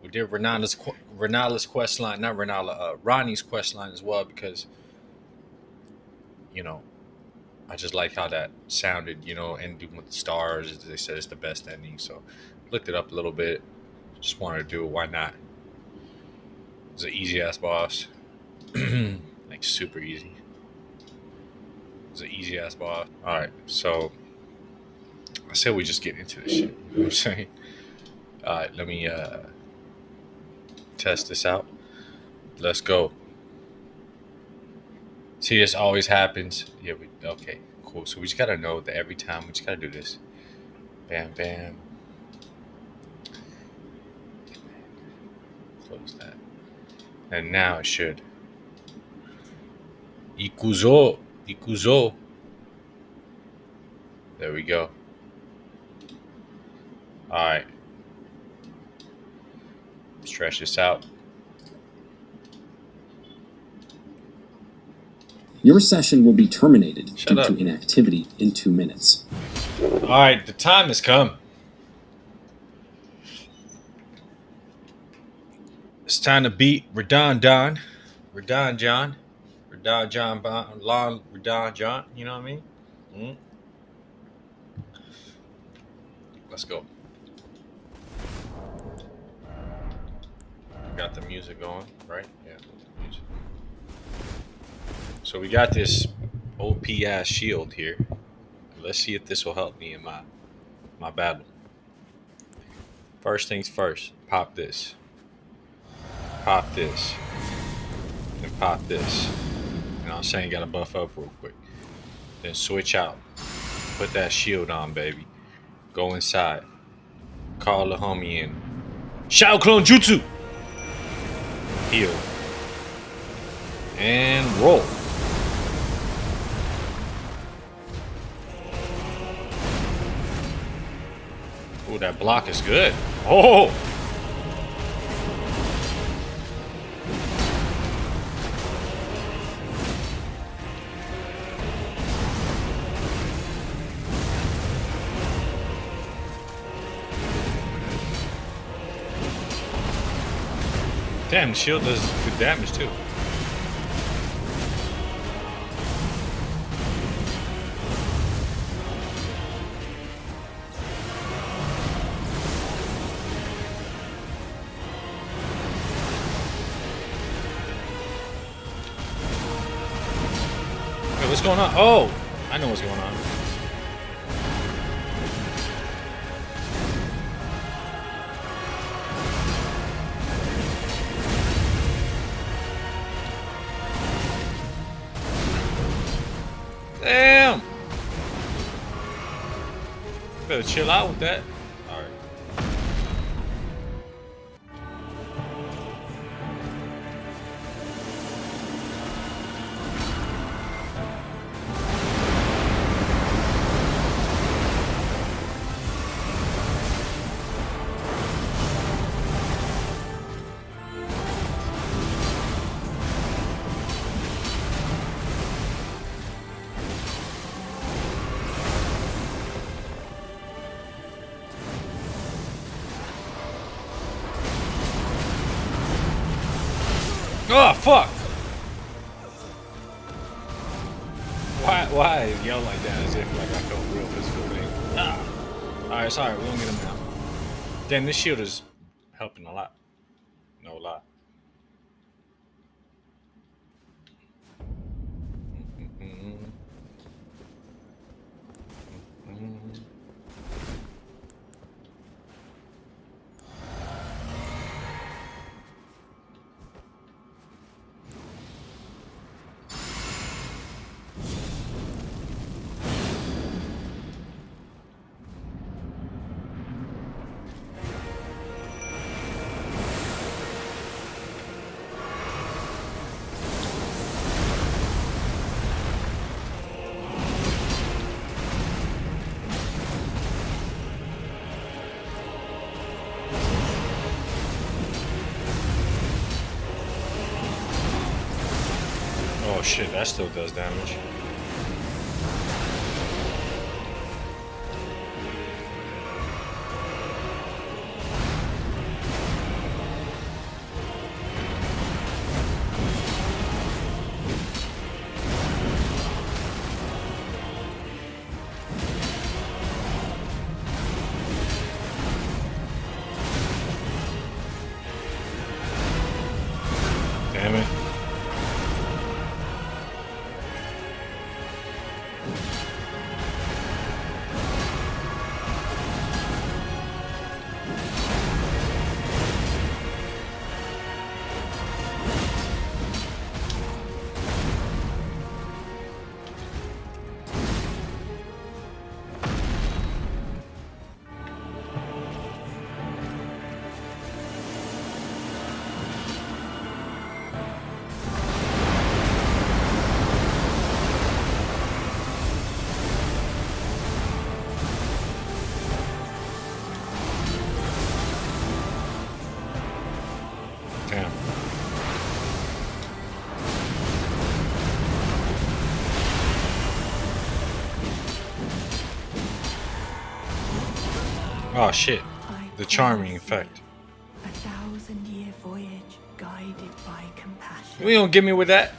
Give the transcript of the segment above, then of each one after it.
We did Renala's quest line, not Renala, Ronnie's quest line as well, because you know I just like how that sounded. Ending with the stars. They said it's the best ending, so looked it up a little bit. Just wanted to do it. Why not? It's an easy ass boss, like super easy. It's an easy ass boss. All right, so I said we just get into this shit. You know what I'm saying? All right, let me test this out. Let's go. See, this always happens. Yeah, okay, cool. So we just gotta know that every time we just gotta do this. Bam, bam. Close that. And now it should. Ikuzo. There we go. All right. Stretch this out. Your session will be terminated due to inactivity in 2 minutes. All right, the time has come. It's time to beat Radon John, you know what I mean? Let's go. Got the music going, right? Yeah, music. So we got this OP ass shield here. Let's see if this will help me in my battle. First things first, pop this. Pop this. Then pop this. And I'm saying gotta buff up real quick. Then switch out. Put that shield on, baby. Go inside. Call the homie in. Shao Clone Jutsu! Heal. And roll. Ooh, that block is good. Oh! Damn, the shield does good damage too. Wait, what's going on? Oh, I know what's going on. Damn! Better chill out with that. Alright. Oh, fuck! Why is yell like that as if like I felt real physical pain? Ah. Alright, sorry, we don't get him now. Damn, this shield is helping a lot. No lie. Oh shit, that still does damage. Damn it. Damn. Oh shit. The charming effect. A 1,000-year voyage guided by compassion. We don't get me with that.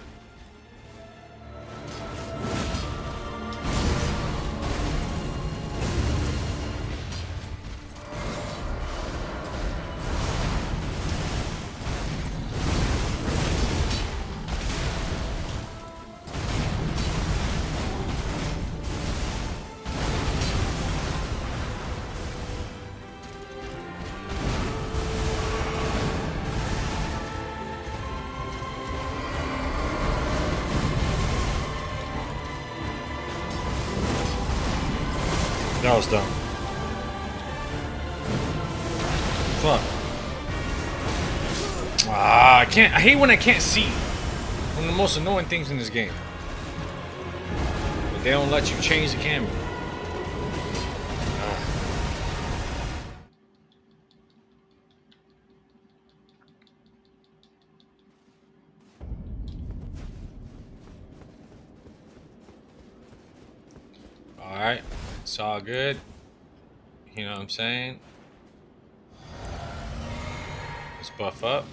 That was dumb. Fuck. Ah, I can't. I hate when I can't see. One of the most annoying things in this game. But they don't let you change the camera. Alright. It's all good. You know what I'm saying? Let's buff up.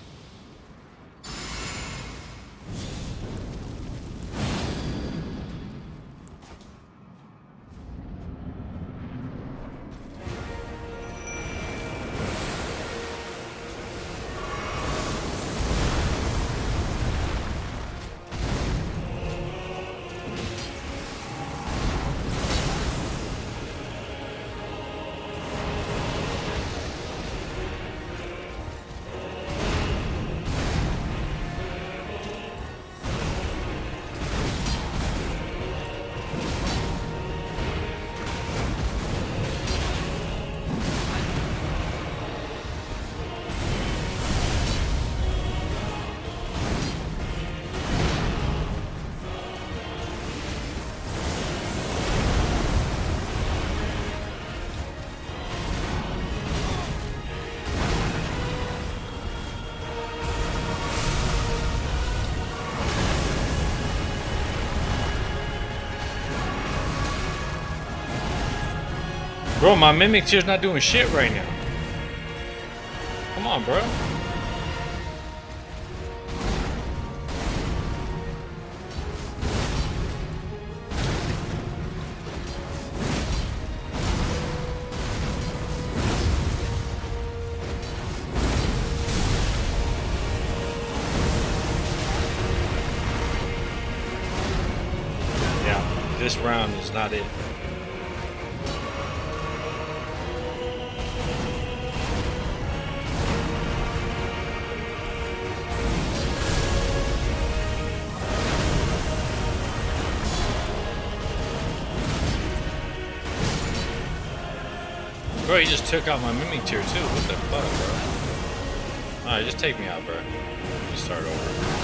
Bro, my mimic tier's not doing shit right now. Come on, bro. Yeah, this round is not it. Bro, he just took out my mimic tier too. What the fuck, bro? Alright, just take me out, bro. Just start over.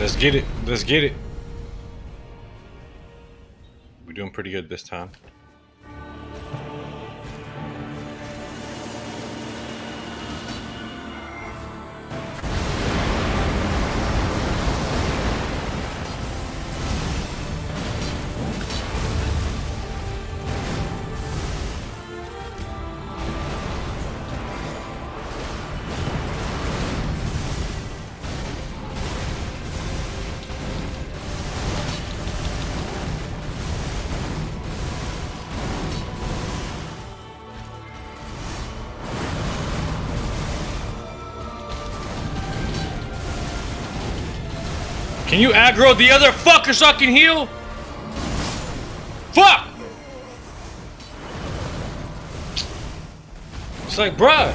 let's get it. Let's get it. We're doing pretty good this time. Can you aggro the other fucker so I can heal? Fuck! It's like, bruh.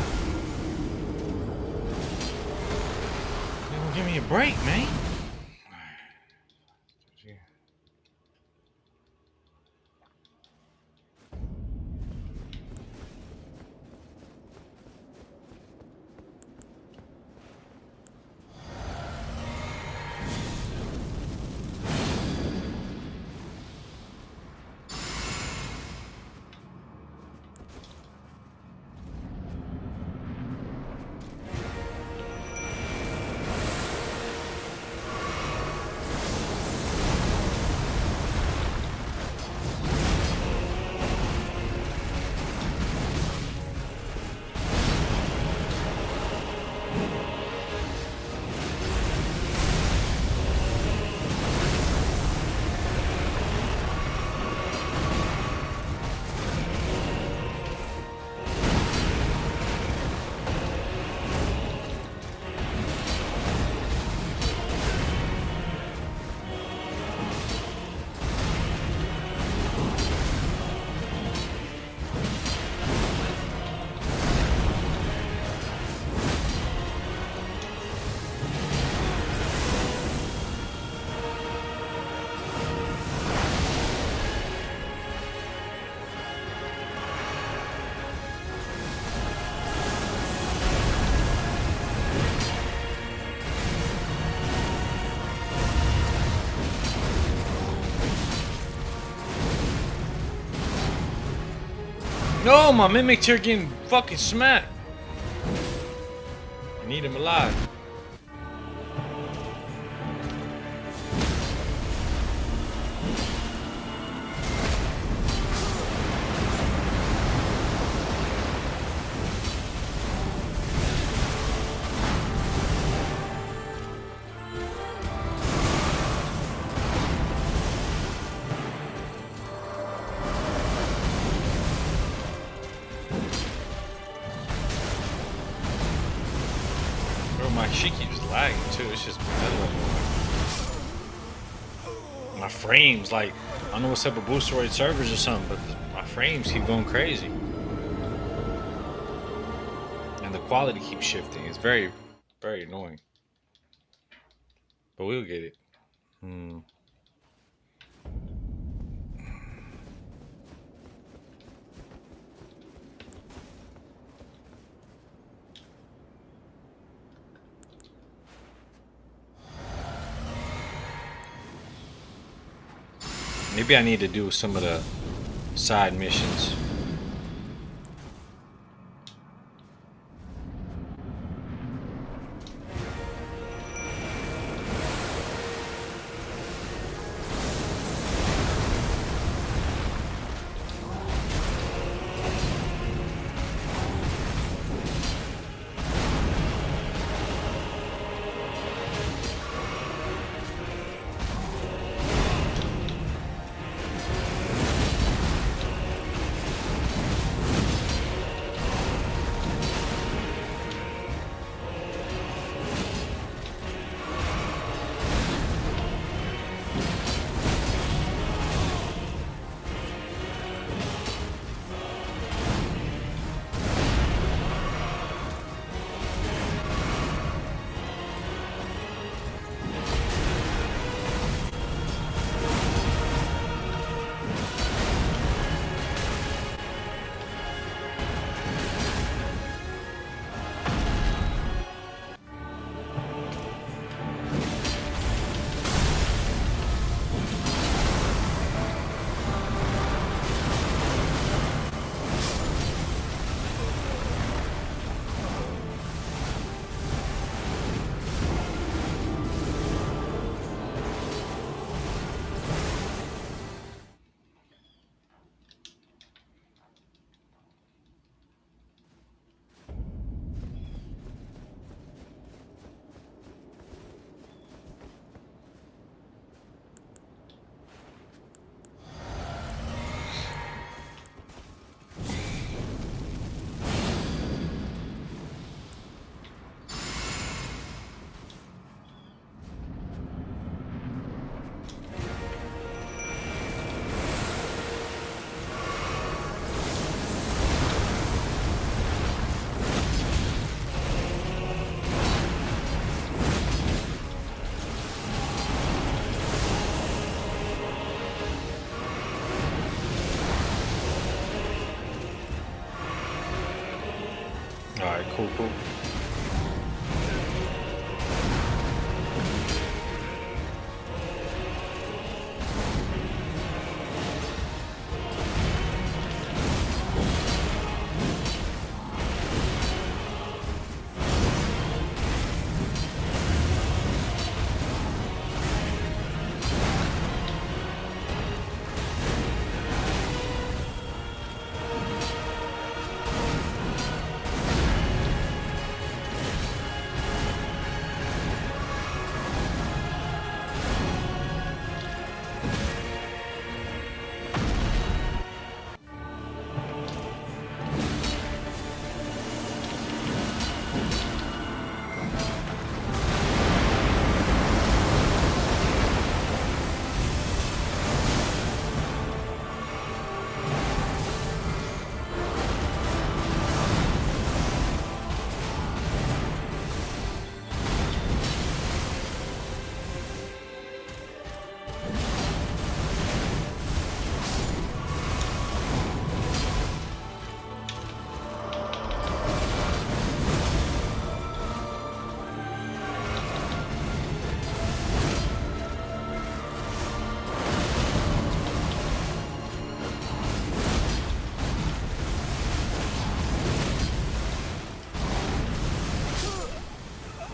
You don't give me a break, man. No, my mimics here getting fucking smacked. I need him alive. She keeps lagging too. It's just my frames. Like, I don't know what's up with Boosteroid servers or something, but my frames keep going crazy, and the quality keeps shifting. It's very, very annoying. But we'll get it. Maybe I need to do some of the side missions. All right, cool, cool.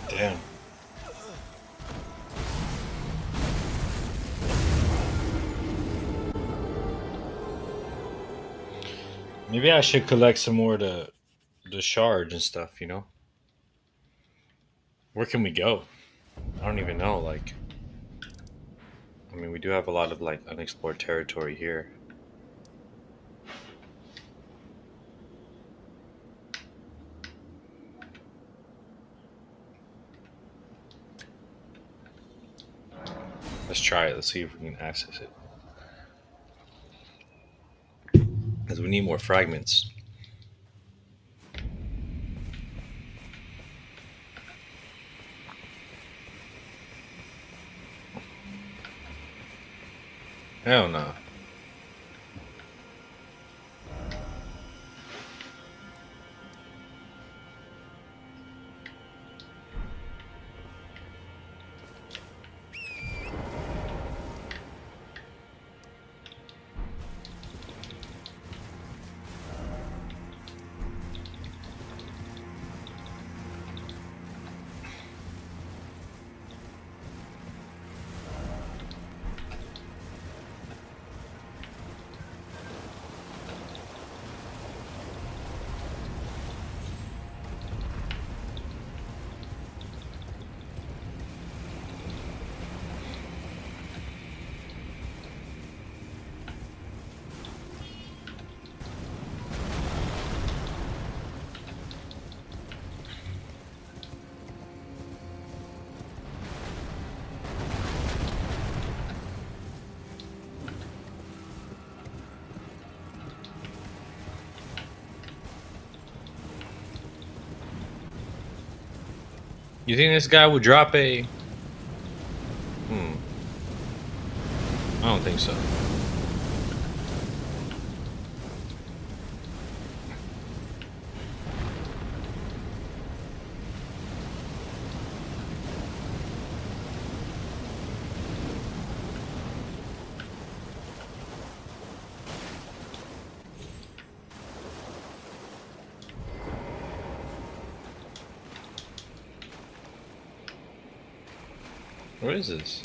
Damn. Maybe I should collect some more of the shards and stuff, you know? Where can we go? I don't even know, like I mean we do have a lot of like unexplored territory here. Let's try it. Let's see if we can access it. Because we need more fragments. Hell no. You think this guy would drop a I don't think so. What is this?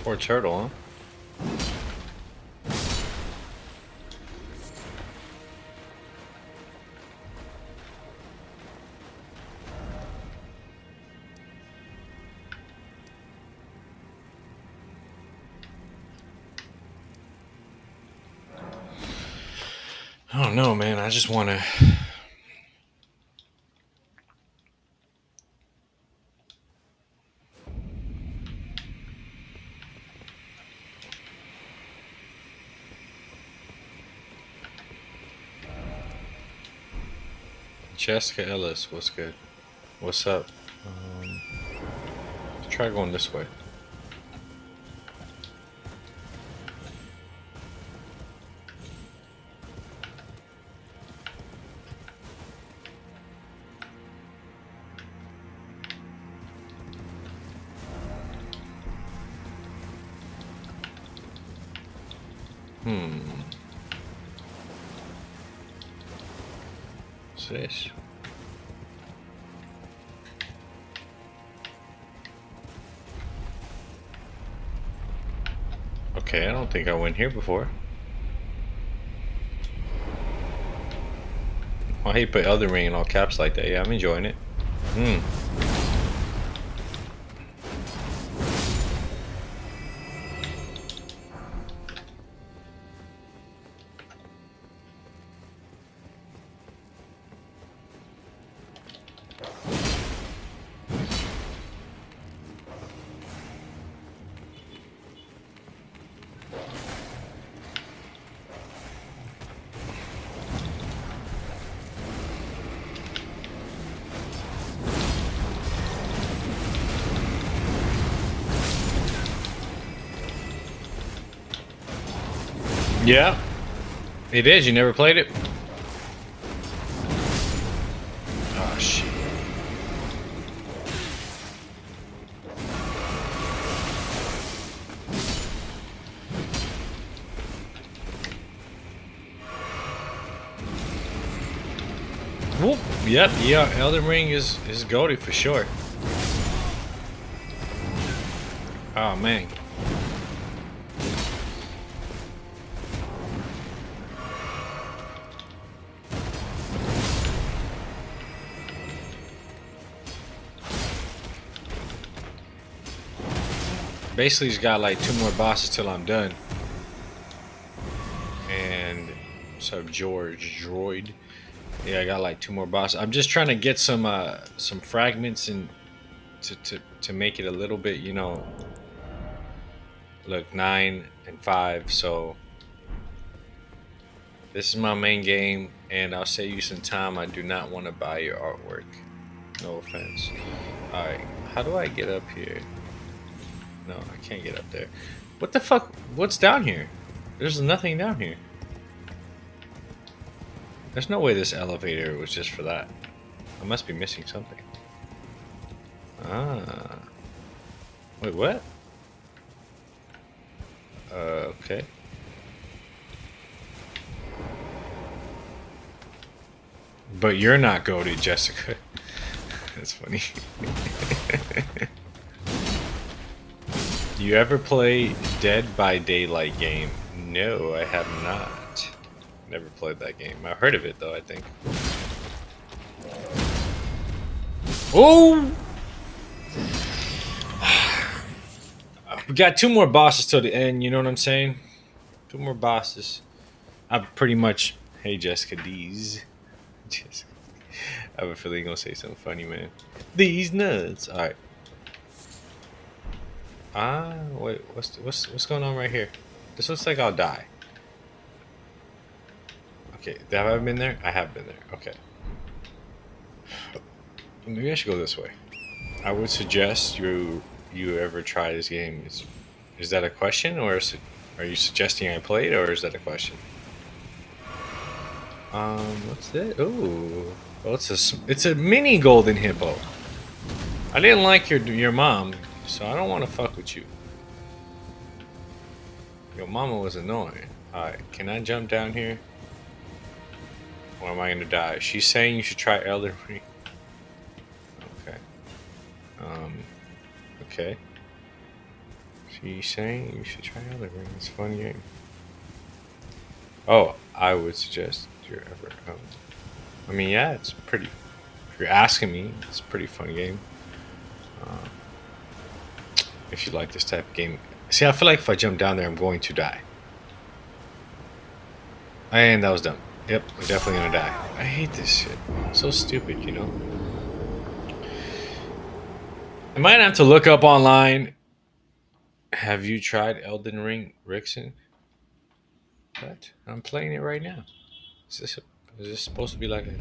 Poor turtle, huh? I don't know, man. I just want to. Jessica Ellis, what's good? What's up? Let's try going this way. What's this? Okay, I don't think I went here before. I hate put Elden Ring in all caps like that. Yeah, I'm enjoying it. Yeah, it is. You never played it? Oh, shit. Whoop. Yep, yeah, Elden Ring is goated for sure. Oh, man. Basically, he's got like 2 more bosses till I'm done. And what's up, George Droid? Yeah, I got like 2 more bosses. I'm just trying to get some fragments and to make it a little bit, you know. Look, 9 and 5. So this is my main game, and I'll save you some time. I do not want to buy your artwork. No offense. All right, how do I get up here? No, I can't get up there. What the fuck? What's down here? There's nothing down here. There's no way this elevator was just for that. I must be missing something. Ah. Wait, what? Okay. But you're not goated, Jessica. That's funny. You ever play Dead by Daylight game? No, I have not. Never played that game. I've heard of it though, I think. Oh! We got 2 more bosses till the end, you know what I'm saying? 2 more bosses. I'm pretty much... Hey, Jessica D's. Jessica. I have a feeling you're gonna say something funny, man. These nuts. Alright. Wait, what's going on right here? This looks like I'll die. Okay, have I been there? I have been there. Okay. Maybe I should go this way. I would suggest you ever try this game. Is that a question, or are you suggesting I play it, or is that a question? What's it? Oh, well, it's a mini golden hippo. I didn't like your mom, so I don't want to fuck with you. Your mama was annoying. Alright, can I jump down here? Or am I gonna die? She's saying you should try Elden Ring. Okay. Okay. She's saying you should try Elden Ring. It's a fun game. Oh, I would suggest you're ever. I mean, yeah, it's pretty. If you're asking me, it's a pretty fun game. If you like this type of game. See, I feel like if I jump down there, I'm going to die. And that was dumb. Yep, I'm definitely gonna die. I hate this shit. It's so stupid, you know? I might have to look up online. Have you tried Elden Ring, Rickson? What? I'm playing it right now. Is this supposed to be like a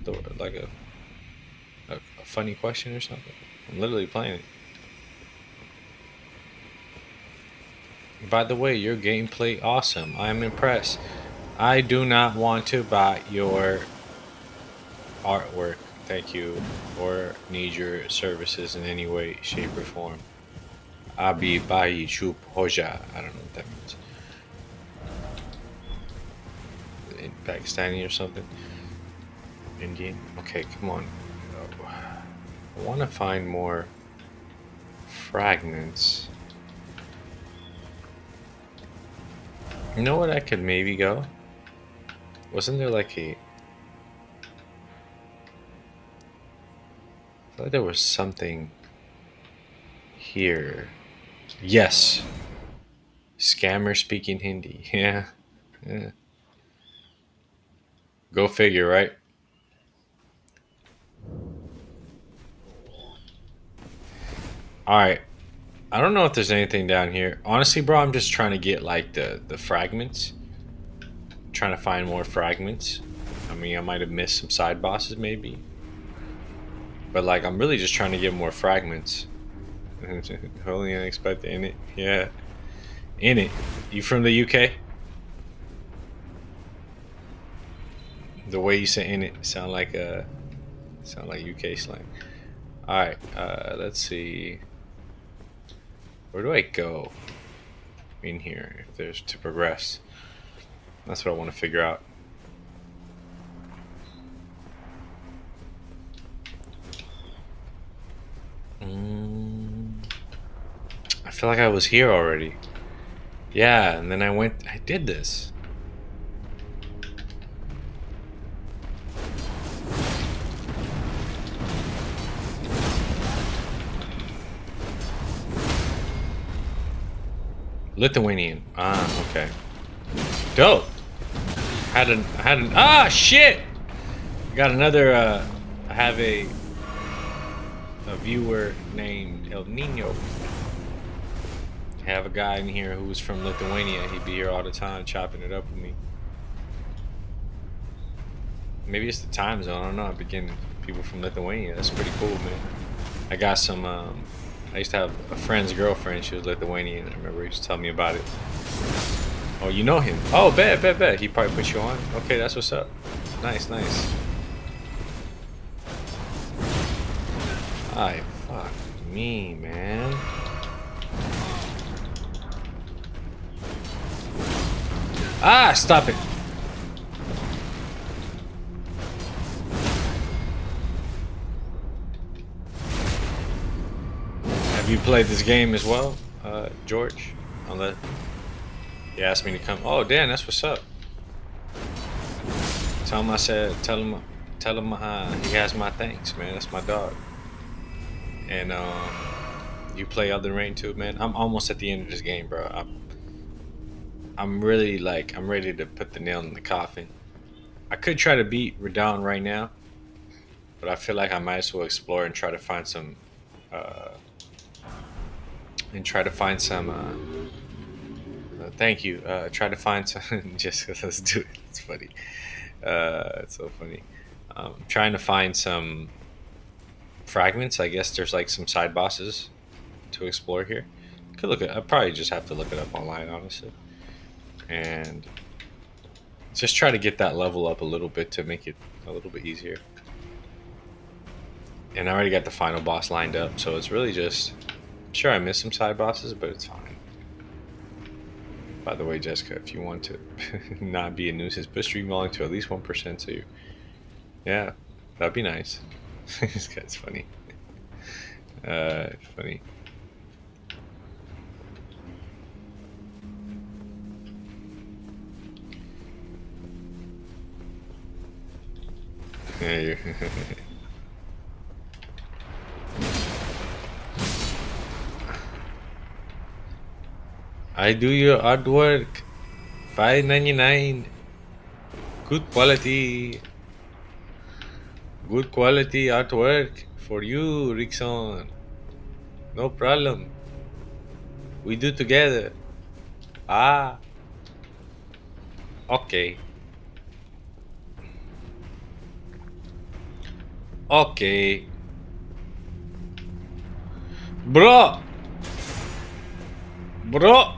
funny question or something? I'm literally playing it. By the way, your gameplay awesome. I'm impressed. I do not want to buy your artwork. Thank you. Or need your services in any way, shape, or form. Abi Bayi Chup Hoja. I don't know what that means. In Pakistani or something. Indian. Okay, come on. I want to find more fragments. You know what I could maybe go? Wasn't there like a... I feel like there was something here. Yes. Scammer speaking Hindi. Yeah. Yeah. Go figure, right? Alright. I don't know if there's anything down here. Honestly, bro, I'm just trying to get like the fragments. Trying to find more fragments. I mean, I might have missed some side bosses maybe. But like, I'm really just trying to get more fragments. Wholly unexpected in it. Yeah. In it. You from the UK? The way you say in it sound like UK slang. Alright, let's see. Where do I go in here if there's to progress? That's what I want to figure out. I feel like I was here already. Yeah, and then I did this. Lithuanian. Ah, okay. Dope. I had an shit! Got another I have a viewer named El Nino. I have a guy in here who's from Lithuania. He'd be here all the time chopping it up with me. Maybe it's the time zone. I don't know. I've been getting people from Lithuania. That's pretty cool, man. I got some. I used to have a friend's girlfriend. She was Lithuanian. I remember he used to tell me about it. Oh, you know him? Oh, bet. He probably put you on. Okay, that's what's up. Nice. Ay, fuck me, man. Ah, stop it. Have you played this game as well, George? Unless he asked me to come. Oh, damn, that's what's up. Tell him I said, tell him he has my thanks, man. That's my dog. And you play Elden Ring too, man. I'm almost at the end of this game, bro. I'm really like, I'm ready to put the nail in the coffin. I could try to beat Radon right now, but I feel like I might as well explore and try to find some thank you. Try to find some. Just let's do it. It's funny. It's so funny. Trying to find some fragments. I guess there's like some side bosses to explore here. Could look at. I probably just have to look it up online, honestly, and just try to get that level up a little bit to make it a little bit easier. And I already got the final boss lined up, so it's really just. I'm sure I missed some side bosses, but it's fine. By the way, Jessica, if you want to not be a nuisance, put stream volume to at least 1%. So you, yeah, that'd be nice. This guy's funny. Funny. Yeah. I do your artwork. $5.99. Good quality. Good quality artwork for you, Rickson. No problem. We do together. Ah. Okay. Okay. Bro! Bro!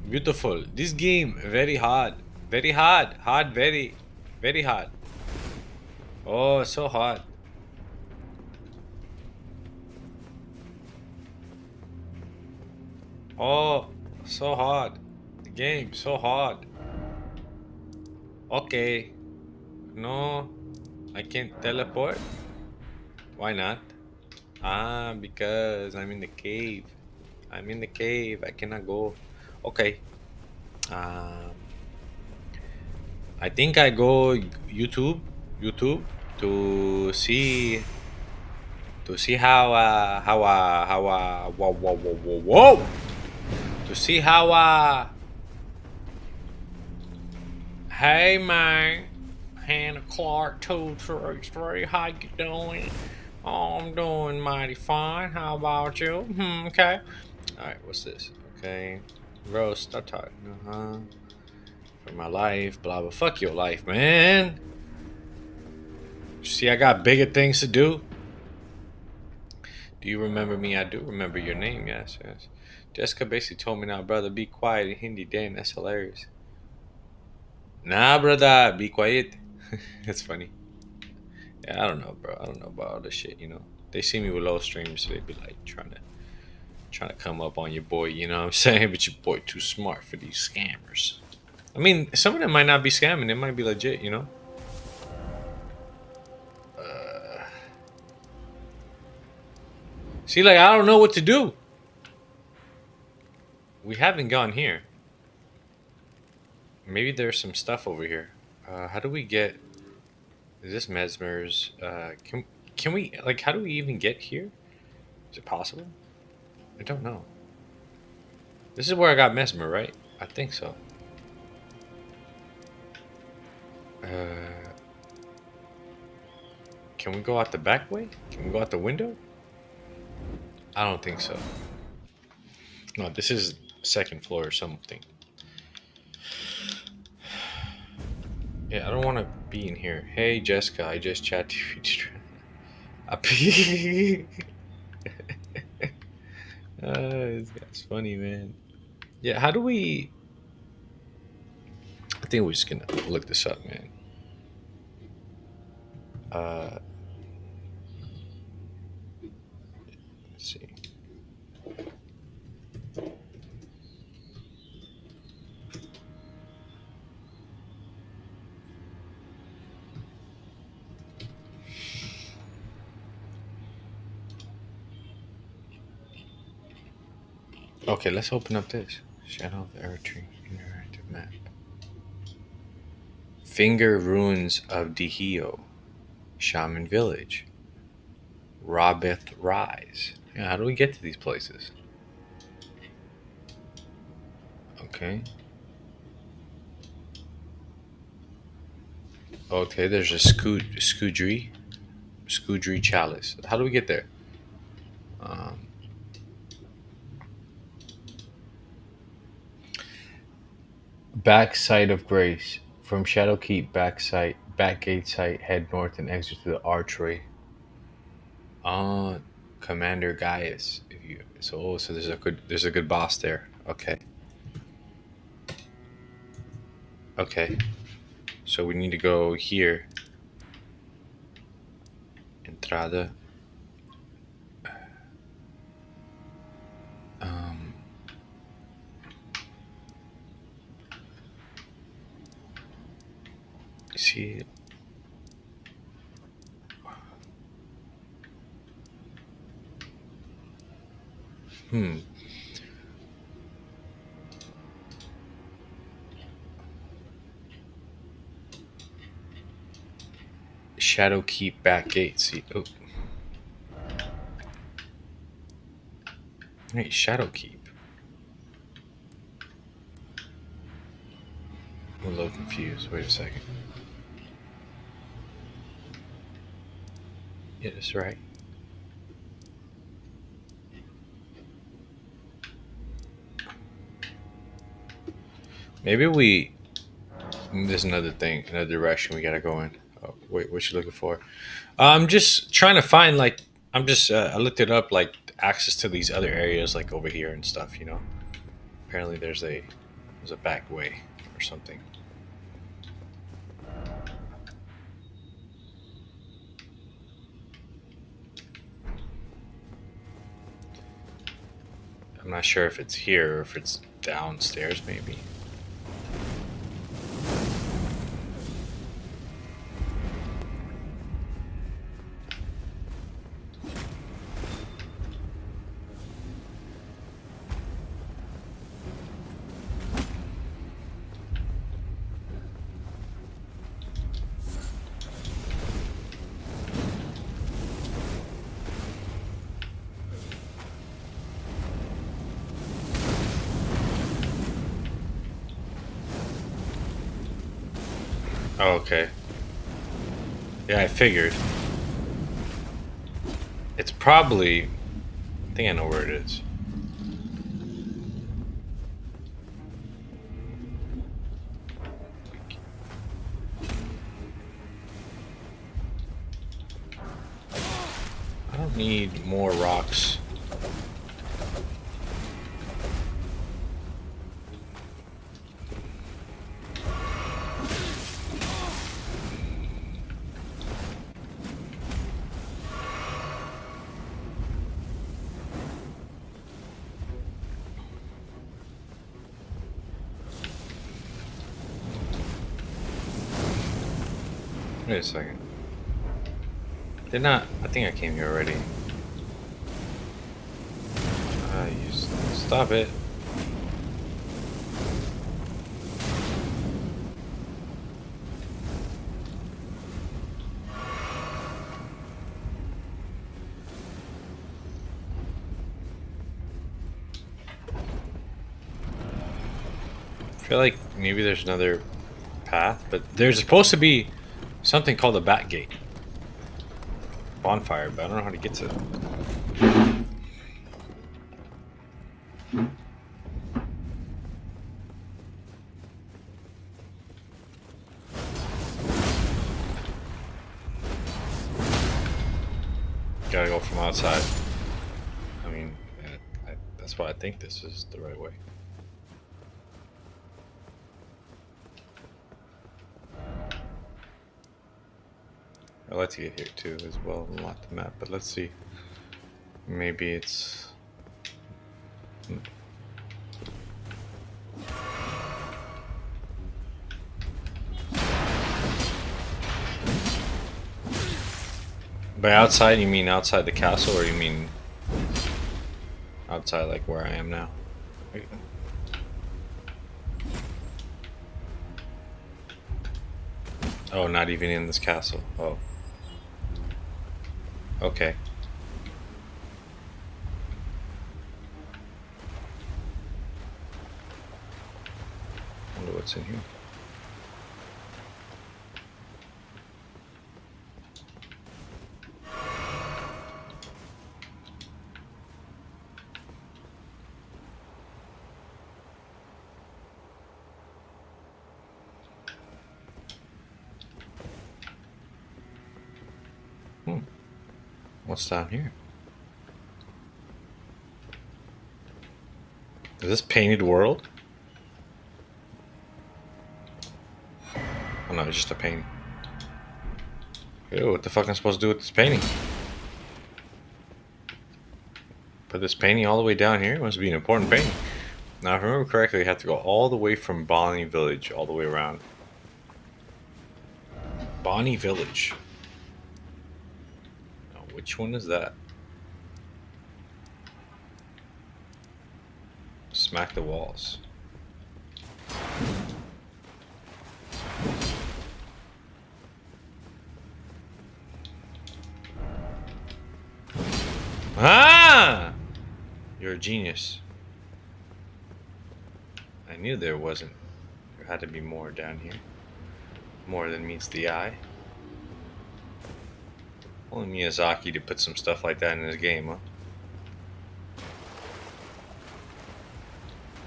Beautiful. This game very hard. Very hard. Hard very. Very hard. Oh, so hard. Oh, so hard. The game so hard. Okay. No, I can't teleport. Why not? Ah, because I'm in the cave. I'm in the cave. I cannot go. Okay. Um, I think I go YouTube to see how whoa to see how hey man, Hannah Clark 233, how you doing? Oh, I'm doing mighty fine. How about you? Okay. All right. What's this? Okay. Roast. Start talking. For my life. Blah blah. Fuck your life, man. See, I got bigger things to do. Do you remember me? I do remember your name. Yes, yes. Jessica basically told me now, brother, be quiet in Hindi. Damn, that's hilarious. Nah, brother, be quiet. That's funny. Yeah, I don't know, bro. I don't know about all this shit. They see me with low streams, so they be like trying to come up on your boy. You know what I'm saying? But your boy too smart for these scammers. I mean, some of them might not be scamming. They might be legit. See, like I don't know what to do. We haven't gone here. Maybe there's some stuff over here. How do we get? Is this Mesmer's? Can we like? How do we even get here? Is it possible? I don't know. This is where I got Mesmer, right? I think so. Can we go out the back way? Can we go out the window? I don't think so. No, this is second floor or something. Yeah, I don't want to be in here. Hey, Jessica, I just chatted to you. This guy's funny, man. Yeah, how do we... I think we're just gonna look this up, man. Let's see. Okay, let's open up this. Shadow of the Eritrea interactive map. Finger Ruins of Dihio. Shaman Village. Robeth Rise. Yeah, how do we get to these places? Okay. Okay, there's a Scoodry Chalice. How do we get there? Backside of Grace. From Shadowkeep back gate site, head north and exit to the archway. Commander Gaius. So there's a good boss there. Okay. Okay. So we need to go here. Entrada. See. Shadowkeep back gate. See. Oh. Hey, Shadowkeep. I'm a little confused. Wait a second. Yeah, that's right. Maybe there's another thing, another direction we gotta go in. Oh, Wait, what you looking for? I'm just trying to find like I'm just I looked it up like access to these other areas like over here and stuff. You know, apparently there's a back way or something. I'm not sure if it's here or if it's downstairs maybe. Oh, okay. Yeah, I figured. It's probably. I think I know where it is. I don't need more rocks. Wait a second. Did not. I think I came here already. Stop it. I feel like maybe there's another path, but there's supposed to be something called a bat gate. Bonfire, but I don't know how to get to it. Gotta go from outside. I mean, that's why I think this is the right way. I'd like to get here too as well, unlock the map, but let's see. Maybe it's... By outside, you mean outside the castle, or you mean outside like where I am now? Oh, not even in this castle. Oh. Okay. Wonder what's in here. What's down here? Is this painted world? Oh no, it's just a painting. Ew, what the fuck am I supposed to do with this painting? Put this painting all the way down here? It must be an important painting. Now, if I remember correctly, you have to go all the way from Bonnie Village, all the way around. Bonnie Village. Now, which one is that? Smack the walls. Ah! You're a genius. I knew there wasn't. There had to be more down here. More than meets the eye. Only Miyazaki to put some stuff like that in his game, huh?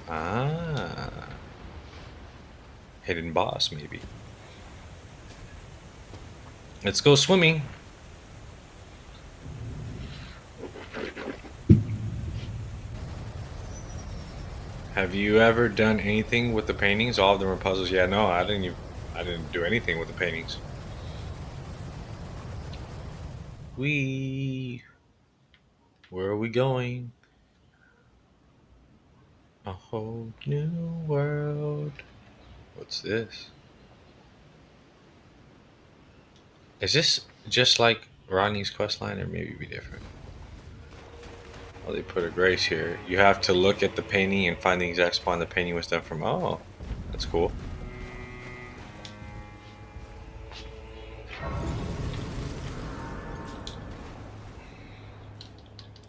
Ah. Hidden boss, maybe. Let's go swimming. Have you ever done anything with the paintings? All of them are puzzles. Yeah, no, I didn't do anything with the paintings. Where are we going? A whole new world. What's this? Is this just like Rodney's questline, or maybe be different? Oh, they put a grace here. You have to look at the painting and find the exact spot the painting was done from. Oh, that's cool.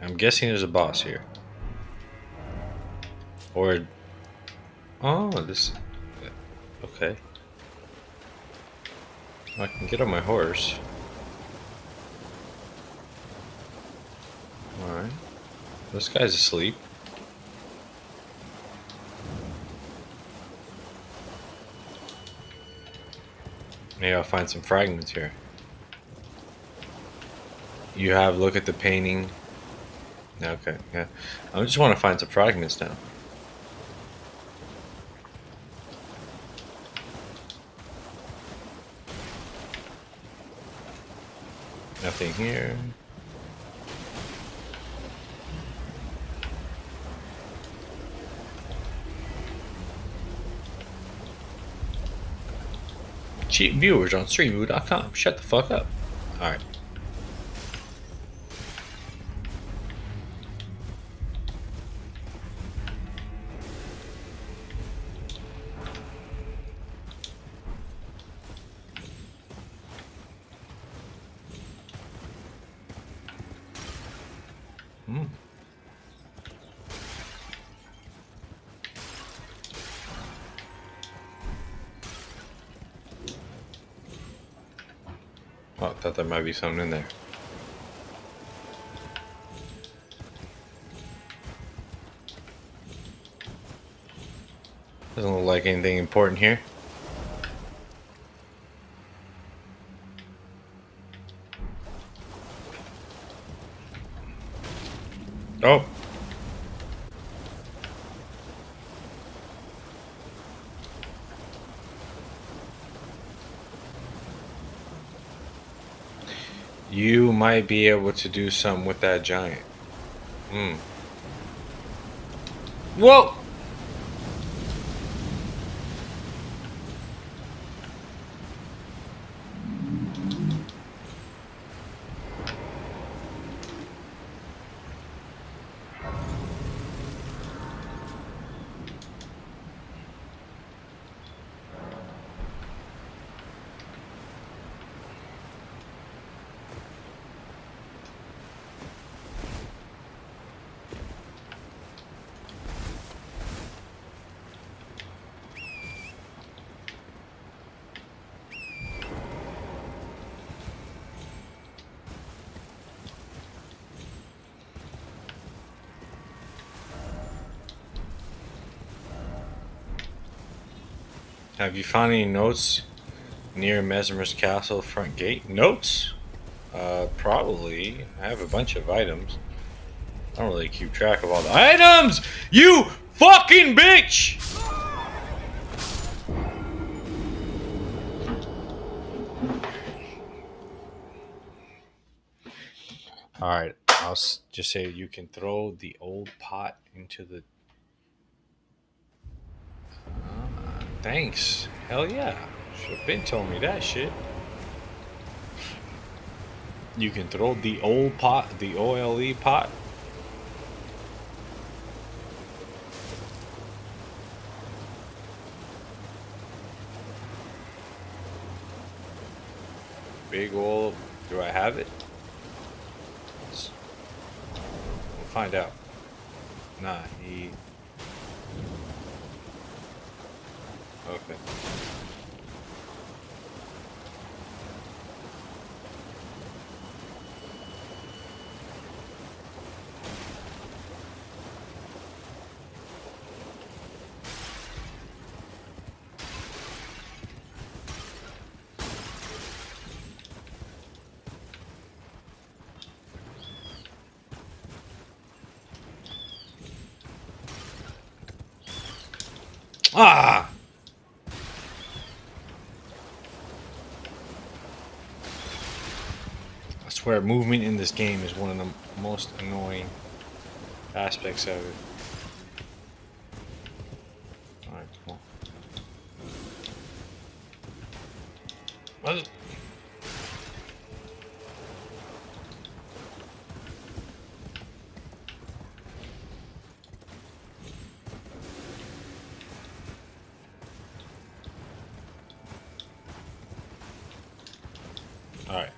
I'm guessing there's a boss here. Or... Oh, this... Okay. I can get on my horse. Alright. This guy's asleep. Maybe I'll find some fragments here. You have look at the painting. Okay, yeah. I just want to find some fragments now. Nothing here. Cheap viewers on streamoo.com. Shut the fuck up. Alright. Oh, I thought there might be something in there. Doesn't look like anything important here. Oh! You might be able to do something with that giant. Whoa! Have you found any notes near Mesmer's castle front gate? Notes? Probably. I have a bunch of items. I don't really keep track of all the items! You fucking bitch! Alright, I'll just say you can throw the old pot into the... Thanks. Hell yeah. Should have been told me that shit. You can throw the old pot, the OLE pot. Big old... Do I have it? We'll find out. Nah, he... Okay. Ah! I swear, movement in this game is one of the most annoying aspects of it. Alright, come on. What? Alright.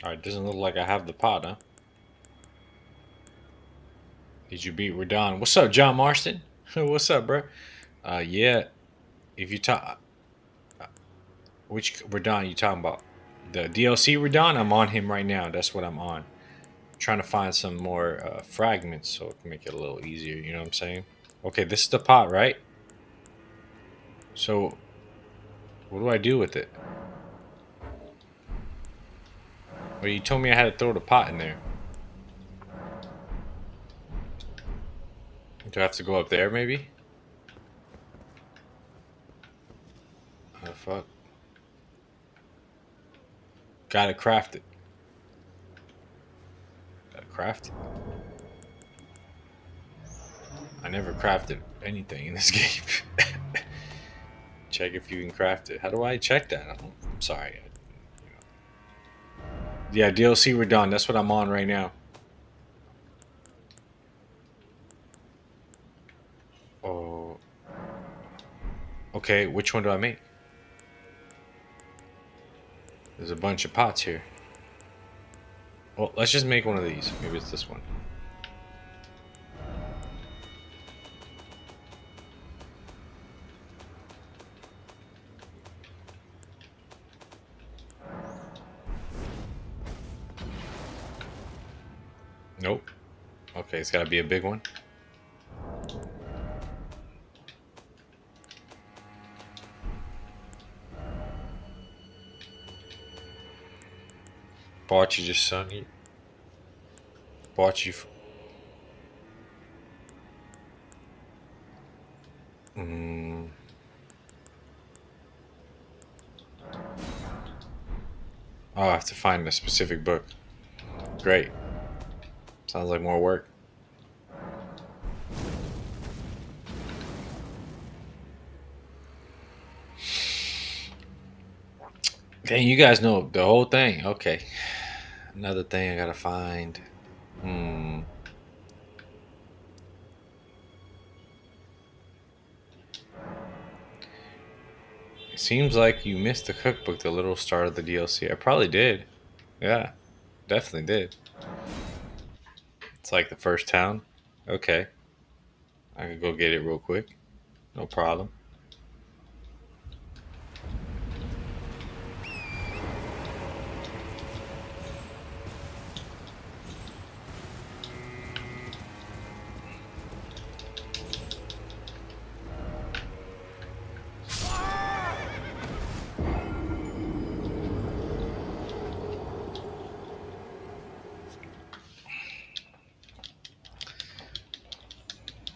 Alright, doesn't look like I have the pot, huh? Did you beat Radon? What's up, John Marston? What's up, bro? Yeah. If you talk, which Radon you talking about? The DLC Radon? I'm on him right now. That's what I'm on. Trying to find some more fragments so it can make it a little easier. You know what I'm saying? Okay, this is the pot, right? So, what do I do with it? Well, you told me I had to throw the pot in there. Do I have to go up there, maybe? Oh, fuck. Gotta craft it. Gotta craft it. I never crafted anything in this game. Check if you can craft it. How do I check that? I'm sorry. Yeah, DLC Redone. That's what I'm on right now. Oh. Okay, which one do I make? There's a bunch of pots here. Well, let's just make one of these. Maybe it's this one. Nope. Okay, it's gotta be a big one. Bought you just son. Bought you. Mm. Oh, I have to find a specific book. Great. Sounds like more work. Dang, you guys know the whole thing. Okay. Another thing I gotta find. It seems like you missed the cookbook, the little start of the DLC. I probably did. Yeah, definitely did. It's like the first town. Okay. I could go get it real quick. No problem.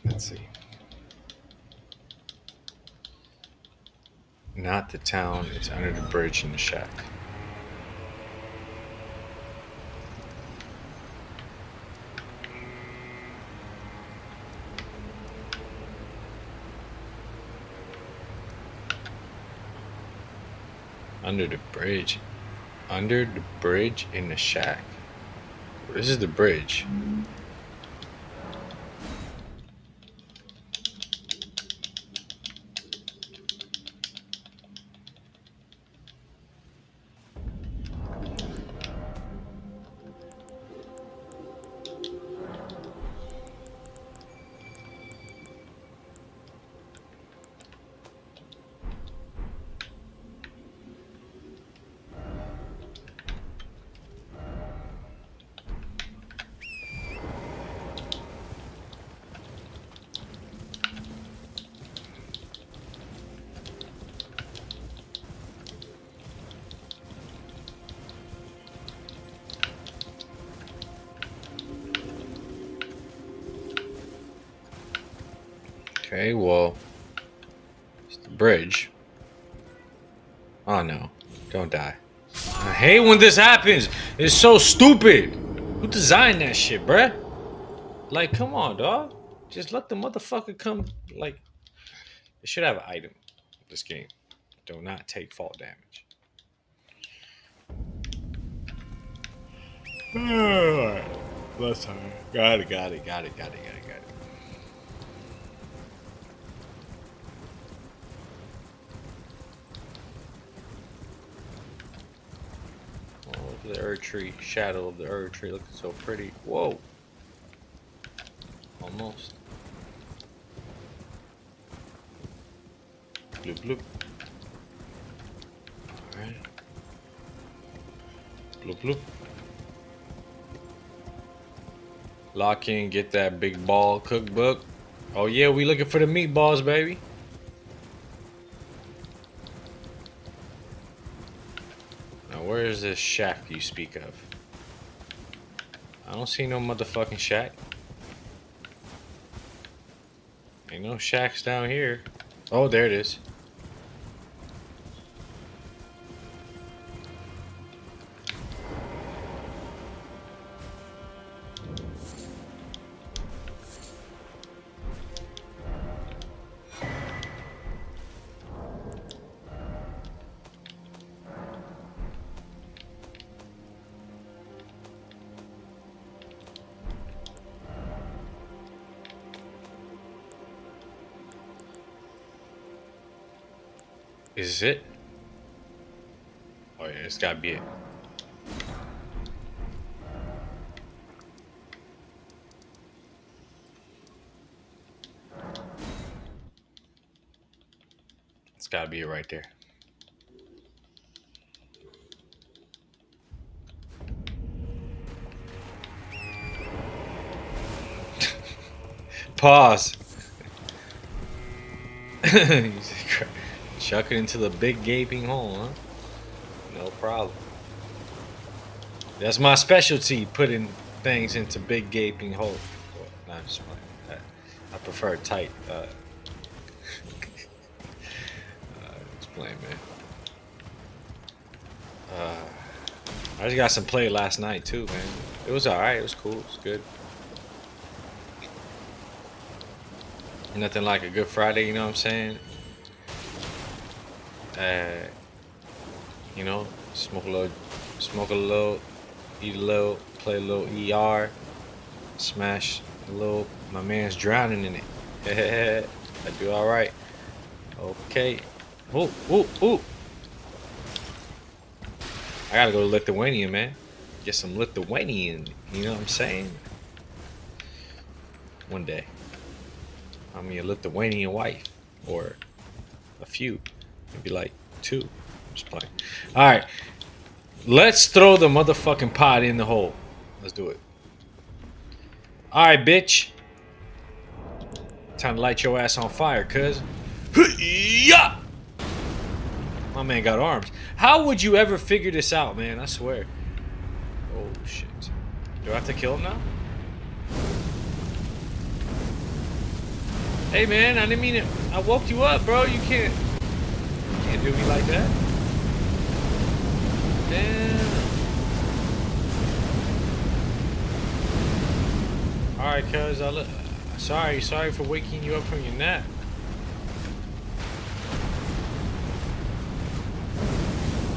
Let's see. Not the town. It's under the bridge in the shack. Under the bridge. Under the bridge in the shack. This is the bridge. Okay, well, it's the bridge. Oh no, don't die. I hate when this happens. It's so stupid. Who designed that shit, bruh? Like, come on, dog. Just let the motherfucker come. Like, it should have an item. This game. Do not take fall damage. Alright. Let's try. Got it. Oh, the Erd tree. Shadow of the Erd tree looking so pretty. Whoa. Almost. Bloop bloop. Alright. Bloop bloop. Lock in, get that big ball cookbook. Oh yeah, we looking for the meatballs, baby. Now where is this shack you speak of? I don't see no motherfucking shack. Ain't no shacks down here. Oh, there it is. Is this it? Oh yeah, it's gotta be it. It's gotta be it right there. Pause. Chuck it into the big gaping hole, huh? No problem. That's my specialty, putting things into big gaping holes. Well, not just my, I prefer tight. Just playing, man. I just got some play last night too, man. It was alright. It was cool. It was good. Nothing like a good Friday, you know what I'm saying? You know, smoke a little, eat a little, play a little ER, smash a little. My man's drowning in it. I do all right. Okay. Ooh. I gotta go to Lithuania, man. Get some Lithuanian. You know what I'm saying? One day. I mean, a Lithuanian wife, or a few, maybe like 2. I'm just playing. All right, let's throw the motherfucking pot in the hole. Let's do it. All right, bitch. Time to light your ass on fire, cuz. Yeah. My man got arms. How would you ever figure this out, man? I swear. Oh shit. Do I have to kill him now? Hey man, I didn't mean it. I woke you up, bro. You can't do me like that. Damn. Alright, cuz sorry for waking you up from your nap.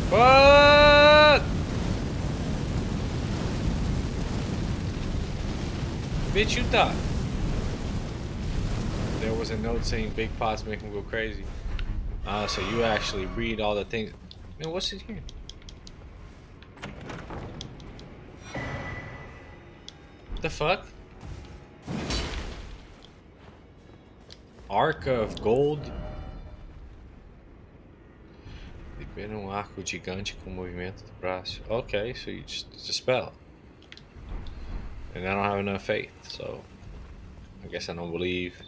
Fuck! Bitch, you thought there was a note saying big pots make him go crazy. So you actually read all the things. Man, what's it here? What the fuck? Arc of Gold. Libera arco gigante com movimento do braço. Okay, so it's a spell. And I don't have enough faith, so I guess I don't believe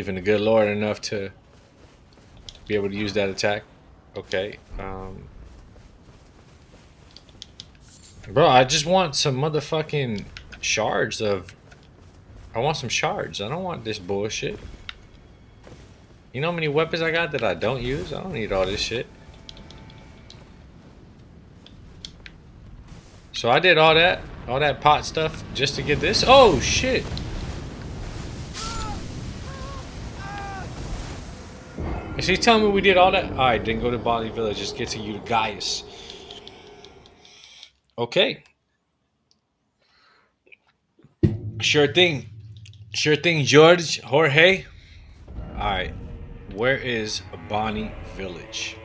in the good Lord enough to be able to use that attack. Okay. Bro, I just want some motherfucking shards of... I want some shards. I don't want this bullshit. You know how many weapons I got that I don't use? I don't need all this shit. So I did all that pot stuff just to get this? Oh, shit. Is he telling me we did all that? Alright, then go to Bonnie Village. Just get to you to Gaius. Okay. Sure thing. Sure thing, Jorge. Alright. Where is Bonnie Village?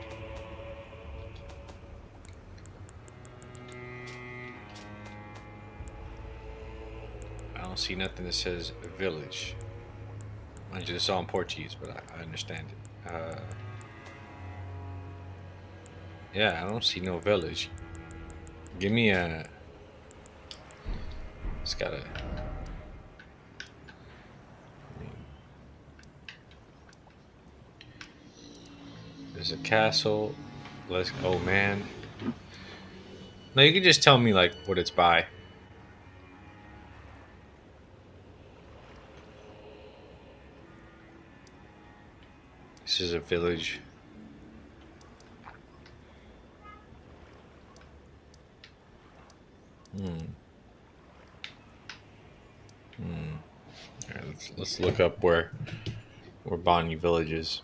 I don't see nothing that says village. Mind you, it's all in Portuguese, but I understand it. Yeah, I don't see no village. Give me a... It's gotta... There's a castle. Let's... Oh, man. No, you can just tell me, like, what it's by. This is a village. Alright, let's look up where Bonnie Village is.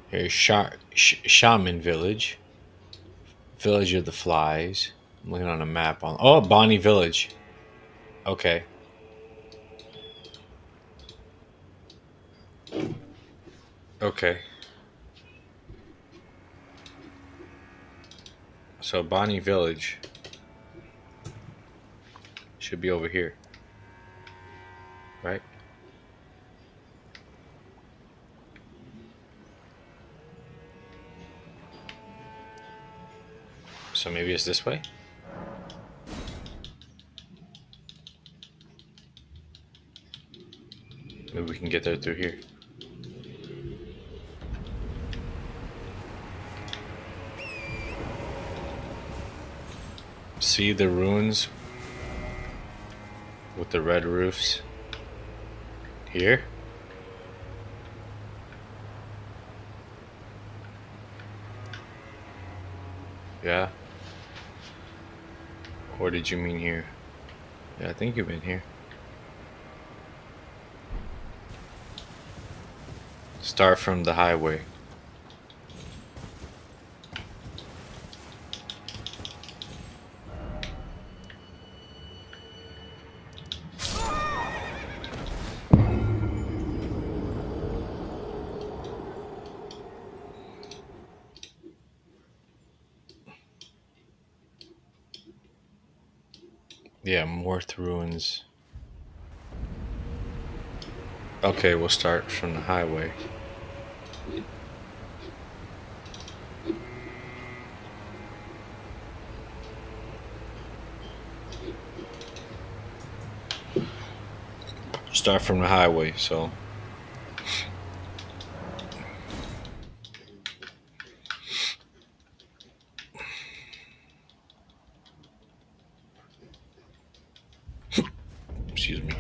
Here's Shaman Village. Village of the Flies. I'm looking on a map on... Oh, Bonnie Village. Okay. Okay. So Bonnie Village should be over here. Right? So maybe it's this way? Maybe we can get there through here. See the ruins with the red roofs here? Yeah. Or did you mean here? Yeah, I think you've been here. Start from the highway. Yeah, Morth Ruins. Okay, we'll start from the highway. Start from the highway, so... Excuse me.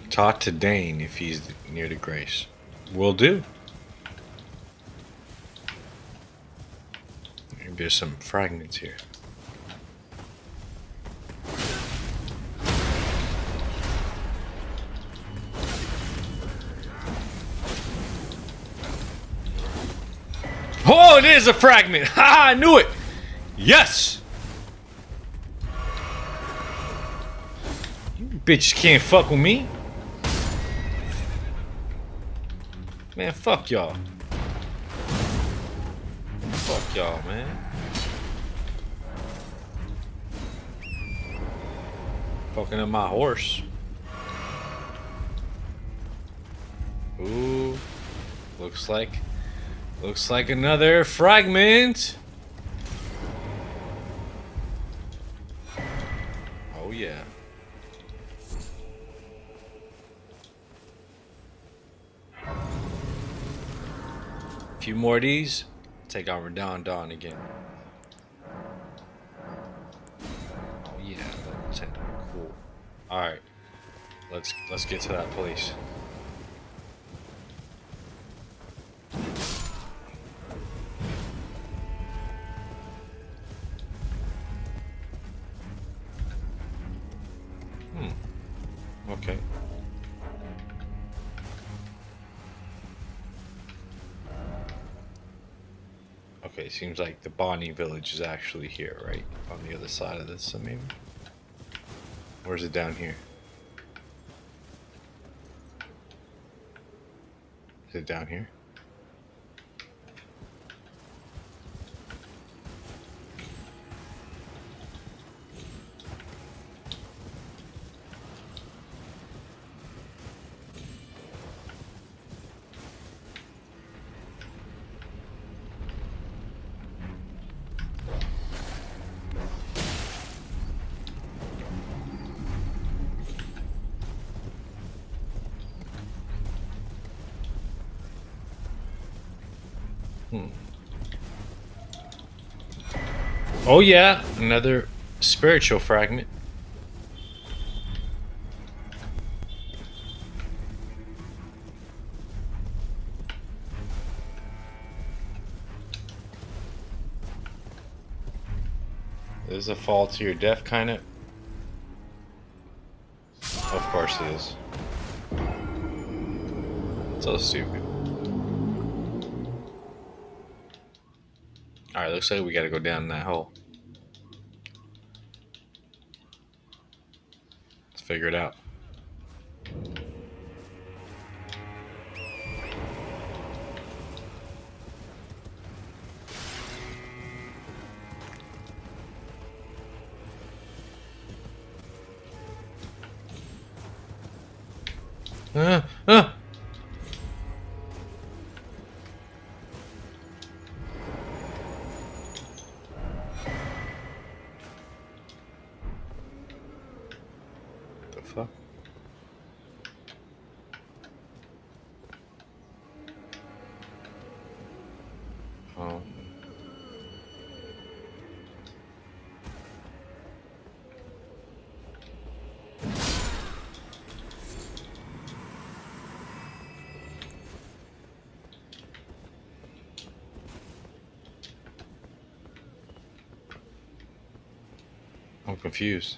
Talk to Dane if he's near the Grace. Will do. Maybe there's some fragments here. Oh, it is a fragment! Ha! I knew it! Yes! You bitches can't fuck with me. Man, fuck y'all. Fuck y'all, man. Fucking up my horse. Ooh. Looks like another fragment. Oh yeah. A few more of these. Take on Dawn again. Oh yeah, level 10. Cool. Alright. Let's get to that place. Okay. Okay, seems like the Bonnie village is actually here, right? On the other side of this, so maybe? Or is it down here? Is it down here? Oh yeah, another spiritual fragment. This is a fall to your death, kind of. Of course it is. So stupid. Alright, looks like we gotta go down that hole. Let's figure it out. Ah! The fuck? Oh. I'm confused.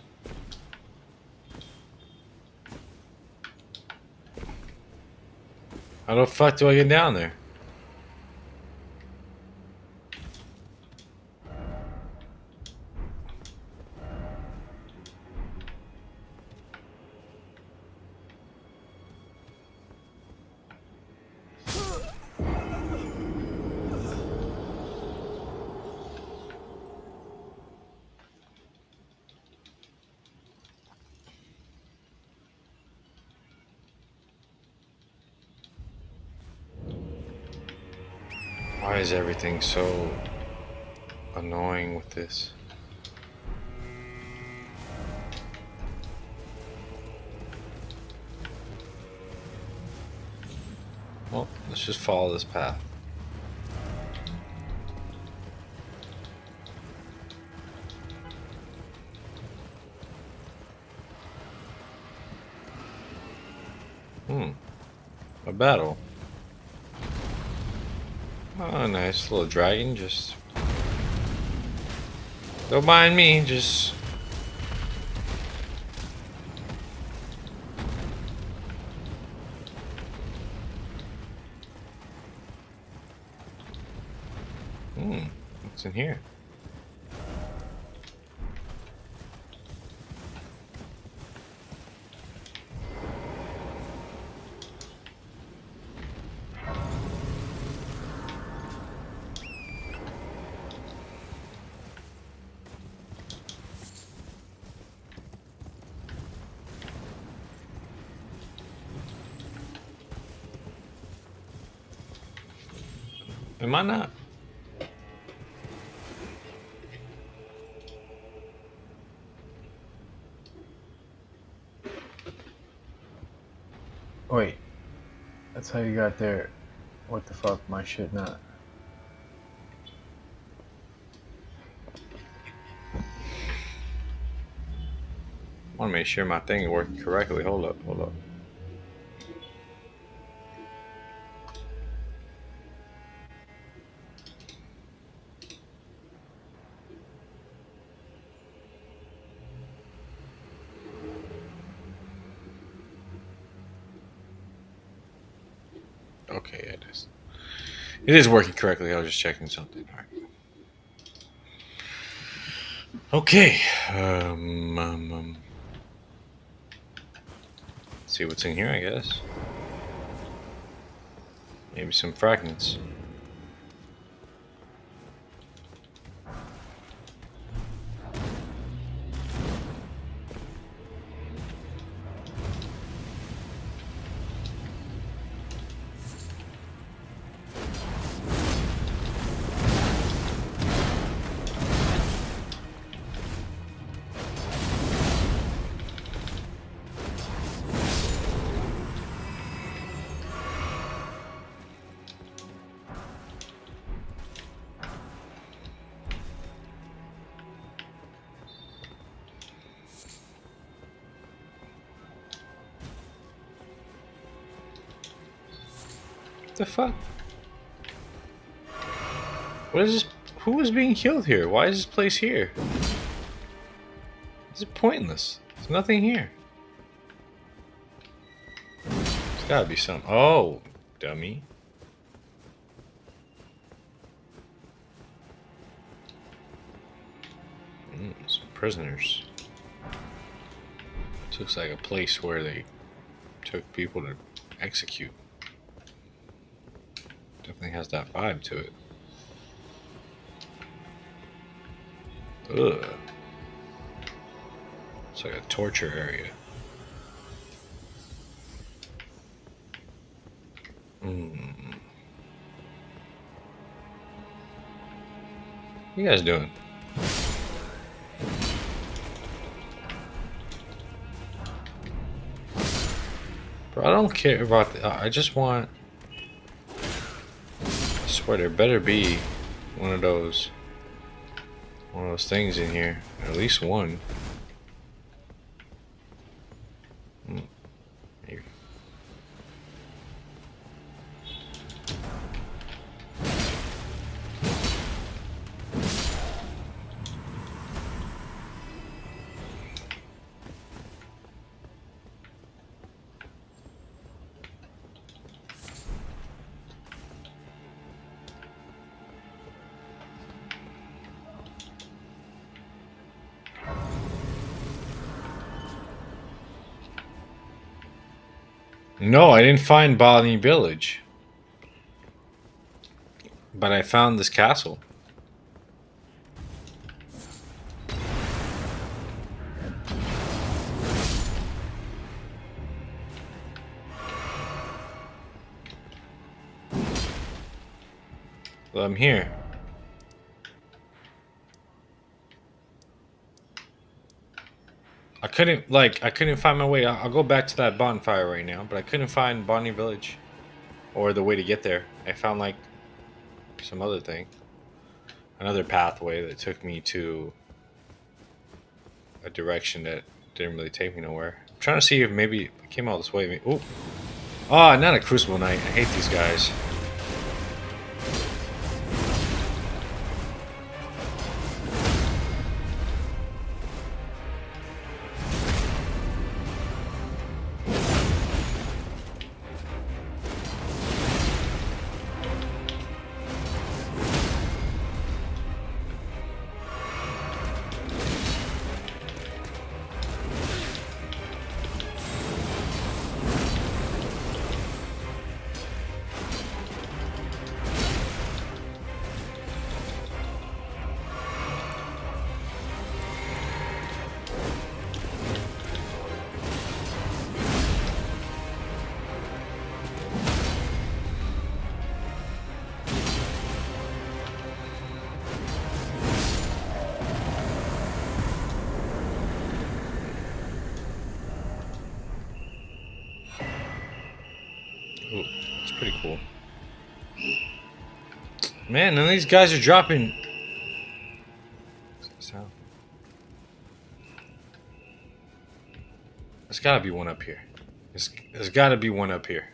How the fuck do I get down there? Why is everything so annoying with this? Well, let's just follow this path. A battle. Oh, nice little dragon. Just don't mind me. Just what's in here? Am I not? Wait, that's how you got there. What the fuck? My shit not. I want to make sure my thing is working correctly. Hold up, hold up. Okay, yeah, it is. It is working correctly. I was just checking something. All right. Okay. See what's in here, I guess. Maybe some fragments. The fuck? What is this? Who is being killed here? Why is this place here? This is pointless. There's nothing here. There's gotta be some. Oh, dummy. Some prisoners. This looks like a place where they took people to execute. Definitely has that vibe to it. Ugh. It's like a torture area. What you guys doing? Bro, I don't care about the, I just want... I swear there better be one of those things in here. At least one. Maybe. No, I didn't find Bonnie Village. But I found this castle. Well, I'm here. I couldn't find my way. I'll go back to that bonfire right now, but I couldn't find Bonnie Village or the way to get there. I found like some other thing, another pathway that took me to a direction that didn't really take me nowhere. I'm trying to see if maybe I came all this way. Oh, not a Crucible Knight. I hate these guys. Ooh, it's pretty cool. Man, none of these guys are dropping. Sound. There's gotta be one up here. There's gotta be one up here.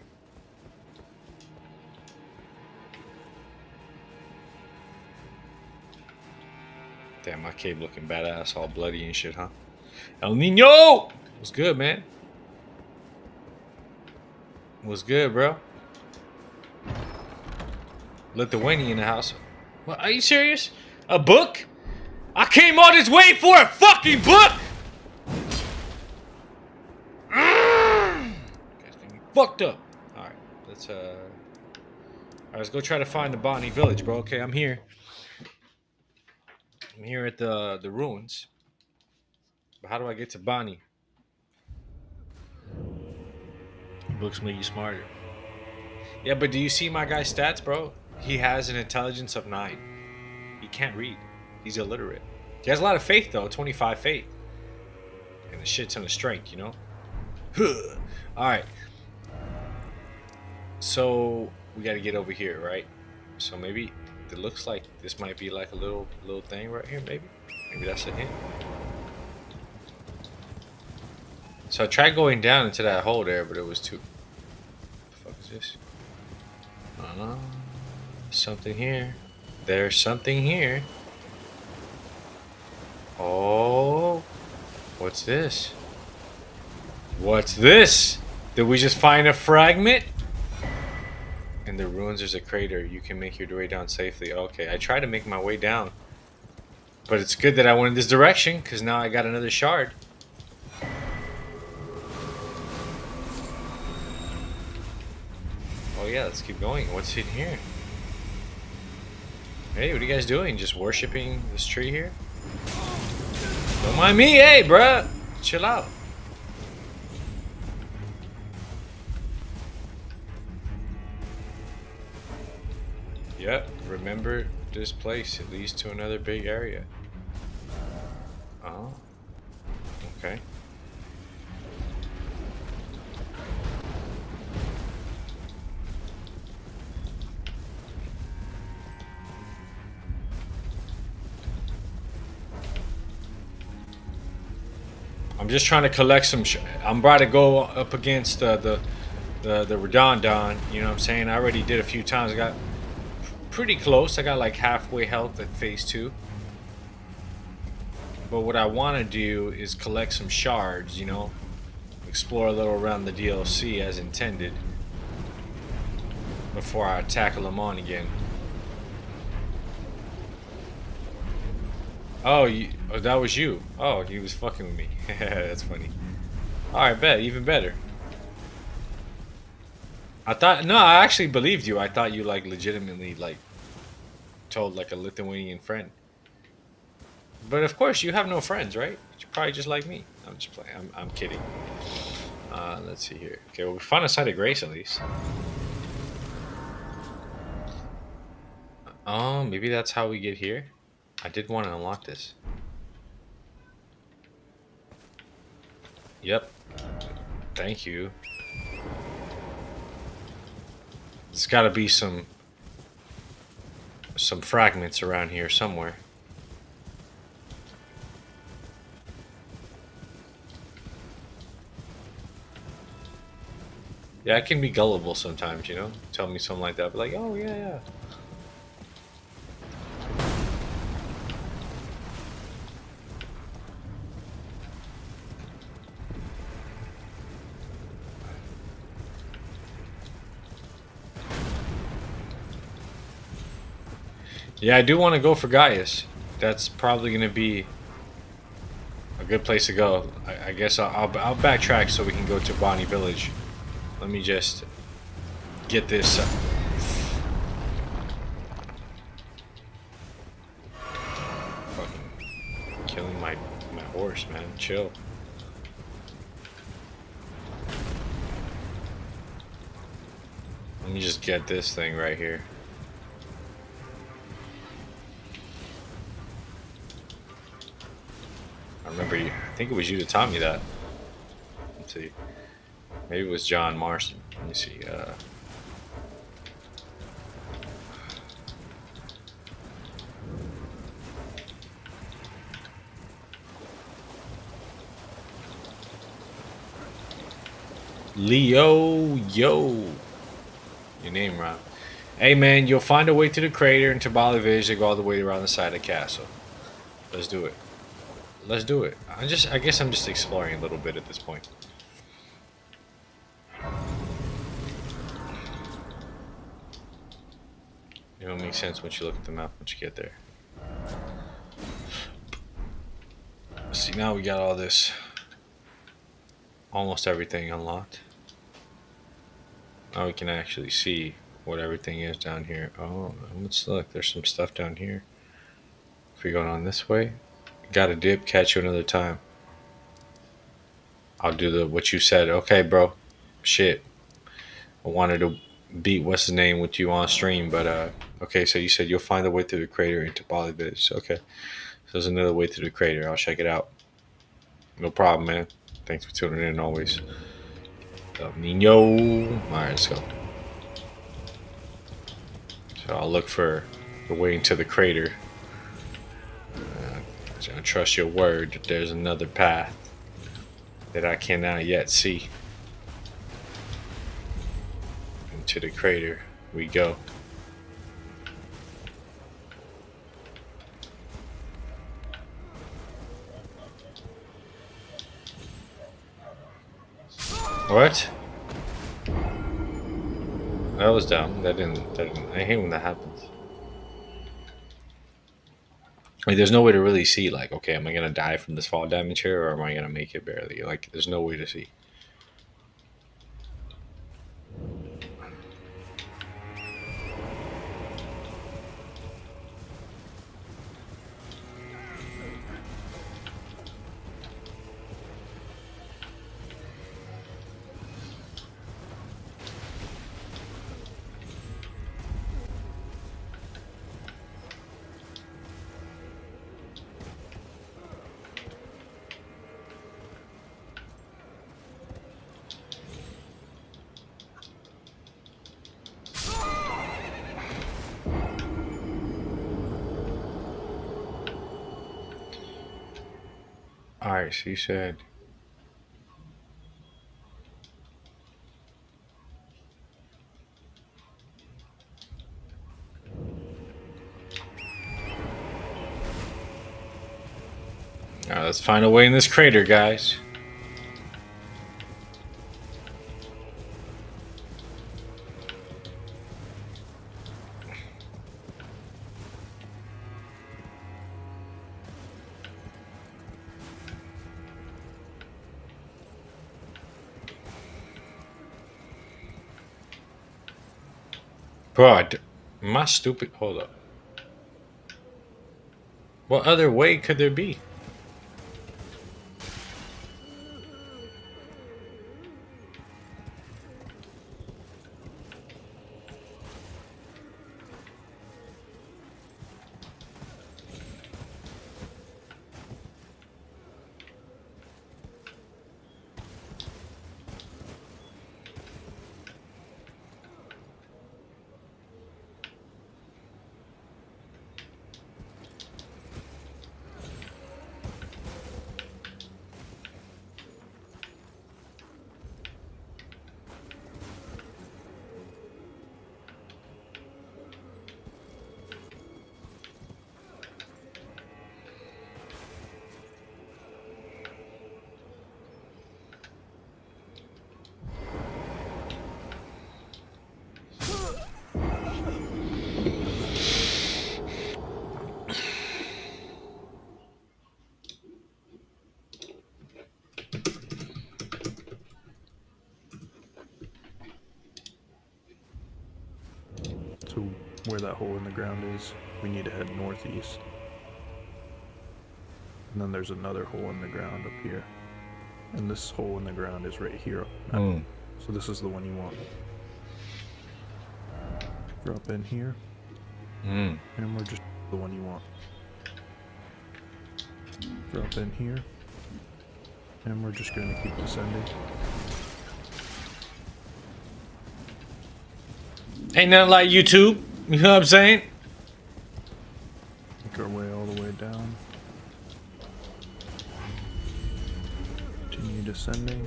Damn, my cape looking badass, all bloody and shit, huh? El Nino! What's good, man? What's good, bro? Lithuania in the house. What, are you serious? A book? I came all this way for a fucking book! Fucked up. Alright, let's go try to find the Bonnie village, bro. Okay, I'm here. I'm here at the ruins. But how do I get to Bonnie? Books make you smarter. Yeah, but do you see my guy's stats, bro? He has an intelligence of 9. He can't read. He's illiterate. He has a lot of faith, though. 25 faith. And the shit ton of strength, you know? Alright. So, we gotta get over here, right? So maybe it looks like this might be like a little thing right here, maybe? Maybe that's a hint. So I tried going down into that hole there, but it was too... What the fuck is this? Something here. There's something here. Oh. What's this? What's this? Did we just find a fragment? In the ruins there's a crater. You can make your way down safely. Okay, I tried to make my way down. But it's good that I went in this direction, because now I got another shard. Oh yeah, let's keep going. What's in here? Hey, what are you guys doing? Just worshipping this tree here? Don't mind me, hey, bruh. Chill out. Yep, remember this place. It leads to another big area. Oh, okay. I'm just trying to collect some. I'm about to go up against the Redondon. You know what I'm saying? I already did a few times. I got pretty close. I got like halfway health at phase 2. But what I want to do is collect some shards. You know, explore a little around the DLC as intended before I tackle them on again. Oh, oh, that was you. Oh, he was fucking with me. That's funny. Alright, bet. Even better. No, I actually believed you. I thought you, like, legitimately, like, told, like, a Lithuanian friend. But, of course, you have no friends, right? You're probably just like me. I'm just playing. I'm kidding. Let's see here. Okay, well, we found a site of grace, at least. Oh, maybe that's how we get here? I did want to unlock this. Yep. Thank you. There's got to be some fragments around here somewhere. Yeah, I can be gullible sometimes, you know? Tell me something like that. But like, oh, yeah, yeah. Yeah, I do want to go for Gaius. That's probably going to be a good place to go. I guess I'll backtrack so we can go to Bonnie Village. Let me just get this. Fucking killing my horse, man. Chill. Let me just get this thing right here. I remember you. I think it was you that taught me that. Let's see. Maybe it was John Marston. Let me see. Leo, yo. Your name, right? Hey, man, you'll find a way to the crater and to Bali Village to go all the way around the side of the castle. Let's do it. Let's do it. I guess I'm just exploring a little bit at this point. It'll make sense once you look at the map once you get there. See, now we got all this, almost everything unlocked. Now we can actually see what everything is down here. Oh, let's look. There's some stuff down here. If we go on this way, got a dip. Catch you another time. I'll do what you said. Okay, bro. Shit. I wanted to beat what's his name with you on stream, but okay. So you said you'll find a way through the crater into Bali Village. Okay. So there's another way through the crater. I'll check it out. No problem, man. Thanks for tuning in always. Nino. Alright, let's go. So I'll look for the way into the crater. I trust your word that there's another path that I cannot yet see. Into the crater we go. What? That was dumb. That didn't. I hate when that happens. Like, there's no way to really see. Like, okay, am I gonna die from this fall damage here, or am I gonna make it barely? Like, there's no way to see. Alright, so you said. Alright, let's find a way in this crater, guys. Bro, am I stupid? Hold up. What other way could there be? So where that hole in the ground is, we need to head northeast. And then there's another hole in the ground up here. And this hole in the ground is right here. So this is the one you want. Drop in here. And we're just the one you want. Drop in here. And we're just going to keep descending. Ain't nothing like YouTube. You know what I'm saying? Make our way all the way down. Continue descending.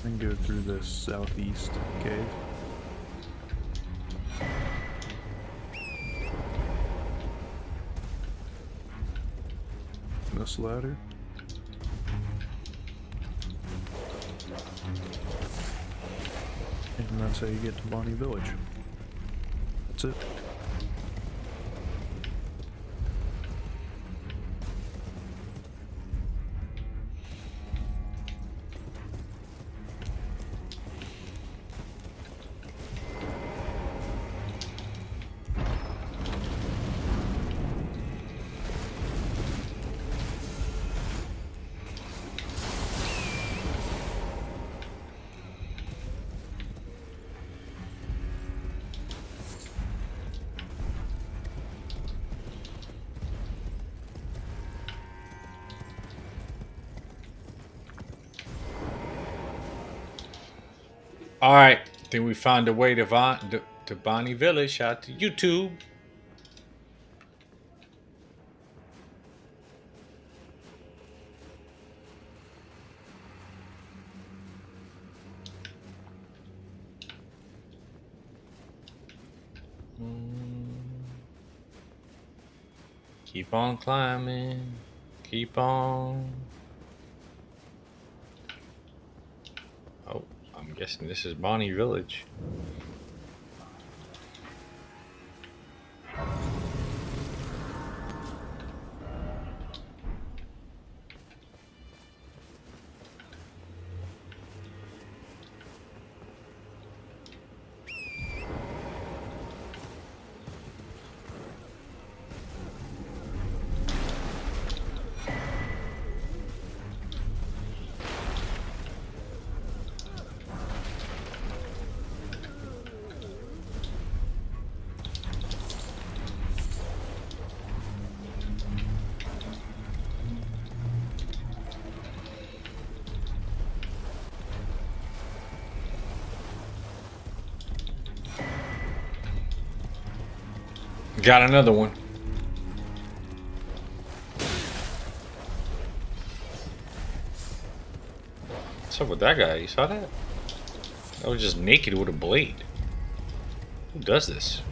And go through east cave. This ladder. And that's how you get to Bonnie Village. That's it. All right, think we found a way to Bonnie Village. Shout out to YouTube. Keep on climbing. Keep on. Oh, I'm guessing this is Bonnie Village. Got another one. What's up with that guy? You saw that? I was just naked with a blade. Who does this?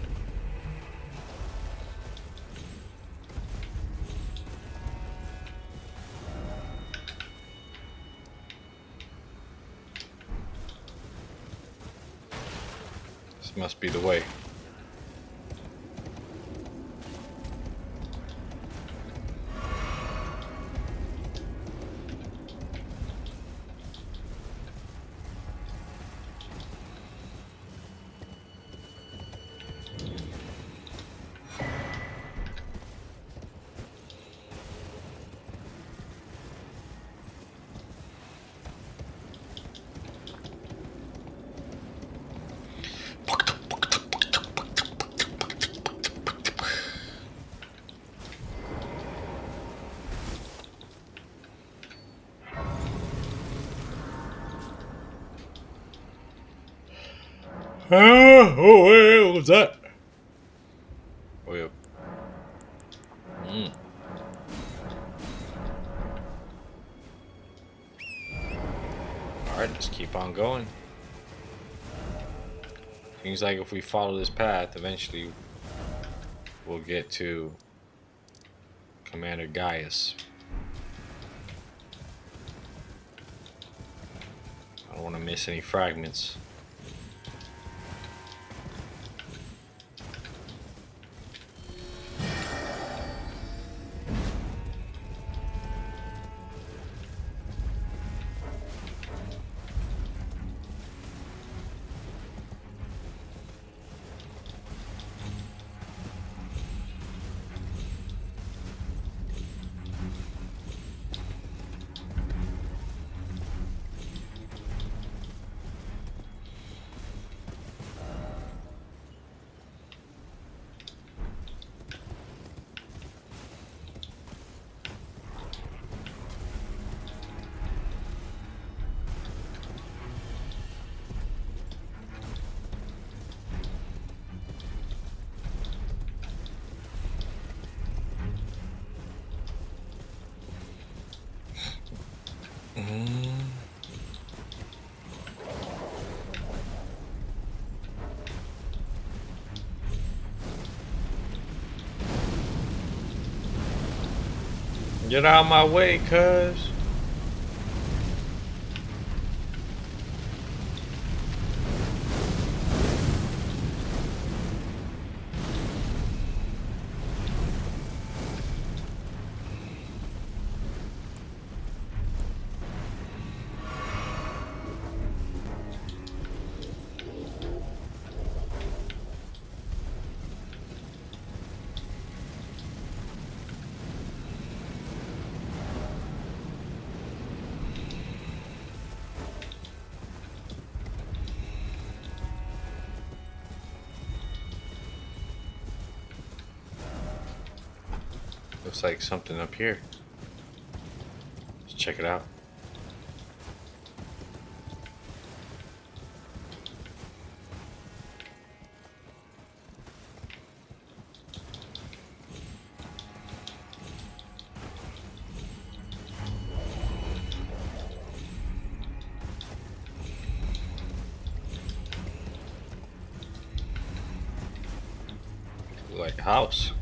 This must be the way. What was that? Oh, yeah. Alright, let's keep on going. Seems like if we follow this path, eventually we'll get to Commander Gaius. I don't want to miss any fragments. Get out of my way, cuz. Looks like something up here. Let's check it out. Like a house.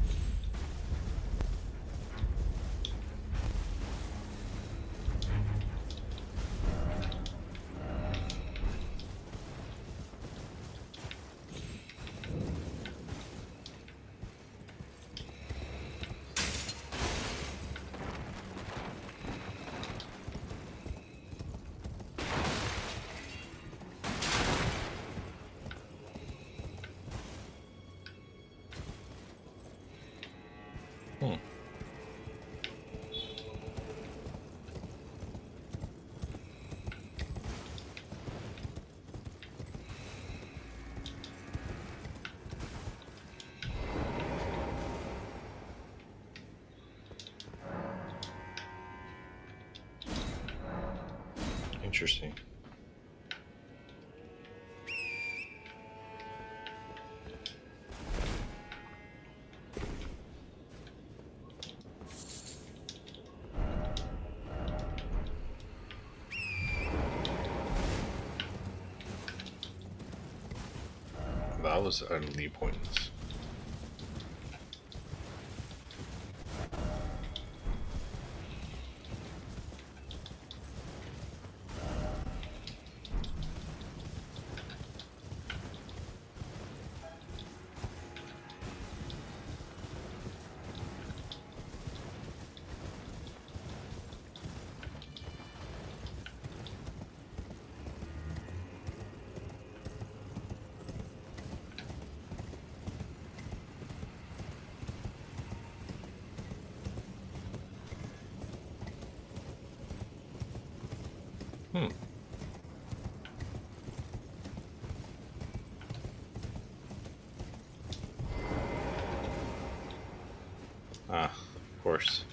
Hmm. Interesting. That was utterly pointless. Hmm. Ah, of course.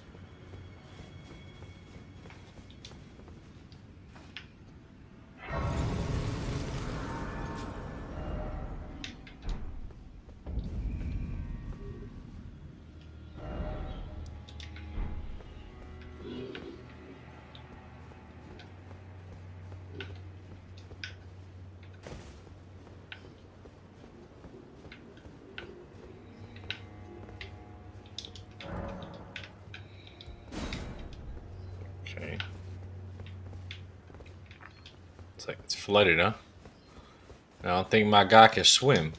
Okay. It's like it's flooded, huh? I don't think my guy can swim.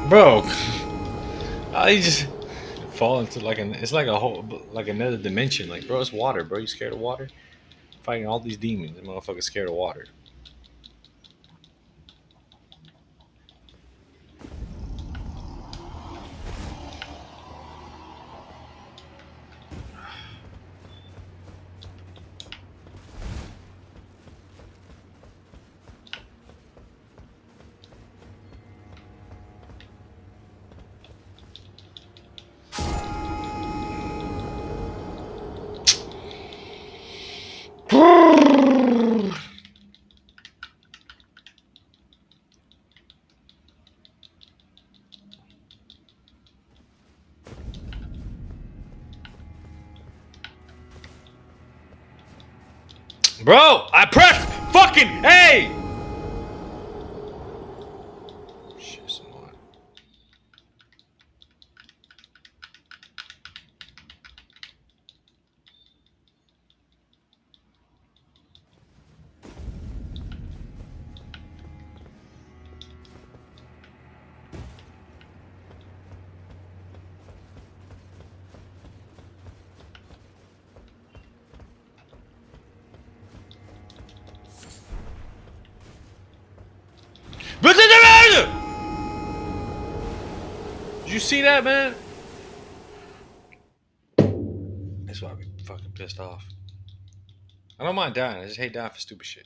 Bro, I just fall into like an it's like a whole like another dimension. Like, bro, it's water, bro. You scared of water? Fighting all these demons. That motherfucker's scared of water. Bro, I pressed fucking A! Shit, some more. Did you see that, man? That's why I be fucking pissed off. I don't mind dying. I just hate dying for stupid shit.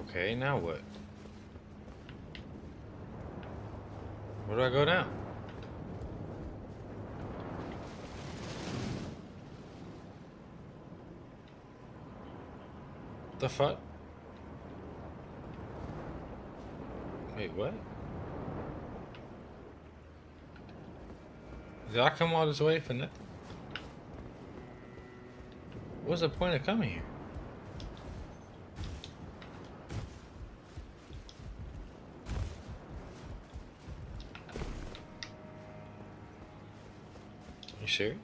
Okay, now what? Where do I go now? The fuck? Wait, what? Did I come all this way for nothing? What's the point of coming here? You serious?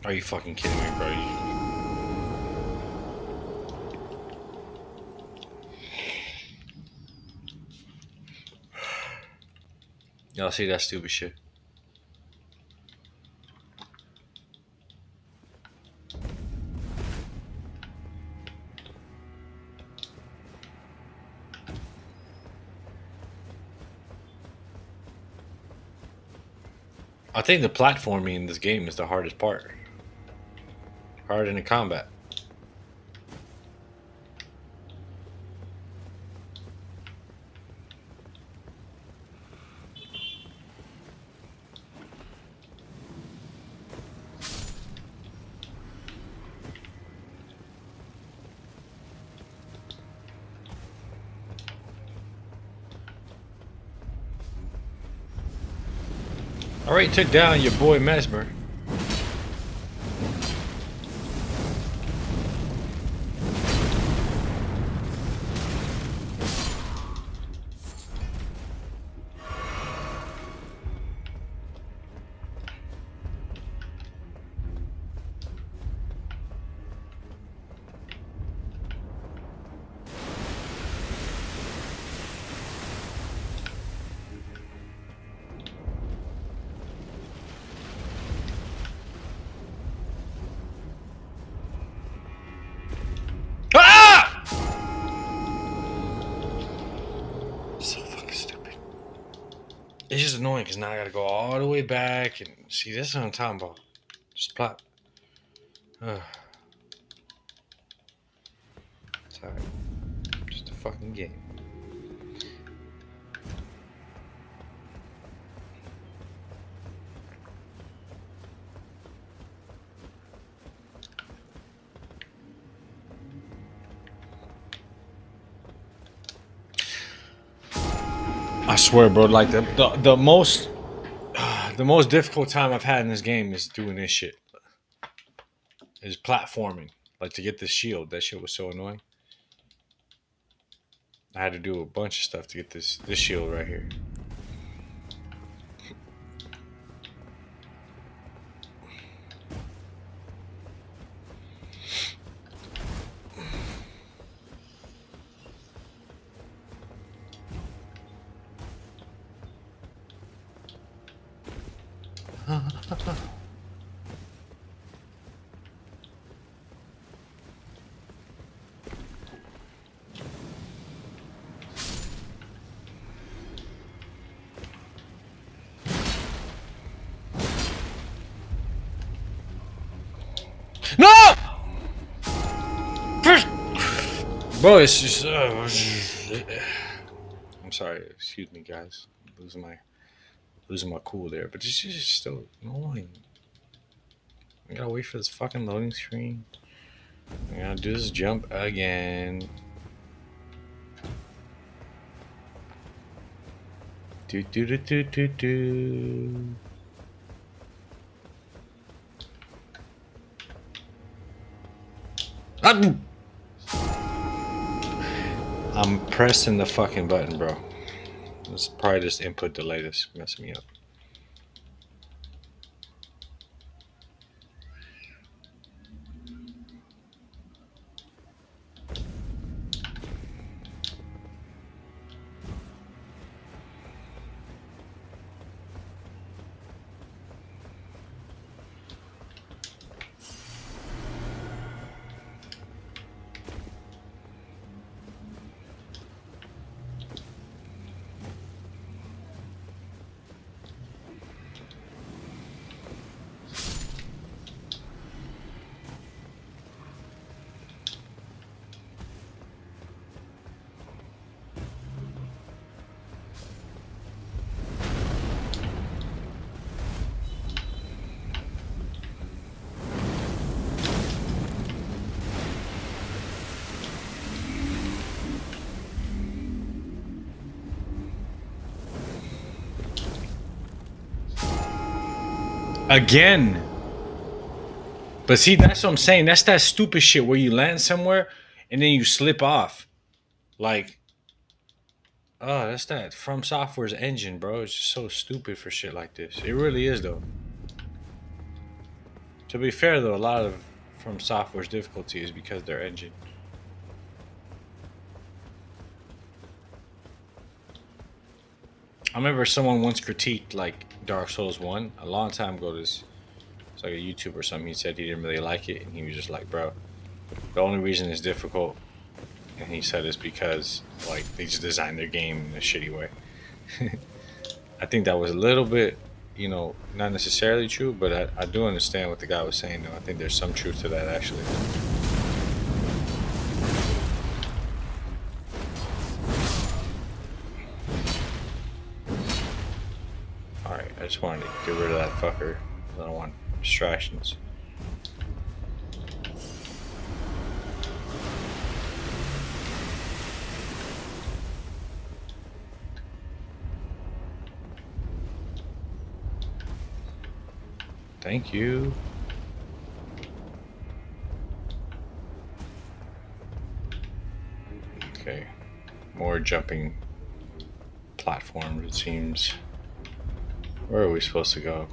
Are you fucking kidding me, bro? Y'all see that stupid shit? I think the platforming in this game is the hardest part. Harder than the combat. Alright, took down your boy Mesmer. It's just annoying because now I gotta go all the way back and see. This is what I'm talking about. Just plot. It's alright. Just a fucking game. swear, bro. Like the most the most difficult time I've had in this game is doing this shit. Is platforming. Like to get this shield. That shit was so annoying. I had to do a bunch of stuff to get this shield right here. No! Bro, it's just. I'm sorry. Excuse me, guys. Losing my cool there, but this is just still annoying. I gotta wait for this fucking loading screen. I gotta do this jump again. Do do do do do do. I'm pressing the fucking button, bro. It's probably just input delay that's messing me up. Again. But see, that's what I'm saying. That's that stupid shit where you land somewhere and then you slip off. Like, oh, that's that From Software's engine, bro. It's just so stupid for shit like this. It really is, though. To be fair, though, a lot of From Software's difficulty is because their engine. I remember someone once critiqued, like, Dark Souls 1 a long time ago. It's like a YouTube or something. He said he didn't really like it, and he was just like, bro, the only reason it's difficult, and he said, is because, like, they just designed their game in a shitty way. I think that was a little bit, you know, not necessarily true, but I do understand what the guy was saying, though. I think there's some truth to that, actually. Alright, I just wanted to get rid of that fucker. I don't want distractions. Thank you. Okay. More jumping platforms, it seems. Where are we supposed to go?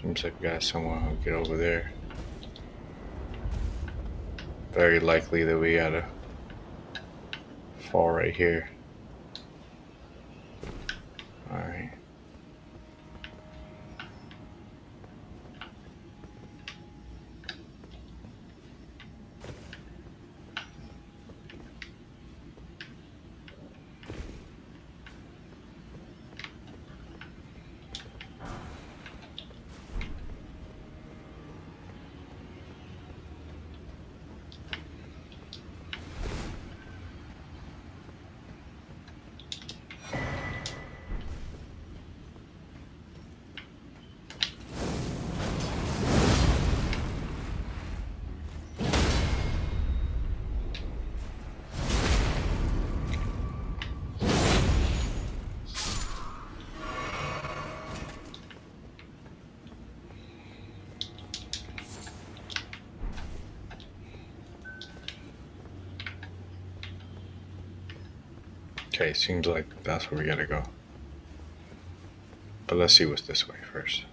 Seems like we got someone who get over there. Very likely that we gotta fall right here. Alright. Okay, seems like that's where we gotta go. But let's see what's this way first.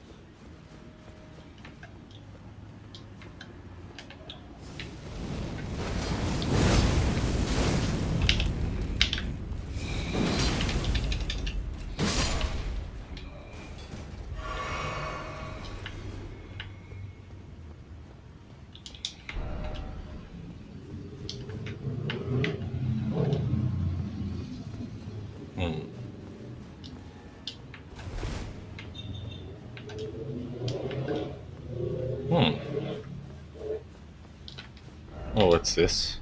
Oh, what's this?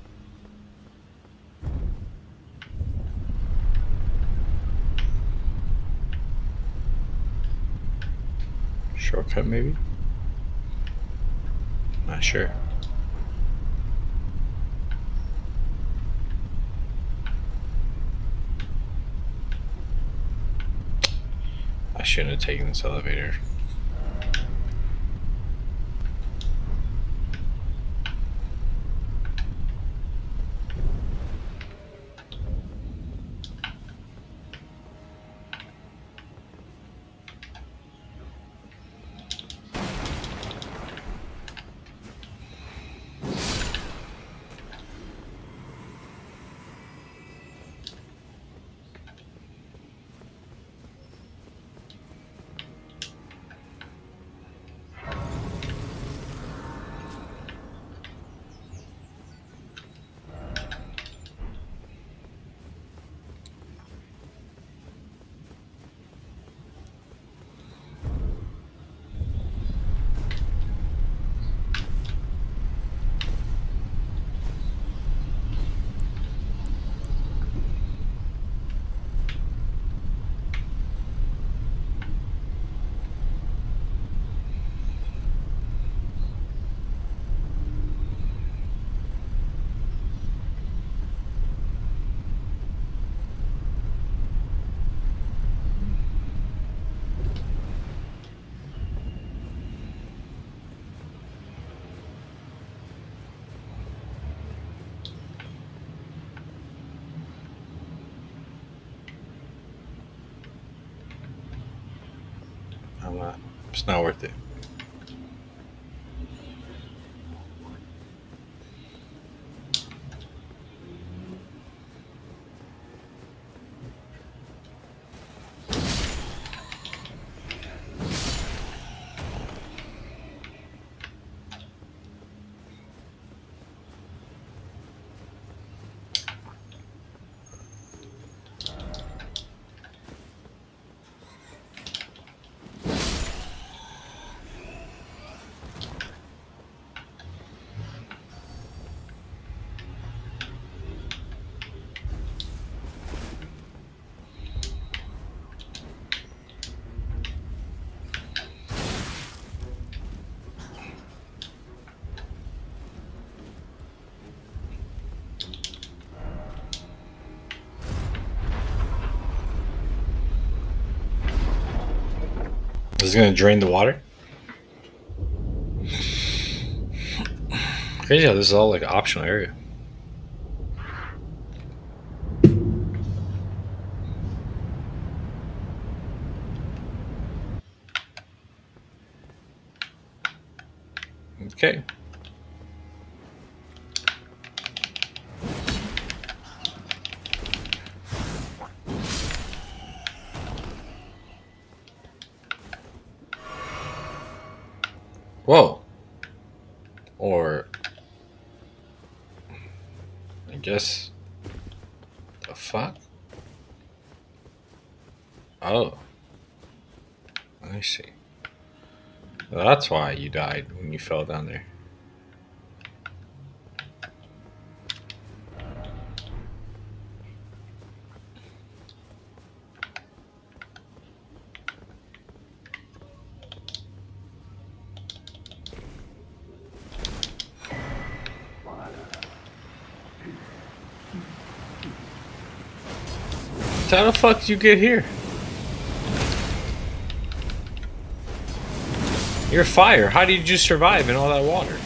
Shortcut, maybe? Not sure. I shouldn't have taken this elevator. It's not worth it. Is it gonna drain the water? Crazy how this is all like an optional area. Okay. Whoa. Or I guess the fuck? Oh. I see. That's why you died when you fell down there. How the fuck did you get here? You're fire. How did you survive in all that water?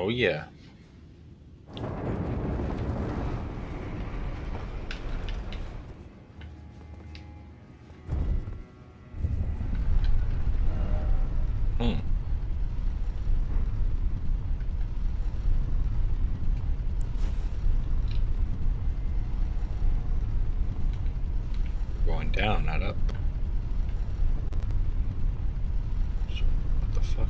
Oh yeah. Hmm. We're going down, not up. So, what the fuck?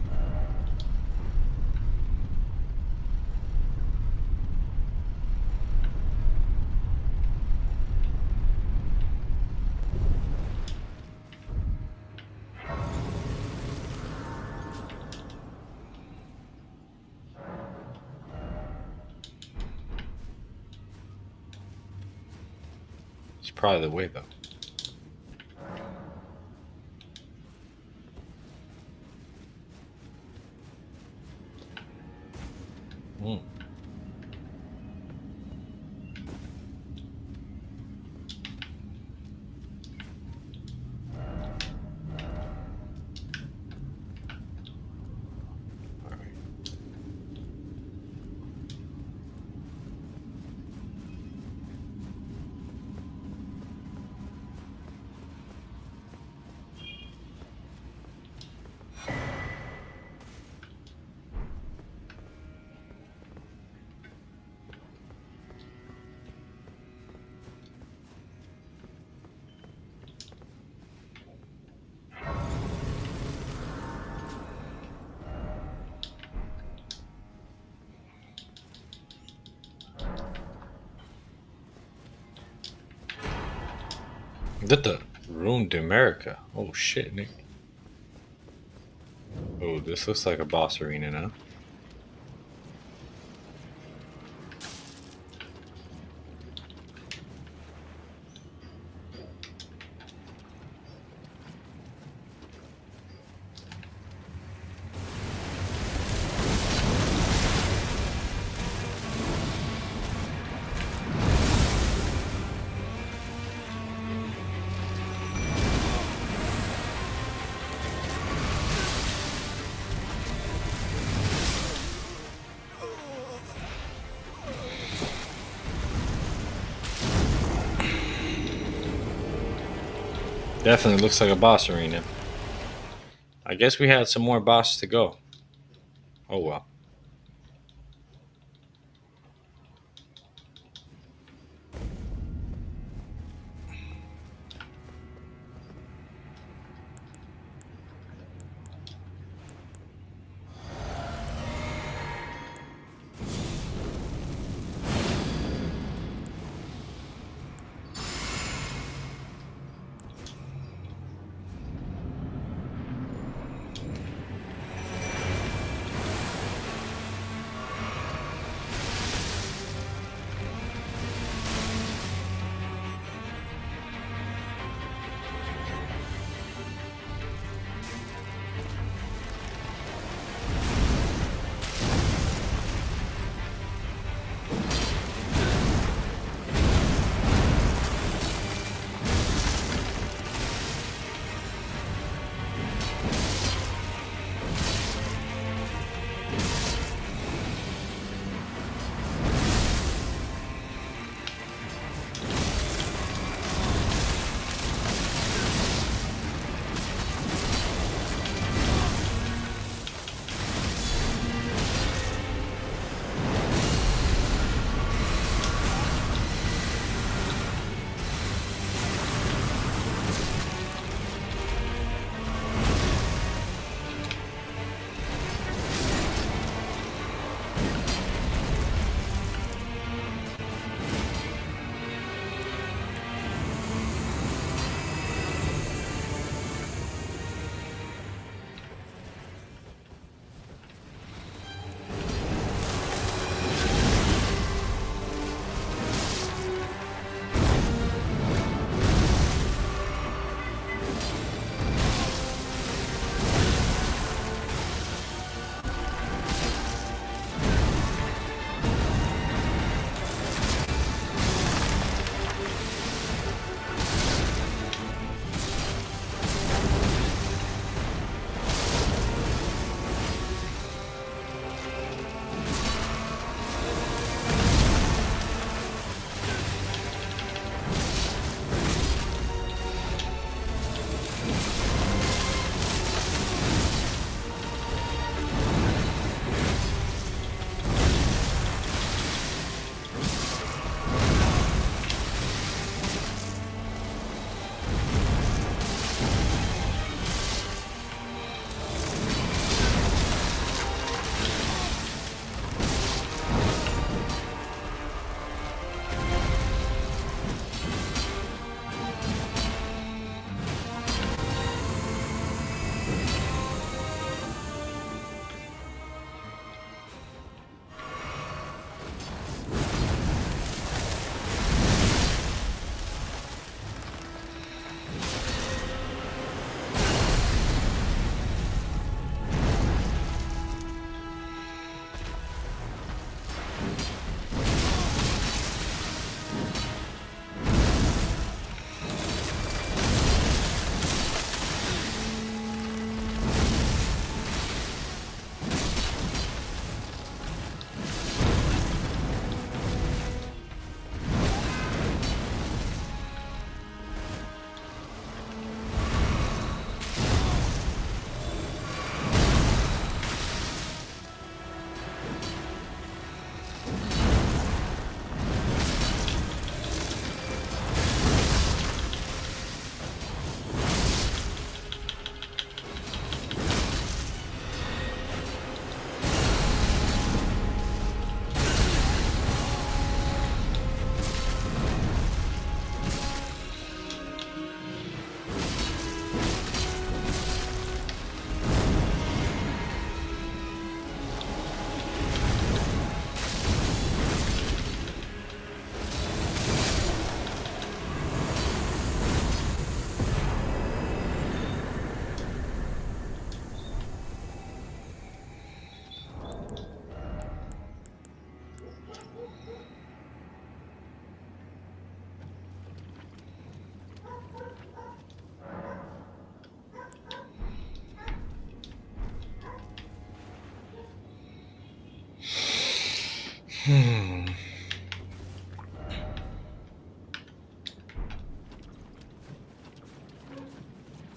It's probably the way though. Hmm. All right. Did the Room d'America? Oh shit, Nick. Oh, this looks like a boss arena now. Definitely looks like a boss arena. I guess we had some more bosses to go. Oh well. Hmm.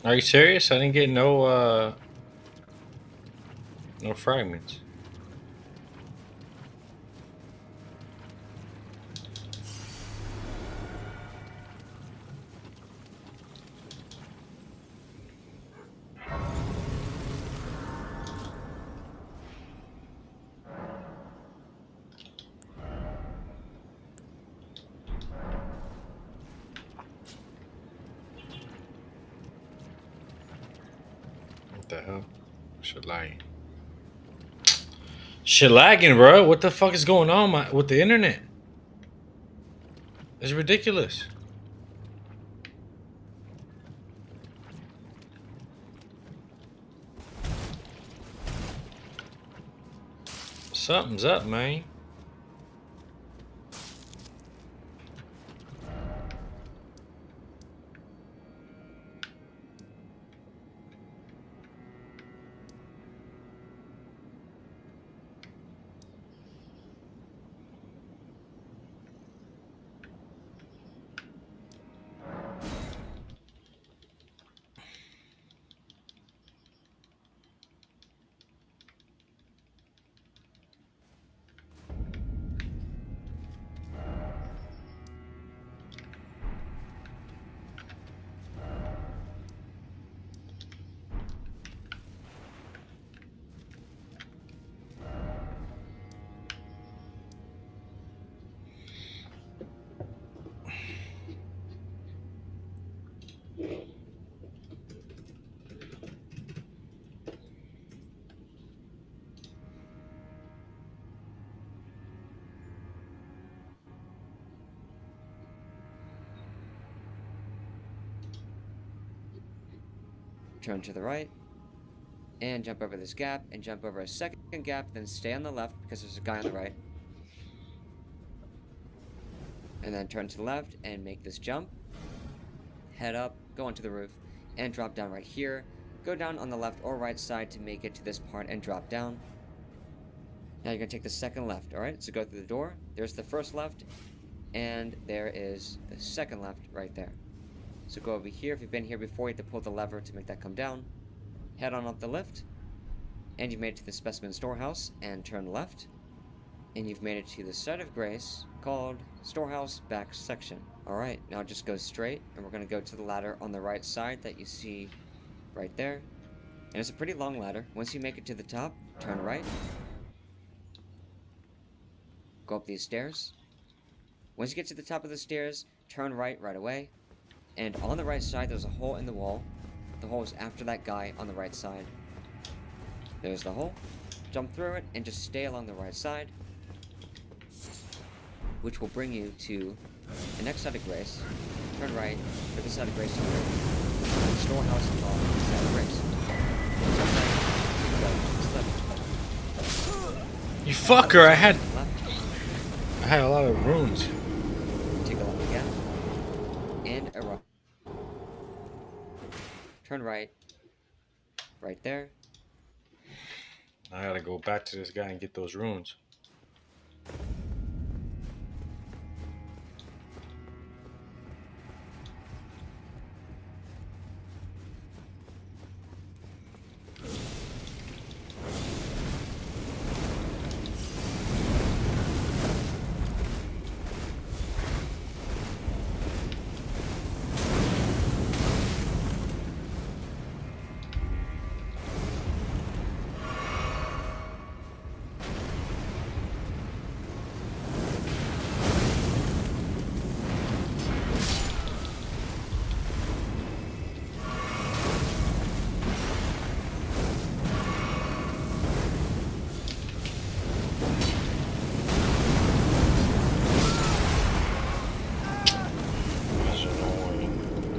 Are you serious? I didn't get no fragments. What the hell? Shit lagging. Shit lagging, bro. What the fuck is going on with the internet? It's ridiculous. Something's up, man. Turn to the right, and jump over this gap, and jump over a second gap, then stay on the left because there's a guy on the right. And then turn to the left and make this jump. Head up, go onto the roof, and drop down right here. Go down on the left or right side to make it to this part and drop down. Now you're going to take the second left, alright? So go through the door, there's the first left, and there is the second left right there. So go over here. If you've been here before, you have to pull the lever to make that come down. Head on up the lift, and you've made it to the specimen storehouse, and turn left. And you've made it to the site of grace called storehouse back section. Alright, now just go straight, and we're going to go to the ladder on the right side that you see right there. And it's a pretty long ladder. Once you make it to the top, turn right. Go up these stairs. Once you get to the top of the stairs, turn right away. And on the right side, there's a hole in the wall. The hole is after that guy on the right side. There's the hole. Jump through it and just stay along the right side, which will bring you to the next side of grace. Turn right, for this side of grace, the storehouse is on the side of grace. Jump right, go, You fucker! I had left, a lot of runes. take a left again, and a right. Turn right, right there. I gotta go back to this guy and get those runes.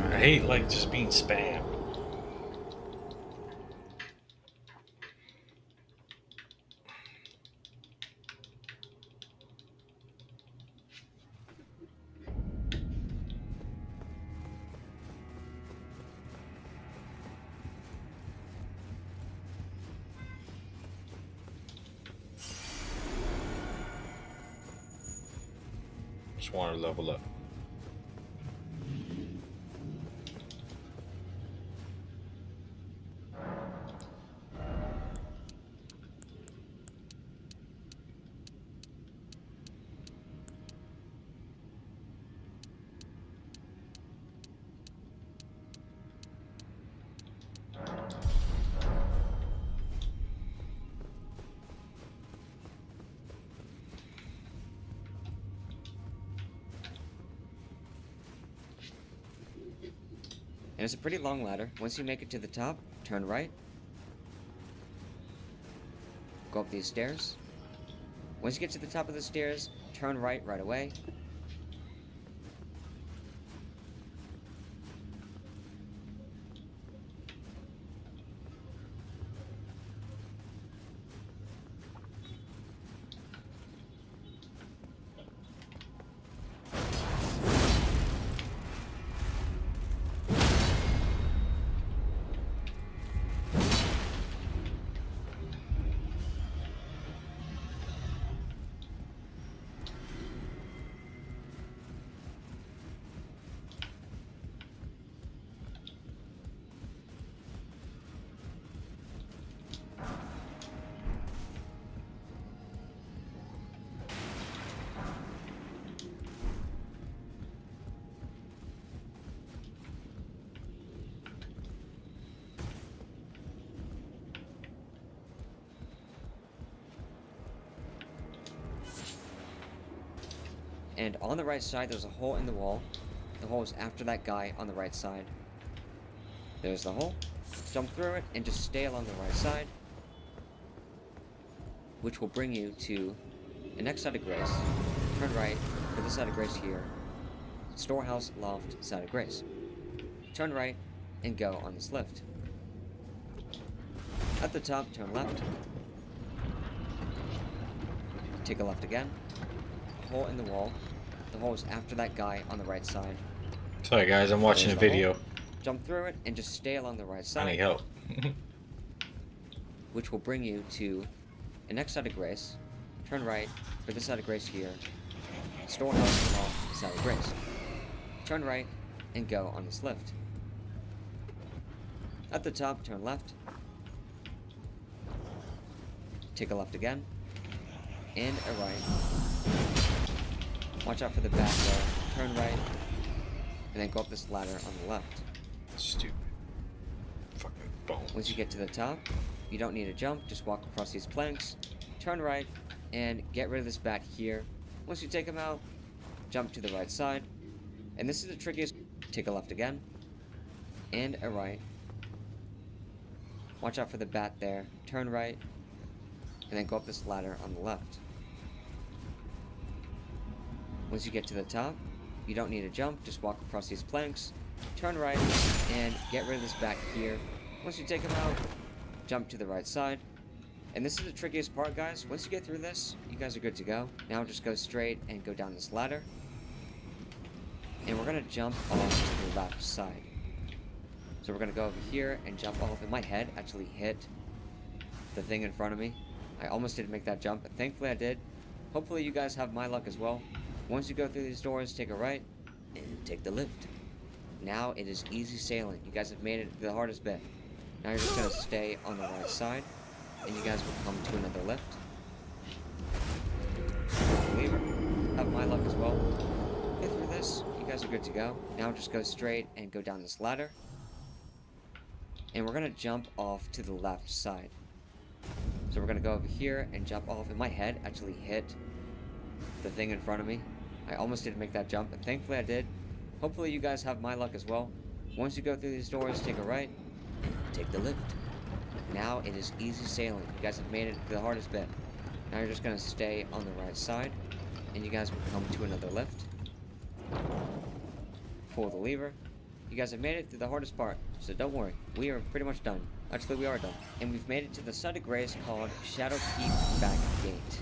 I hate like just being spammed. Just want to level up. And it's a pretty long ladder. Once you make it to the top, turn right. Go up these stairs. Once you get to the top of the stairs, turn right away. And on the right side, there's a hole in the wall. The hole is after that guy on the right side. There's the hole. Jump through it and just stay along the right side, which will bring you to the next side of grace. Turn right for this side of grace here. Storehouse, loft, side of grace. Turn right and go on this lift. At the top, turn left. Take a left again. Hole in the wall. The hole is after that guy on the right side. Sorry guys, I'm watching a video. Jump through it and just stay along the right I side. need help. Which will bring you to the next side of grace. Turn right for this side of grace here. Storehouse, loft, side of grace. Turn right and go on this lift. At the top, turn left. Take a left again. And a right. Watch out for the back door. Turn right. And then go up this ladder on the left. Stupid. Fucking bones. Once you get to the top, you don't need to jump. Just walk across these planks. Turn right. And get rid of this bat here. Once you take him out, jump to the right side. And this is the trickiest. Take a left again. And a right. Watch out for the bat there. Turn right. And then go up this ladder on the left. Once you get to the top, you don't need to jump, just walk across these planks, turn right, and get rid of this back here. Once you take them out, jump to the right side. And this is the trickiest part, guys. Once you get through this, you guys are good to go. Now just go straight and go down this ladder. And we're going to jump off to the left side. So we're going to go over here and jump off. And my head actually hit the thing in front of me. I almost didn't make that jump, but thankfully I did. Hopefully you guys have my luck as well. Once you go through these doors, take a right and take the lift. Now it is easy sailing. You guys have made it to the hardest bit. Now you're just going to stay on the right side, and you guys will come to another lift. Lever. Have my luck as well. Get through this. You guys are good to go. Now just go straight and go down this ladder. And we're going to jump off to the left side. So we're going to go over here and jump off. And my head actually hit the thing in front of me. I almost didn't make that jump, but thankfully I did. Hopefully you guys have my luck as well. Once you go through these doors, take a right, take the lift. Now it is easy sailing. You guys have made it to the hardest bit. Now you're just going to stay on the right side, and you guys will come to another lift. Pull the lever. You guys have made it through the hardest part, so don't worry. We are pretty much done. Actually, we are done. And we've made it to the side of grace called Shadowkeep Back Gate.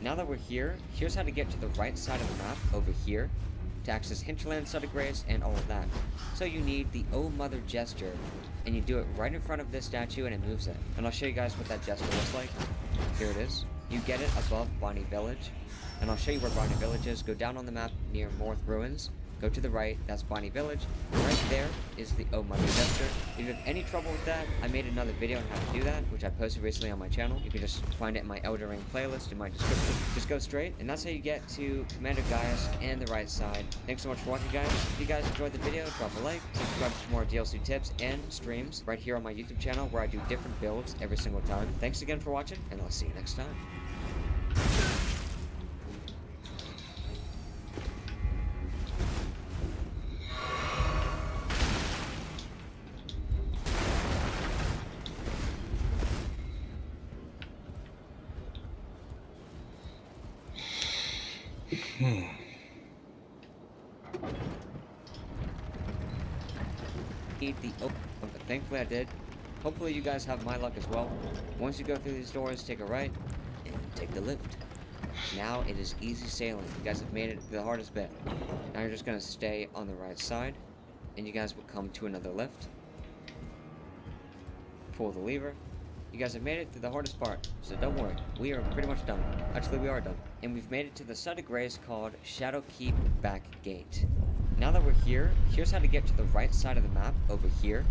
Now that we're here, here's how to get to the right side of the map, over here, to access Hinterland, Side of Grace, and all of that. So you need the Oh Mother gesture, and you do it right in front of this statue, and it moves it. And I'll show you guys what that gesture looks like. Here it is. You get it above Bonnie Village. and I'll show you where Bonnie Village is. Go down on the map near Morth Ruins. Go to the right, that's Bonnie Village. Right there is the Oh Mother Jester. If you have any trouble with that, I made another video on how to do that, which I posted recently on my channel. You can just find it in my Elden Ring playlist in my description. Just go straight, and that's how you get to Commander Gaius and the right side. Thanks so much for watching, guys. If you guys enjoyed the video, drop a like, subscribe for more DLC tips and streams right here on my YouTube channel where I do different builds every single time. Thanks again for watching, and I'll see you next time. Need the but thankfully I did. Hopefully you guys have my luck as well. Once you go through these doors, take a right and take the lift. Now it is easy sailing. You guys have made it to the hardest bit. Now you're just gonna stay on the right side, and you guys will come to another lift. Pull the lever. You guys have made it to the hardest part, so don't worry. We are pretty much done. Actually, we are done. And we've made it to the site of grace called Shadowkeep Back Gate. Now that we're here, here's how to get to the right side of the map over here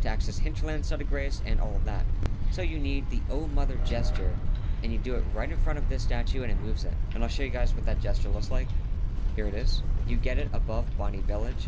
to access Hinterland, Site of Grace, and all of that. So you need the Oh Mother gesture, and you do it right in front of this statue and it moves it. And I'll show you guys what that gesture looks like. Here it is. You get it above Bonnie Village,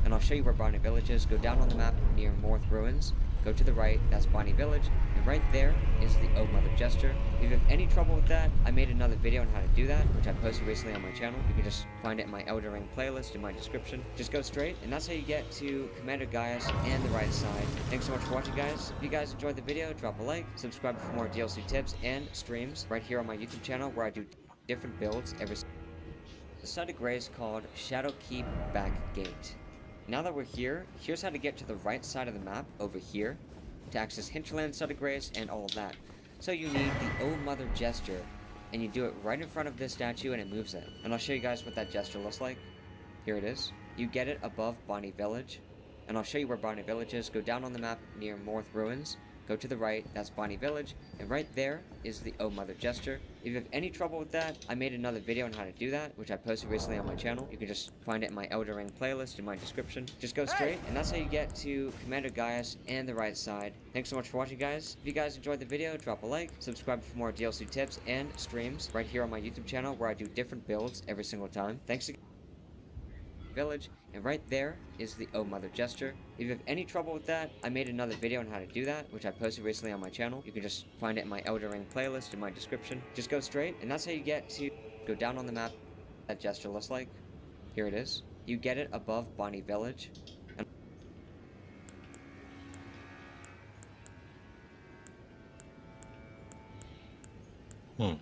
and I'll show you where Bonnie Village is. Go down on the map near Morth Ruins. Go to the right, that's Bonnie Village, and right there is the Oh Mother gesture. If you have any trouble with that, I made another video on how to do that, which I posted recently on my channel. You can just find it in my Elden Ring playlist in my description. Just go straight, and that's how you get to Commander Gaius and the right side. Thanks so much for watching, guys. If you guys enjoyed the video, drop a like, subscribe for more DLC tips and streams right here on my YouTube channel where I do different builds every the site of grace called Shadowkeep Back Gate. Now that we're here, here's how to get to the right side of the map over here to access Hinterland, Site of Grace, and all of that. So you need the Oh Mother gesture, and you do it right in front of this statue and it moves it. And I'll show you guys what that gesture looks like. Here it is. You get it above Bonnie Village, and I'll show you where Bonnie Village is. Go down on the map near Morth Ruins. Go to the right, that's Bonnie Village, and right there is the Oh Mother gesture. If you have any trouble with that, I made another video on how to do that, which I posted recently on my channel. You can just find it in my Elden Ring playlist in my description. Just go straight, and that's how you get to Commander Gaius and the right side. Thanks so much for watching, guys. If you guys enjoyed the video, drop a like, subscribe for more DLC tips and streams right here on my YouTube channel where I do different builds every single time. Thanks again. Village, and right there is the Oh Mother gesture. If you have any trouble with that, I made another video on how to do that, which I posted recently on my channel. You can just find it in my Elden Ring playlist in my description. Just go straight, and that's how you get to go down on the map. That gesture looks like. Here it is. You get it above Bonnie Village. Hmm.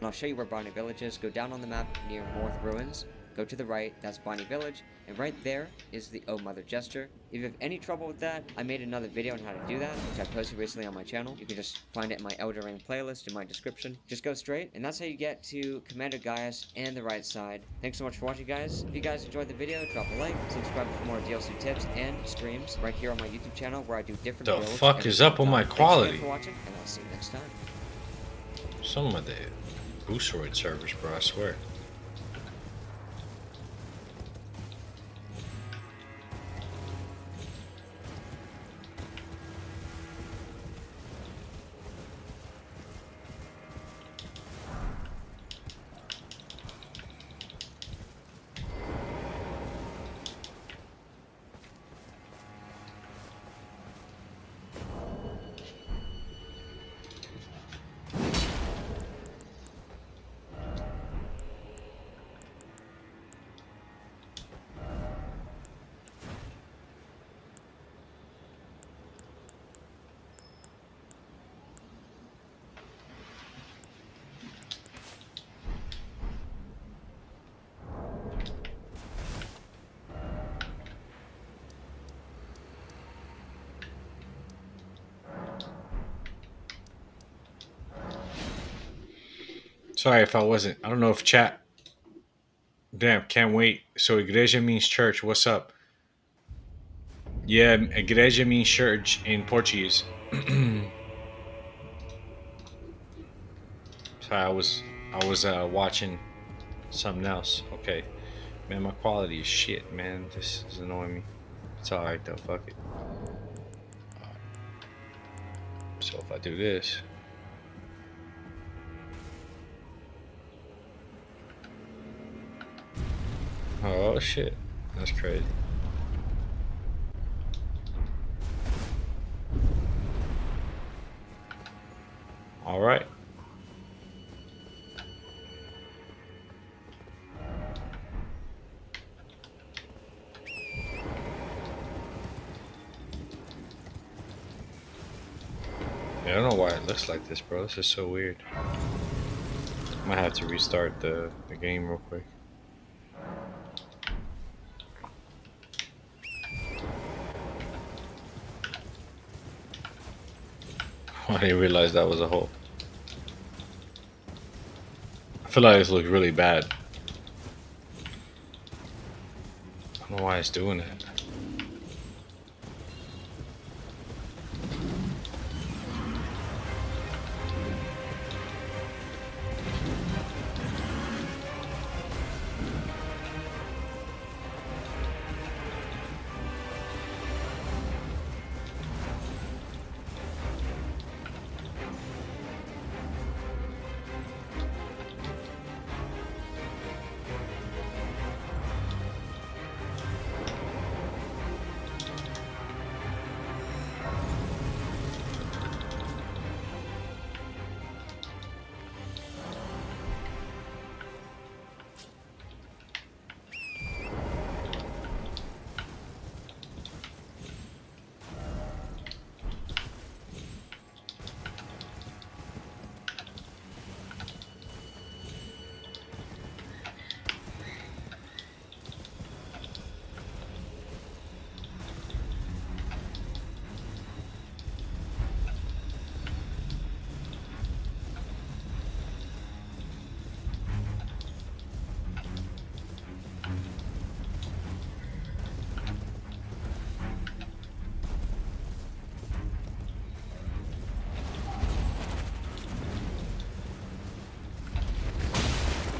And I'll show you where Bonnie Village is. Go down on the map near Morth Ruins. Go to the right, that's Bonnie Village, and right there is the Oh Mother gesture. If you have any trouble with that, I made another video on how to do that, which I posted recently on my channel. You can just find it in my Elden Ring playlist in my description. Just go straight, and that's how you get to Commander Gaius and the right side. Thanks so much for watching, guys. If you guys enjoyed the video, drop a like, subscribe for more DLC tips and streams right here on my YouTube channel where I do different The builds fuck every is up single on my time. quality? Thanks again for watching, and I'll see you next time. Some of the Boosteroid servers, bro, I swear. Sorry if I wasn't. I don't know if chat. Damn, can't wait. So Iglesia means church. What's up? Yeah, igreja means church in Portuguese. Sorry, I was watching something else. Okay, man, my quality is shit, man. This is annoying me. It's all right though. Fuck it. So if I do this, oh shit, that's crazy. All right. Yeah, I don't know why it looks like this, bro. This is so weird. Might have to restart the game real quick. I didn't realize that was a hole. I feel like this looks really bad. I don't know why it's doing that.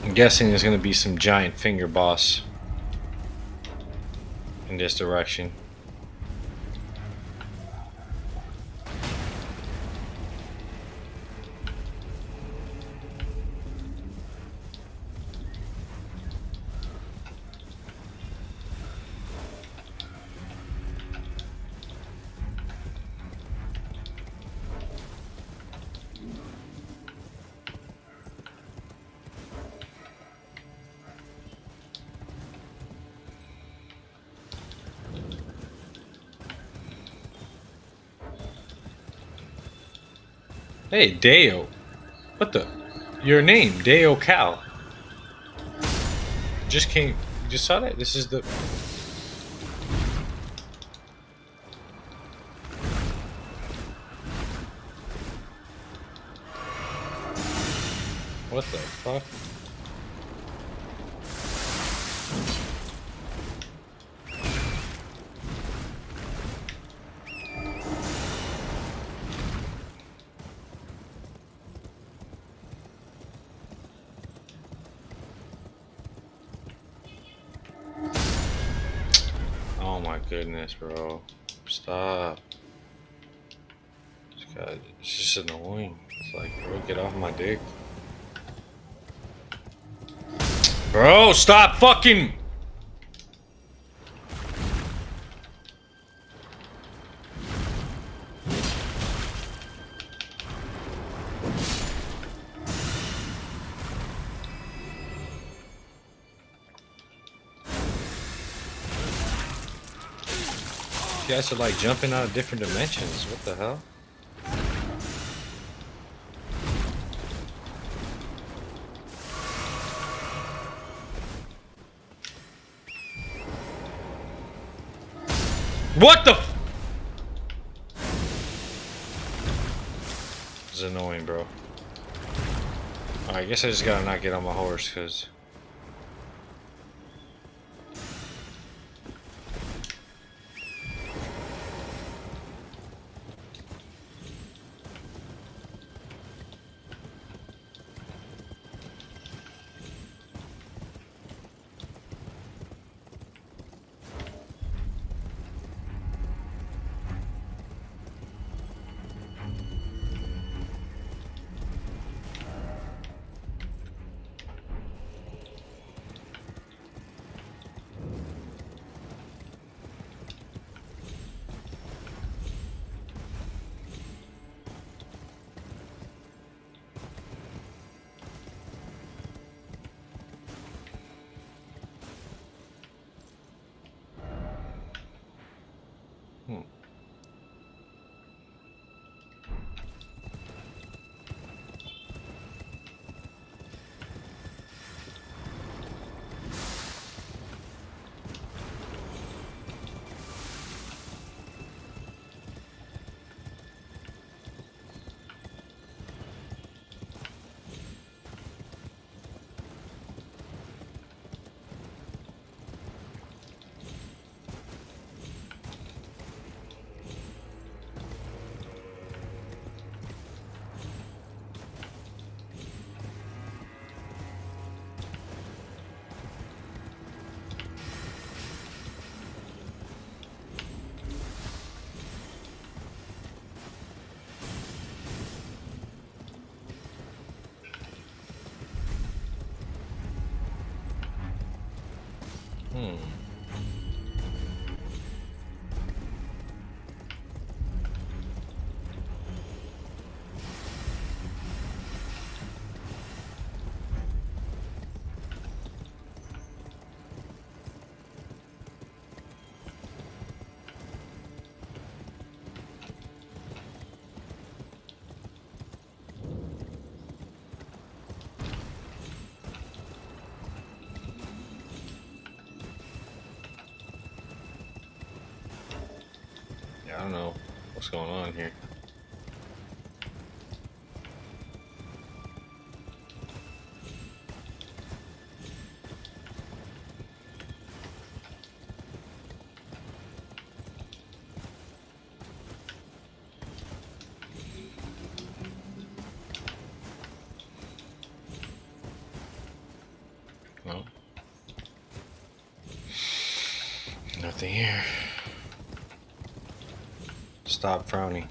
I'm guessing there's gonna be some giant finger boss in this direction. Hey, Deo. What the? Your name, Deo Cal. Just came. You just saw that? This is the. What the fuck? Oh my goodness, bro. Stop. It's just annoying. It's like, bro, get off my dick. Bro, stop fucking. You guys are like jumping out of different dimensions. What the hell? What the f— This is annoying, bro. Alright, I guess I just gotta not get on my horse, because... Hmm. Yeah, I don't know what's going on here. Well, nothing here. Stop frowning.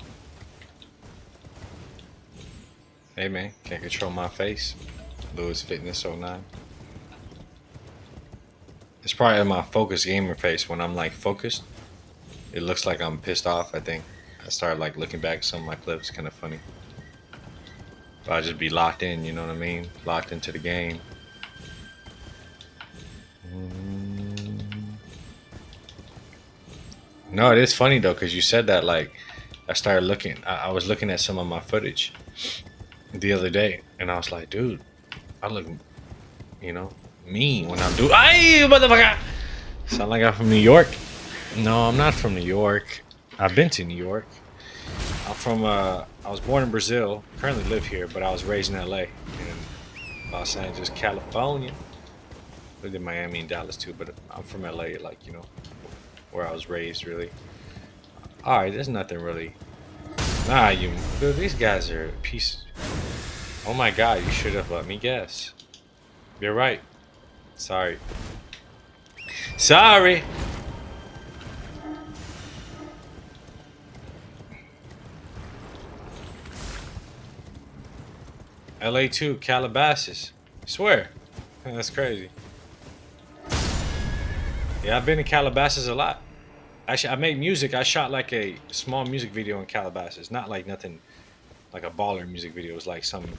Hey man, can't control my face. Lewis Fitness 09. It's probably my focused gamer face. When I'm like focused, it looks like I'm pissed off. I think I started like looking back at some of my clips, kind of funny. But I just be locked in, you know what I mean? Locked into the game. No, it is funny though, because you said that. Like, I started looking. I was looking at some of my footage the other day, and I was like, dude, I look, you know, mean when I'm doing. Ay, motherfucker! Sound like I'm from New York? No, I'm not from New York. I've been to New York. I'm from. I was born in Brazil. Currently live here, but I was raised in LA, in Los Angeles, California. Lived in Miami and Dallas too, but I'm from LA, like, you know, where I was raised, really. All right, there's nothing really. Nah, dude, these guys are a piece. Oh my God, you should have let me guess. You're right. Sorry. Sorry. LA 2, Calabasas. Swear. That's crazy. Yeah, I've been in Calabasas a lot. Actually, I make music. I shot like a small music video in Calabasas. Not like nothing like a baller music video. It was like something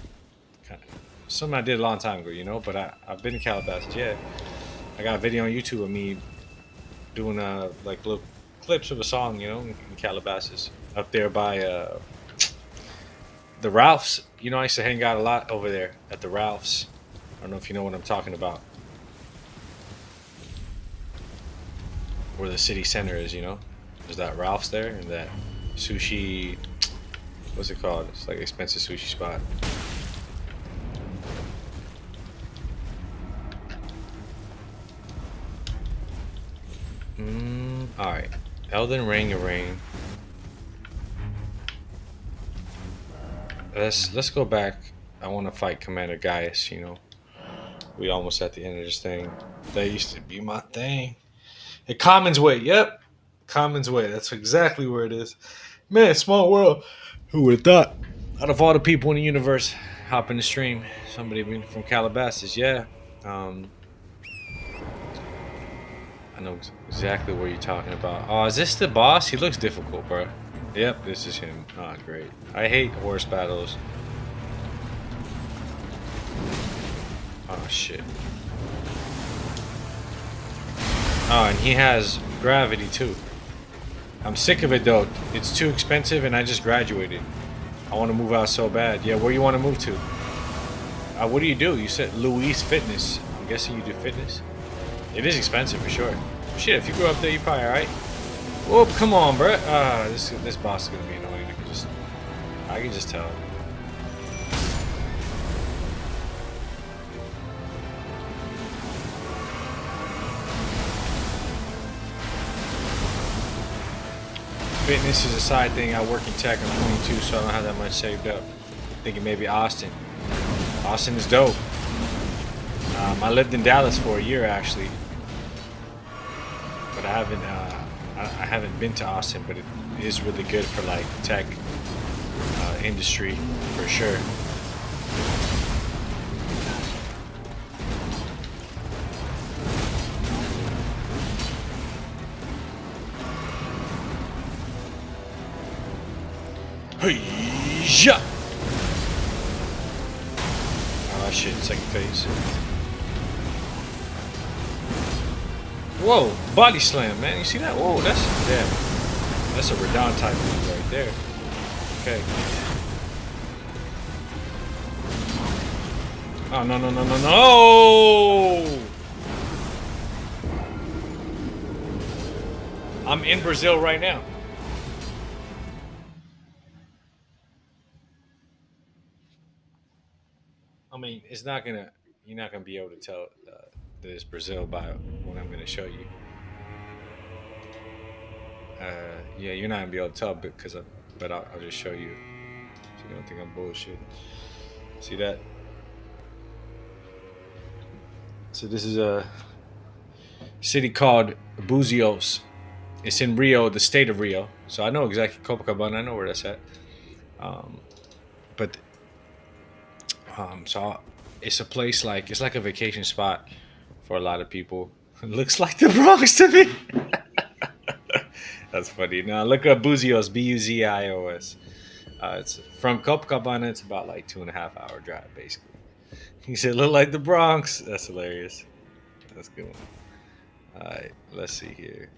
I did a long time ago, you know? But I've been in Calabasas, yeah. I got a video on YouTube of me doing like little clips of a song, you know, in Calabasas. Up there by the Ralphs. You know, I used to hang out a lot over there at the Ralphs. I don't know if you know what I'm talking about. Where the city center is, you know? There's that Ralph's there and that sushi. What's it called? It's like expensive sushi spot. Alright. Elden Ring. Let's go back. I want to fight Commander Gaius, you know. We almost at the end of this thing. That used to be my thing. Hey, Commons Way, yep. Commons Way, that's exactly where it is. Man, small world. Who would have thought? Out of all the people in the universe, hop in the stream. Somebody from Calabasas, yeah. I know exactly what you're talking about. Oh, is this the boss? He looks difficult, bro. Yep, this is him. Oh, great. I hate horse battles. Oh, shit. Oh, and he has gravity, too. I'm sick of it, though. It's too expensive, and I just graduated. I want to move out so bad. Yeah, where you want to move to? What do? You said Louise Fitness. I'm guessing you do fitness? It is expensive, for sure. Shit, if you grew up there, you're probably alright. Whoop, come on, bro. This boss is going to be annoying. I can just tell. Fitness is a side thing. I work in tech. I'm 22, so I don't have that much saved up. Thinking maybe Austin. Austin is dope. I lived in Dallas for a year actually, but I haven't been to Austin. But it is really good for like tech industry for sure. Hey, yeah. Oh shit! Second phase. Whoa! Body slam, man. You see that? Whoa! That's damn. That's a Radon type move right there. Okay. Oh no no no no no! I'm in Brazil right now. I mean, it's not gonna. You're not gonna be able to tell that it's Brazil by what I'm gonna show you. Yeah, you're not gonna be able to tell because, but I'll just show you. So you don't think I'm bullshit. See that? So this is a city called Buzios. It's in Rio, the state of Rio. So I know exactly Copacabana. I know where that's at. But so it's a place like it's like a vacation spot for a lot of people. It looks like the Bronx to me. That's funny. Now look up Buzios, Buzios. It's from Copacabana. It's about like 2.5 hour drive, basically. He said, "Look like the Bronx." That's hilarious. That's a good one. All right, let's see here.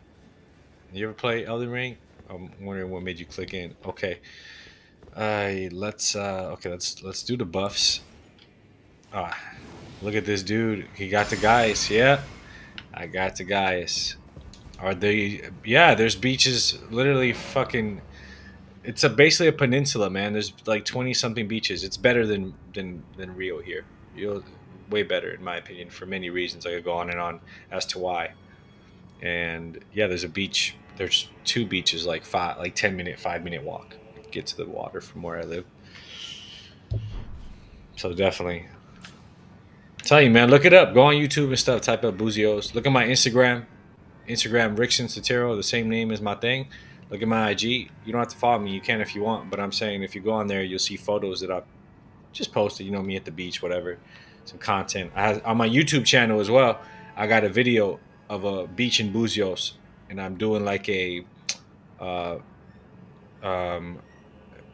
You ever play Elden Ring? I'm wondering what made you click in. Okay. Let's do the buffs. Ah, look at this dude. He got the guys. Yeah, I got the guys. Are they? Yeah, there's beaches. Literally, fucking. It's basically a peninsula, man. There's like 20 something beaches. It's better than Rio here. Rio, way better in my opinion for many reasons. I could go on and on as to why. And yeah, there's a beach. There's two beaches, like 10-minute, 5-minute walk. Get to the water from where I live. So definitely, tell you, man, look it up. Go on YouTube and stuff. Type up Buzios. Look at my Instagram. Rickson Sotero, the same name as my thing. Look at my IG. You don't have to follow me. You can if you want. But I'm saying if you go on there, you'll see photos that I've just posted. You know, me at the beach, whatever. Some content. I have on my YouTube channel as well. I got a video of a beach in Buzios, and I'm doing like a, uh, um,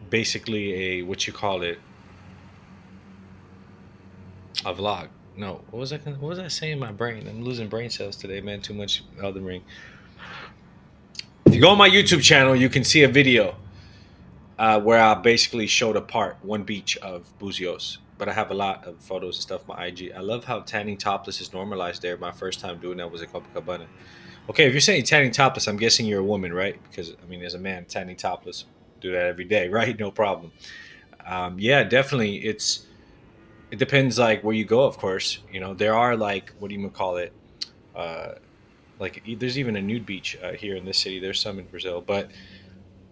basically a what you call it, a vlog. No, what was I saying in my brain? I'm losing brain cells today, man. Too much Elden Ring. If you go on my YouTube channel, you can see a video where I basically showed a part, one beach of Buzios. But I have a lot of photos and stuff on my IG. I love how tanning topless is normalized there. My first time doing that was at Copacabana. Okay, if you're saying tanning topless, I'm guessing you're a woman, right? Because, I mean, as a man, tanning topless, do that every day, right? No problem. Yeah, definitely. It depends, like, where you go, of course. You know, there are, like, what do you call it? Uh, like, there's even a nude beach here in this city. There's some in Brazil. But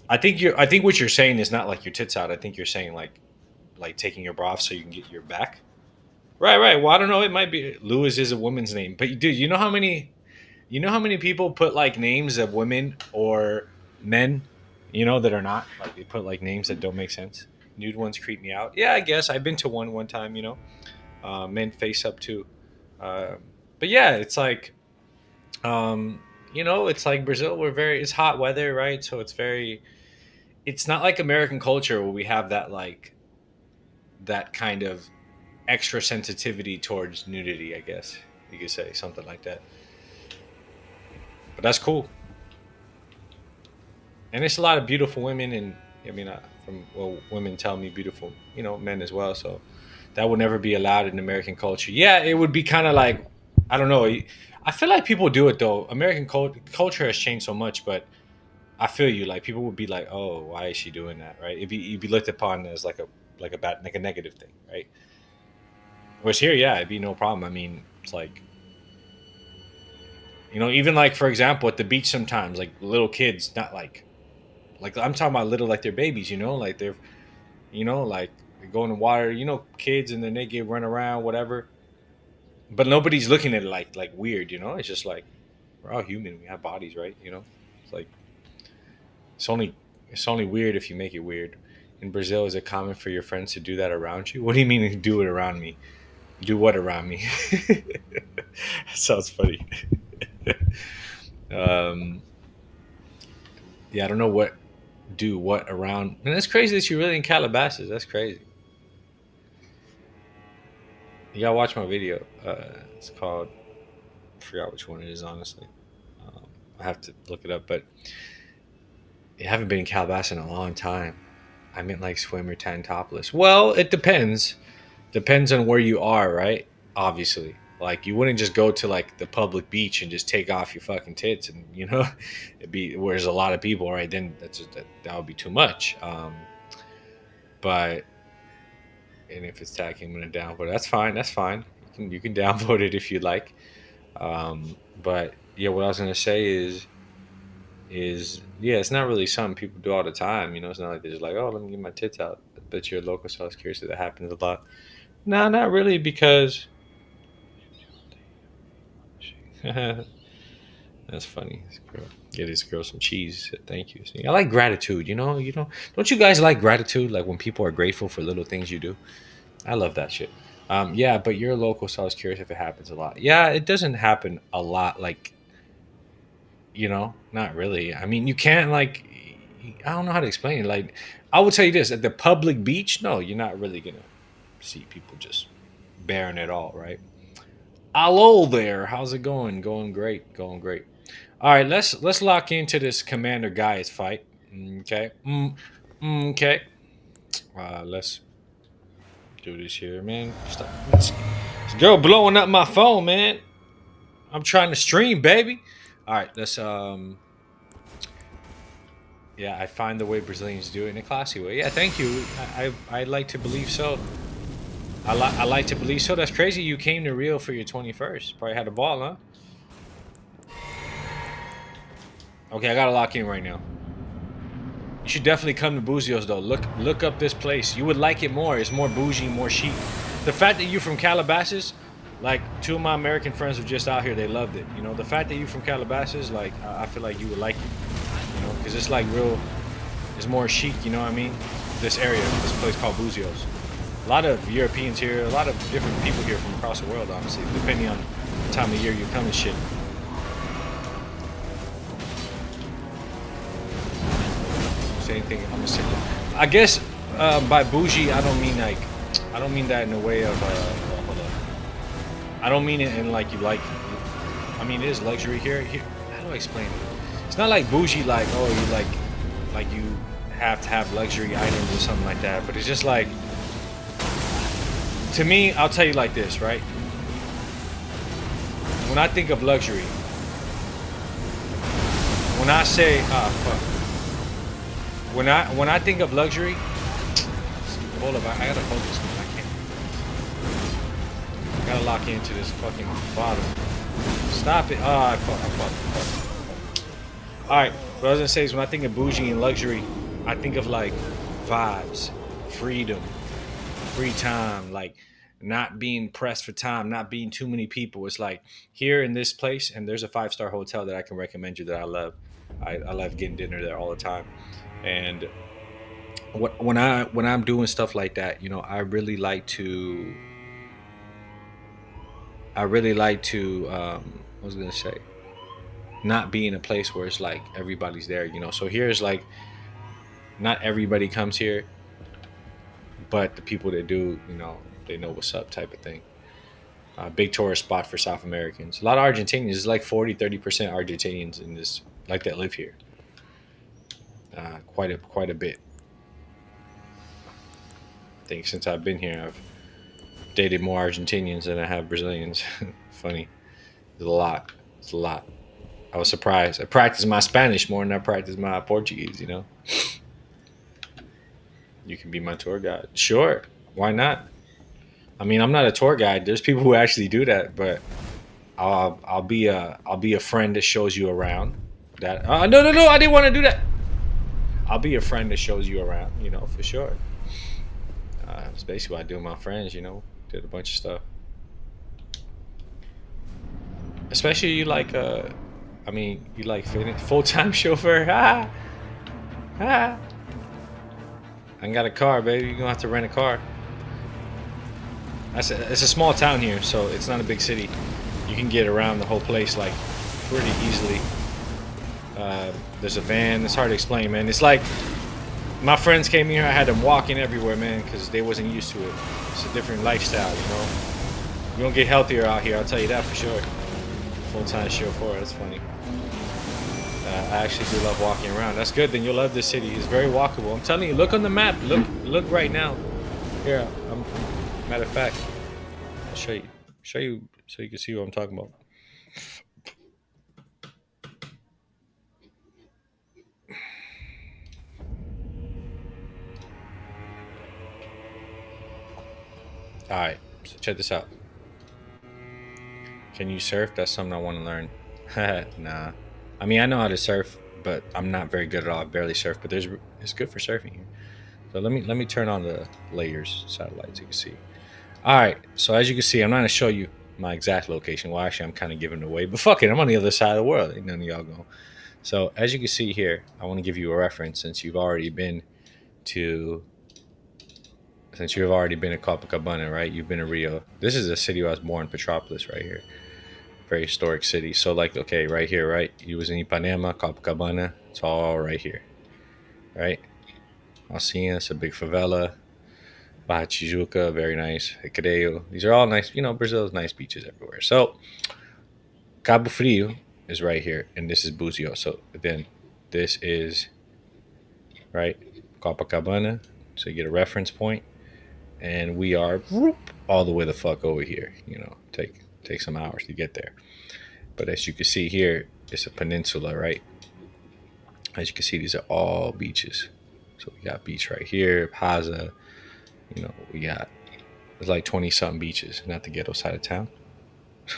I think what you're saying is not, like, your tits out. I think you're saying, like taking your bra off so you can get your back. Right, right. Well, I don't know. It might be Lewis is a woman's name, but dude, you know how many people put like names of women or men, that are not like they put like names that don't make sense. Nude ones creep me out. Yeah, I guess I've been to one time. Men face up too. Uh, but yeah, it's like, it's like Brazil. It's hot weather, right? So it's not like American culture where we have that like that kind of extra sensitivity towards nudity. I guess you could say something like that. But that's cool. And it's a lot of beautiful women, and I mean, women tell me beautiful, men as well. So that would never be allowed in American culture. Yeah, it would be kind of like, I don't know. I feel like people do it though. American culture has changed so much, but I feel you. Like people would be like, "Oh, why is she doing that?" Right? It'd be looked upon as like a bad, like a negative thing, right? Whereas here, yeah, it'd be no problem. I mean, it's like, even like for example, at the beach sometimes, like little kids, not like I'm talking about little like they're babies, like they're like they go in the water, kids and then they get run around, whatever. But nobody's looking at it like weird, it's just like we're all human, we have bodies, right? It's like it's only weird if you make it weird. In Brazil, is it common for your friends to do that around you? What do you mean do it around me? Do what around me? Sounds funny. um yeah, I don't know what do what around? And that's crazy that you're really in Calabasas. That's crazy. You gotta watch my video. It's called, I forgot which one it is, honestly. I have to look it up, but I haven't been in Calabasas in a long time. I meant like swim or tan topless. Well, it depends. Depends on where you are, right? Obviously. Like, you wouldn't just go to like the public beach and just take off your fucking tits, and it'd be where there's a lot of people, right? Then that would be too much. But and if it's tagging, I'm gonna downvote it. That's fine. That's fine. You can downvote it if you like. But yeah, what I was gonna say is yeah, it's not really something people do all the time. It's not like they're just like, oh, let me get my tits out. But you're local, so I was curious if that happens a lot. No, not really, because that's funny. Get this girl some cheese. Thank you. See, I like gratitude. Don't you guys like gratitude? Like when people are grateful for little things you do. I love that shit. Yeah, but you're local, so I was curious if it happens a lot. Yeah, it doesn't happen a lot. Like, not really. I mean, you can't like. I don't know how to explain it. Like, I will tell you this: at the public beach, no, you're not really gonna see people just bearing it all, right? Hello there. How's it going? Going great. Going great. All right, let's lock into this Commander Gaius fight. Okay. Okay. Let's do this here, man. Stop. This girl blowing up my phone, man. I'm trying to stream, baby. All right, let's yeah, I find the way Brazilians do it in a classy way. Yeah, thank you. I like to believe so. I like to believe so. That's crazy. You came to Rio for your 21st. Probably had a ball, huh? Okay, I gotta lock in right now. You should definitely come to Buzios though. Look up this place. You would like it more. It's more bougie, more chic. The fact that you're from Calabasas, like 2 of my American friends were just out here. They loved it. The fact that you're from Calabasas, like I feel like you would like it. Because it's like real. It's more chic. You know what I mean? This area, this place called Buzios. A lot of Europeans here, a lot of different people here from across the world, honestly, depending on the time of year you come and shit. Say anything, I'm gonna say. I guess by bougie, I don't mean that in a way of hold up. I don't mean it in like you like. I mean, it is luxury here. How do I explain it? It's not like bougie, like you like you have to have luxury items or something like that. But it's just like. To me, I'll tell you like this, right? When I think of luxury, when I say, when I think of luxury, hold up, I gotta focus, man. I gotta lock into this fucking bottom. Stop it. I fuck. All right, what I was gonna say is when I think of bougie and luxury, I think of like vibes, freedom, free time, like not being pressed for time, not being too many people. It's like here in this place, and there's a 5-star hotel that I can recommend you that I love. I love getting dinner there all the time. And when I'm doing stuff like that, I really like to I was gonna say, not be in a place where it's like everybody's there, So here's like not everybody comes here, but the people that do, they know what's up type of thing. Big tourist spot for South Americans. A lot of Argentinians. It's like 40-30% Argentinians in this, like, that live here. Quite a bit. I think since I've been here, I've dated more Argentinians than I have Brazilians. Funny. It's a lot. I was surprised. I practiced my Spanish more than I practiced my Portuguese, You can be my tour guide. Sure. Why not? I mean, I'm not a tour guide. There's people who actually do that, but I'll be a friend that shows you around. No, I didn't want to do that. I'll be a friend that shows you around, for sure. That's basically what I do with my friends, did a bunch of stuff. Especially you like full-time chauffeur. I ain't got a car, baby. You're gonna have to rent a car. It's a small town here, so it's not a big city. You can get around the whole place like pretty easily. There's a van. It's hard to explain, man. It's like My friends came here. I had them walking everywhere, man, because they wasn't used to it. It's a different lifestyle, you know. You don't get healthier out here. I'll tell you that for sure. Full-time chauffeur. That's funny. I actually do love walking around. That's good. Then you'll love this city. It's very walkable. I'm telling you. Look on the map. Look right now. Here. Matter of fact, I'll show you so you can see what I'm talking about. All right, so check this out. Can you surf? That's something I want to learn. Nah, I mean I know how to surf, but I'm not very good at all. I barely surf, but it's good for surfing here. So let me turn on the layers satellite so you can see. All right, so as you can see, I'm not gonna show you my exact location. Well, actually, I'm kind of giving it away, but fuck it, I'm on the other side of the world. Ain't none of y'all go. So as you can see here, I want to give you a reference since you've already been to Copacabana, right? You've been to Rio. This is the city where I was born, Petropolis, right here. Very historic city. So like, okay, right here, right? You was in Ipanema, Copacabana. It's all right here, right? Alcina, it's a big favela. Barra Tijuca, very nice. Recreio. These are all nice. You know, Brazil's nice beaches everywhere. So Cabo Frio is right here, and this is Búzios. So then this is right Copacabana. So you get a reference point, and we are all the way the fuck over here. You know, take some hours to get there. But as you can see here, it's a peninsula, right? As you can see, these are all beaches. So we got beach right here, Paza. You know, there's like 20 something beaches, not the ghetto side of town.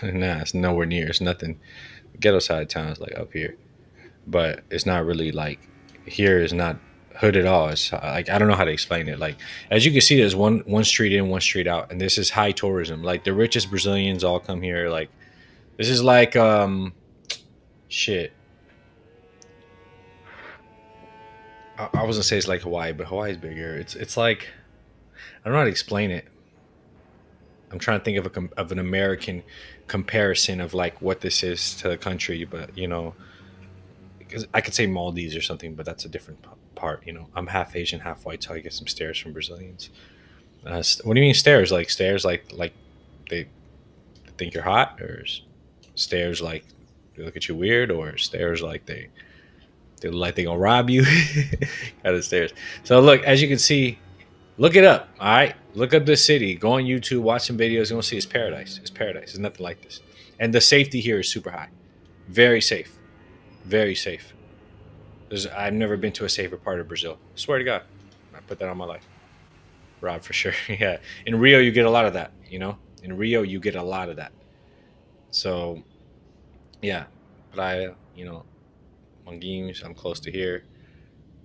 Nah, it's nowhere near. It's nothing. The ghetto side of town is like up here, but it's not really like here is not hood at all. It's like I don't know how to explain it. Like as you can see, there's one street in, one street out, and this is high tourism. Like the richest Brazilians all come here. Like this is like shit. I wasn't say it's like Hawaii, but Hawaii's bigger. It's like I don't know how to explain it. I'm trying to think of an American comparison of like what this is to the country, but you know, because I could say Maldives or something, but that's a different part. You know, I'm half Asian, half white, so I get some stares from Brazilians. What do you mean stares? Like stares like they think you're hot, or stares like they look at you weird, or stares like they look like they gonna rob you? Kind of stares. So look, as you can see. Look it up, all right? Look up this city. Go on YouTube, watch some videos. You're going to see it's paradise. It's paradise. There's nothing like this. And the safety here is super high. Very safe. Very safe. I've never been to a safer part of Brazil. I swear to God. I put that on my life. Rob, for sure. Yeah. In Rio, you get a lot of that, you know? In Rio, you get a lot of that. So, yeah. Praia, you know, Manguinhos, I'm close to here.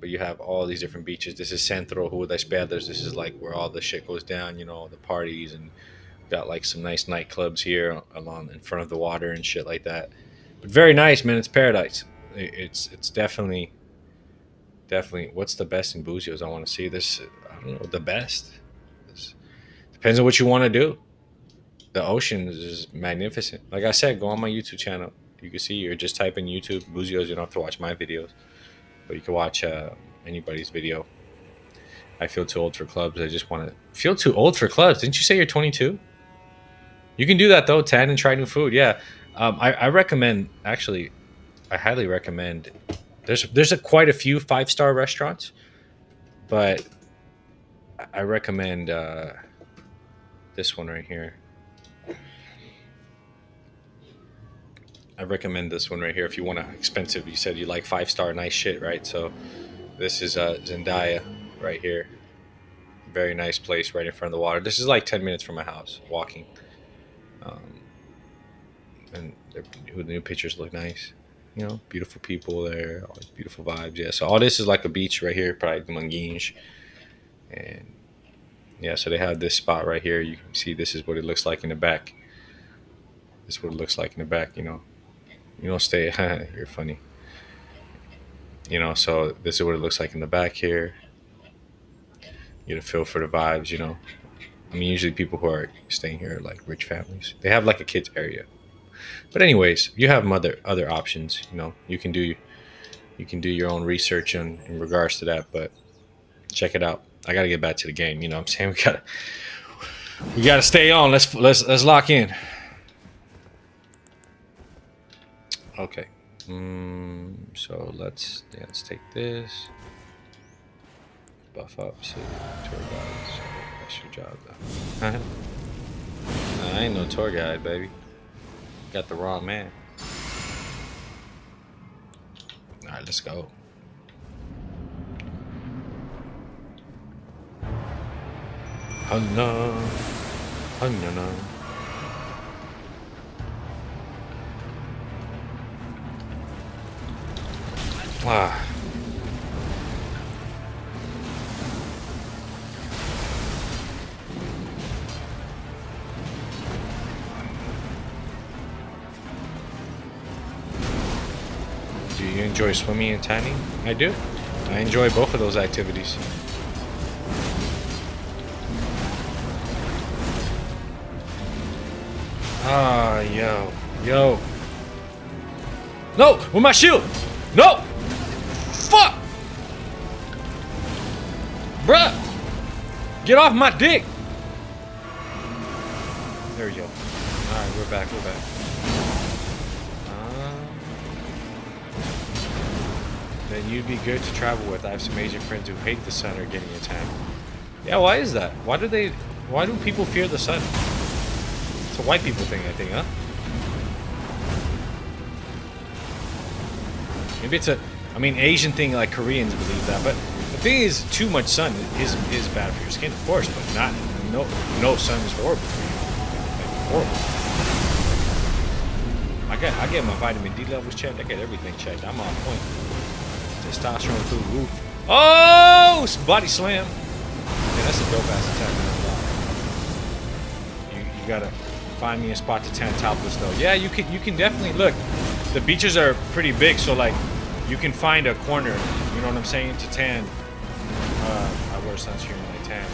But you have all these different beaches. This is Centro Rua das Pedras. This is like where all the shit goes down, you know, the parties, and got like some nice nightclubs here along in front of the water and shit like that. But very nice, man. It's paradise. It's definitely what's the best in Búzios? I want to see this. I don't know the best. This depends on what you want to do. The ocean is magnificent. Like I said, go on my YouTube channel. You can see, or just type in YouTube Búzios. You don't have to watch my videos. But you can watch anybody's video. I feel too old for clubs. I just want to feel too old for clubs. Didn't you say you're 22? You can do that though, 10, and try new food. Yeah, I recommend. Actually, I highly recommend. There's quite a few 5-star restaurants, but I recommend this one right here. I recommend this one right here if you want expensive. You said you like 5-star nice shit, right? So this is Zendaya right here. Very nice place right in front of the water. This is like 10 minutes from my house walking. And the new pictures look nice. You know, beautiful people there, all these beautiful vibes. Yeah, so all this is like a beach right here, probably Manguinhos. And yeah, so they have this spot right here. You can see this is what it looks like in the back. This is what it looks like in the back, you know. You don't stay. You're funny. You know, so this is what it looks like in the back here. You get a feel for the vibes, you know. I mean, usually people who are staying here are like rich families. They have like a kids area. But anyways, you have other options, you know. You can do your own research in regards to that, but Check it out. I gotta get back to the game. You know what I'm saying? We gotta stay on. Let's lock in. Okay. So let's take this. Buff up. See, tour guides. That's your job though. Nah, I ain't no tour guide, baby. Got the wrong man. All right, let's go. Oh no. Oh no. Ah. Do you enjoy swimming and tanning? I do. I enjoy both of those activities. Ah, yo. No, with my shield. No. Fuck. Bruh. Get off my dick. There we go. All right, we're back. Then you'd be good to travel with. I have some Asian friends who hate the sun or getting attacked. Yeah, why is that? Why do people fear the sun? It's a white people thing, I think, huh? Maybe it's Asian thing, like Koreans believe that, but the thing is, too much sun is bad for your skin, of course, but no sun is horrible for you. Like, horrible. I get my vitamin D levels checked. I get everything checked. I'm on point. Testosterone through the roof. Oh, body slam. Yeah, that's a dope ass attack. You gotta find me a spot to tan topless though. Yeah, you can definitely look. The beaches are pretty big, so like you can find a corner. You know what I'm saying? To tan. I wear sunscreen when I tan.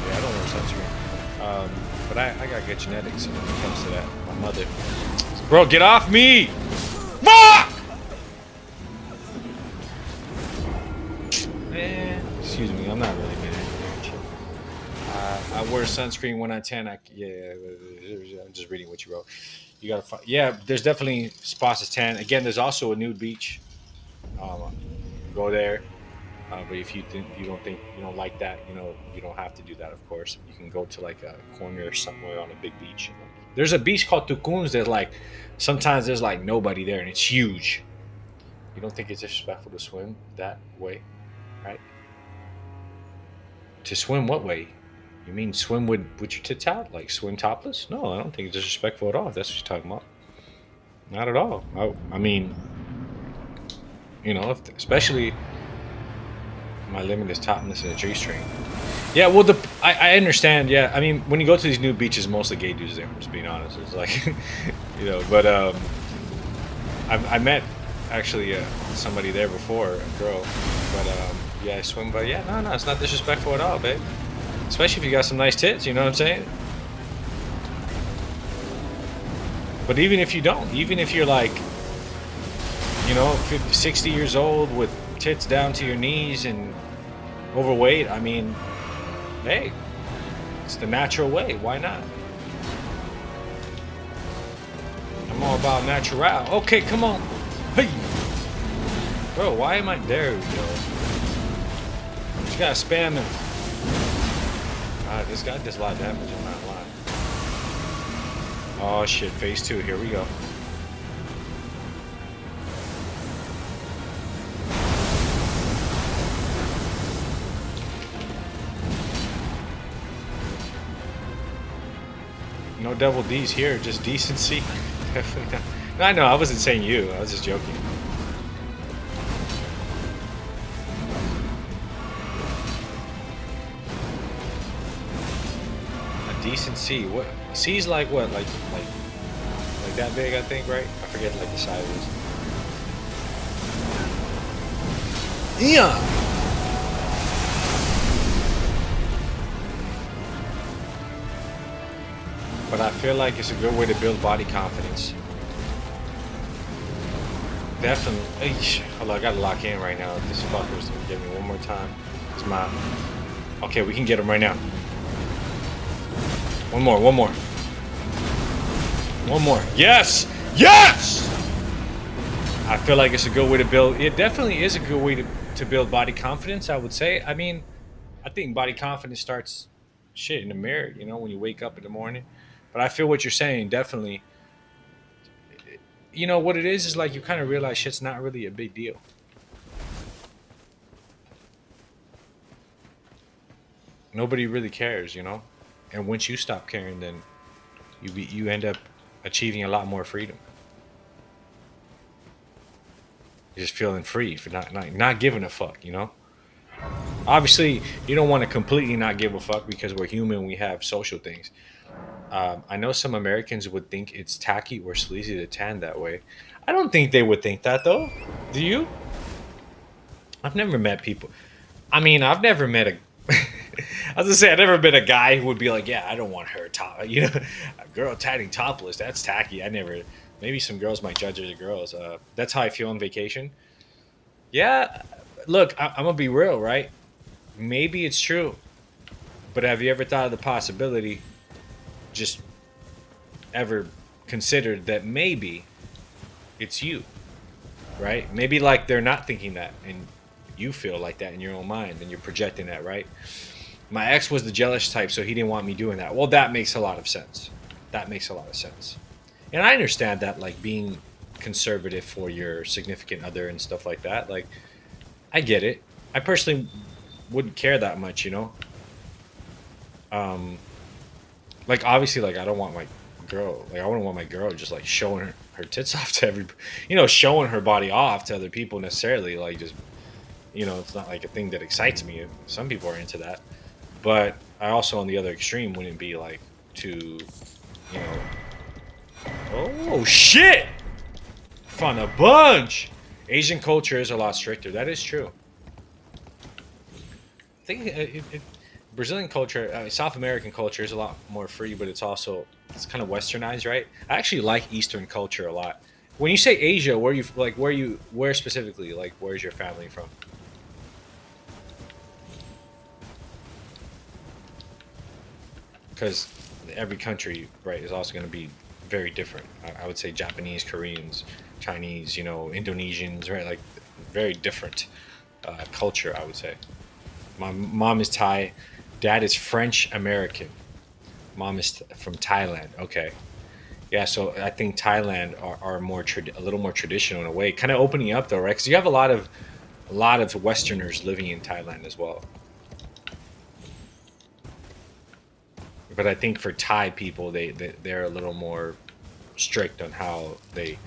Yeah, I don't wear sunscreen. But I got good genetics when it comes to that. My mother. Bro, get off me! Fuck! Excuse me, I'm not really mad. I wear sunscreen when I tan. I'm just reading what you wrote. You gotta find. Yeah, there's definitely spots to tan. Again, there's also a nude beach. Go there. But if you don't like that, you don't have to do that. Of course, you can go to like a corner somewhere on a big beach. There's a beach called Tucuns. There's like sometimes there's like nobody there, and it's huge. You don't think it's disrespectful to swim that way, right? To swim what way? You mean swim with your tits out? Like swim topless? No, I don't think it's disrespectful at all. If that's what you're talking about. Not at all. I mean, especially my limit is topless in a G-string. Yeah, well, I understand. Yeah, I mean, when you go to these new beaches, mostly gay dudes there. Just being honest, it's like, But I met actually somebody there before, a girl. But yeah, I swim. But yeah, no, it's not disrespectful at all, babe. Especially if you got some nice tits. You know what I'm saying? But even if you don't, even if you're like, 50, 60 years old with tits down to your knees and overweight, I mean, hey, it's the natural way. Why not? I'm all about natural. Okay, come on. Hey! Bro, why am I there, yo? You gotta spam him. This guy does a lot of damage, I'm not lying. Oh shit, phase 2, here we go. No double D's here, just decency. Definitely not. No, I know, I wasn't saying you, I was just joking. A decent C. What? C's like what? Like that big, I think, right? I forget like the size is. Yeah. But I feel like it's a good way to build body confidence. Definitely. Hold on, I gotta lock in right now. This fucker's gonna get me one more time. It's my... Okay, we can get him right now. One more, one more. One more. Yes! Yes! I feel like it's a good way to build... It definitely is a good way to build body confidence, I would say. I mean, I think body confidence starts shit in the mirror, you know, when you wake up in the morning. But I feel what you're saying, definitely. You know, what it is like you kind of realize shit's not really a big deal. Nobody really cares, you know? And once you stop caring, then you end up achieving a lot more freedom. You're just feeling free for not giving a fuck, you know? Obviously, you don't want to completely not give a fuck because we're human, we have social things. I know some Americans would think it's tacky or sleazy to tan that way. I don't think they would think that, though. Do you? I've never met people. I mean, I've never met a... I was gonna say, I've never been a guy who would be like, yeah, I don't want her top. You know, a girl tatting topless, that's tacky. I never... Maybe some girls might judge other girls. That's how I feel on vacation. Yeah, look, I'm gonna be real, right? Maybe it's true. But have you ever thought of the possibility, just ever considered that maybe it's you, right? Maybe like they're not thinking that and you feel like that in your own mind and you're projecting that, right? My ex was the jealous type, so he didn't want me doing that. Well, that makes a lot of sense. That makes a lot of sense. And I understand that, like, being conservative for your significant other and stuff like that. Like, I get it. I personally wouldn't care that much, you know? Like, obviously, like, I don't want my girl, like, I wouldn't want my girl just, like, showing her tits off to every, you know, showing her body off to other people necessarily. Like, just, you know, it's not like a thing that excites me. Some people are into that. But I also, on the other extreme, wouldn't be, like, too, you know... Oh, shit! Found a bunch! Asian culture is a lot stricter. That is true. I think Brazilian culture, South American culture is a lot more free, but it's also, it's kind of westernized, right? I actually like Eastern culture a lot. When you say Asia, where specifically? Like, where's your family from? Because every country, right, is also going to be very different. I would say Japanese, Koreans, Chinese, you know, Indonesians, right? Like, very different culture, I would say. My mom is Thai. Dad is French American. Mom is from Thailand. Okay. Yeah, so I think Thailand are more a little more traditional in a way. Kind of opening up though, right? Because you have a lot of Westerners living in Thailand as well. But I think for Thai people, they're a little more strict on how they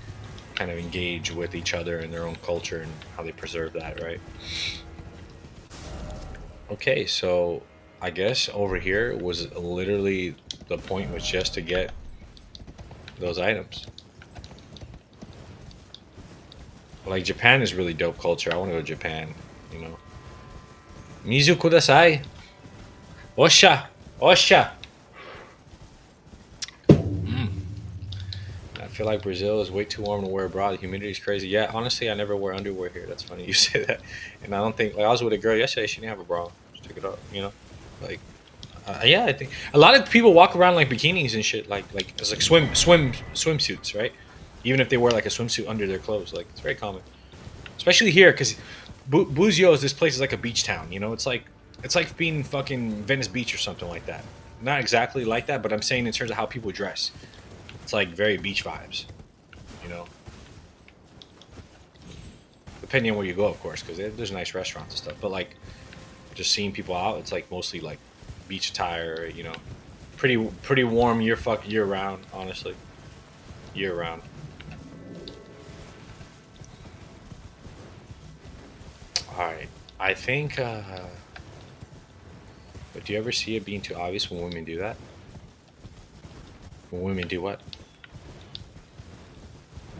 kind of engage with each other and their own culture and how they preserve that, right? Okay, so I guess over here was literally the point was just to get those items. Like, Japan is really dope culture. I want to go to Japan, you know. Mizu kudasai. Osha. Osha. I feel like Brazil is way too warm to wear a bra. The humidity is crazy. Yeah, honestly, I never wear underwear here. That's funny you say that. And I don't think, like, I was with a girl yesterday. She didn't have a bra. Just took it off, you know. Like, yeah, I think a lot of people walk around like bikinis and shit, like it's like swimsuits, right? Even if they wear like a swimsuit under their clothes, like, it's very common, especially here because Buzios, this place is like a beach town, you know. It's like being fucking Venice Beach or something like that. Not exactly like that, but I'm saying in terms of how people dress. It's like very beach vibes, you know. Depending on where you go, of course, because there's nice restaurants and stuff. But like, just seeing people out, it's like mostly like beach attire, you know. Pretty warm year round, honestly. Year round. All right, I think. But do you ever see it being too obvious when women do that? When women do what?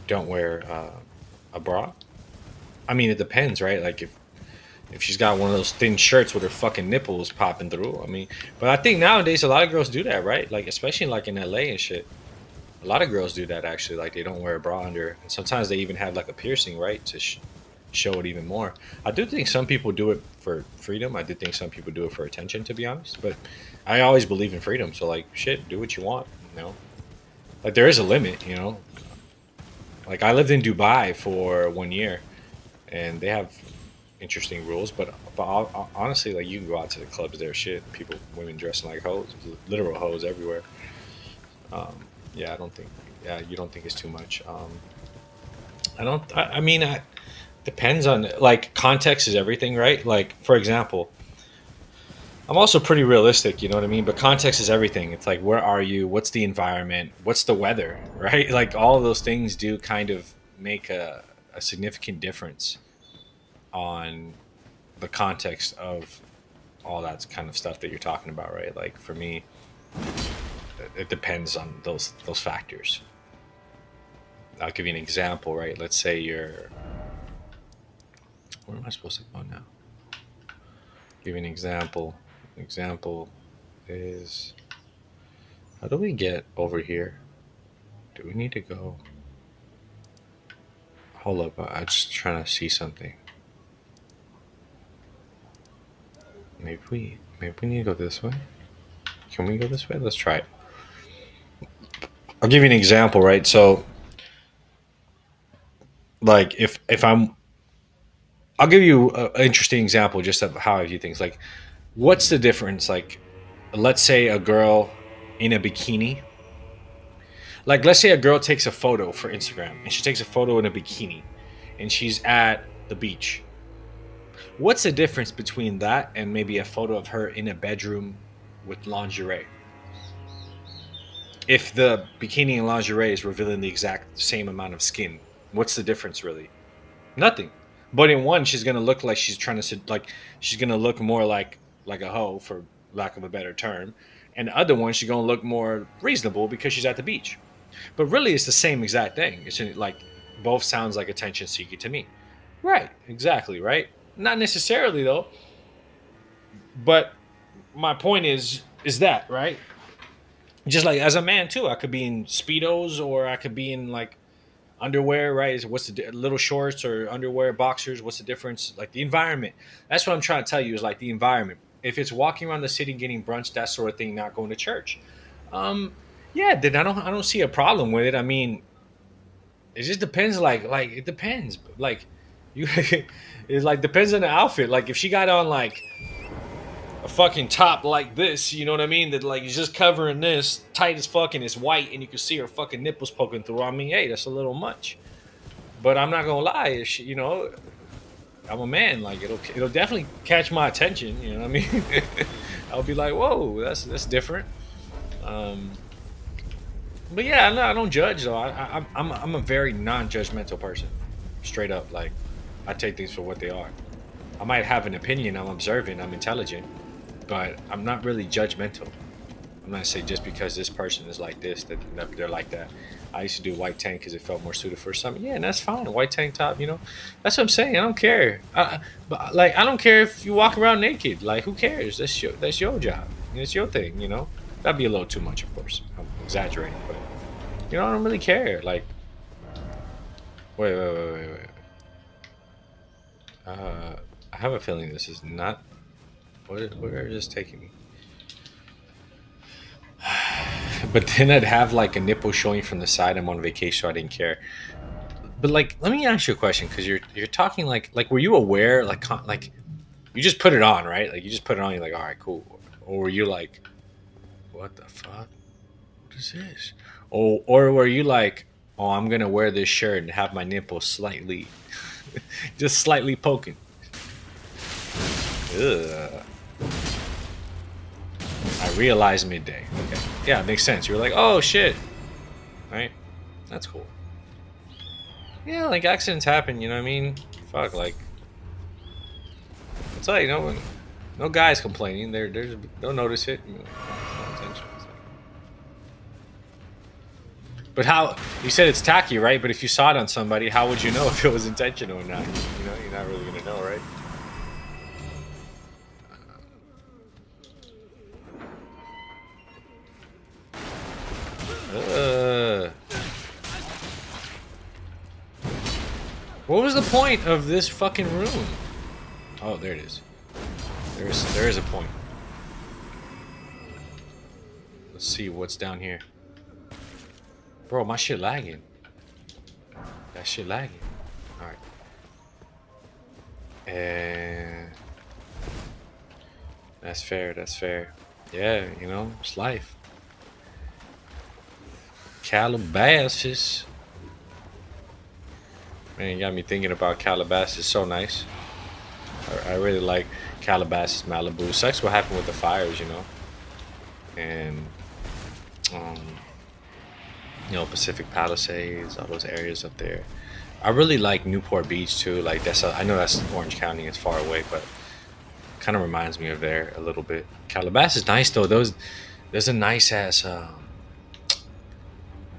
Don't wear a bra? I mean, it depends, right? Like, if she's got one of those thin shirts with her fucking nipples popping through, I mean, but I think nowadays a lot of girls do that, right? Like, especially like in LA and shit. A lot of girls do that, actually. Like, they don't wear a bra under, and sometimes they even have like a piercing, right? show it even more. I do think some people do it for freedom. I do think some people do it for attention, to be honest. But I always believe in freedom. So like, shit, do what you want. You know, like there is a limit. You know, like I lived in Dubai for 1 year, and they have interesting rules. But honestly, like you can go out to the clubs there, shit, people, women dressing like hoes, literal hoes everywhere. Um, yeah, I don't think. Yeah, you don't think it's too much. I don't. I mean, depends on like context is everything, right? Like for example, I'm also pretty realistic, you know what I mean? But context is everything. It's like where are you? What's the environment? What's the weather, right? Like all of those things do kind of make a significant difference on the context of all that kind of stuff that you're talking about, right? Like for me, it depends on those factors. I'll give you an example, right? Let's say you're. Where am I supposed to go now? Give you an example. Example is, how do we get over here? Do we need to go? Hold up, I'm just trying to see something. Maybe we need to go this way. Can we go this way? Let's try it. I'll give you an example, right? So, like, if I'll give you an interesting example just of how I view things. Like, what's the difference? Like, let's say a girl in a bikini. Like, let's say a girl takes a photo for Instagram, and she takes a photo in a bikini, and she's at the beach. What's the difference between that and maybe a photo of her in a bedroom with lingerie? If the bikini and lingerie is revealing the exact same amount of skin, what's the difference really? Nothing. But in one, she's gonna look like she's trying to like she's gonna look more like a hoe, for lack of a better term, and the other one she's gonna look more reasonable because she's at the beach. But really, it's the same exact thing. It's like both sounds like attention seeking to me. Right? Exactly. Right? Not necessarily though. But my point is that right? Just like as a man too, I could be in speedos or I could be in like underwear, right? What's the little shorts or underwear, boxers? What's the difference? Like the environment. That's what I'm trying to tell you is like the environment. If it's walking around the city getting brunch, that sort of thing, not going to church, um, yeah, then I don't see a problem with it. I mean, it just depends. Like it depends. Like you, it like depends on the outfit. Like if she got on like a fucking top like this, you know what I mean? That like is just covering this tight as fuck and it's white and you can see her fucking nipples poking through. I mean, hey, that's a little much. But I'm not gonna lie, if she, I'm a man. Like it'll definitely catch my attention. You know what I mean? I'll be like, whoa, that's different. Um, but yeah, no, I don't judge though. I'm a very non-judgmental person, straight up. Like I take things for what they are. I might have an opinion. I'm observant. I'm intelligent, but I'm not really judgmental. I'm not say just because this person is like this that they're like that. I used to do white tank because it felt more suited for something. Yeah, and that's fine. A white tank top, that's what I'm saying. I don't care. But like, I don't care if you walk around naked. Like, who cares? That's your job. It's your thing. That'd be a little too much, of course. I'm exaggerating, but I don't really care. Like, wait. I have a feeling this is not. Where is this taking me? But then I'd have like a nipple showing from the side. I'm on vacation, so I didn't care. But like, let me ask you a question, because you're talking like were you aware like you just put it on, right? Like you just put it on, you're like, all right, cool. Or were you like, what the fuck? What is this? Or were you like, oh, I'm gonna wear this shirt and have my nipple slightly, just slightly poking? Ugh. I realized midday. Okay. Yeah, it makes sense. You're like, oh shit. Right? That's cool. Yeah, like accidents happen, you know what I mean? Fuck, like. It's like, no guys complaining. They'll notice it. It's not intentional. But how, you said it's tacky, right? But if you saw it on somebody, how would you know if it was intentional or not? You're not really gonna know, right? What was the point of this fucking room? Oh, there it is. There is a point. Let's see what's down here. Bro, my shit lagging. That shit lagging. Alright. And that's fair, that's fair. Yeah, you know, it's life. Calabasas. Man, you got me thinking about Calabasas. So nice. I really like Calabasas, Malibu. Sucks what happened with the fires, you know. And um, you know, Pacific Palisades, all those areas up there. I really like Newport Beach too. Like I know that's Orange County, it's far away, but kind of reminds me of there a little bit. Calabasas is nice though. There's a nice ass.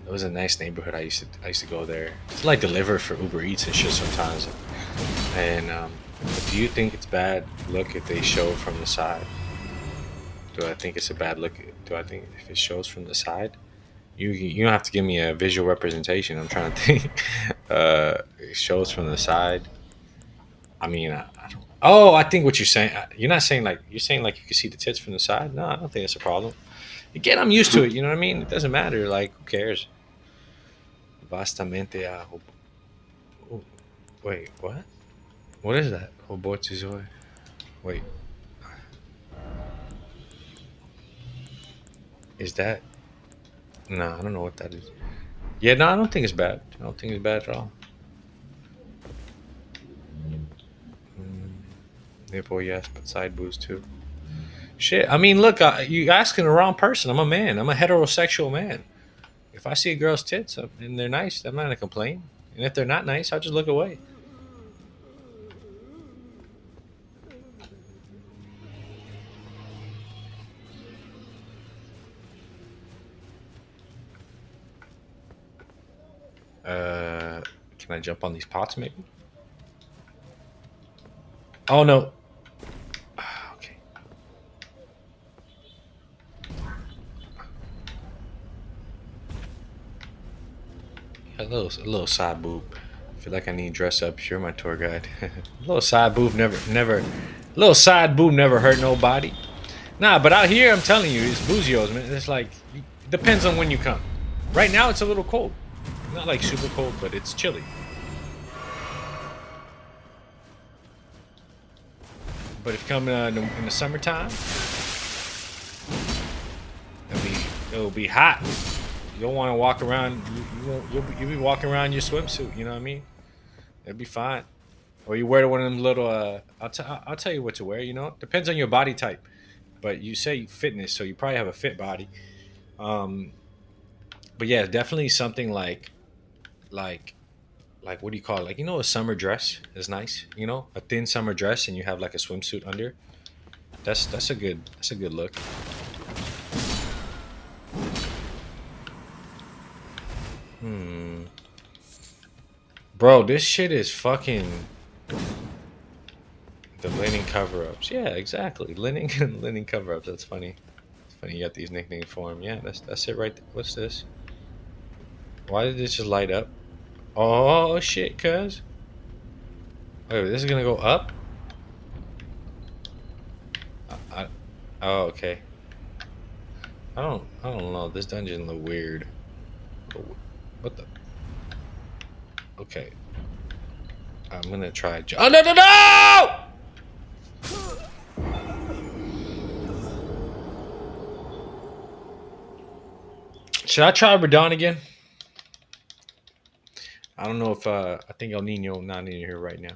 It was a nice neighborhood. I used to go there. It's like deliver for Uber Eats and shit sometimes. And do you think it's bad look if they show from the side? Do I think it's a bad look? Do I think if it shows from the side? You don't have to give me a visual representation. I'm trying to think. It shows from the side. I mean, I don't. Oh, I think what you're saying. You're not saying like you're saying like you can see the tits from the side. No, I don't think that's a problem. Again, I'm used to it. You know what I mean? It doesn't matter. Like, who cares? Vastamente a. Oh, wait, what? What is that? Hobotizoy. Wait, is that? No, I don't know what that is. Yeah, no, I don't think it's bad. I don't think it's bad at all. Nipple, yes, but side boobs too. Shit, I mean, look, you asking the wrong person. I'm a man. I'm a heterosexual man. If I see a girl's tits and they're nice, I'm not gonna complain. And if they're not nice, I'll just look away. Can I jump on these pots, maybe? Oh no. Okay. A little side boob. I feel like I need to dress up. You're my tour guide. A little side boob never. Little side boob never hurt nobody. Nah, but out here, I'm telling you, it's boozios, man. It's like depends on when you come. Right now, it's a little cold. Not like super cold, but it's chilly. But if you come in the summertime, it'll be hot. You don't want to walk around. You'll be walking around in your swimsuit. You know what I mean? It'll be fine. Or you wear one of them little. I'll tell you what to wear. You know, depends on your body type. But you say fitness, so you probably have a fit body. Um, but yeah, definitely something like what do you call it? Like, you know, a summer dress is nice. You know, a thin summer dress, and you have like a swimsuit under. That's a good look. Bro, this shit is fucking the linen cover-ups. Yeah, exactly. Linen cover-ups. That's funny. It's funny you got these nicknames for him. Yeah, that's it right there. What's this? Why did this just light up? Oh shit, cuz. Wait, this is gonna go up? I, oh, okay. I don't know. This dungeon look weird. What the? Okay. I'm gonna try. Oh no no no! Should I try Radon again? I don't know if I think El Nino not in here right now.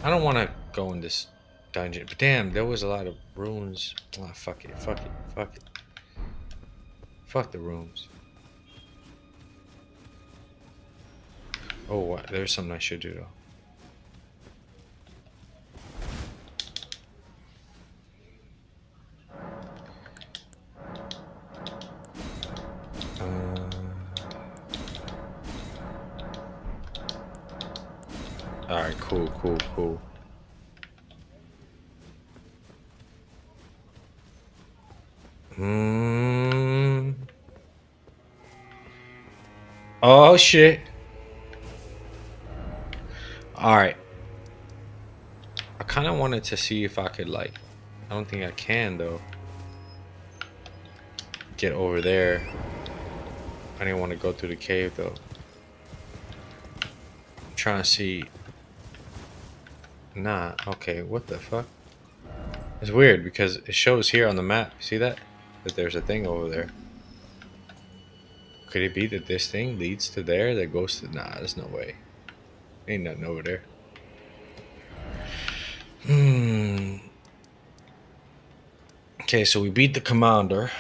I don't want to go in this dungeon, but damn, there was a lot of runes. Oh, fuck it, fuck it, fuck it, fuck the rooms. Oh, there's something I should do though. All right, cool. Oh shit. All right. I kind of wanted to see if I could like. I don't think I can though. Get over there. I didn't want to go through the cave though. I'm trying to see. Nah. Okay. What the fuck? It's weird because it shows here on the map. See that? That there's a thing over there. Could it be that this thing leads to there that goes to... Nah, there's no way. Ain't nothing over there. Okay, so we beat the commander.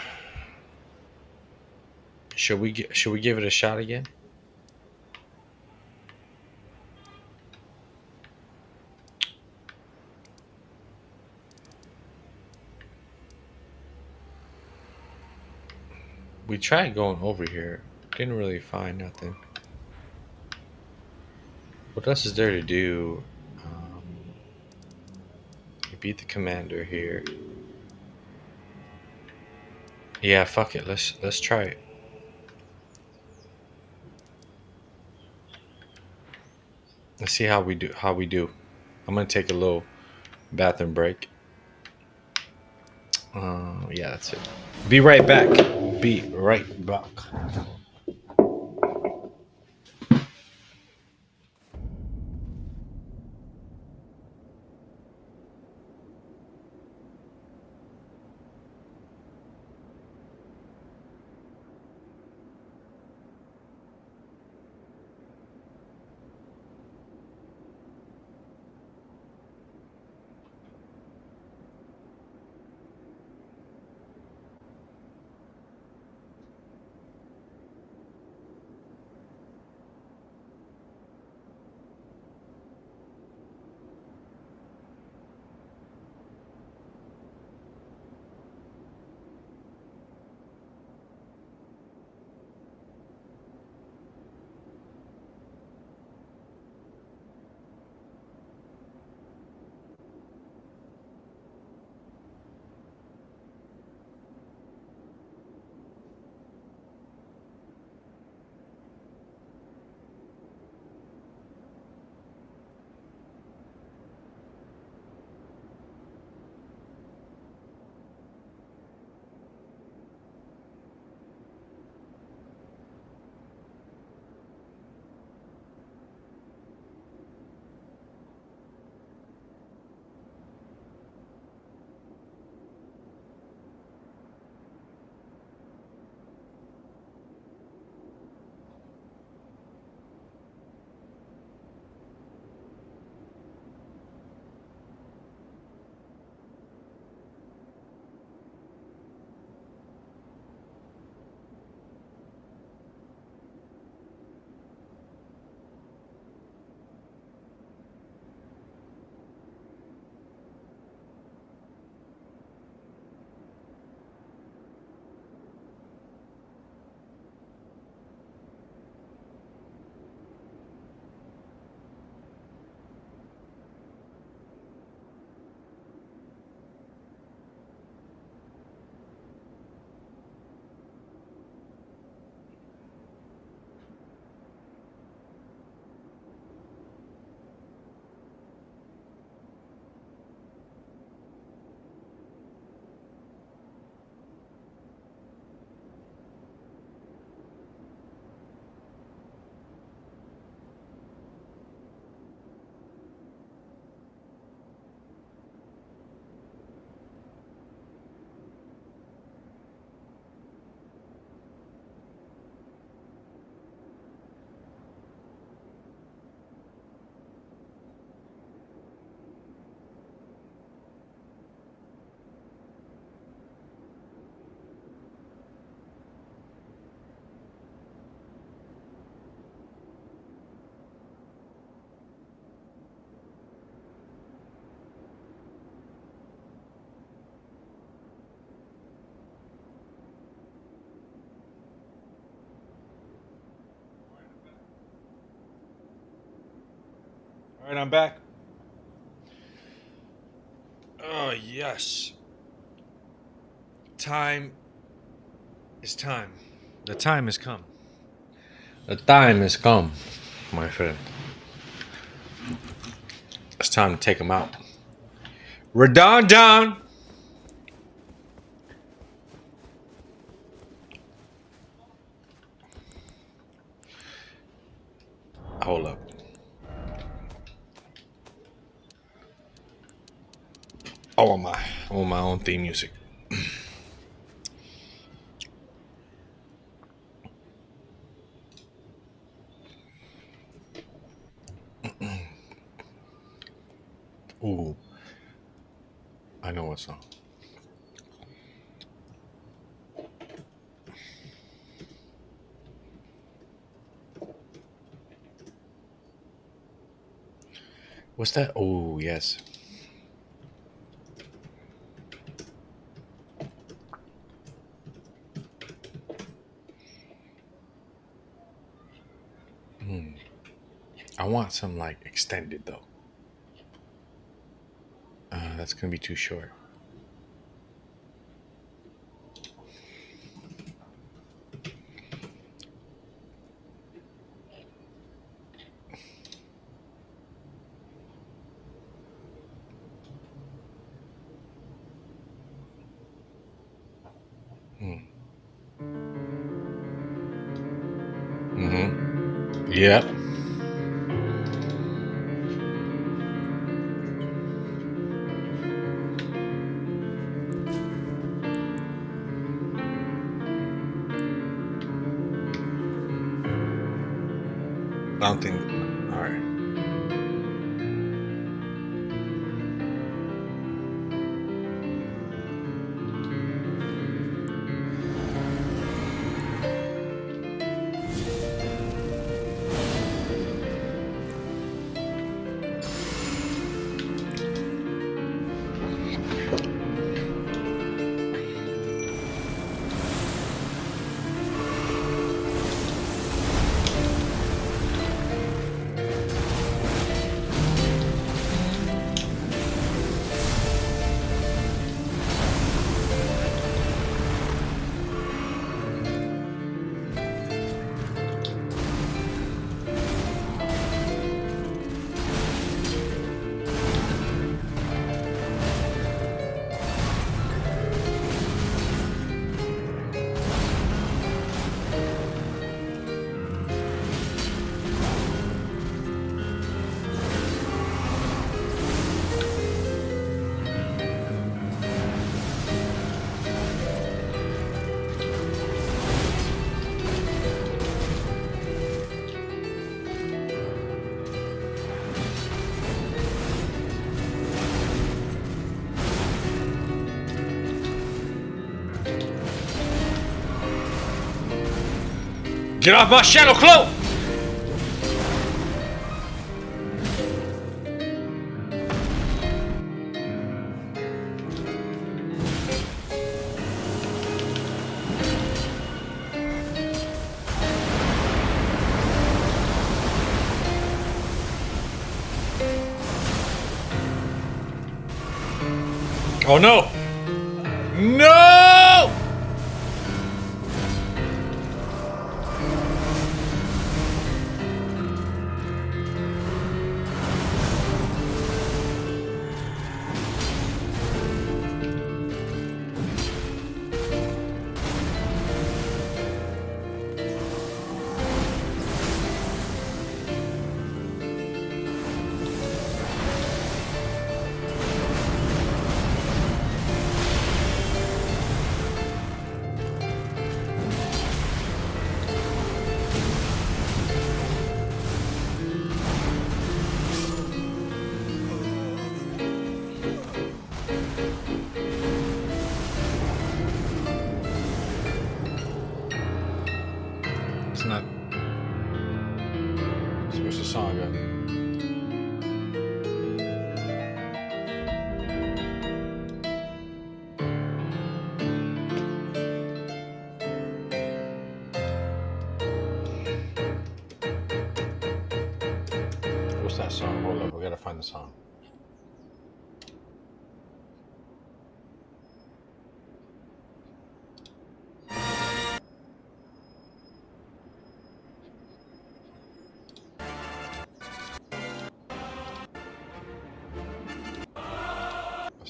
Should we give it a shot again? We tried going over here. Didn't really find nothing. What else is there to do? We beat the commander here. Yeah, fuck it. Let's try it. Let's see how we do. I'm gonna take a little bathroom break. Yeah, that's it. Be right back. Be right back. All right, I'm back. Oh, yes. Time is time. The time has come. The time has come, my friend. It's time to take him out. Redon. Hold up. Oh, I want my own theme music. Ooh, I know what song. What's that? Oh, yes. I want some like extended though. That's gonna be too short. Yep. I don't think. All right. Get off my shadow cloak! Oh no! No! It's not. So what's the song go? What's that song? Hold up, we gotta find the song.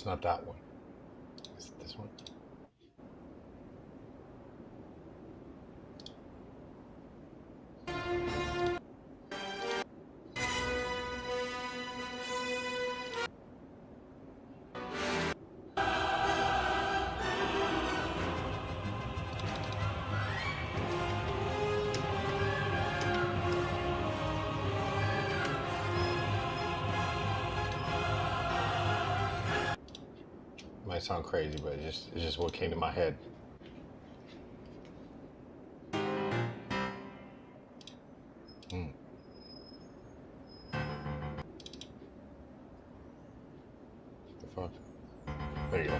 it's not that one. Is it this one? Might sound crazy, but it's just what came to my head. The fuck? There you go.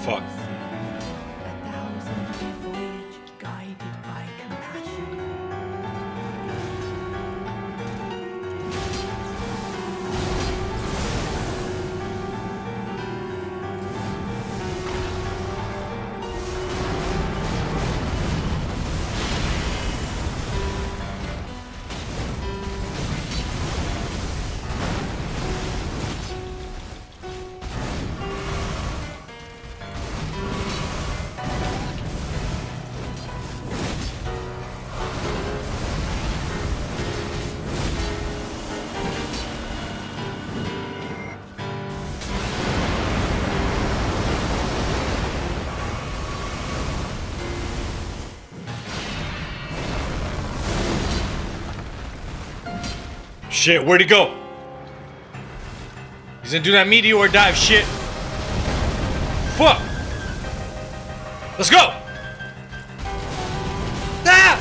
Fuck. A 1,000-year voyage guided by compassion. Shit, where'd he go? He's gonna do that meteor dive shit. Fuck! Let's go! Ah!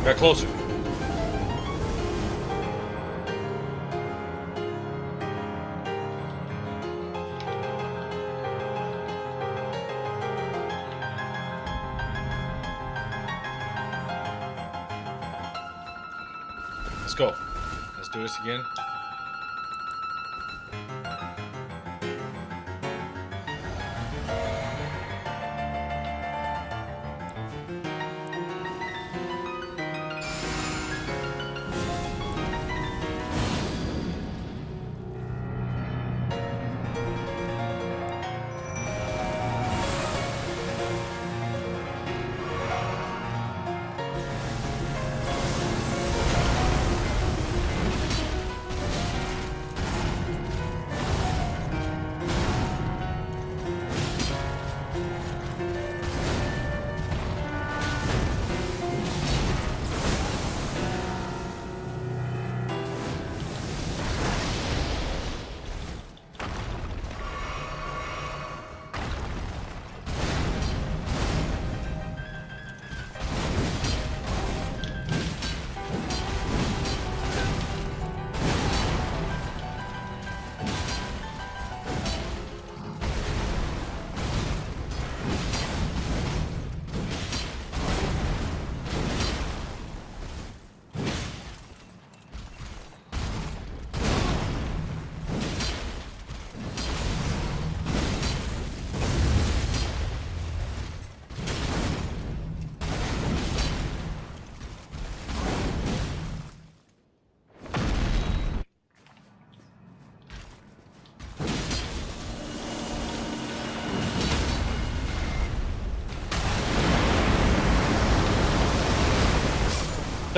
Got closer. Let's go. Let's do this again.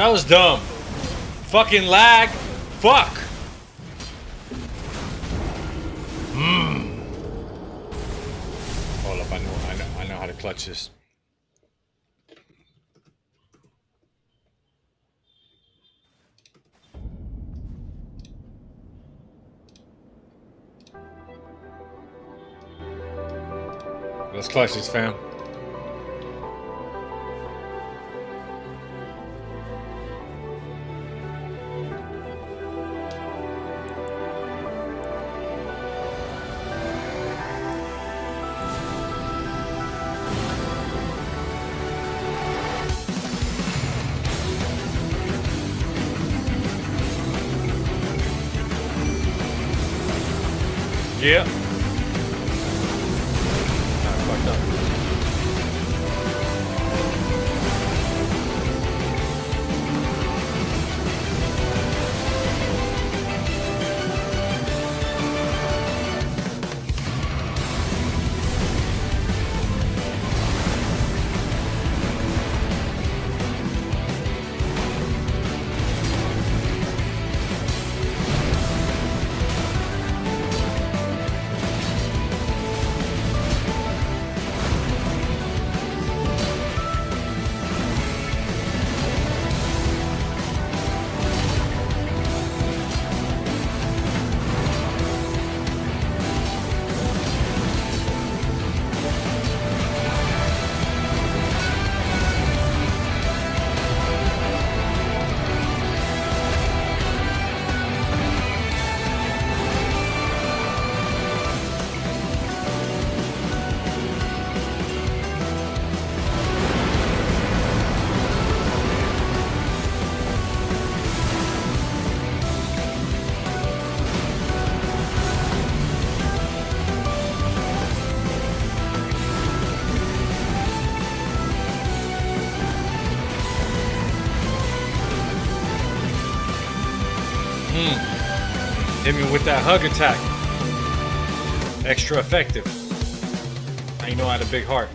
That was dumb. Fucking lag. Fuck. Hold up, I know how to clutch this. Let's clutch this, fam. Yeah. Fucked up. Hit me with that hug attack. Extra effective. Now you know I had a big heart.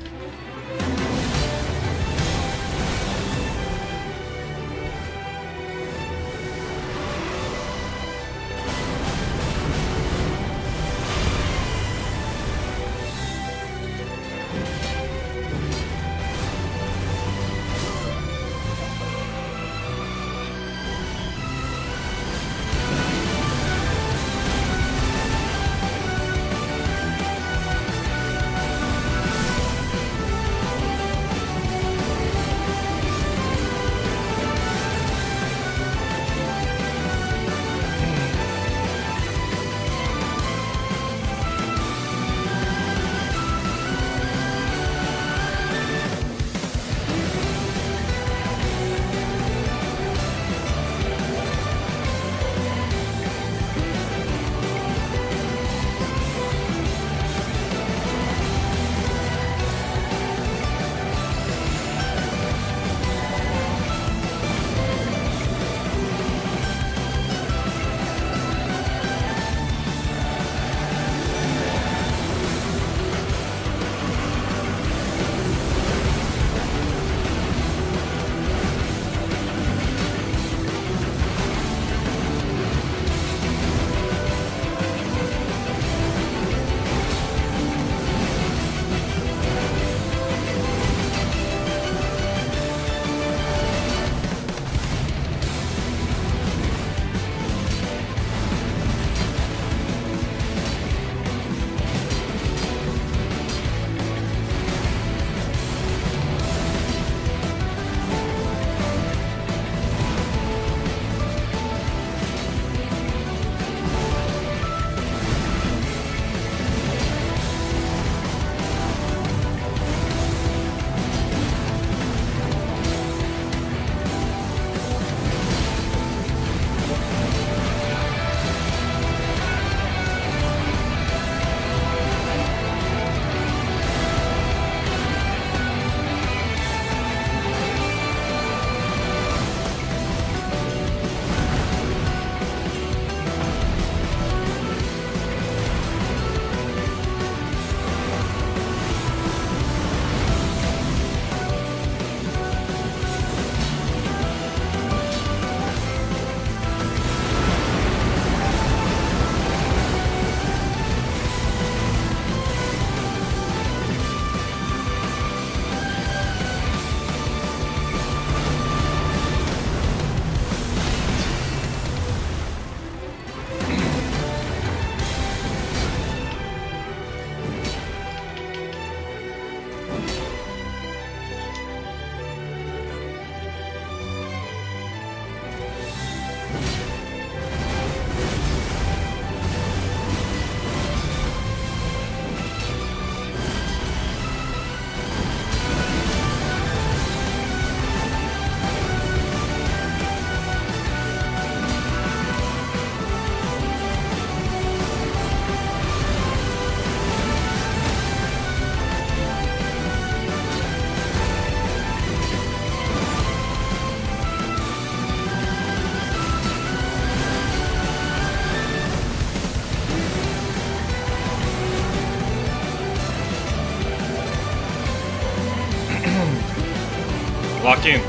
Lock in.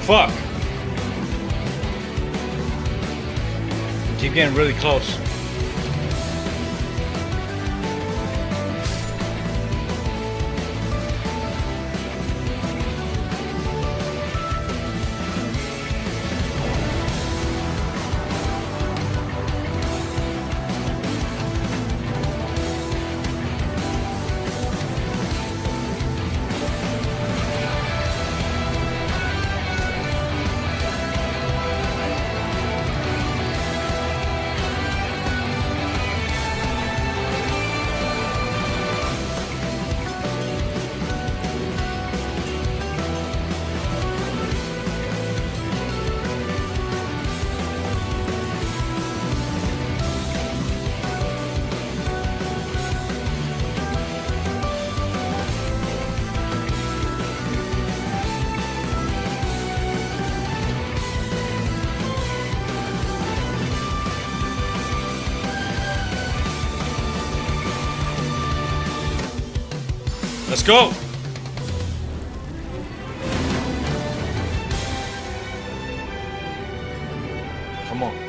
Fuck. Keep getting really close. Let's go. Come on.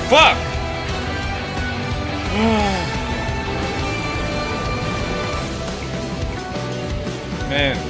Fuck! Man.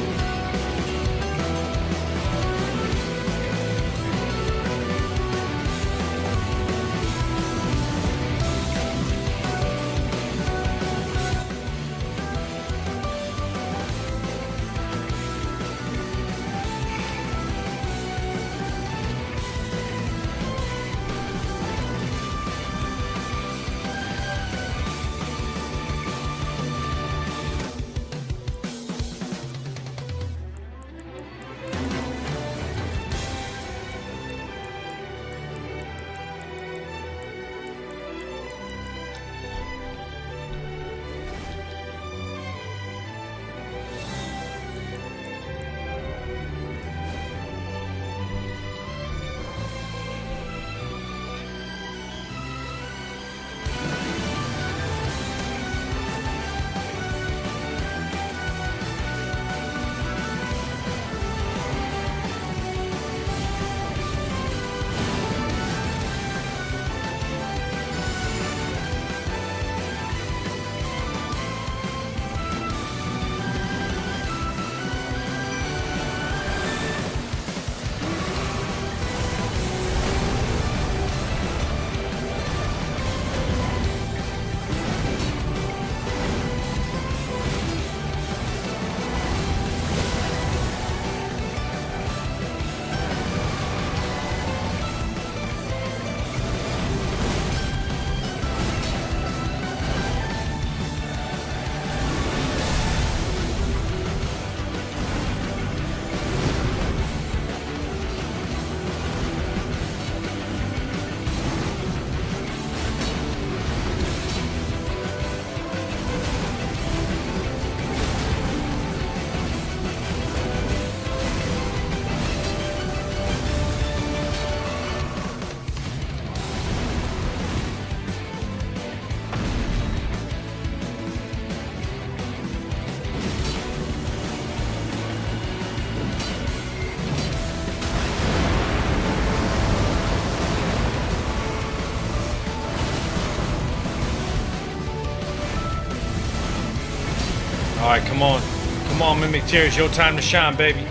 All right, come on. Come on, Mimic Tears. Your time to shine, baby.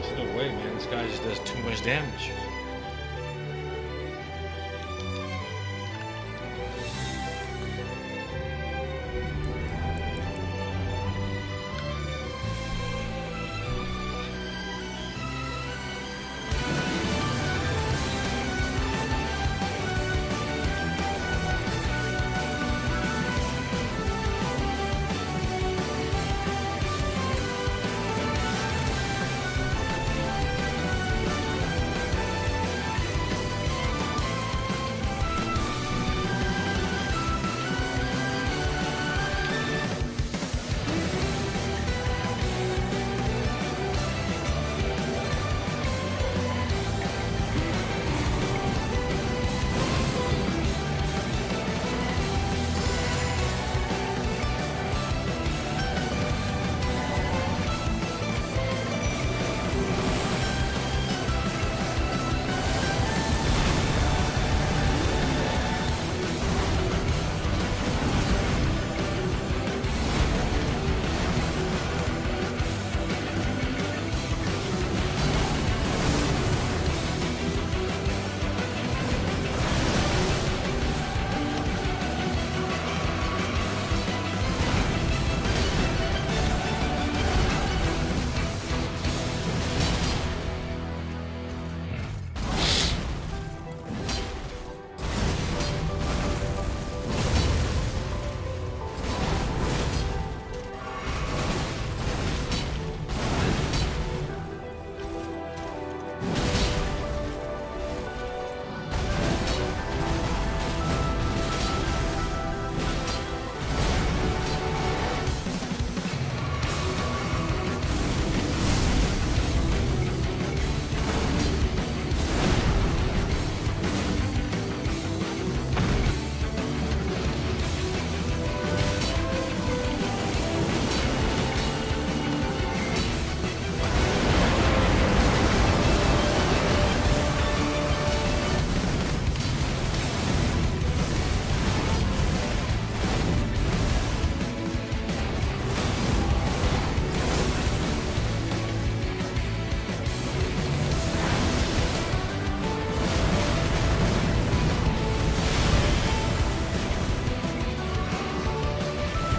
There's no way, man. This guy just does too much damage.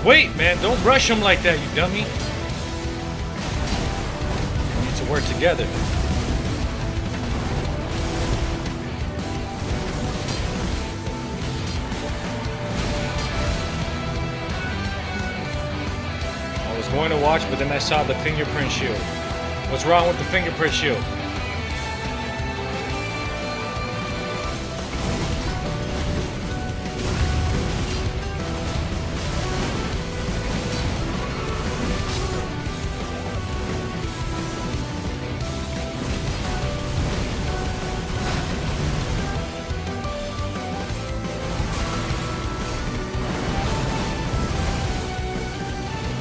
Wait, man, don't rush him like that, you dummy. We need to work together. I was going to watch, but then I saw the fingerprint shield. What's wrong with the fingerprint shield?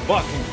Fucking.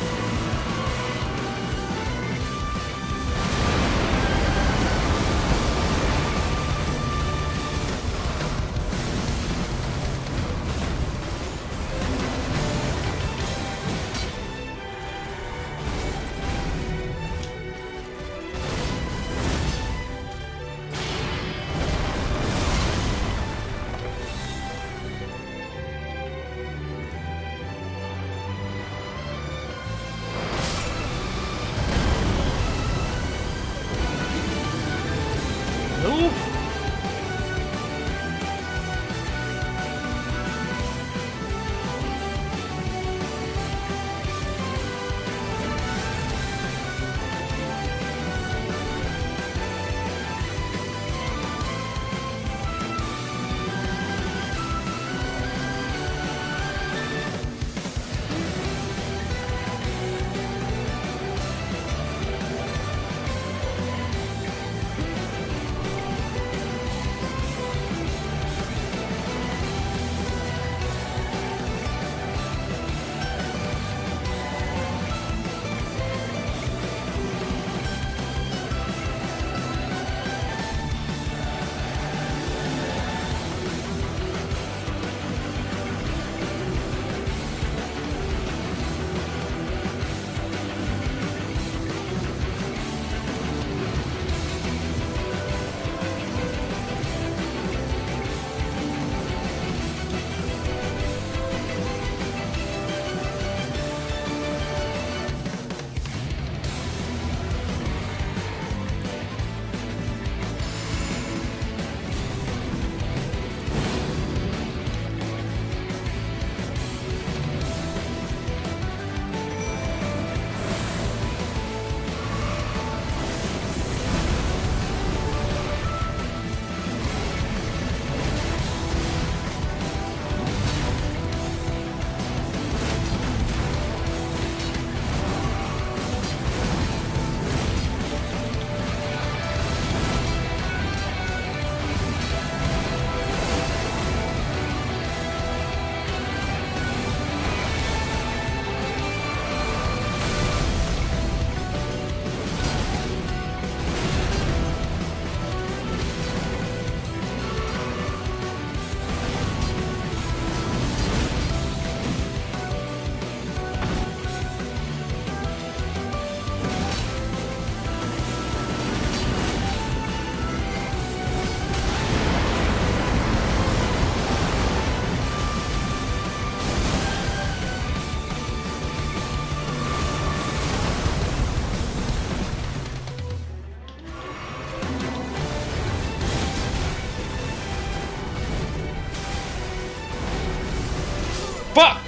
Fuck!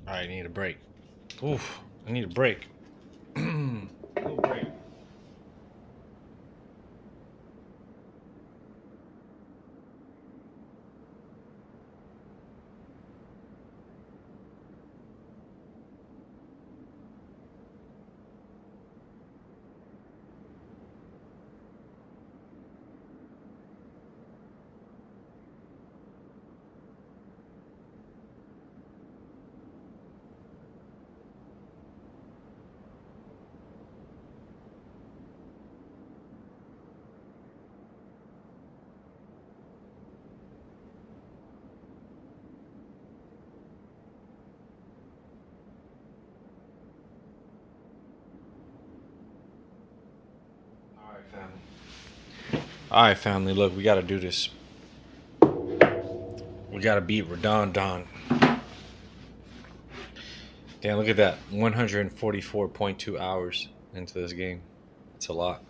I need a break. Oof, I need a break. A little break. Alright, family, look, we gotta do this. We gotta beat Radon Don. Damn, look at that. 144.2 hours into this game. That's a lot.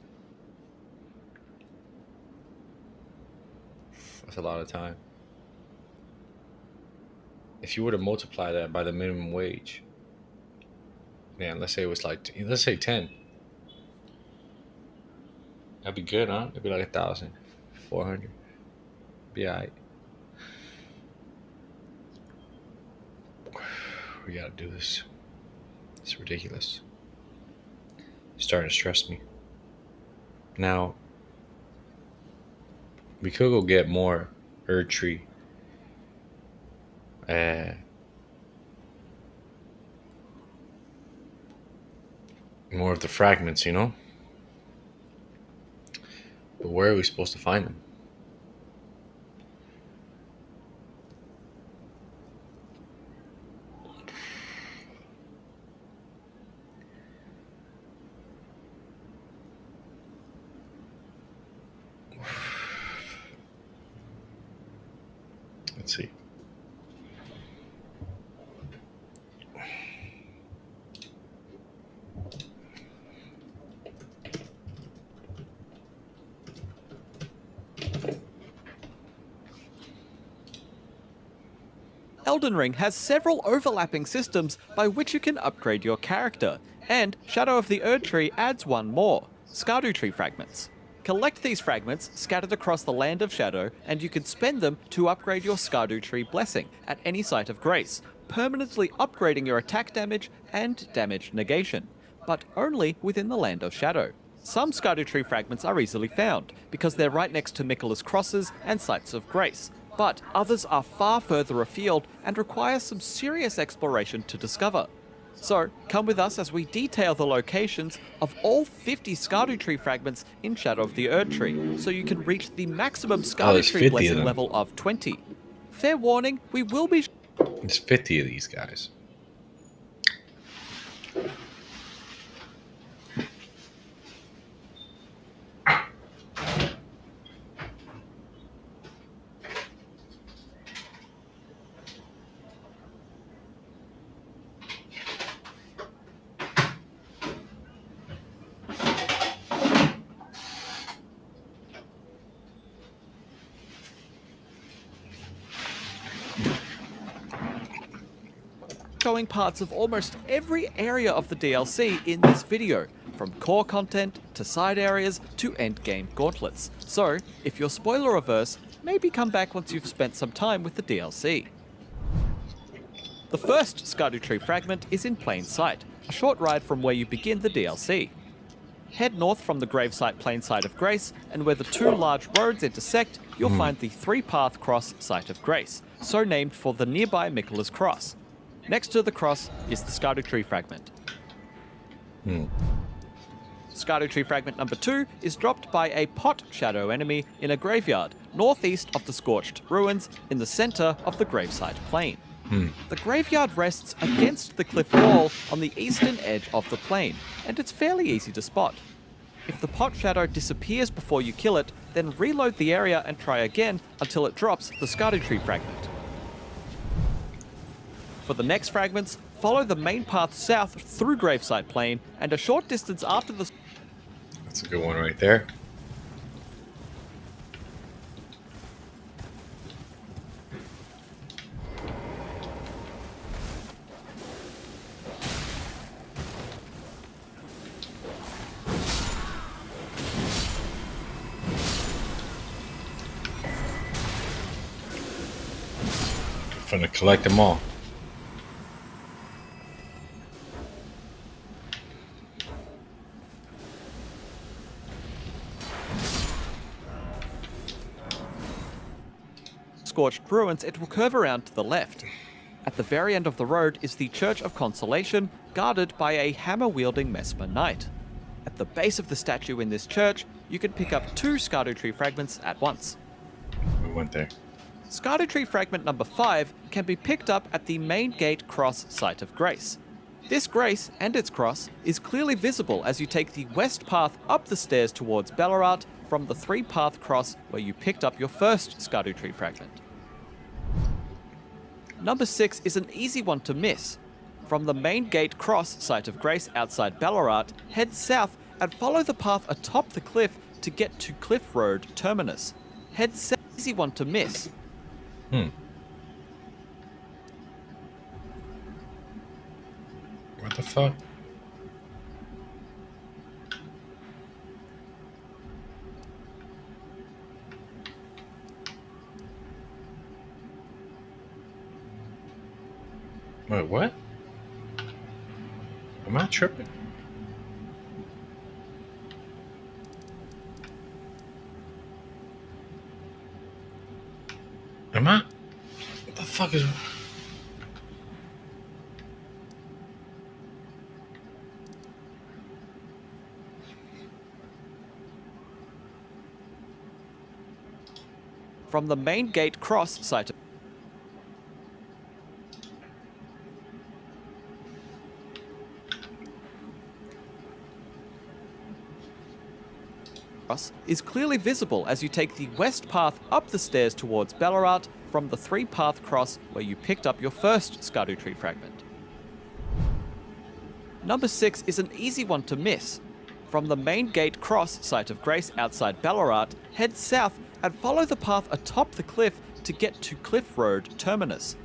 That's a lot of time. If you were to multiply that by the minimum wage, man, let's say it was like, let's say 10. That'd be good, huh? It'd be like 1,400. Be alright. We gotta do this. It's ridiculous. It's starting to stress me. Now, we could go get more Erd Tree. More of the fragments, you know? But where are we supposed to find them? Let's see. Elden Ring has several overlapping systems by which you can upgrade your character, and Shadow of the Erd Tree adds one more, Skardu Tree Fragments. Collect these fragments scattered across the Land of Shadow, and you can spend them to upgrade your Skardu Tree Blessing at any site of grace, permanently upgrading your attack damage and damage negation, but only within the Land of Shadow. Some Skardu Tree Fragments are easily found, because they're right next to Miquella's Crosses and Sites of Grace, but others are far further afield and require some serious exploration to discover. So, come with us as we detail the locations of all 50 Skardu Tree Fragments in Shadow of the Erd Tree, so you can reach the maximum Skardu Tree Blessing level of 20. Fair warning, we will be... There's 50 of these guys. showing parts of almost every area of the DLC in this video, from core content to side areas to endgame gauntlets. So, if you're spoiler averse, maybe come back once you've spent some time with the DLC. The first Skardu Tree fragment is in plain sight, a short ride from where you begin the DLC. Head north from the gravesite plain Site of Grace, and where the two large roads intersect, you'll find the three-path cross Site of Grace, so named for the nearby Miquella's Cross. Next to the cross is the Skardu Tree fragment. Skardu Tree fragment number 2 is dropped by a pot shadow enemy in a graveyard, northeast of the Scorched Ruins, in the center of the gravesite plain. The graveyard rests against the cliff wall on the eastern edge of the plain, and it's fairly easy to spot. If the pot shadow disappears before you kill it, then reload the area and try again until it drops the Skardu Tree fragment. For the next fragments, follow the main path south through Gravesite Plain, and a short distance after the... That's a good one right there. Finna collect them all. Scorched ruins, it will curve around to the left. At the very end of the road is the Church of Consolation, guarded by a hammer-wielding Mesmer Knight. At the base of the statue in this church, you can pick up 2 Scardo Tree fragments at once. We went there. Scardo Tree fragment number 5 can be picked up at the main gate cross Site of Grace. This grace and its cross is clearly visible as you take the west path up the stairs towards Ballarat from the 3-path cross where you picked up your first Scardo Tree fragment. Number 6 is an easy one to miss. From the main gate cross Site of Grace outside Ballarat, head south and follow the path atop the cliff to get to Cliff Road Terminus. Head south, easy one to miss. What the fuck? Wait, what? Am I tripping? Am I? What the fuck is... From the main gate cross Site of is clearly visible as you take the west path up the stairs towards Ballarat from the 3-path cross where you picked up your first Scardo Tree fragment. Number 6 is an easy one to miss. From the main gate cross Site of Grace outside Ballarat, head south and follow the path atop the cliff to get to Cliff Road Terminus.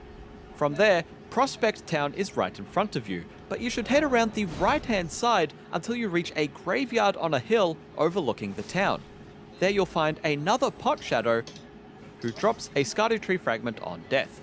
From there, Prospect Town is right in front of you, but you should head around the right-hand side until you reach a graveyard on a hill overlooking the town. There you'll find another Pot Shadow who drops a Scardo Tree fragment on death.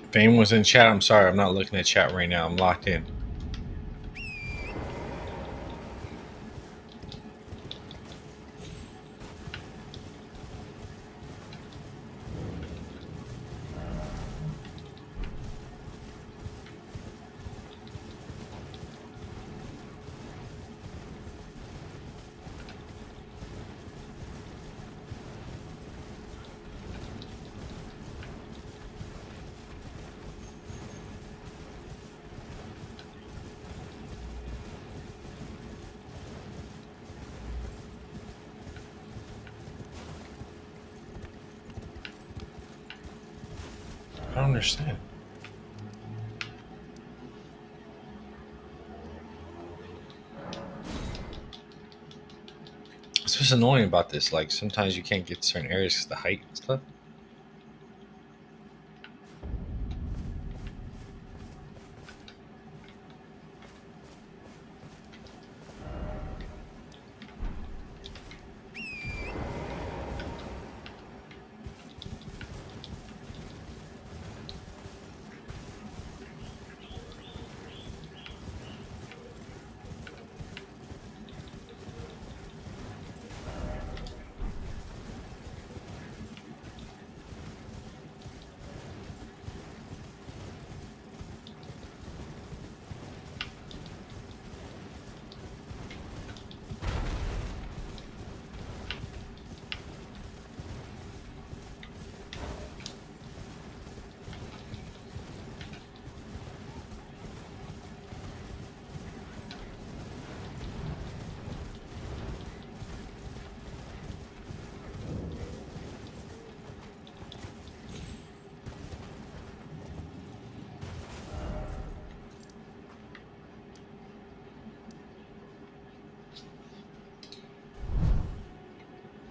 If anyone's in chat, I'm sorry. I'm not looking at chat right now. I'm locked in. don't understand. It's what's annoying about this. Like, sometimes you can't get to certain areas because of the height and stuff.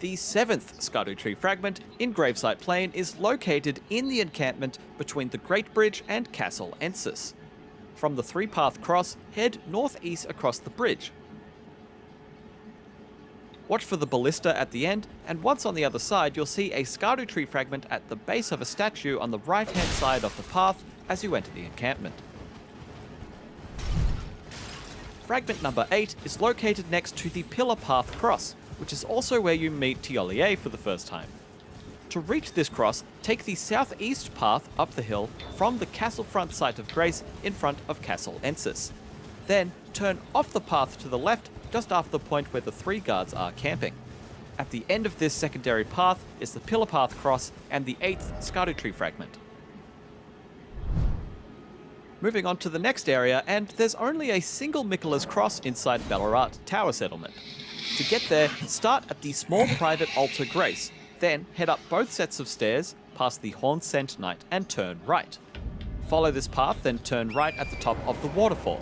The 7th Scardo Tree fragment in Gravesite Plain is located in the encampment between the Great Bridge and Castle Ensis. From the 3-path cross, head northeast across the bridge. Watch for the ballista at the end, and once on the other side you'll see a Scardo Tree fragment at the base of a statue on the right-hand side of the path as you enter the encampment. Fragment number 8 is located next to the Pillar Path cross, which is also where you meet Tiolier for the first time. To reach this cross, take the southeast path up the hill from the Castlefront site of Grace in front of Castle Ensis. Then turn off the path to the left just after the point where the 3 guards are camping. At the end of this secondary path is the Pillar Path cross and the 8th Scardo Tree fragment. Moving on to the next area, and there's only a single Miquella's cross inside Ballarat Tower Settlement. To get there, start at the small private altar Grace, then head up both sets of stairs, past the Horn Sent Knight, and turn right. Follow this path, then turn right at the top of the waterfall.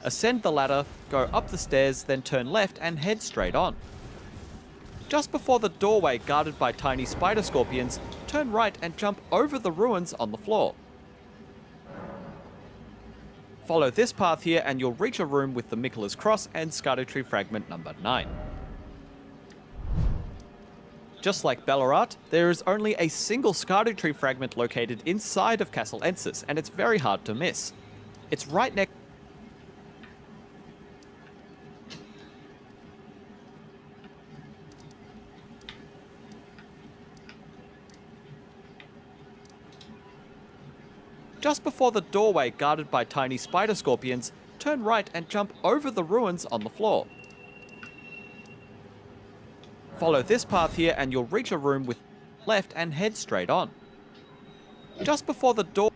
Ascend the ladder, go up the stairs, then turn left and head straight on. Just before the doorway guarded by tiny spider scorpions, turn right and jump over the ruins on the floor. Follow this path here and you'll reach a room with the Miquella's Cross and Scardo Tree fragment number 9. Just like Ballarat, there is only a single Scardo Tree fragment located inside of Castle Ensis, and it's very hard to miss. It's right next Just before the doorway guarded by tiny spider scorpions, turn right and jump over the ruins on the floor. Follow this path here and you'll reach a room with left and head straight on. Just before the door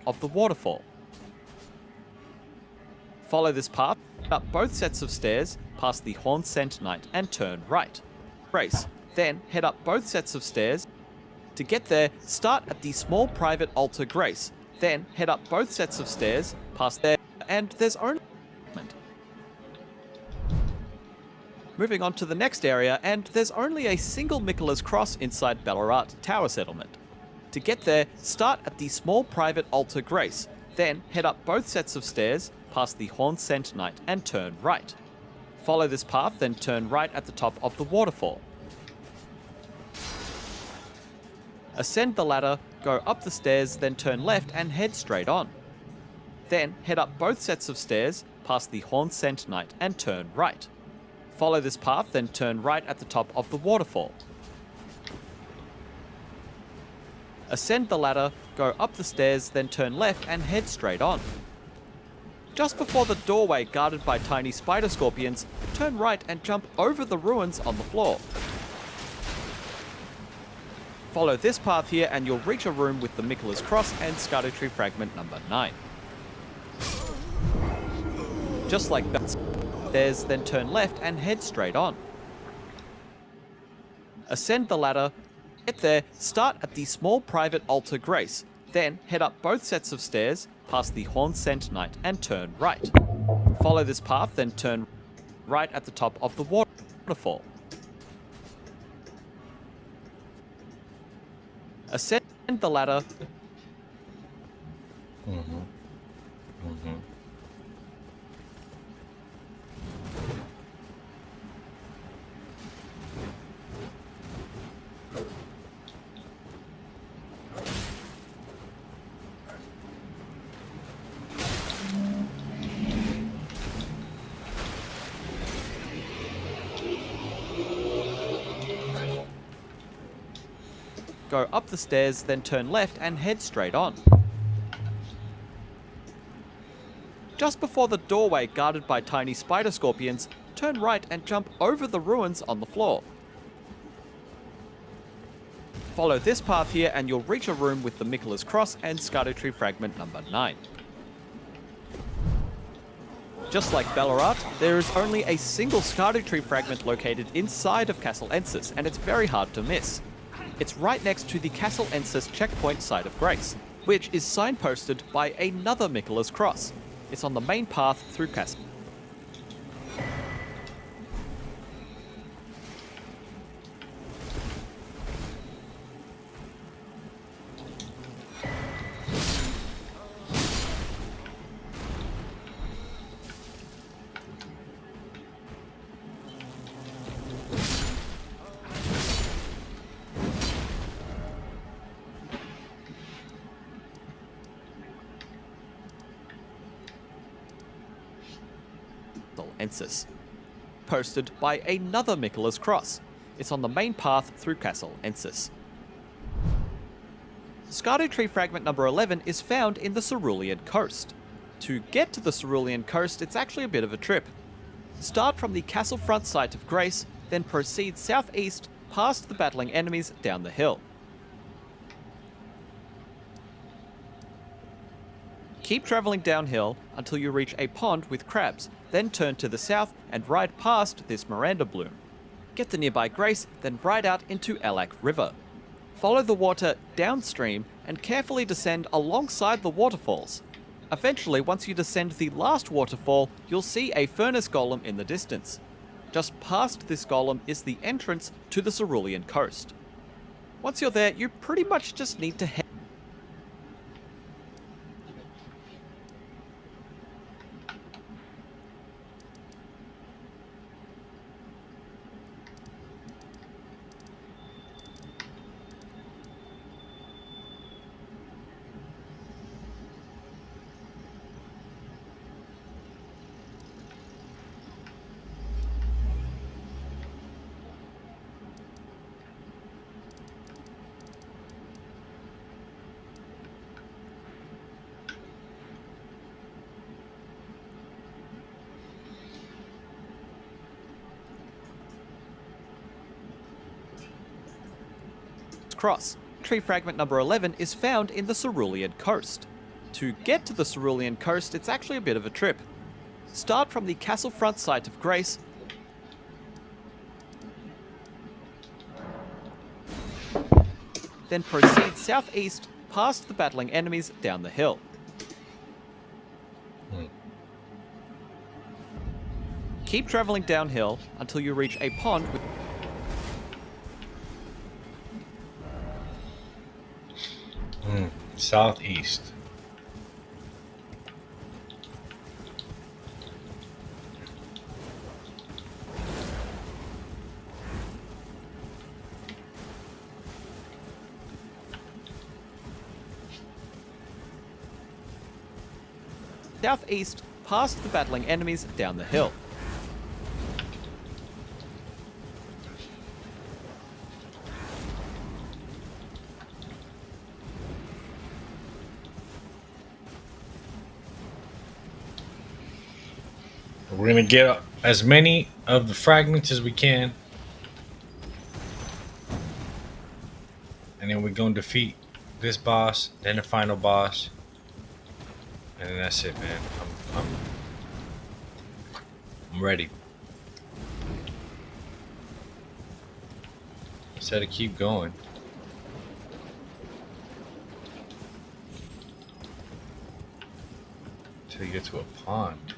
of the waterfall. Follow this path up both sets of stairs, past the Horn Sent Knight, and turn right. Grace. Then head up both sets of stairs. To get there, start at the small private altar Grace. Then head up both sets of stairs, past there, and there's only moving on to the next area, and there's only a single Miquella's Cross inside Ballarat Tower Settlement. To get there, start at the small private altar Grace, then head up both sets of stairs, past the Horn Sent Knight, and turn right. Follow this path, then turn right at the top of the waterfall. Ascend the ladder, go up the stairs, then turn left and head straight on. Then head up both sets of stairs, past the Horn Sent Knight, and turn right. Follow this path, then turn right at the top of the waterfall. Ascend the ladder, go up the stairs, then turn left and head straight on. Just before the doorway guarded by tiny spider scorpions, turn right and jump over the ruins on the floor. Follow this path here and you'll reach a room with the Miquella's Cross and Scardo Tree fragment number 9. Just like that, stairs, then turn left and head straight on. Ascend the ladder, Get there, start at the small private altar grace, then head up both sets of stairs, past the horn sent knight, and turn right. Follow this path, then turn right at the top of the waterfall. Ascend the ladder. Go up the stairs, then turn left and head straight on. Just before the doorway guarded by tiny spider scorpions, turn right and jump over the ruins on the floor. Follow this path here and you'll reach a room with the Miquela's Cross and Scardotree Fragment number 9. Just like Ballarat, there is only a single Scardotree Fragment located inside of Castle Ensis, and it's very hard to miss. It's right next to the Castle Ensis checkpoint site of Grace, which is signposted by another Miquela's Cross. It's on the main path through Castle. Ensis, posted by another Miquela's Cross. It's on the main path through Castle Ensis. Scardotree Fragment number 11 is found in the Cerulean Coast. To get to the Cerulean Coast, it's actually a bit of a trip. Start from the castle front site of Grace, then proceed southeast past the battling enemies down the hill. Keep travelling downhill until you reach a pond with crabs, then turn to the south and ride past this Miranda bloom. Get the nearby Grace, then ride out into Elak River. Follow the water downstream and carefully descend alongside the waterfalls. Eventually, once you descend the last waterfall, you'll see a furnace golem in the distance. Just past this golem is the entrance to the Cerulean Coast. Once you're there, you pretty much just need to head cross. Tree Fragment number 11 is found in the Cerulean Coast. To get to the Cerulean Coast, it's actually a bit of a trip. Start from the castle front site of Grace, then proceed southeast past the battling enemies down the hill. Keep travelling downhill until you reach a pond with Southeast. southeast past the battling enemies down the hill. We're gonna get as many of the fragments as we can, and then we're gonna defeat this boss, then the final boss, and then that's it, man. I'm ready. Instead of keep going. Till you get to a pond.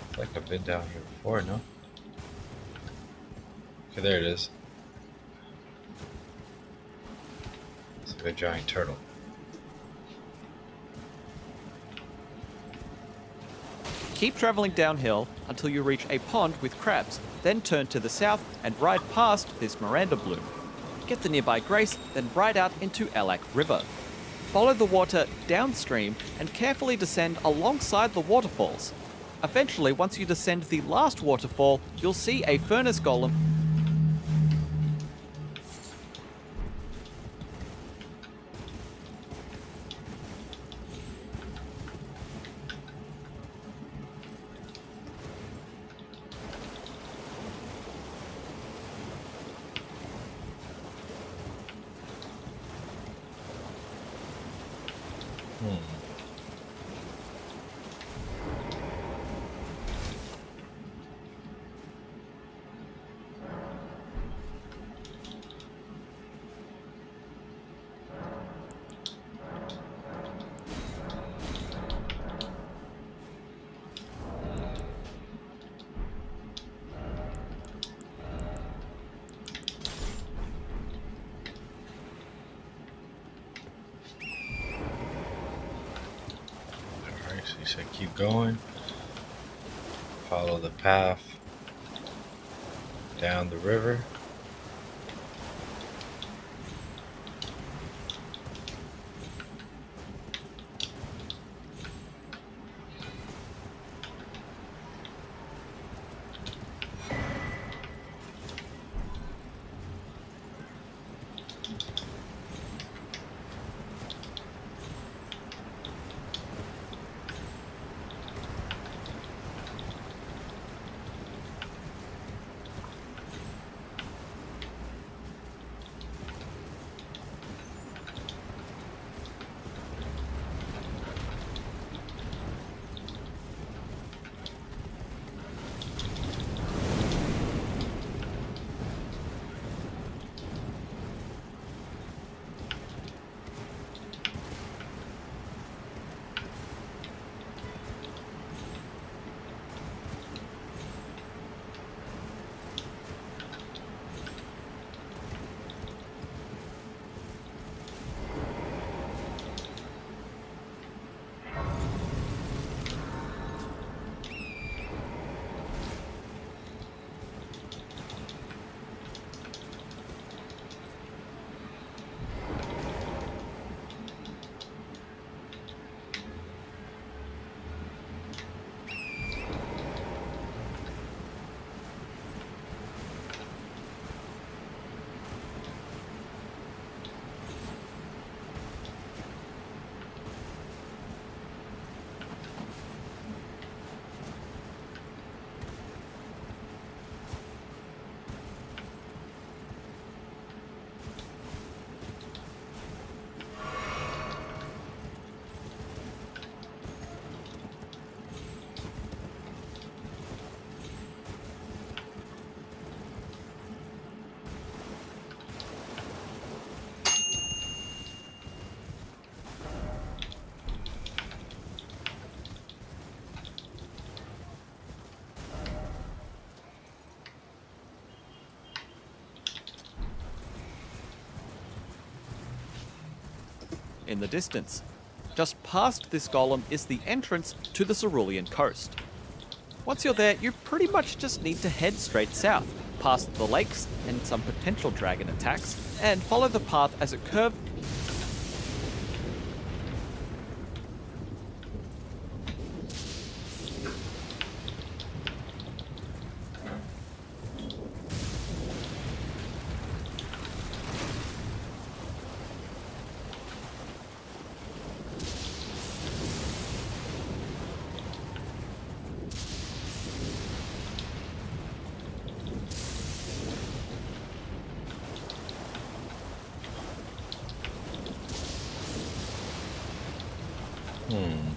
I feel like I've been down here before, no? Okay, there it is. It's like a giant turtle. Keep travelling downhill until you reach a pond with crabs, then turn to the south and ride past this Miranda bloom. Get the nearby Grace, then ride out into Elak River. Follow the water downstream and carefully descend alongside the waterfalls. Eventually, once you descend the last waterfall, you'll see a furnace golem. Alright, so you said keep going. Follow the path down the river. In the distance. Just past this golem is the entrance to the Cerulean coast. Once you're there, you pretty much just need to head straight south, past the lakes and some potential dragon attacks, and follow the path as it curves. Hmm.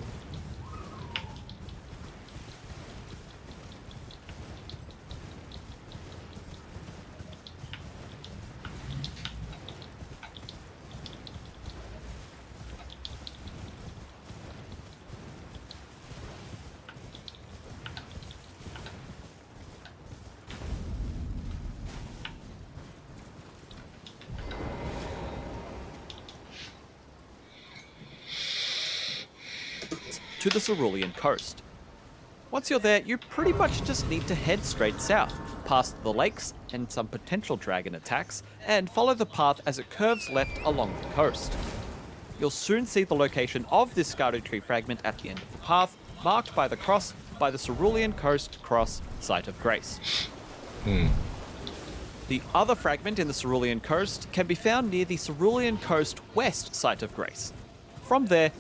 To the Cerulean coast. Once you're there, you pretty much just need to head straight south, past the lakes and some potential dragon attacks, and follow the path as it curves left along the coast. You'll soon see the location of this Scardo tree fragment at the end of the path, marked by the cross by the Cerulean Coast Cross Site of Grace. The other fragment in the Cerulean Coast can be found near the Cerulean Coast West Site of Grace. From there,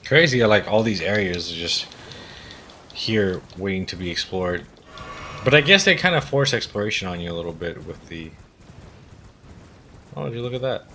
Crazy, like all these areas are just here waiting to be explored. But I guess they kind of force exploration on you a little bit with the... Oh, did you look at that?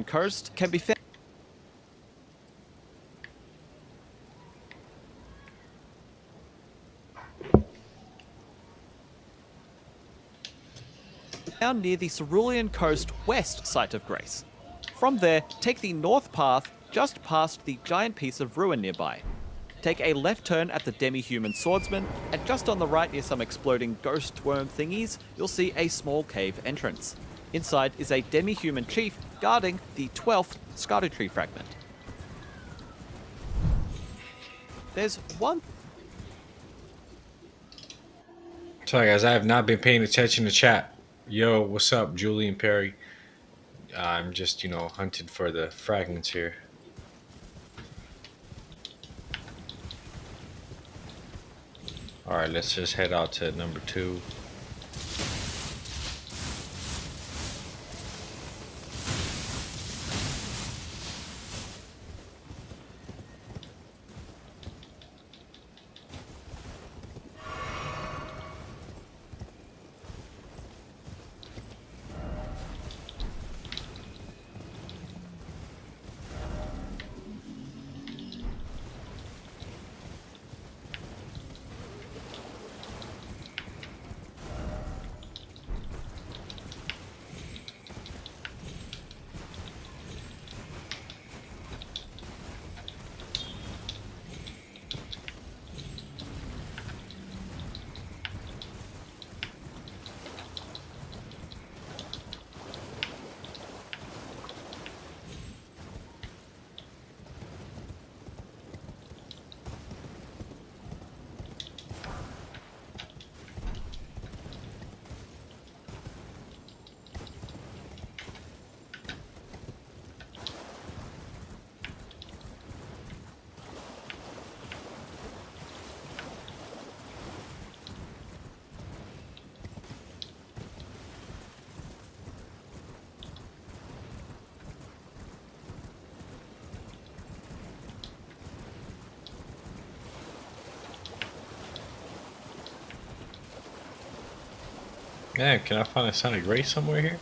Coast can be found near the Cerulean Coast West Site of Grace. From there, take the north path just past the giant piece of ruin nearby. Take a left turn at the demi-human swordsman, and just on the right near some exploding ghost worm thingies, you'll see a small cave entrance. Inside is a demi-human chief guarding the 12th Scardo tree fragment. There's one... Sorry guys, I have not been paying attention to chat. Yo, what's up, Julian Perry? I'm just, hunting for the fragments here. Alright, let's just head out to number 2. Man, can I find a sign of grace somewhere here?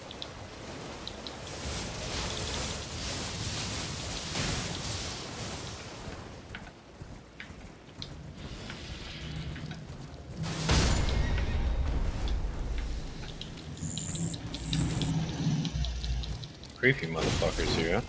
Creepy motherfuckers here.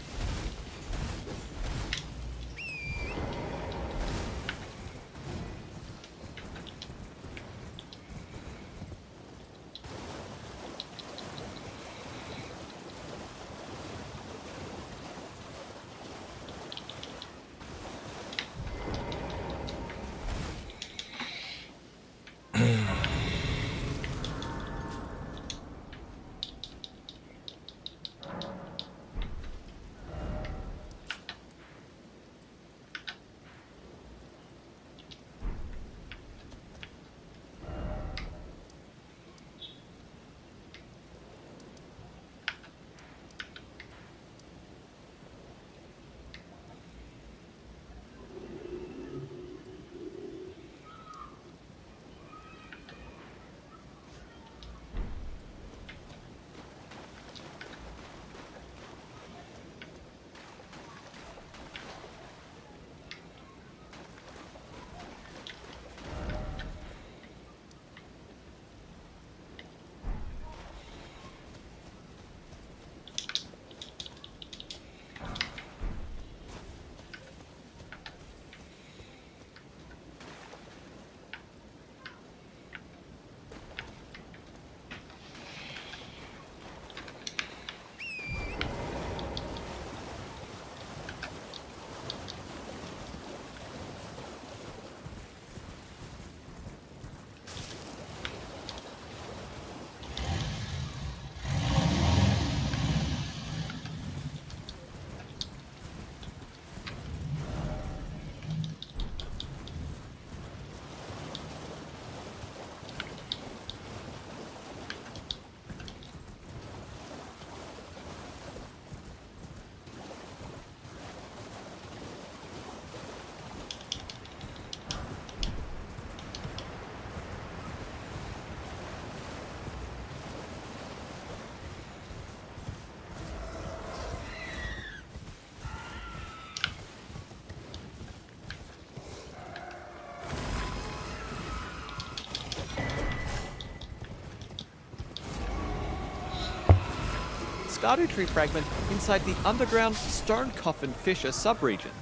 Stardew Tree fragment inside the underground Stone Coffin Fissure subregion.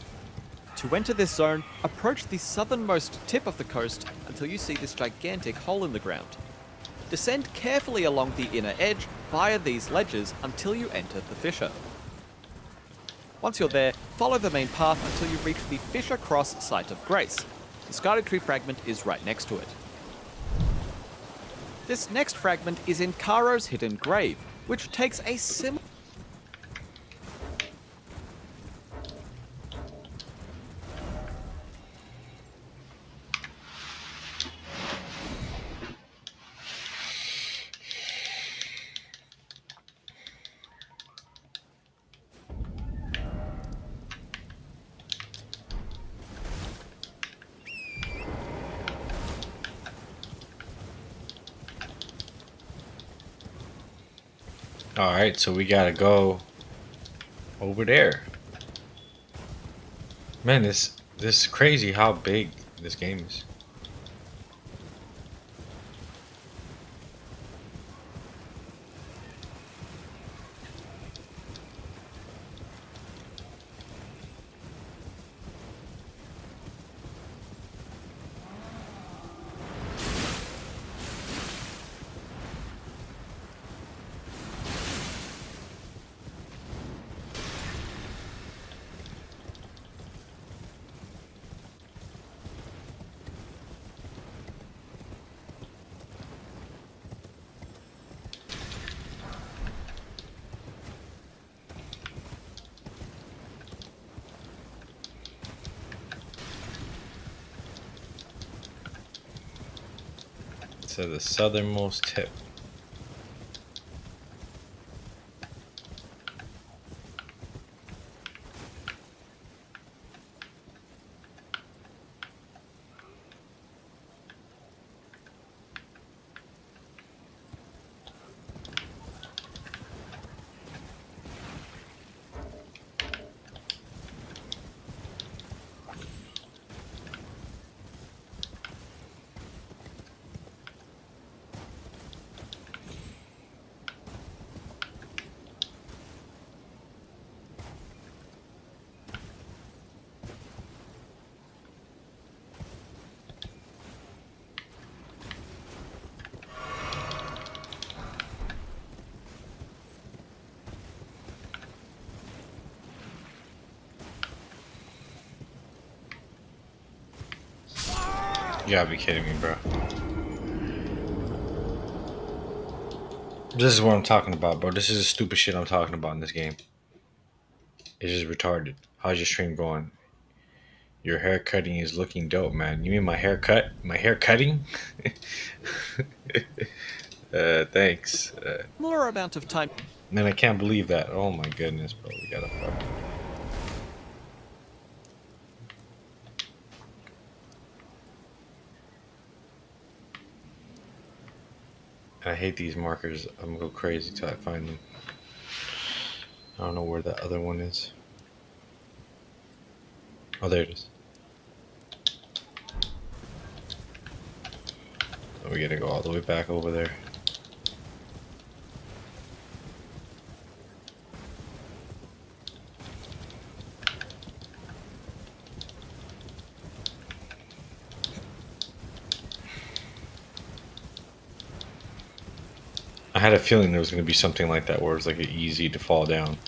To enter this zone, approach the southernmost tip of the coast until you see this gigantic hole in the ground. Descend carefully along the inner edge via these ledges until you enter the fissure. Once you're there, follow the main path until you reach the Fissure Cross Site of Grace. The Stardew Tree fragment is right next to it. This next fragment is in Caro's Hidden Grave, which takes a similar... Alright, so we gotta go over there. Man, this is crazy how big this game is. To the southernmost tip. You gotta be kidding me, bro. This is what I'm talking about, bro. This is the stupid shit I'm talking about in this game. It's just retarded. How's your stream going? Your hair cutting is looking dope, man. You mean my haircut? My hair cutting? Thanks. Similar amount of time. Man, I can't believe that. Oh my goodness, bro. We gotta fuck. I hate these markers. I'm gonna go crazy till I find them. I don't know where that other one is. Oh, there it is. Oh, we gotta go all the way back over there. I had a feeling there was going to be something like that where it's like easy to fall down.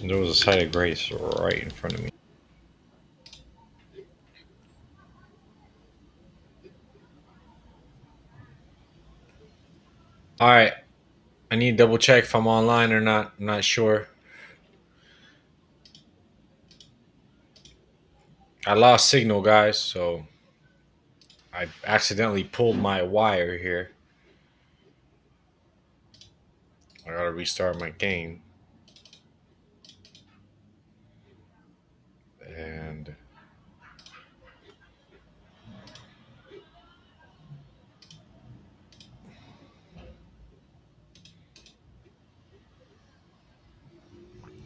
There was a site of grace right in front of me. Alright. I need to double check if I'm online or not. I'm not sure. I lost signal, guys, so I accidentally pulled my wire here. I gotta restart my game. And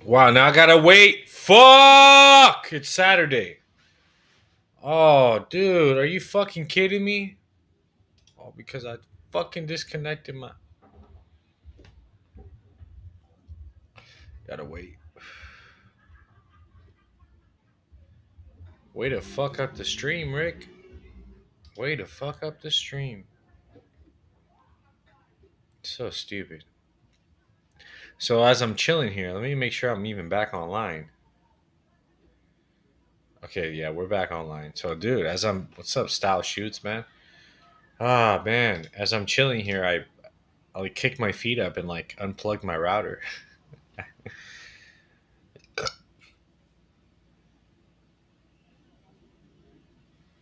wow, now I gotta wait. Fuck! It's Saturday. Oh, dude, are you fucking kidding me? Oh, because I fucking disconnected my... Gotta wait. Way to fuck up the stream, Rick. Way to fuck up the stream. So stupid. So as I'm chilling here, let me make sure I'm even back online. Okay, yeah, we're back online. So, dude, as I'm... What's up, Style Shoots, man? Ah, man. As I'm chilling here, I like kicked my feet up and like unplugged my router.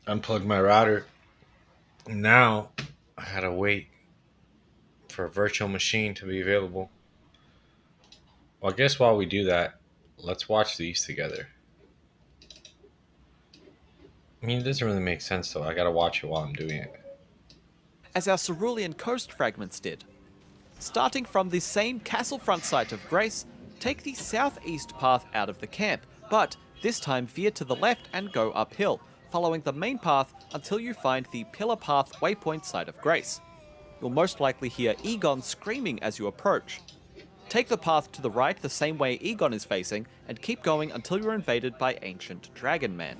Unplugged my router. Now I gotta wait for a virtual machine to be available. Well, I guess while we do that, let's watch these together. I mean, it doesn't really make sense though. I gotta watch it while I'm doing it. As our Cerulean coast fragments did. Starting from the same castle-front site of Grace, take the southeast path out of the camp, but this time veer to the left and go uphill, following the main path until you find the Pillar Path waypoint site of Grace. You'll most likely hear Egon screaming as you approach. Take the path to the right the same way Egon is facing, and keep going until you're invaded by Ancient Dragon Man.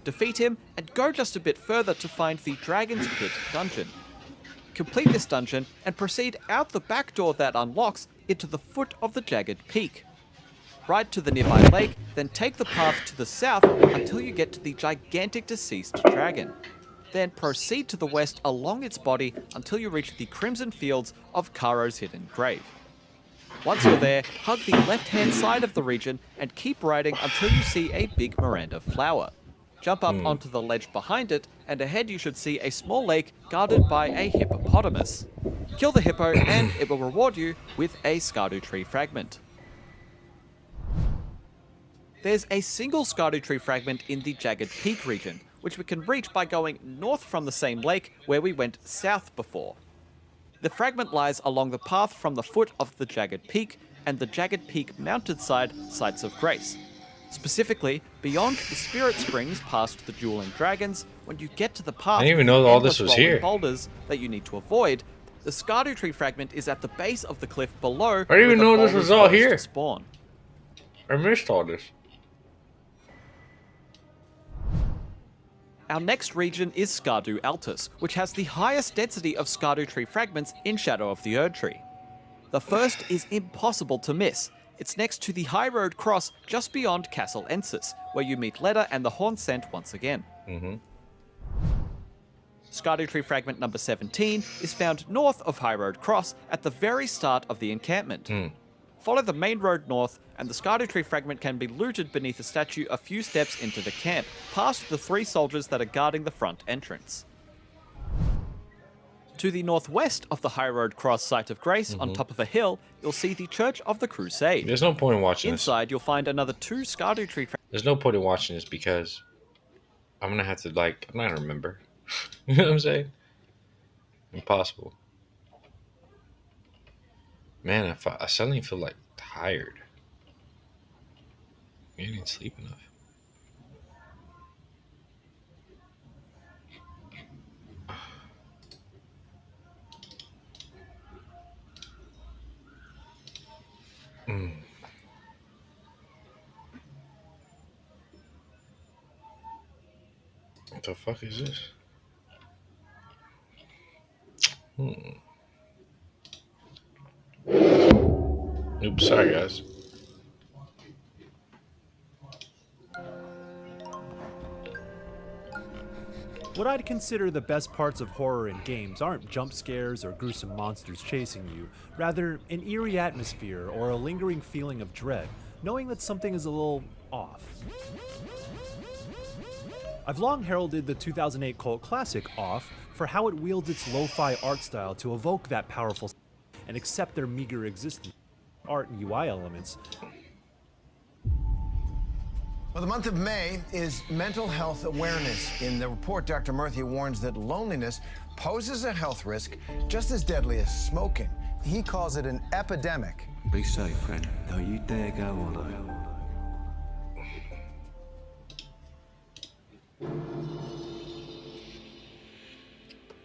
Defeat him, and go just a bit further to find the Dragon's Pit dungeon. Complete this dungeon, and proceed out the back door that unlocks into the foot of the Jagged Peak. Ride to the nearby lake, then take the path to the south until you get to the gigantic deceased dragon. Then proceed to the west along its body until you reach the crimson fields of Karo's hidden grave. Once you're there, hug the left-hand side of the region and keep riding until you see a big Miranda flower. Jump up onto the ledge behind it, and ahead you should see a small lake guarded by a hippopotamus. Kill the hippo and it will reward you with a Scardu tree fragment. There's a single Scardu tree fragment in the Jagged Peak region, which we can reach by going north from the same lake where we went south before. The fragment lies along the path from the foot of the Jagged Peak and the Jagged Peak mountainside sites of Grace. Specifically, beyond the Spirit Springs past the Dueling Dragons, when you get to the path I didn't even with know the all this endless was rolling here. boulders that you need to avoid, the Scardu Tree fragment is at the base of the cliff below. I didn't even where the know this was boulders all first here. Spawn. I missed all this. Our next region is Scardu Altus, which has the highest density of Scardu Tree fragments in Shadow of the Erd Tree. The first is impossible to miss. It's next to the High Road Cross just beyond Castle Ensis, where you meet Leda and the Horn Scent once again. Scardu Tree fragment number 17 is found north of High Road Cross at the very start of the encampment. Follow the main road north, and the Scardu Tree fragment can be looted beneath a statue a few steps into the camp, past the 3 soldiers that are guarding the front entrance. To the northwest of the High Road Cross site of Grace, on top of a hill, you'll see the Church of the Crusade. There's no point in watching Inside, you'll find another 2 Scardu Tree fragments. There's no point in watching this because I'm gonna have to I'm not gonna remember. You know what I'm saying? Impossible. Man, I suddenly feel like tired. I didn't sleep enough. What the fuck is this? Oops, sorry guys. What I'd consider the best parts of horror in games aren't jump scares or gruesome monsters chasing you, rather an eerie atmosphere or a lingering feeling of dread, knowing that something is a little off. I've long heralded the 2008 cult classic Off for how it wields its lo-fi art style to evoke that powerful and accept their meager existence, art and UI elements. Well, the month of May is Mental Health Awareness. In the report, Dr. Murthy warns that loneliness poses a health risk just as deadly as smoking. He calls it an epidemic. Be safe, friend. Don't you dare go hollow.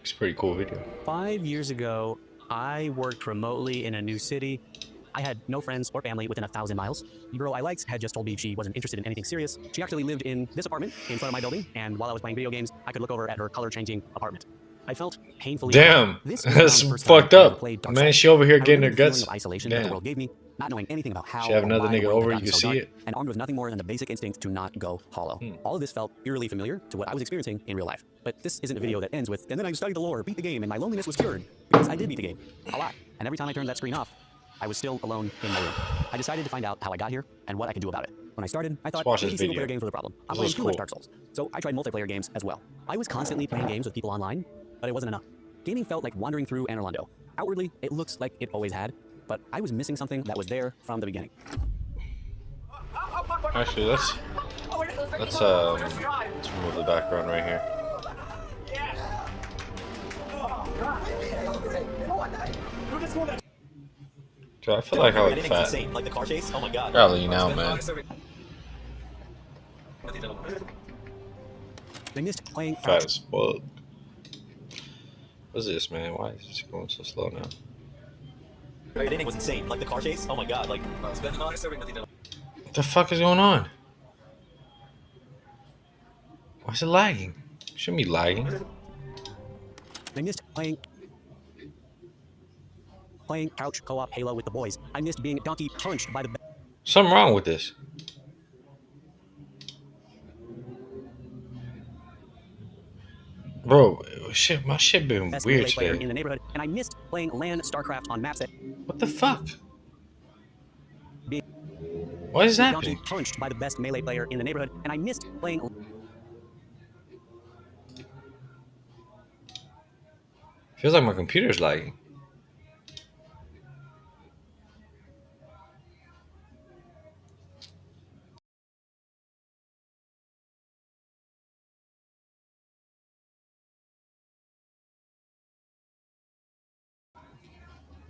It's a pretty cool video. 5 years ago, I worked remotely in a new city. I had no friends or family within 1,000 miles. The girl I liked had just told me she wasn't interested in anything serious. She actually lived in this apartment in front of my building, and while I was playing video games, I could look over at her color-changing apartment. I felt painfully. Damn, this that's was the first time fucked I ever up. played Dark Man, Souls. she over here I getting her remember the feeling guts. of isolation that Damn. the world gave me, not knowing anything about how She have or another why the nigga world over, had you gotten can so see dark, it. and armed with nothing more than the basic instinct to not go hollow. All of this felt eerily familiar to what I was experiencing in real life. But this isn't a video that ends with, and then I studied the lore, beat the game, and my loneliness was cured. Because I did beat the game. A lot. And every time I turned that screen off, I was still alone in my room. I decided to find out how I got here and what I could do about it. When I started, I thought watch maybe this single video. player games were the problem. I'm This playing is too much cool. Dark Souls. So I tried multiplayer games as well. I was constantly playing games with people online, but it wasn't enough. Gaming felt like wandering through Anor Londo. Outwardly, it looks like it always had, but I was missing something that was there from the beginning. Actually, let's remove the background right here. Dude, I feel like I look fat. Like the car chase? Oh my god. Gotta lean out, man. I missed playing Fat as fuck. What's this, man? Why is this going so slow now? The ending was insane. Like the car chase? Oh my god. Like, What the fuck is going on? Why is it lagging? Shouldn't be lagging. I missed playing couch co-op Halo with the boys. I missed being donkey punched by the Something wrong with this. Bro, shit, my shit been best weird melee player today. in the neighborhood, and I missed playing LAN StarCraft on maps that What the fuck? being What is donkey happening? punched by the best melee player in the neighborhood, and I missed playing. Feels like my computer's lagging.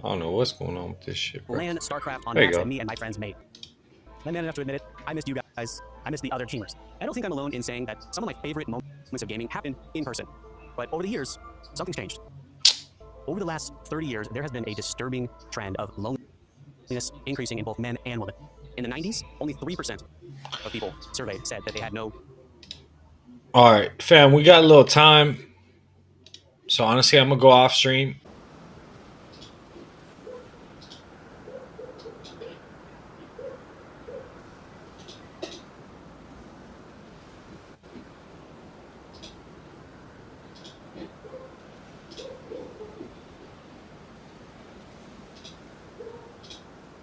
I don't know what's going on with this shit, bro. LAN StarCraft on There you maps go. that me and my friends made. I managed to admit it. I missed you guys. guys, I miss the other gamers. I don't think I'm alone in saying that some of my favorite moments of gaming happen in person. But over the years, something's changed. Over the last 30 years, there has been a disturbing trend of loneliness increasing in both men and women. In the 90s, only 3% of people surveyed said that they had no... All right, fam, we got a little time. So honestly, I'm going to go off stream.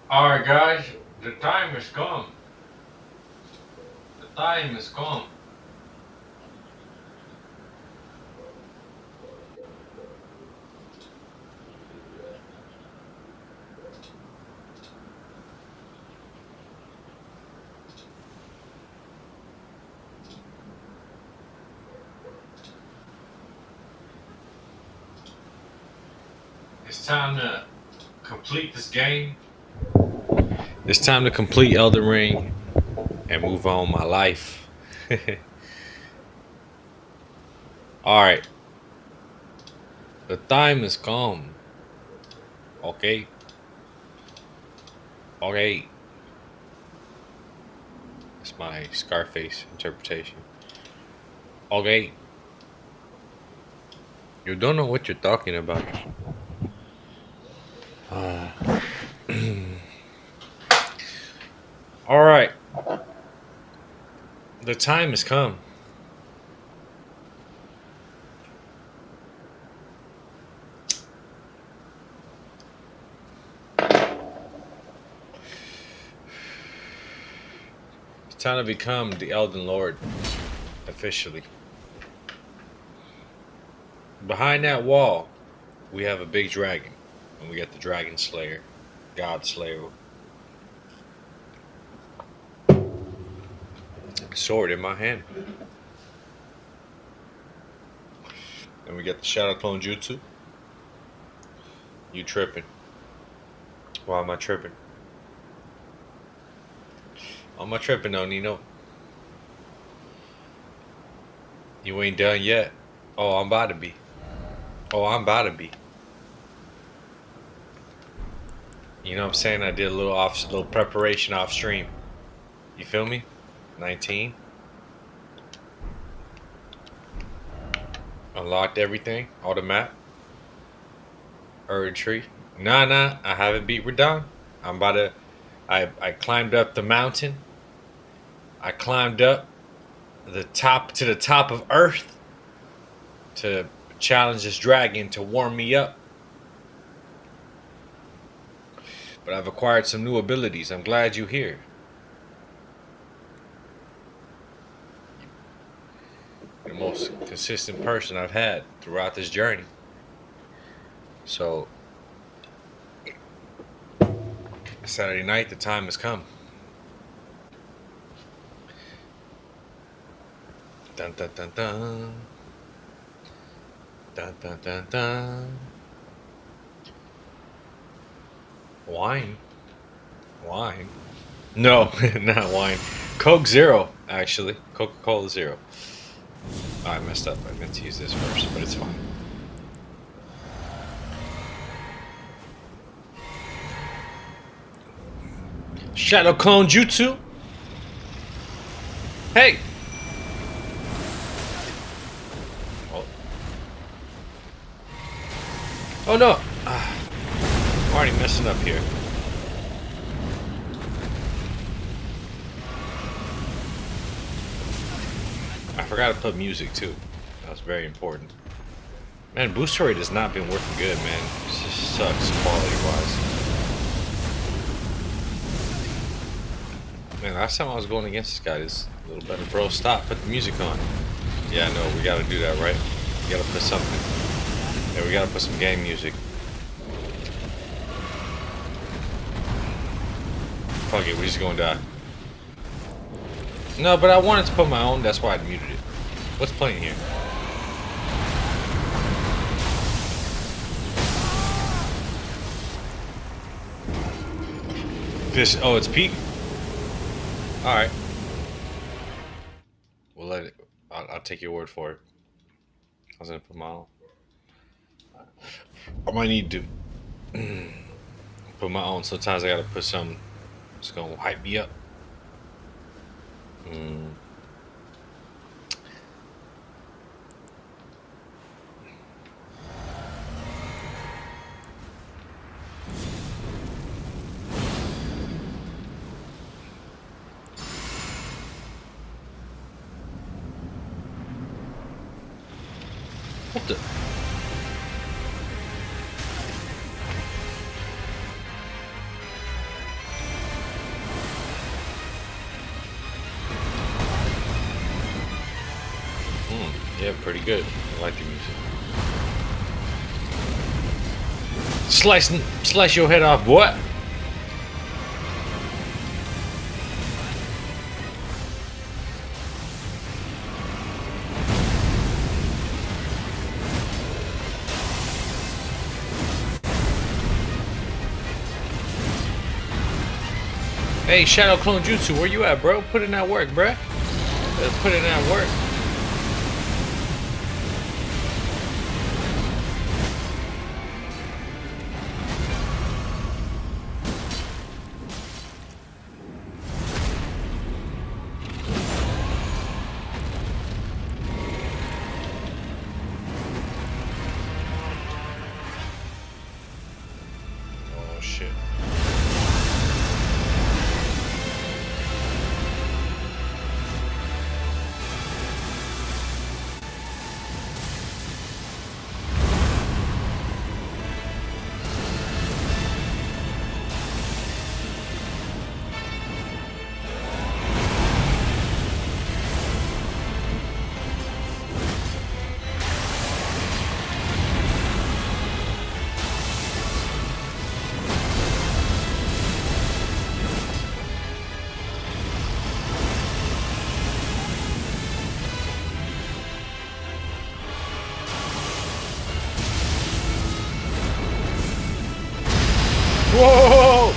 All right, guys, the time has come. The time has come. It's time to complete this game. It's time to complete Elden Ring and move on my life. All right. The time has come. Okay. Okay. It's my Scarface interpretation. Okay. You don't know what you're talking about. All right. The time has come. It's time to become the Elden Lord officially. Behind that wall, we have a big dragon, and we got the Dragon Slayer, God Slayer. Sword in my hand. And we got the Shadow Clone Jutsu. You tripping. Why am I tripping? Why am I tripping though, Nino? You ain't done yet. Oh, I'm about to be. Oh, I'm about to be. You know what I'm saying? I did a little preparation off stream. You feel me? 19. Unlocked everything. All the map. Erd tree. Nah, I haven't beat Radon. I'm about to... I climbed up the mountain. I climbed up the top of Earth to challenge this dragon to warm me up. But I've acquired some new abilities. I'm glad you're here. The most consistent person I've had throughout this journey. So, Saturday night, the time has come. Dun dun dun dun. Dun dun dun dun. Wine? No, not wine. Coke Zero, actually. Coca-Cola Zero. Oh, I messed up. I meant to use this first, but it's fine. Shadow Clone Jutsu? Hey! Oh no! I'm already messing up here. I forgot to put music too. That was very important. Man, booster rate has not been working good, man. It just sucks quality-wise. Man, last time I was going against this guy, this a little better. Bro, stop. Put the music on. Yeah, no, we gotta do that, right? We gotta put something. Yeah, we gotta put some game music. Fuck it, we're just gonna die. No, but I wanted to put my own, that's why I muted it. What's playing here? This, oh, it's peak? Alright. I'll take your word for it. I was gonna put my own. I might need to put my own. Sometimes I gotta put something that's gonna hype me up. What the? Yeah, pretty good. I like the music. Slice your head off, what? Hey, Shadow Clone Jutsu, where you at, bro? Put in that work, bruh. Put in that work. Oh, shit. Whoa!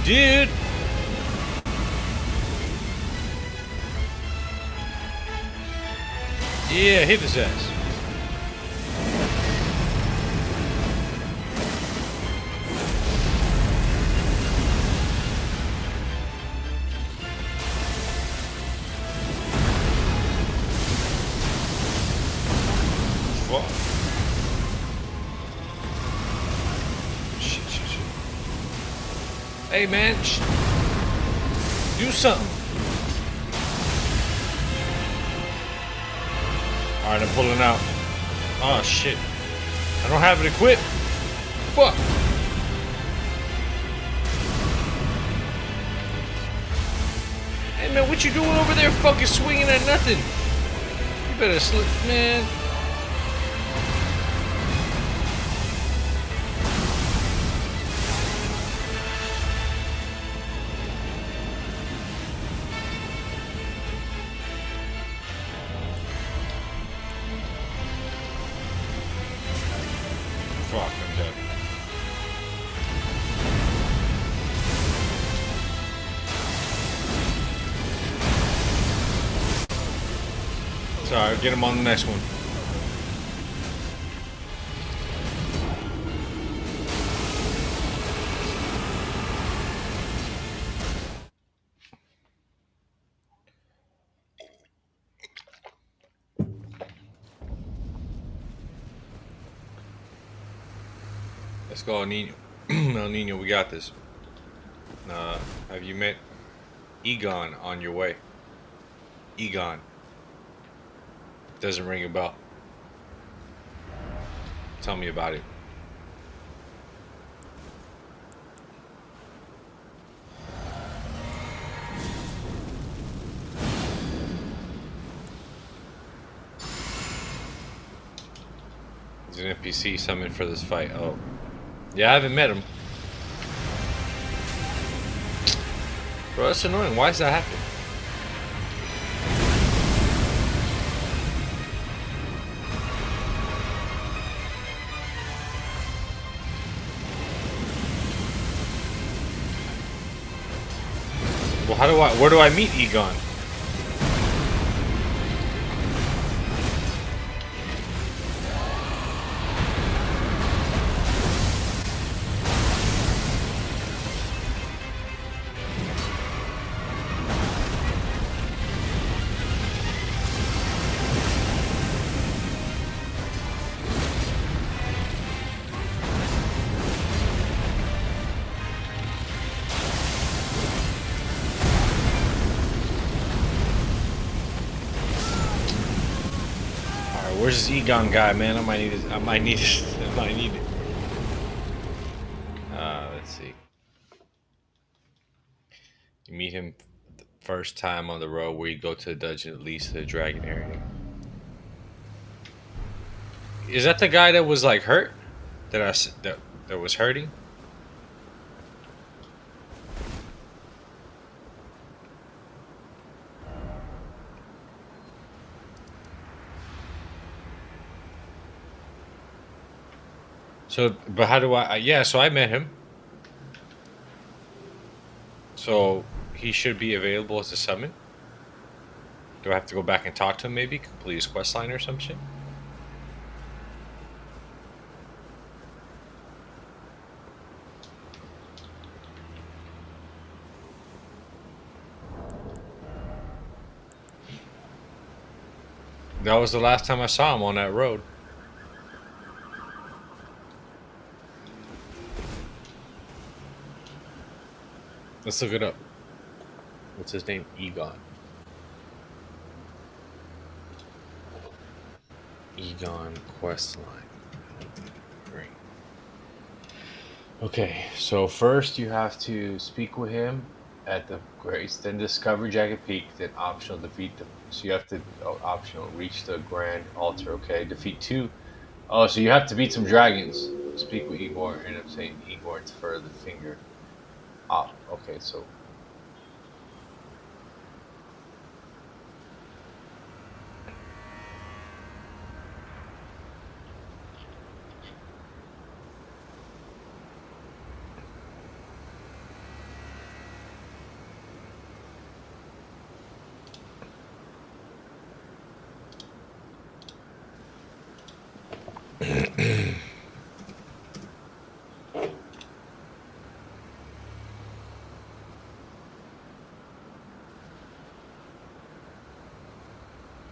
Dude! Yeah, hit his ass. Fuck. Shit. Hey, man. Do something. Alright, I'm pulling out. Oh, shit. I don't have it equipped. Fuck. Hey, man, what you doing over there fucking swinging at nothing? You better slip, man. Fuck, I'm dead. Sorry, get him on the next one. Let's go, El Nino. El Nino, we got this. Have you met Egon on your way? Egon. Doesn't ring a bell. Tell me about it. He's an NPC summoned for this fight. Oh. Yeah, I haven't met him. Bro, that's annoying. Why is that happening? Well, where do I meet Egon? where's this Egon guy, man? I might need it. I might need it. I might need it. Let's see. You meet him the first time on the road where you go to the dungeon that leads to the dragon area. Is that the guy that was like hurt? That was hurting? So, but how do yeah, so I met him. So, he should be available as a summon? Do I have to go back and talk to him maybe? Complete his quest line or some shit? That was the last time I saw him on that road. Let's look it up. What's his name? Egon. Egon questline. Great. Okay, so first you have to speak with him at the Grace, then discover Jagged Peak, then optional defeat them. So you have to optional reach the Grand Altar. Okay, defeat 2. Oh, so you have to beat some dragons. Speak with Igor and obtain Igor's further finger. Ah, okay, so.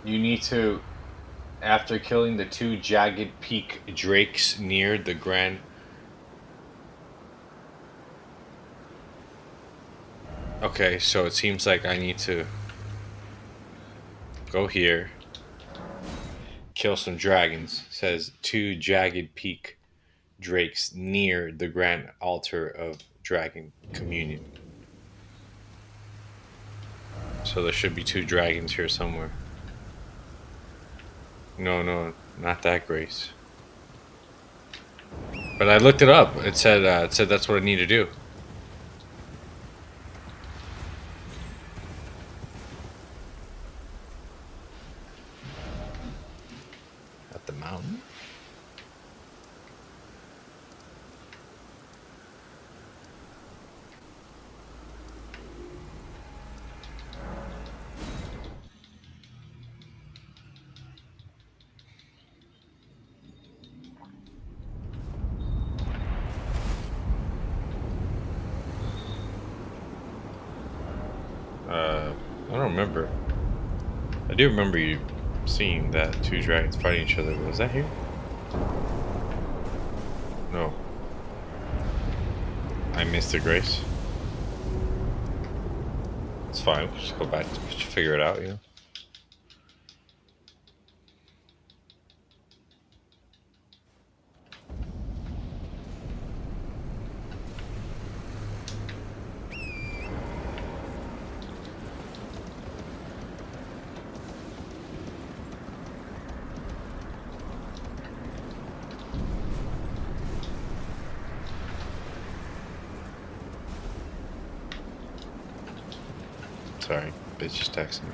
You need to, after killing the 2 Jagged Peak drakes near the Grand... Okay, so it seems like I need to go here, kill some dragons. It says 2 Jagged Peak drakes near the Grand Altar of Dragon Communion. So there should be 2 dragons here somewhere. No, not that Grace. But I looked it up. It said that's what I need to do. At the mountain? I don't remember. I do remember you seeing that 2 dragons fighting each other. Was that here? No. I missed it, Grace. It's fine. We'll just go back to figure it out, you know? Sorry, bitch just texted me.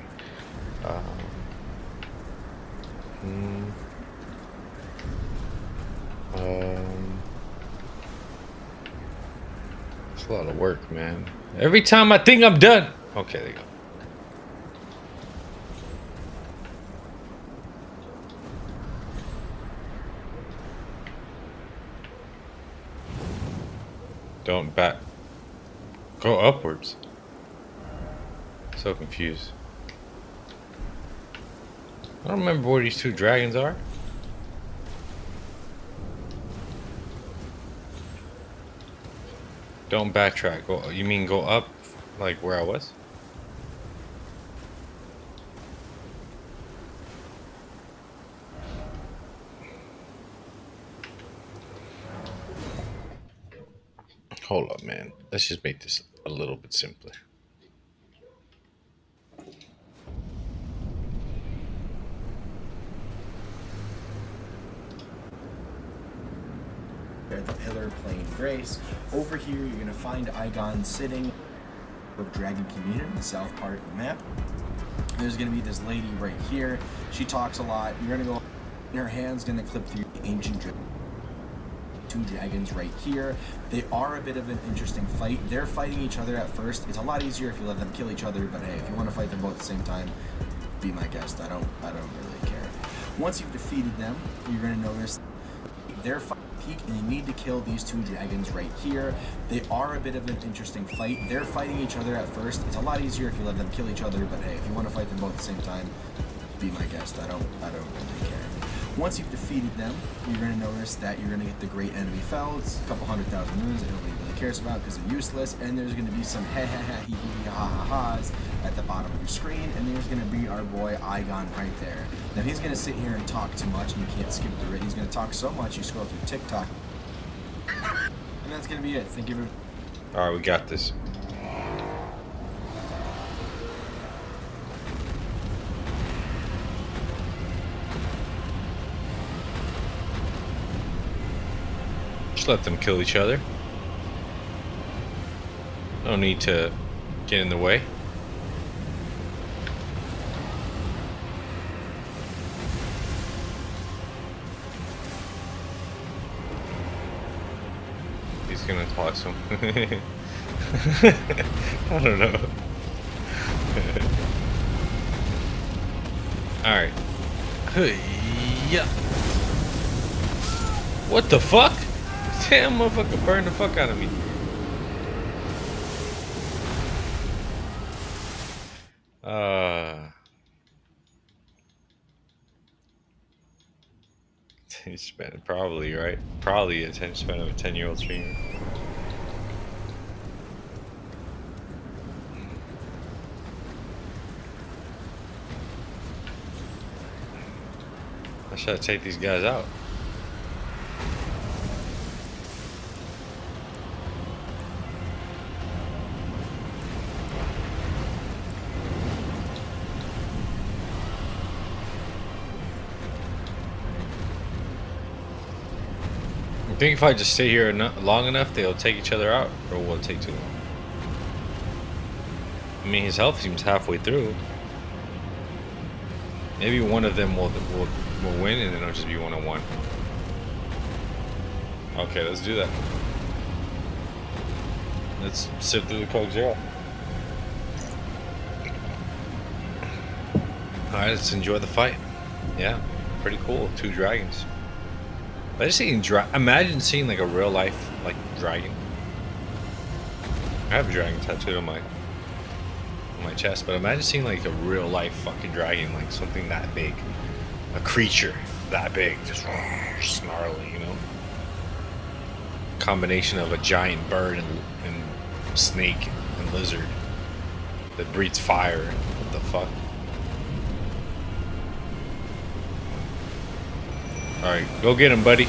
It's a lot of work, man. Every time I think I'm done. Okay, there you go. Don't back. Go upwards. So confused. I don't remember where these 2 dragons are. Don't backtrack. Go. You mean go up, like where I was? Hold up, man. Let's just make this a little bit simpler. At the pillar playing Grace. Over here, you're gonna find Igon sitting of Dragon Community, the south part of the map. There's gonna be this lady right here. She talks a lot. You're gonna go. Her hand's gonna clip through the ancient two dragons right here. They are a bit of an interesting fight. They're fighting each other at first. It's a lot easier if you let them kill each other. But hey, if you want to fight them both at the same time, be my guest. I don't really care. Once you've defeated them, you're gonna notice they're peak, and you need to kill these two dragons right here. They are a bit of an interesting fight. They're fighting each other at first. It's a lot easier if you let them kill each other, but hey, if you want to fight them both at the same time, be my guest. I don't really care. Once you've defeated them, you're going to notice that you're going to get the Great Enemy Fell. It's a couple 100,000 runes that nobody really cares about because they're useless, and there's going to be some ha-ha-ha-hee-hee-ha-ha-ha's at the bottom of your screen, and there's going to be our boy Igon right there. Now he's going to sit here and talk too much, and you can't skip through it. He's going to talk so much you scroll through TikTok. And that's going to be it. Thank you. Alright, we got this. Just let them kill each other. No need to get in the way. He's gonna talk some. I don't know. Alright. Yeah. What the fuck? Damn, motherfucker burned the fuck out of me. Attention span, probably, right? Probably attention span of a 10-year-old streamer. I should take these guys out. I think if I just stay here long enough, they'll take each other out, or will it take too long? I mean, his health seems halfway through. Maybe one of them will win, and then it'll just be 1-on-1. Okay, let's do that. Let's sit through the Coke Zero. Alright, let's enjoy the fight. Yeah, pretty cool. 2 dragons. I just imagine seeing like a real life like dragon. I have a dragon tattooed on my chest, but imagine seeing like a real life fucking dragon, like something that big, a creature that big, just snarling, you know. Combination of a giant bird and snake and lizard that breathes fire. What the fuck? Alright, go get him, buddy.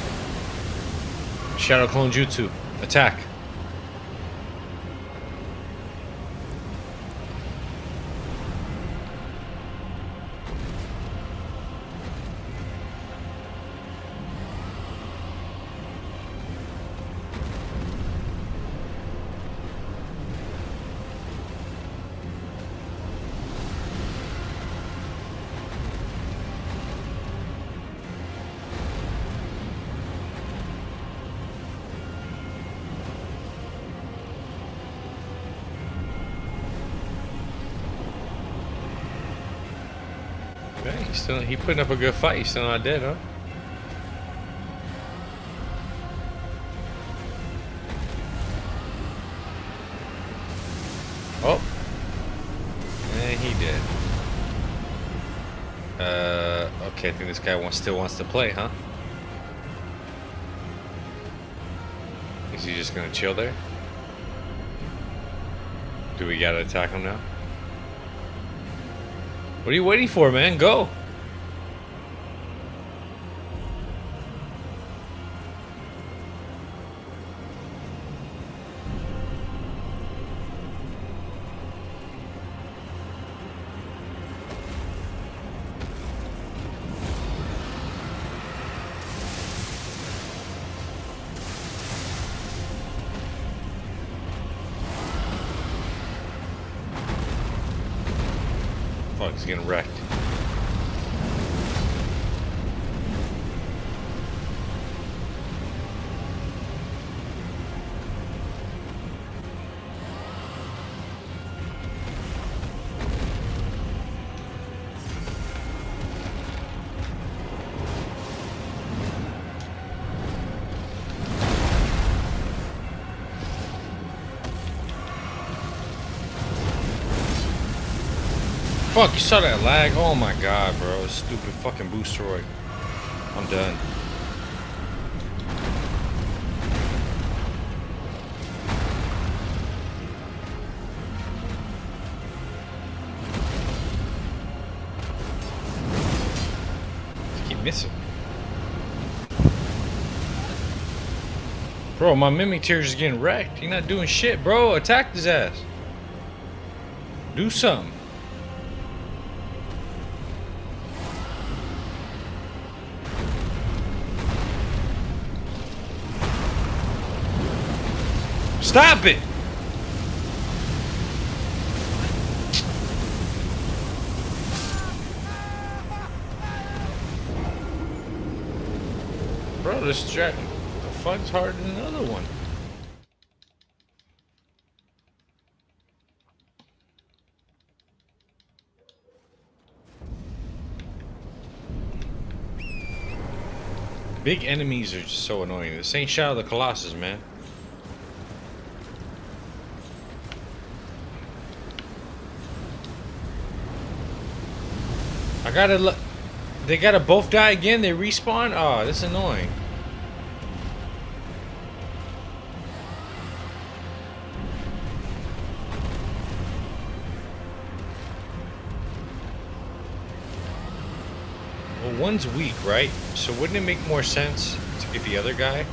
Shadow Clone Jutsu. Attack. Okay, he putting up a good fight. He's still not dead, huh? Oh, and he did. Okay, I think this guy still wants to play, huh? Is he just gonna chill there? Do we gotta attack him now? What are you waiting for, man? Go! fuck? He's getting wrecked. Fuck, you saw that lag? Oh my god, bro. Stupid fucking boosteroid. I'm done. I keep missing. Bro, my Mimic Tears is getting wrecked. He's not doing shit, bro. Attack his ass. Do something. Stop it! Bro, this dragon, the fuck's harder than another one. Big enemies are just so annoying. This ain't Shadow of the Colossus, man. I gotta look. They gotta both die again. They respawn. Oh, that's annoying. Well, one's weak, right? So wouldn't it make more sense to get the other guy?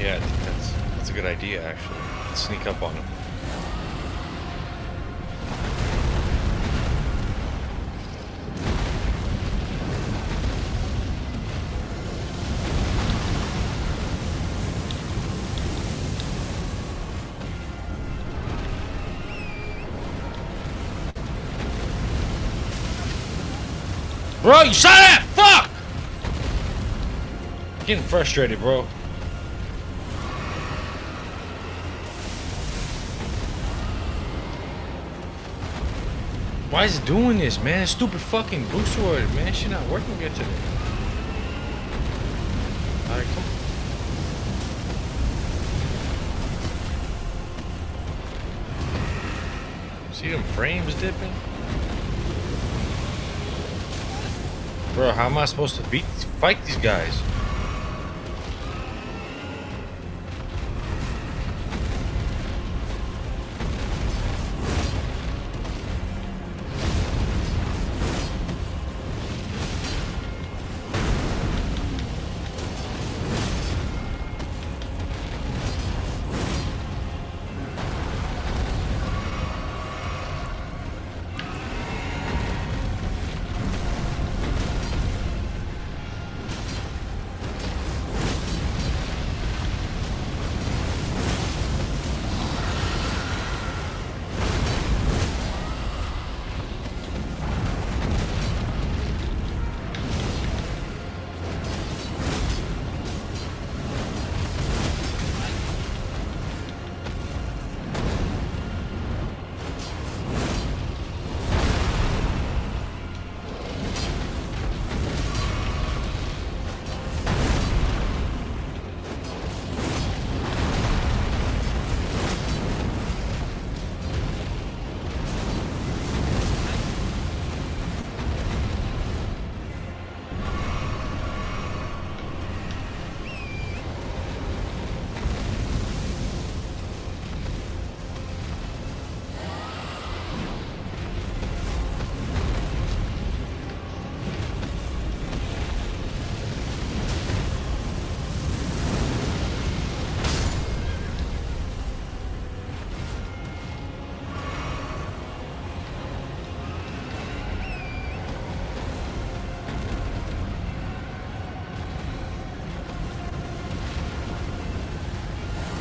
Yeah, I think that's a good idea, actually. Let's sneak up on him. Bro, you saw that? Fuck! Getting frustrated, bro. Why is it doing this, man? Stupid fucking boosteroid, man. Shit not working good today. Alright, come on. See them frames dipping? Bro, how am I supposed to fight these guys?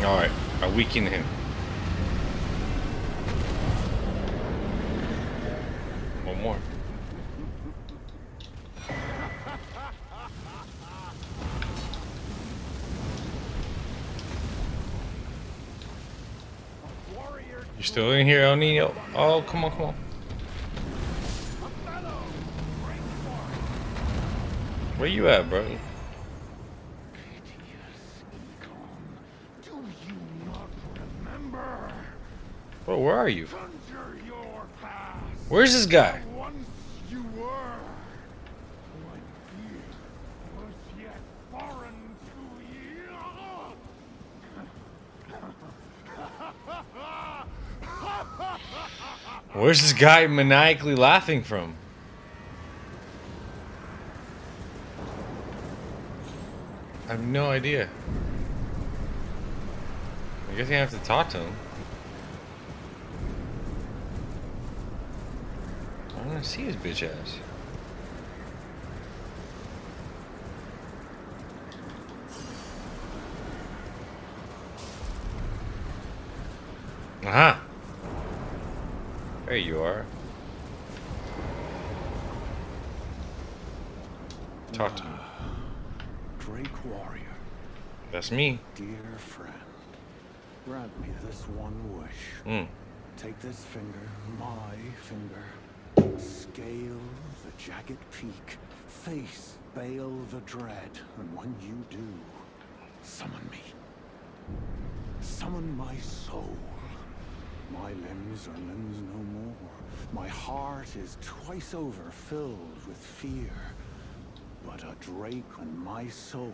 Alright, I weaken him. One more. You still in here, El Nino? Oh, come on, come on. Where you at, bro? Bro, where are you? Where's this guy? Where's this guy maniacally laughing from? I have no idea. I guess I have to talk to him. I want to see his bitch ass. Aha! There you are. Talk to me. Drake Warrior. That's me. Dear friend, grant me this one wish. Take this finger, my finger, scale the jagged peak, face Baal the Dread, and when you do, summon me. Summon my soul. My limbs are limbs no more. My heart is twice over filled with fear. But a Drake and my soul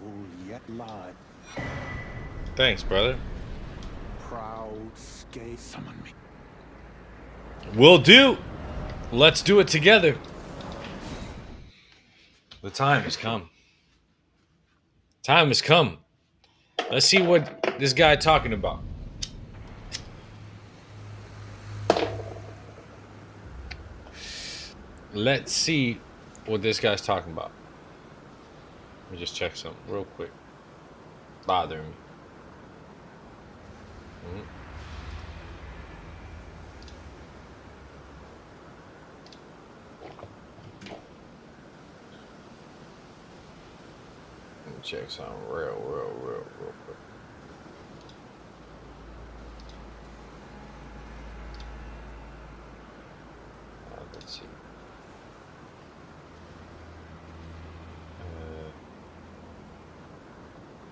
yet lie. Thanks, brother. Proud scale, summon me. Will do. Let's do it together. The time has come. Time has come. Let's see what this guy talking about. Let's see what this guy's talking about. Let me just check something real quick. Bothering me. Let me check something real quick. Let's see.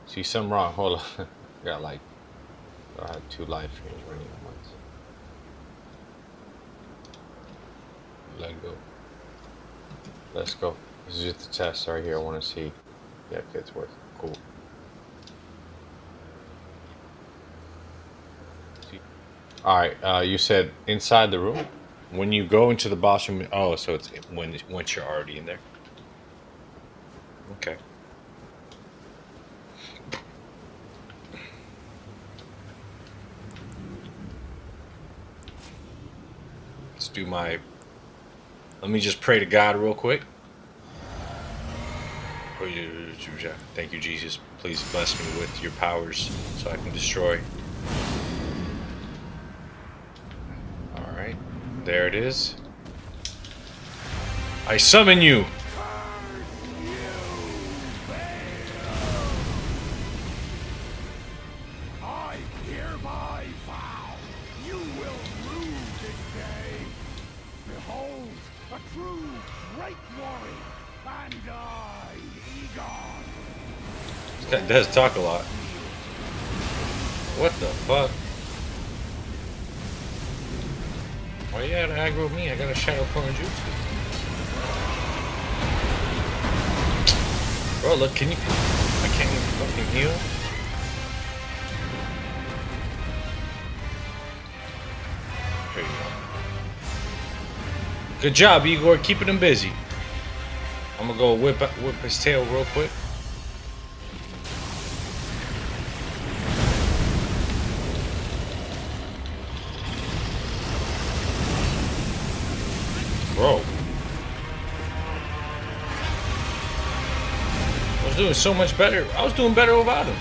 See something wrong. Hold on. Got like, I have 2 life streams running at once. Let go. Let's go. This is just the test right here. I want to see. Yeah, if it's working. Cool. Alright, you said inside the room? When you go into the boss room, oh, so it's once you're already in there. Okay. Let's do my... Let me just pray to God real quick. Thank you, Jesus. Please bless me with your powers so I can destroy. Alright. There it is. I summon you! I hereby vow you will rue this day. Behold, a true great warrior, and I, Egon. This guy does talk a lot. What the fuck? Why you gotta aggro me? I got a Shadow Clone Jutsu. Bro, look, can you... I can't even fucking heal? There you go. Good job, Igor, keeping him busy. I'm gonna go whip his tail real quick. Bro. I was doing so much better. I was doing better without him.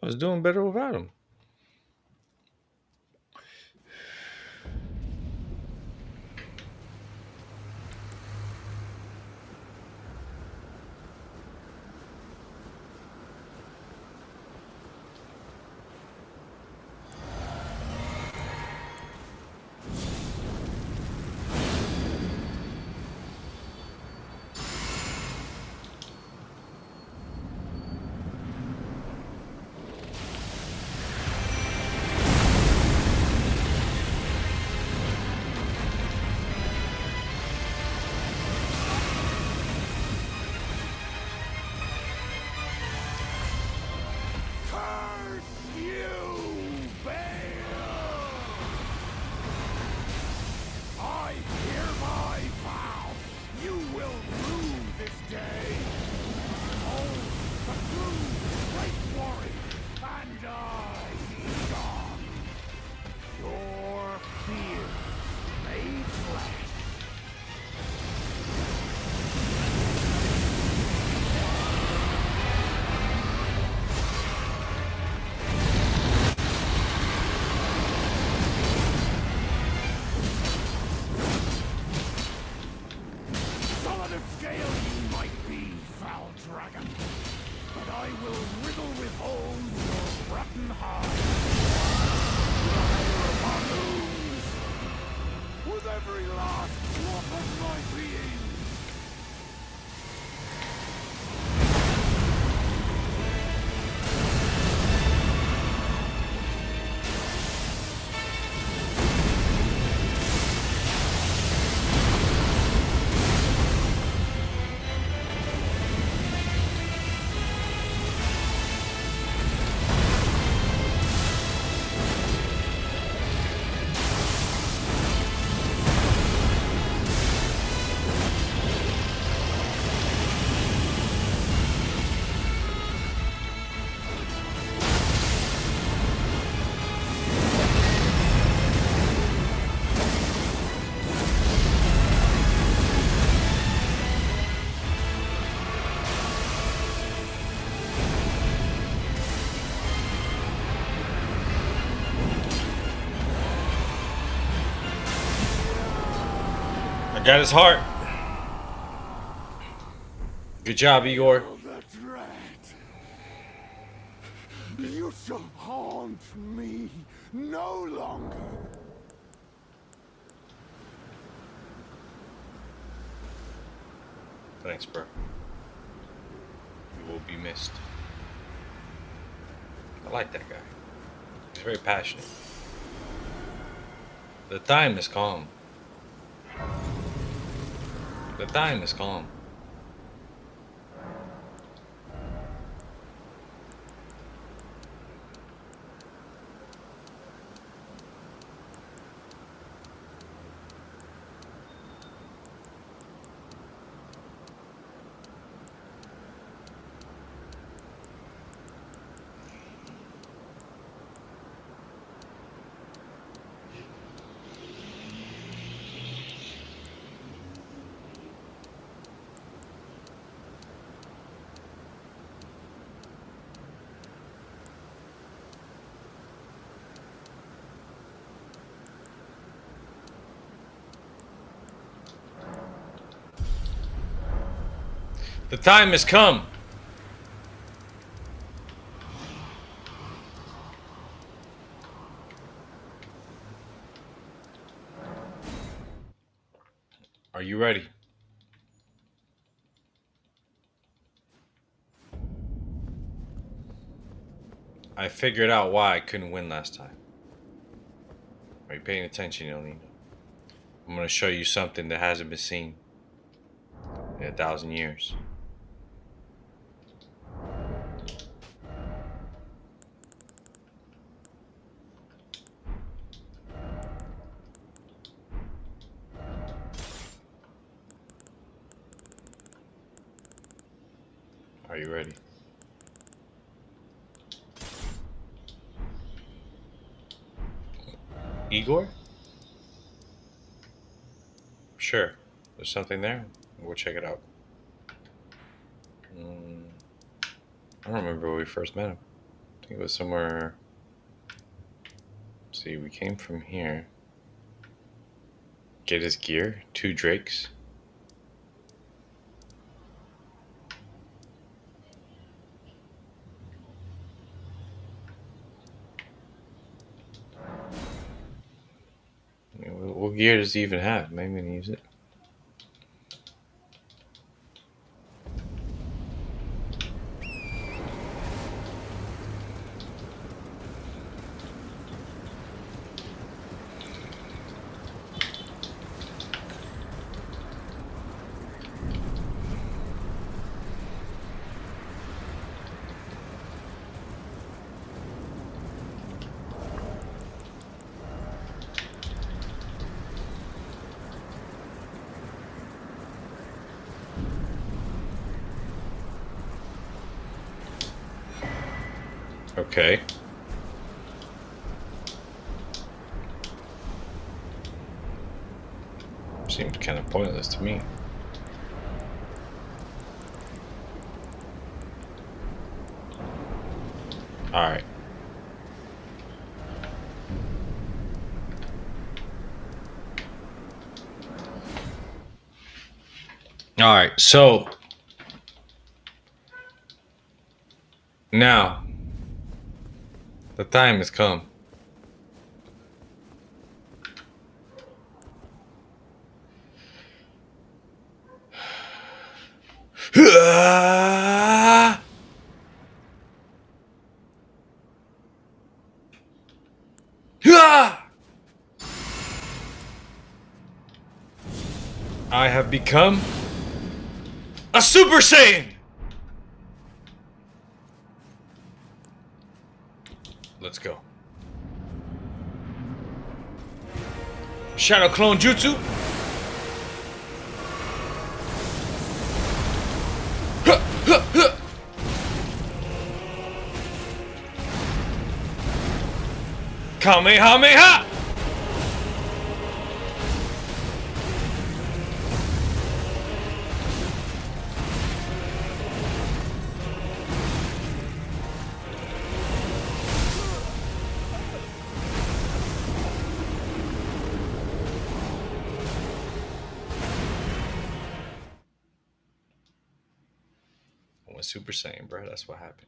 I was doing better without him. Got his heart. Good job, Igor. You shall haunt me no longer. Thanks, bro. You will be missed. I like that guy. He's very passionate. The time is calm. The time is calm. The time has come. Are you ready? I figured out why I couldn't win last time. Are you paying attention, Yelena? I'm going to show you something that hasn't been seen in 1,000 years. Are you ready? Igor? Sure. There's something there. We'll check it out. I don't remember where we first met him. I think it was somewhere. Let's see, we came from here. Get his gear. 2 drakes. What gear does he even have? Maybe we can use it. Okay. Seemed kind of pointless to me. Alright. Alright, so now the time has come. I have become a Super Saiyan! Let's go. Shadow Clone Jutsu. Kamehameha! I went Super Saiyan, bro. That's what happened.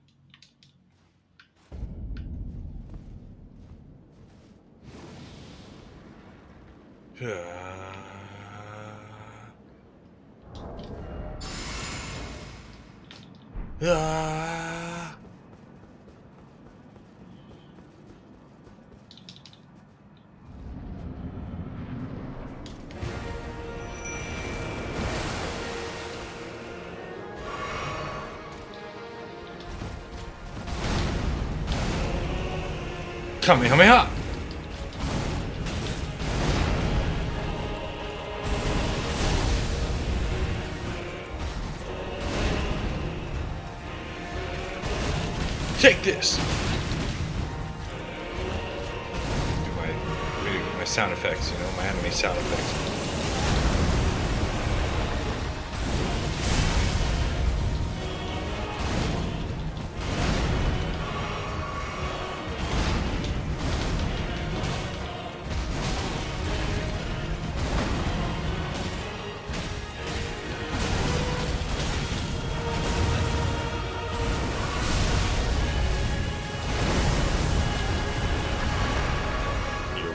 Kamehameha! Take this! Do my sound effects, you know, my enemy sound effects.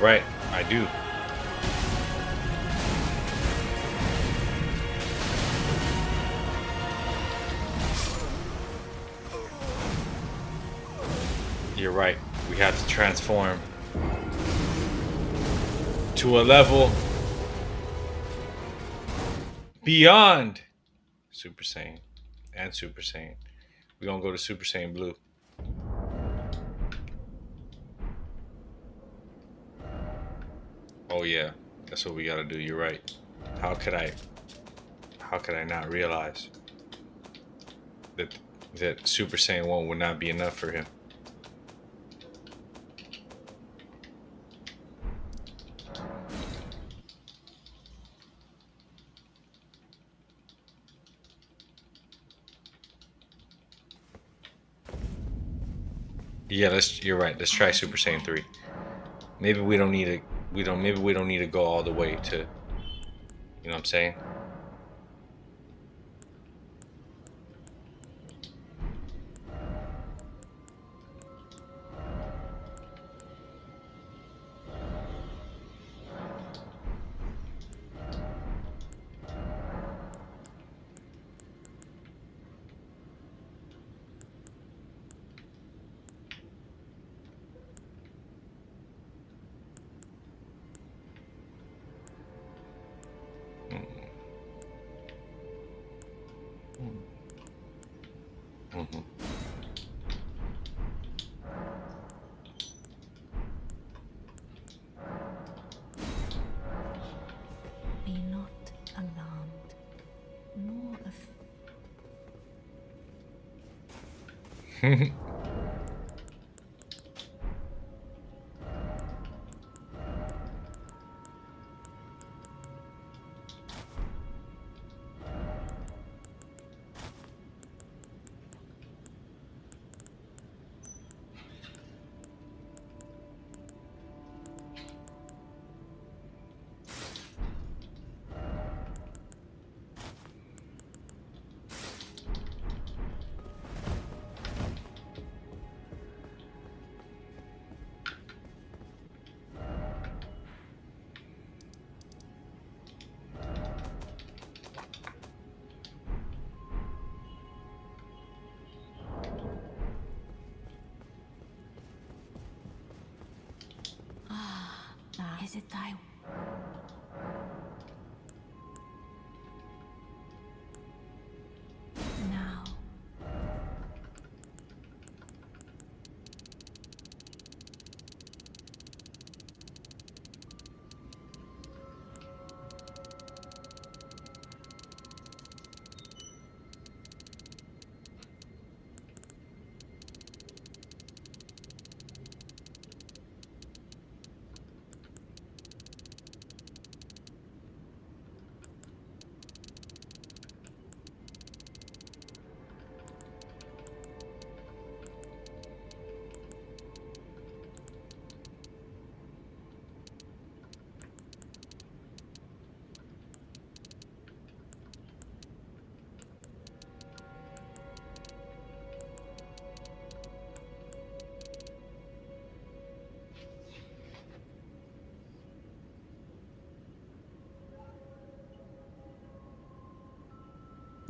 Right, I do. You're right. We have to transform to a level beyond Super Saiyan and Super Saiyan. We're gonna go to Super Saiyan Blue. Oh yeah, that's what we gotta do. You're right. How could I not realize that Super Saiyan 1 would not be enough for him? Yeah, you're right. Let's try Super Saiyan 3. Maybe we don't need to. Maybe we don't need to go all the way to. You know what I'm saying? Mm-hmm. Be not alarmed, nor is it thy now?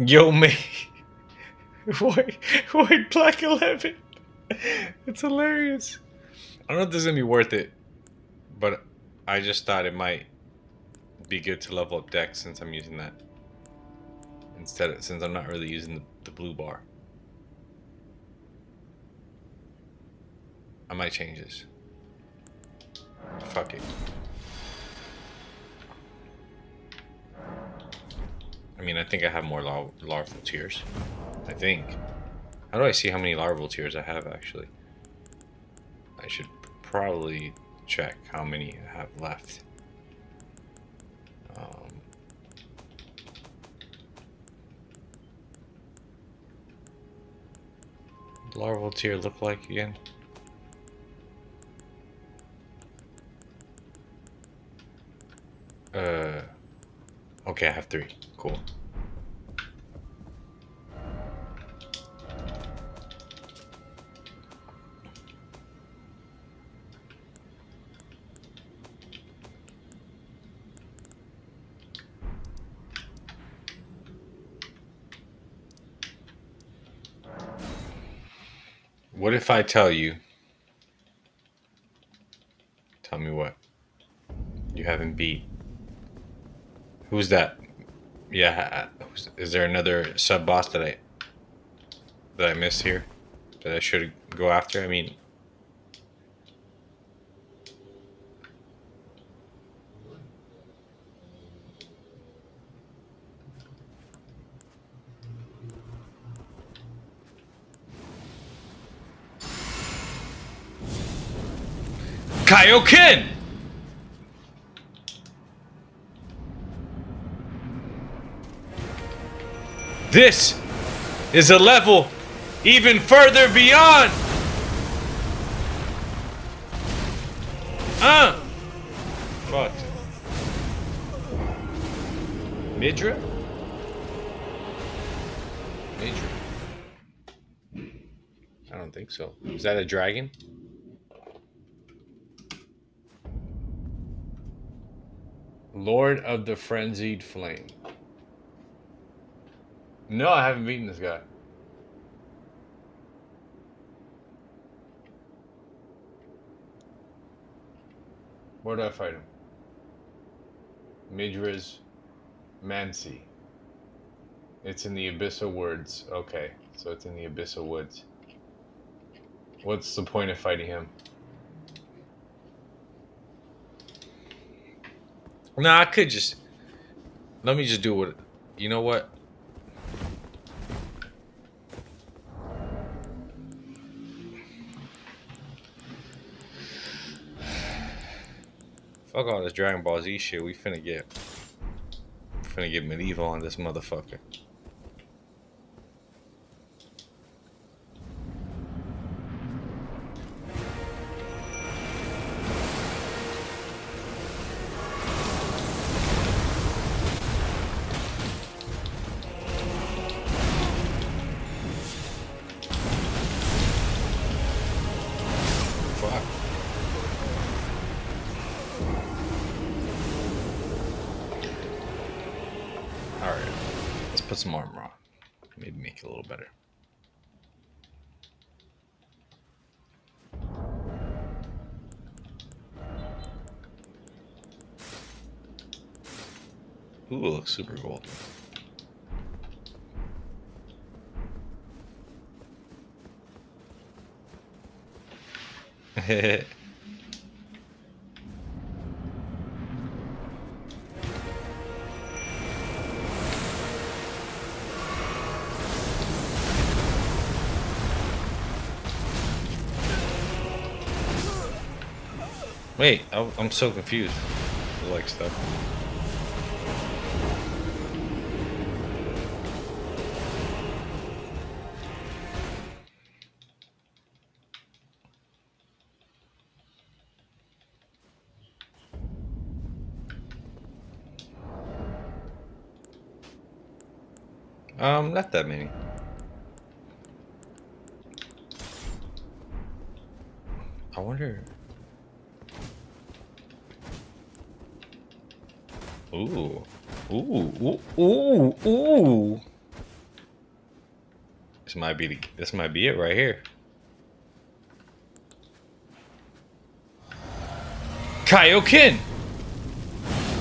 Yo, man. White Black 11. It's hilarious. I don't know if this is gonna be worth it, but I just thought it might be good to level up Dex since I'm using that since I'm not really using the blue bar. I might change this. Fuck it. I mean, I think I have more larval tears. I think. How do I see how many larval tears I have, actually? I should probably check how many I have left. Larval tier look like again? Okay, I have 3. Cool. What if I tell you? Tell me what? You haven't beat. Who's that? Yeah, is there another sub boss that I missed here that I should go after? I mean, Kaioken! This is a level even further beyond Fuck. Midra? Midra. I don't think so. Is that a dragon? Lord of the Frenzied Flame. No, I haven't beaten this guy. Where do I fight him? Midra's Mansi. It's in the Abyssal Woods. Okay, so it's in the Abyssal Woods. What's the point of fighting him? Nah, I could just... Let me just do what... You know what? Fuck all this Dragon Ball Z shit. We finna get medieval on this motherfucker. Fuck. Alright. Let's put some armor on. Maybe make it a little better. Ooh, it looks super gold. Wait, I'm so confused. I like stuff. Not that many. I wonder. Ooh. Ooh. Ooh. Ooh. Ooh. This might be it right here. Kaioken!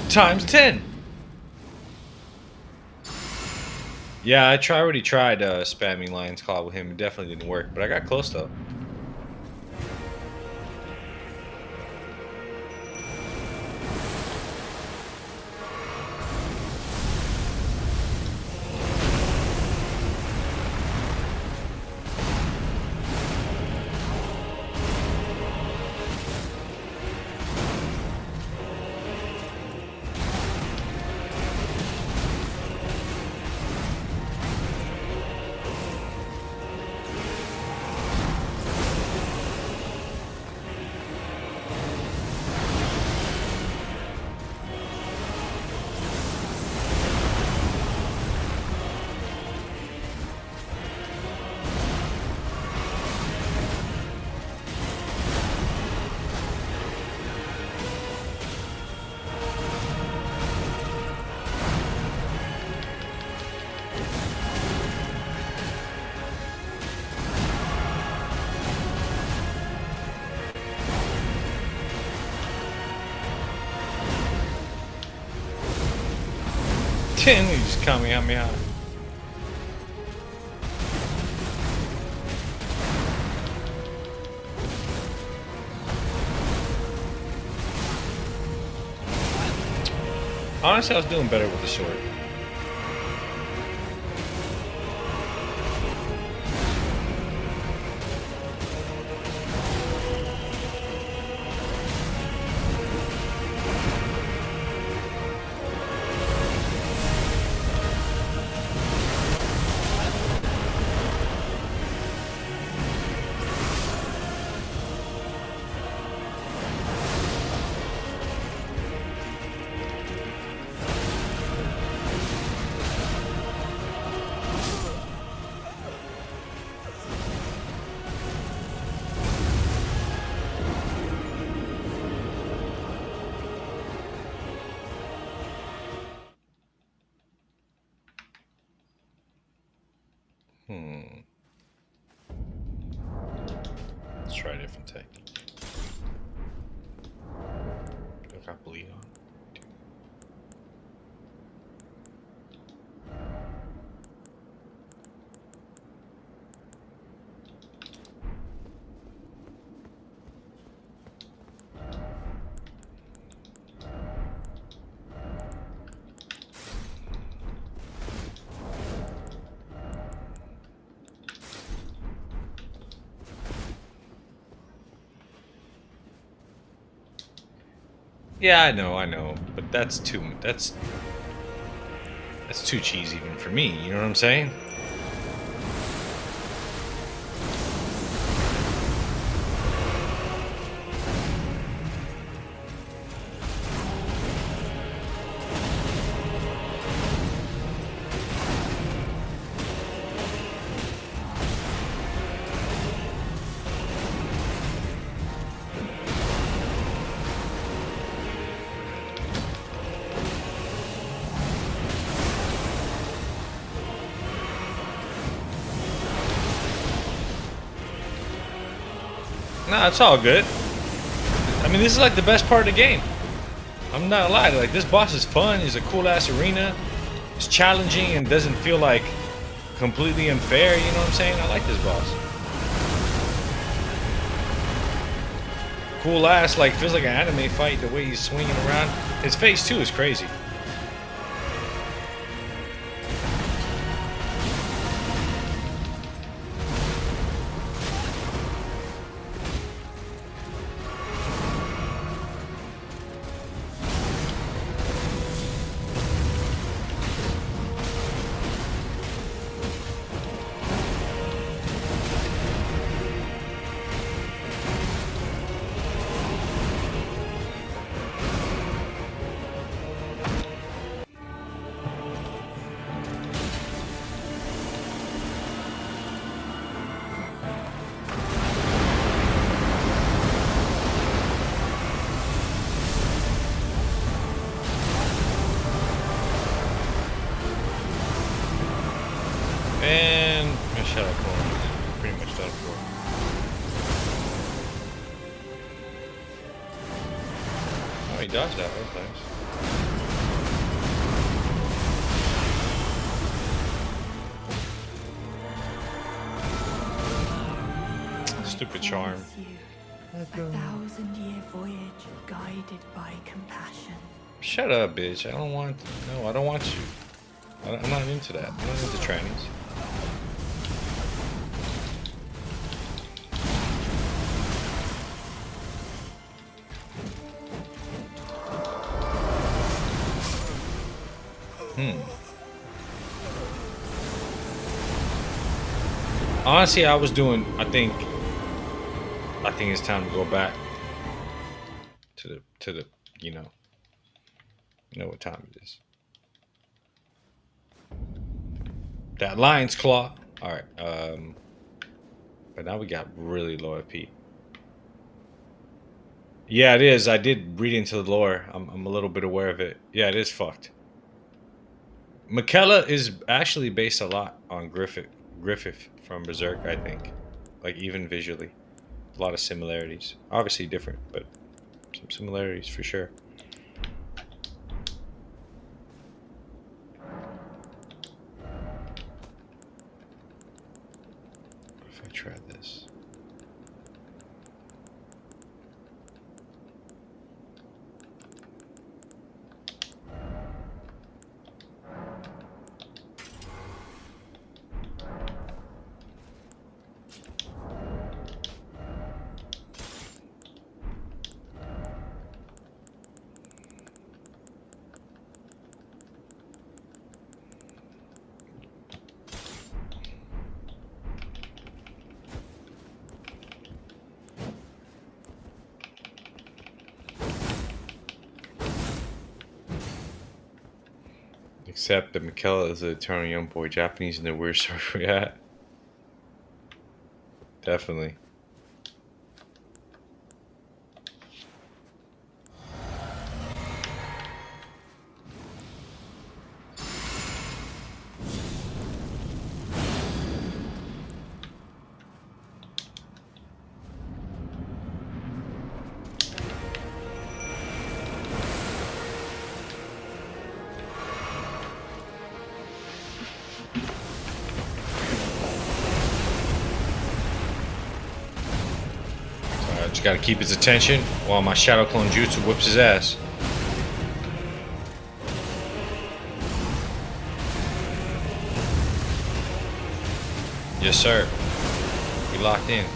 Times 10. Yeah, I already tried spamming Lion's Claw with him. It definitely didn't work, but I got close though. He just Kamehameha. Honestly, I was doing better with the sword. different tech. I got bleed on. Yeah, I know, but that's too cheesy even for me. You know what I'm saying? Nah, it's all good. I mean, this is like the best part of the game. I'm not gonna lie. Like, this boss is fun. It's a cool ass arena. It's challenging and doesn't feel like completely unfair. You know what I'm saying? I like this boss. Cool ass, like, feels like an anime fight. The way he's swinging around. His face too is crazy. And shut up, boy. Pretty much done for. Oh, he dodged that. That was nice. Stupid charm. A 1,000-year voyage guided by compassion. Shut up, bitch. I don't want. No, I don't want you. I'm not into that. I'm not into trannies. Honestly, I was doing. I think it's time to go back to the. You know what time it is. That lion's claw. All right. But now we got really low FP. Yeah, it is. I did read into the lore. I'm a little bit aware of it. Yeah, it is fucked. Michaela is actually based a lot on Griffith from Berserk, I think. Like, even visually. A lot of similarities. Obviously different, but some similarities for sure. What if I try this? Except that Michaela is an eternal young boy, Japanese in the weird story. Yeah. Definitely. Just gotta keep his attention while my Shadow Clone Jutsu whips his ass. Yes, sir. We locked in.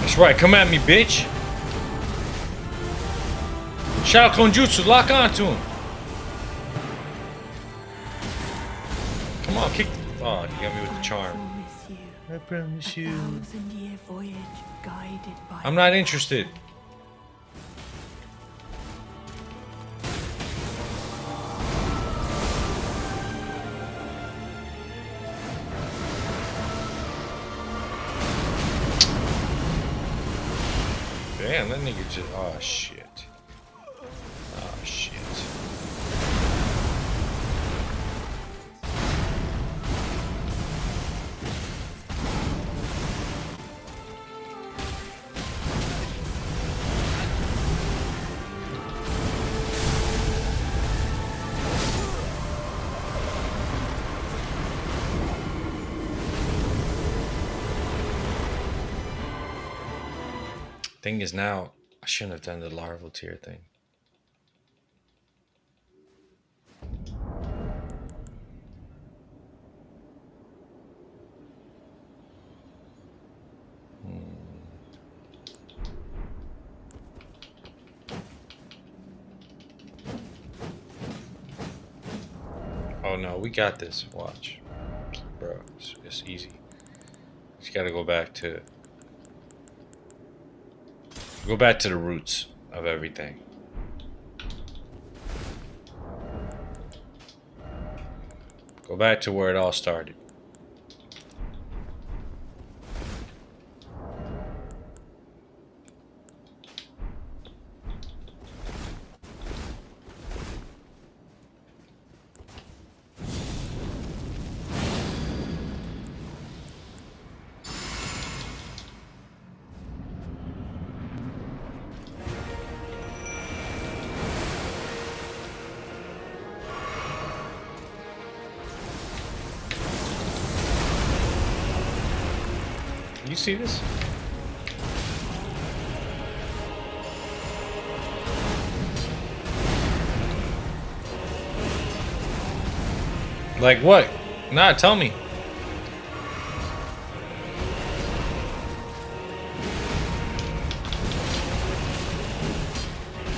That's right, come at me, bitch. Shadow Clone Jutsu, lock onto him. Come on, kick. Oh, you got me with the charm. I promise you. Thousand-year voyage guided by I'm not interested. Damn, that nigga just. Oh shit. Oh shit. Thing is now, I shouldn't have done the larval tier thing. Oh no, we got this. Watch. Bro, it's easy. Just gotta go back to the roots of everything. Go back to where it all started. You see this? Like what? Nah, tell me.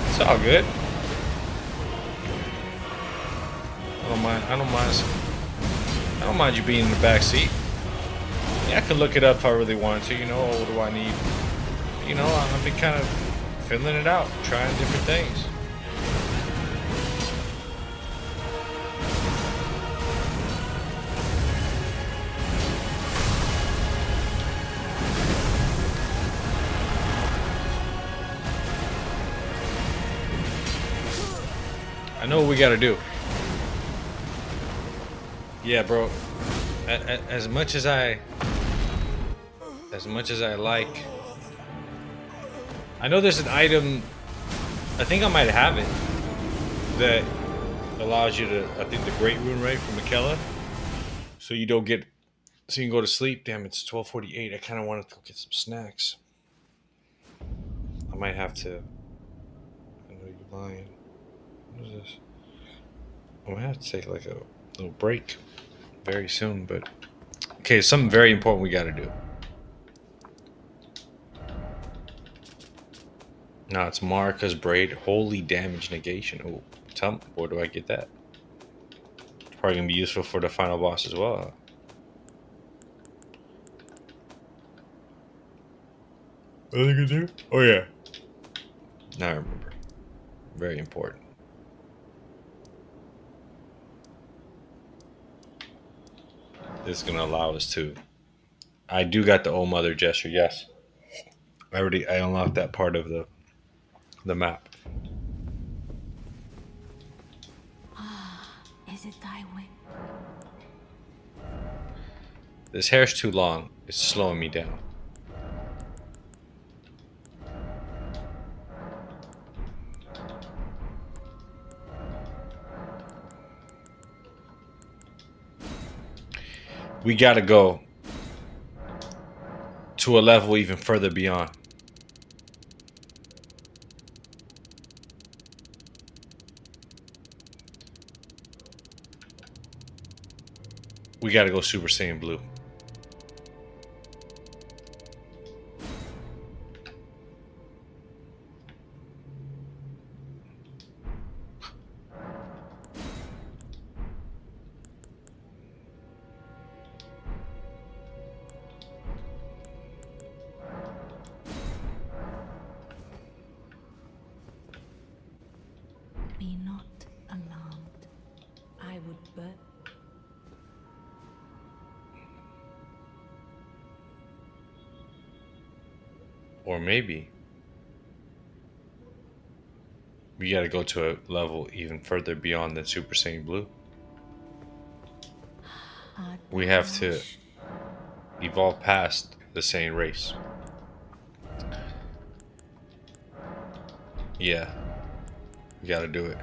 It's all good. I don't mind you being in the back seat. Yeah, I could look it up if I really wanted to, you know, what do I need? You know, I've been kind of filling it out, trying different things. I know what we gotta do. Yeah, bro. As much as I like, I know there's an item I think I might have it. That allows you to, I think, the Great Rune, right, from Michaela. So you don't get, so you can go to sleep. Damn, it's 12:48. I kind of wanted to go get some snacks. I might have to. I know you're lying. What is this? I might have to take like a little break very soon, but okay, something very important we got to do. Now it's Marika's Braid, Holy Damage Negation. Oh, tell me, where do I get that? It's probably gonna be useful for the final boss as well. What are they gonna do? Oh yeah. Now I remember. Very important. This is gonna allow us to. I do got the old mother gesture. Yes. I unlocked that part of the map. Is it thy whim? This hair's too long. It's slowing me down. We gotta go to a level even further beyond. We gotta go Super Saiyan Blue. Be not alarmed. I would but. Or maybe we gotta go to a level even further beyond than Super Saiyan Blue. We have to evolve past the Saiyan race. Yeah. We gotta do it.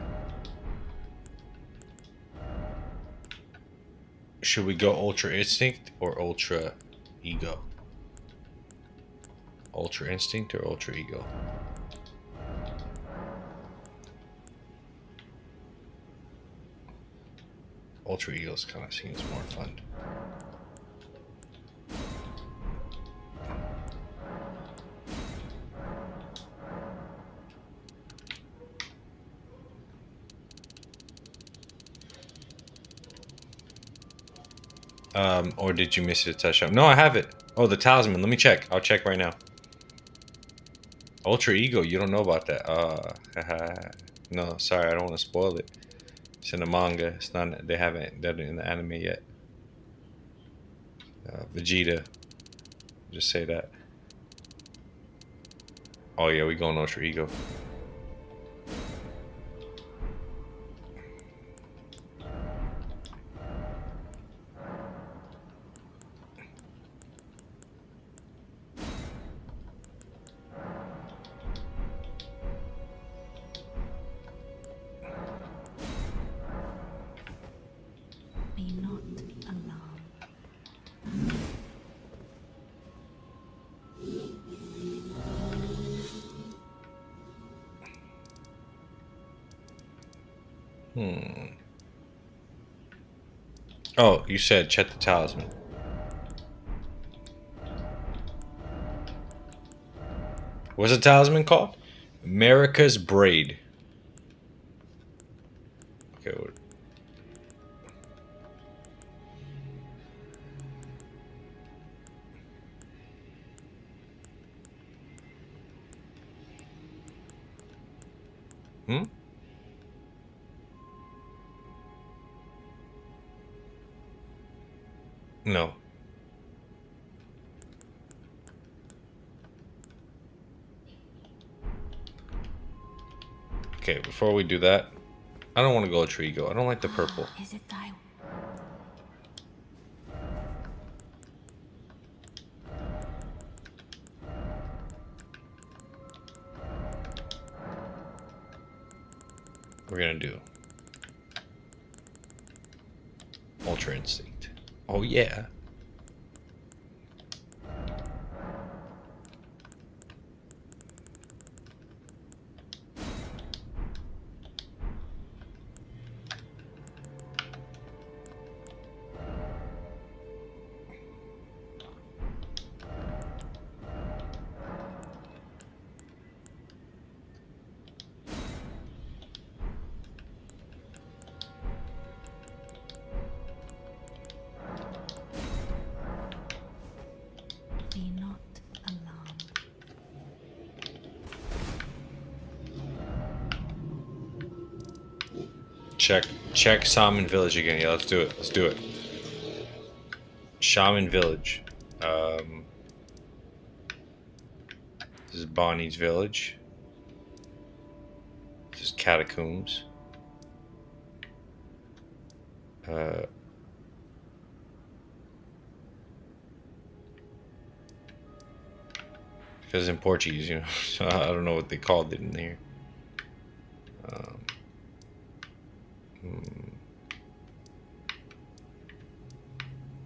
Should we go Ultra Instinct or Ultra Ego? Ultra Instinct or Ultra Ego? Ultra Eagles kind of seems more fun. Or did you miss it a touchdown? No, I have it. Oh, the talisman. Let me check. I'll check right now. Ultra Ego, you don't know about that. No, sorry, I don't want to spoil it. It's in the manga. It's not. They haven't done it in the anime yet. Vegeta. Just say that. Oh yeah, we going Ultra Ego. Be not alarmed. Oh, you said check the talisman. What's the talisman called? America's Braid. Okay. No. Okay, before we do that, I don't want to go Ultra Ego. I don't like the purple. Is it thy? we're gonna do Ultra Instinct. Oh yeah. Be not alarmed. Check Shaman Village again. Yeah, let's do it. Let's do it. Shaman Village. This is Bonnie's village. This is Catacombs. Because in Portuguese, you know, so I don't know what they called it in there.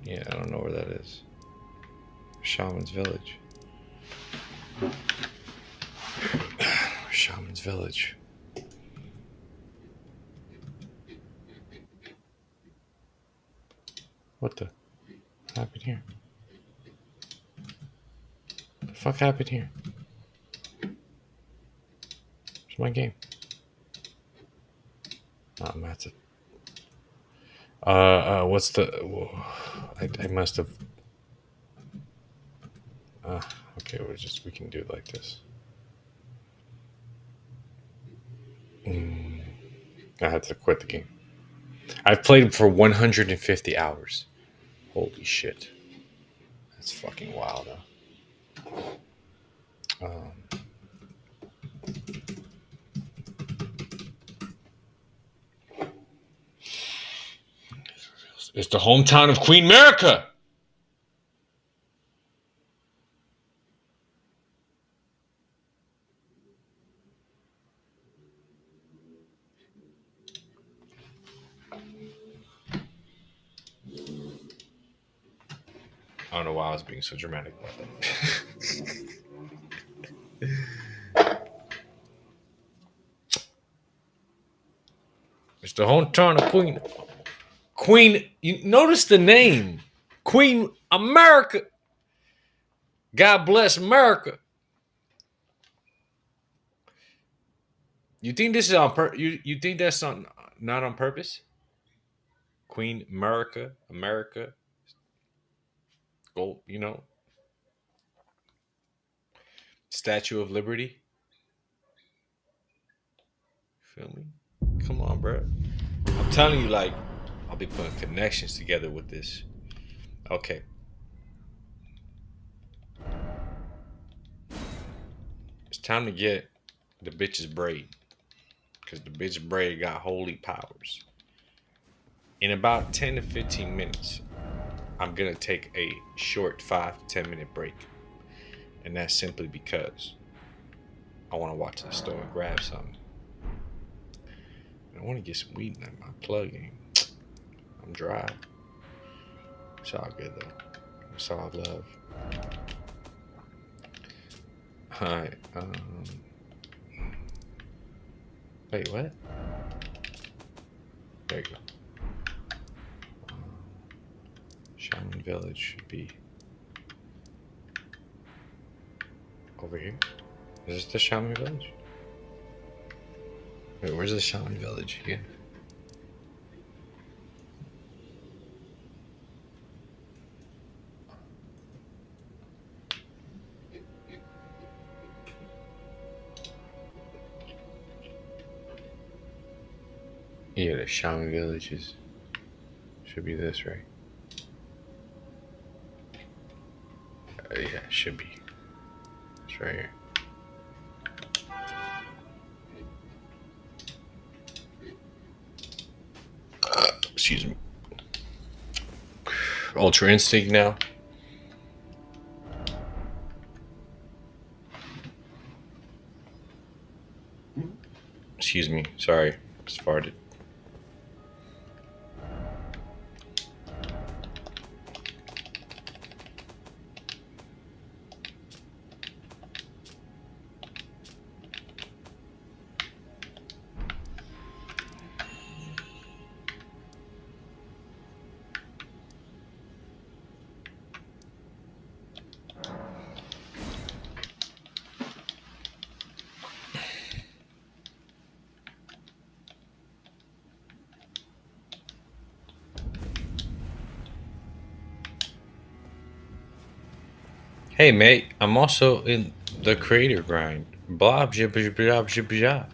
Yeah, I don't know where that is. Shaman's Village. Shaman's Village. What the happened here? What the fuck happened here? Where's my game? Oh, I'm at it. What's the? Whoa, I must have. Okay, we can do it like this. I had to quit the game. I've played it for 150 hours. Holy shit. That's fucking wild, huh? It's the hometown of Queen America. I don't know why I was being so dramatic about that. It's the hometown of Queen. You notice the name, Queen America. God bless America. You think this is on you think that's not on purpose? Queen America, gold, you know, Statue of Liberty. Feel me? Come on, bro. I'm telling you, like, I'll be putting connections together with this. Okay. It's time to get the bitch's braid. Because the bitch's braid got holy powers. In about 10 to 15 minutes, I'm going to take a short 5 to 10 minute break. And that's simply because I want to watch the store and grab something. I want to get some weed in my plug in. I'm dry. It's all good though. It's all love. Alright. Wait, what? There you go. Shaman Village should be over here. Is this the Shaman Village? Wait, where's the Shaman Village again? Yeah, the Shaman Village should be this, right? Yeah, it should be. It's right here. Excuse me. Ultra Instinct now. Excuse me. Sorry. Just farted. Hey mate, I'm also in the creator grind. Blah blah blah blah blah blah.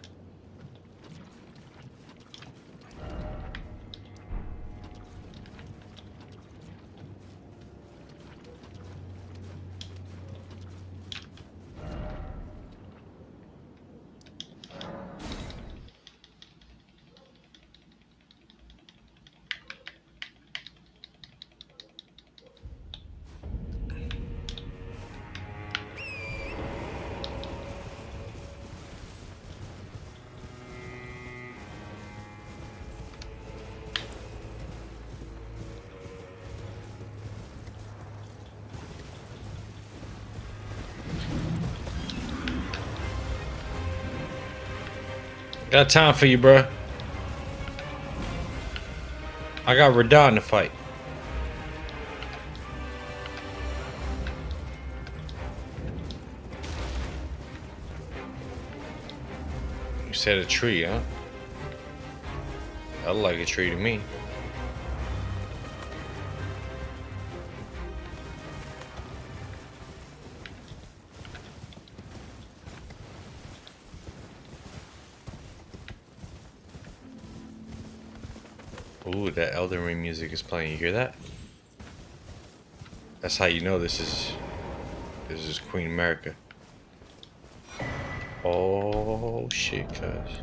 Got time for you, bruh. I got Radon to fight. You said a tree, huh? I like a tree to me. Ooh, that Elden Ring music is playing. You hear that? That's how you know this is Queen America. Oh shit, cuz.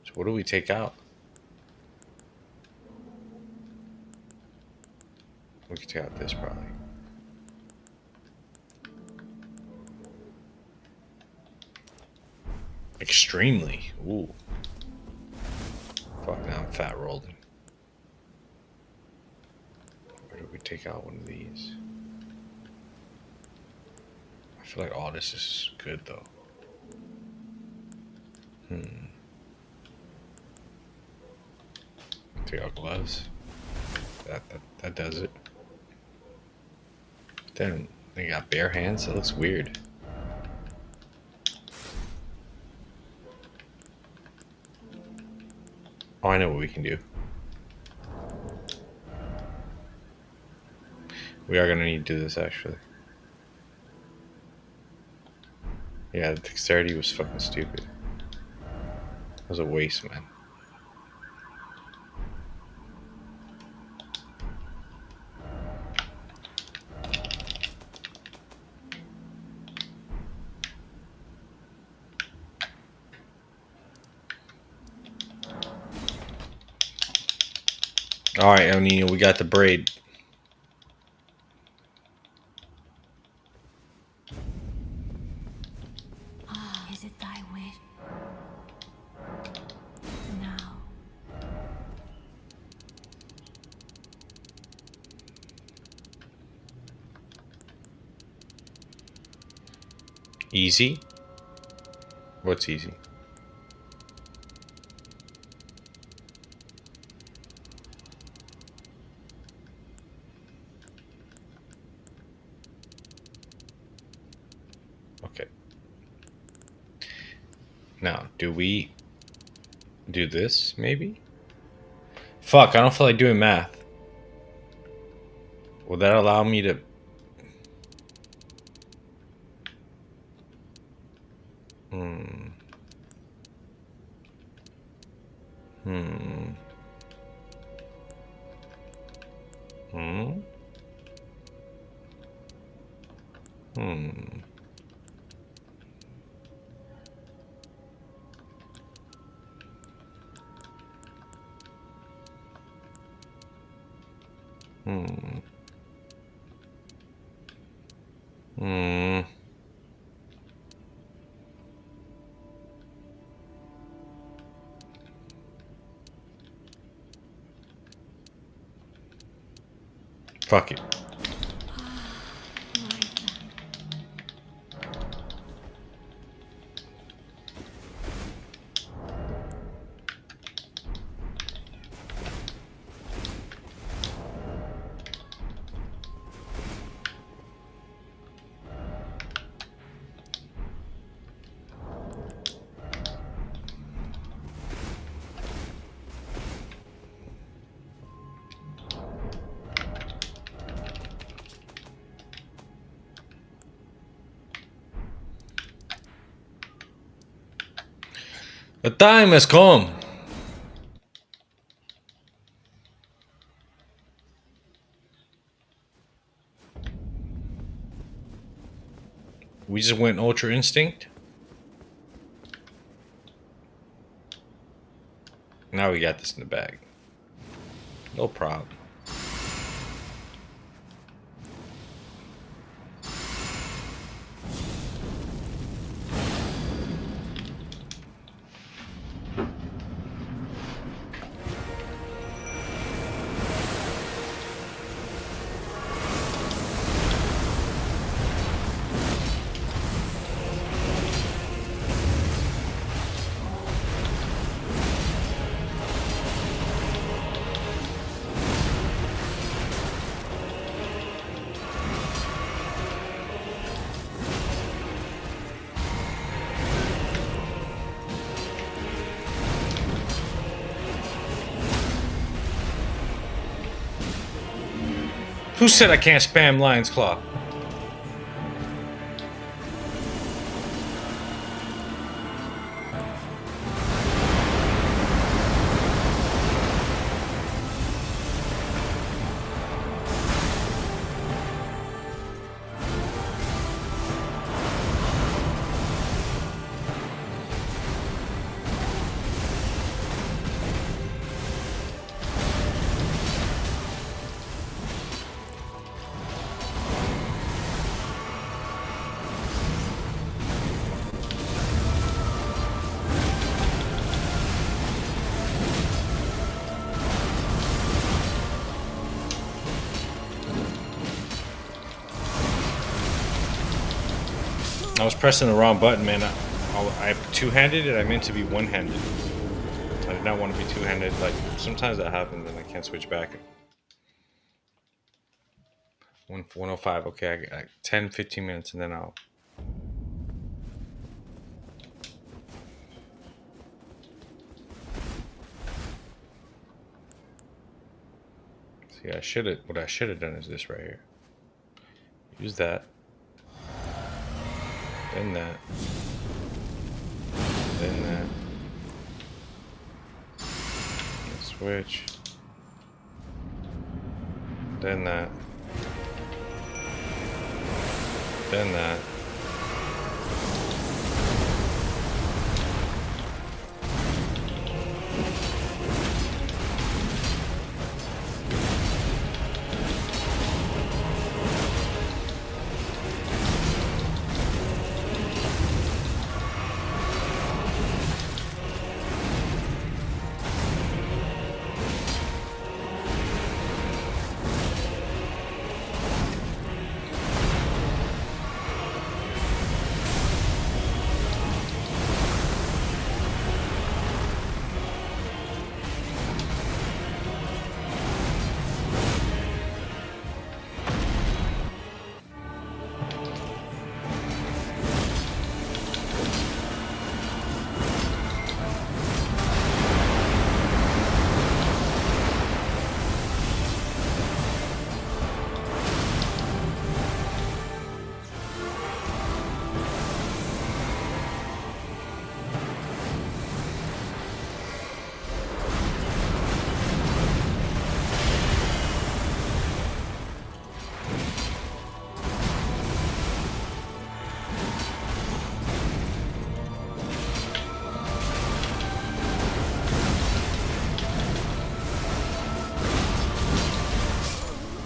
So what do we take out? We can take out this probably. Extremely. Ooh. Fuck, now I'm fat rolling. Where do we take out one of these? I feel like all this is good though. Take out gloves. That does it. Then they got bare hands. That looks weird. Oh, I know what we can do. We are gonna need to do this actually. Yeah, the dexterity was fucking stupid. It was a waste, man. All right, El Nino, we got the braid. Is it thy wish? Now. Easy? What's easy? Okay. Now, do we do this, maybe? Fuck, I don't feel like doing math. Will that allow me to... Hmm. Hmm. Hmm. Hmm. Hmm. Hmm. Fuck it. The time has come. We just went Ultra Instinct. Now we got this in the bag. No problem. Who said I can't spam Lion's Claw? I was pressing the wrong button, man. I two-handed it. I meant to be one-handed. I did not want to be two-handed. Like, sometimes that happens and I can't switch back. 105. Okay, I 10, 15 minutes and then I'll... See, what I should have done is this right here. Use that. Then that. Then that. Switch. Then that. Then that.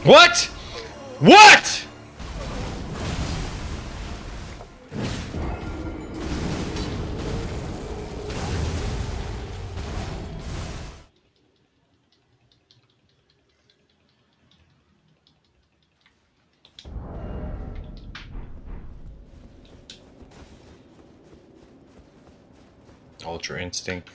What? What? Ultra Instinct.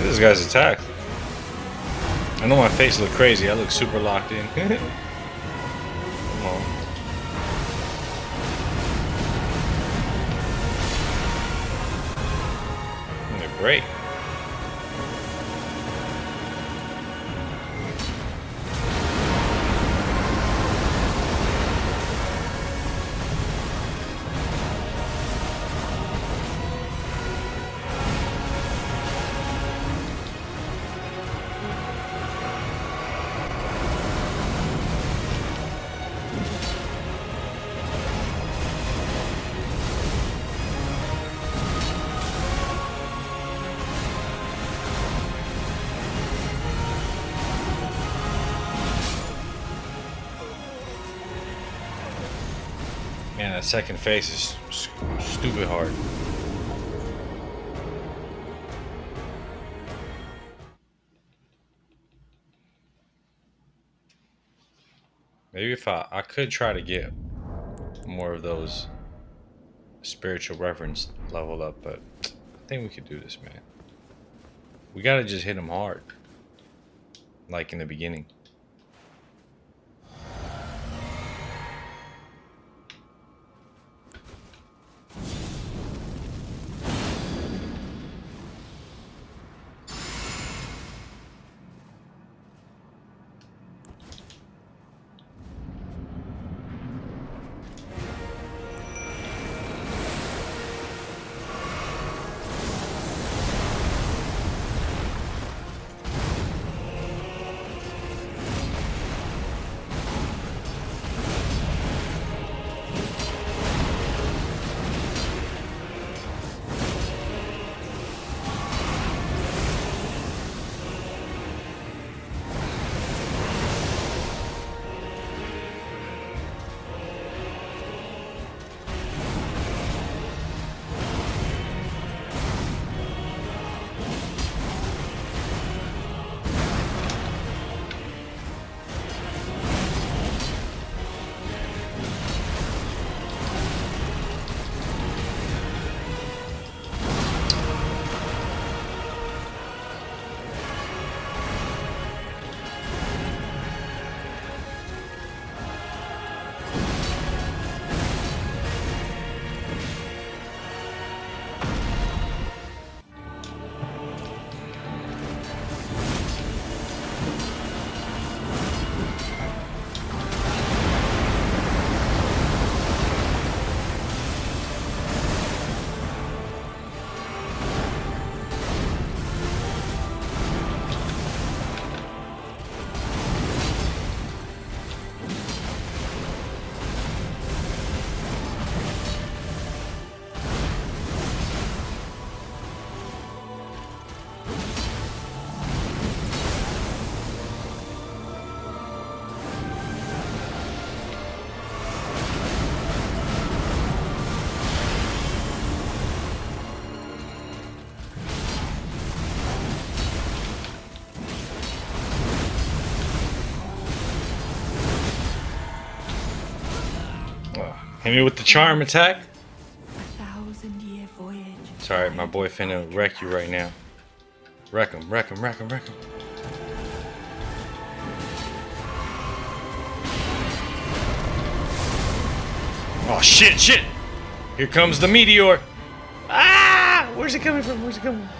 This guy's attack. I know my face look crazy. I look super locked in. Come on. Great. Man, that second phase is stupid hard. Maybe if I could try to get more of those spiritual reference leveled up, but I think we could do this, man. We gotta just hit them hard, like in the beginning. Hit me with the charm attack. 1,000-year voyage. Sorry, my boy finna wreck you right now. Wreck him, wreck him, wreck him, wreck him. Oh shit, shit! Here comes the meteor! Ah! Where's it coming from? Where's it coming from?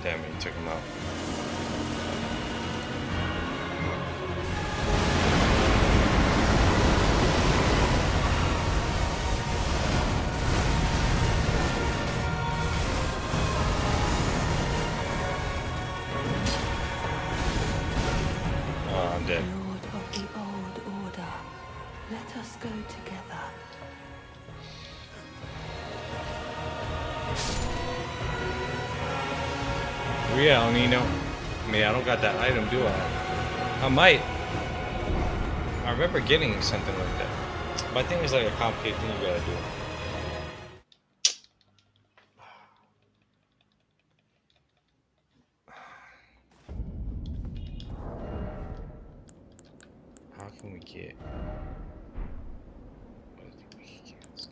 Damn it, you took him out. Oh, I'm dead. Lord of the old order, let us go together. Where you at, Nino? I mean, I don't got that item, do I? I might. I remember getting something like that. But I think it's like a complicated thing you gotta do. How can we get... What is the weak against?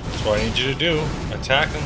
That's what I need you to do. Attack him.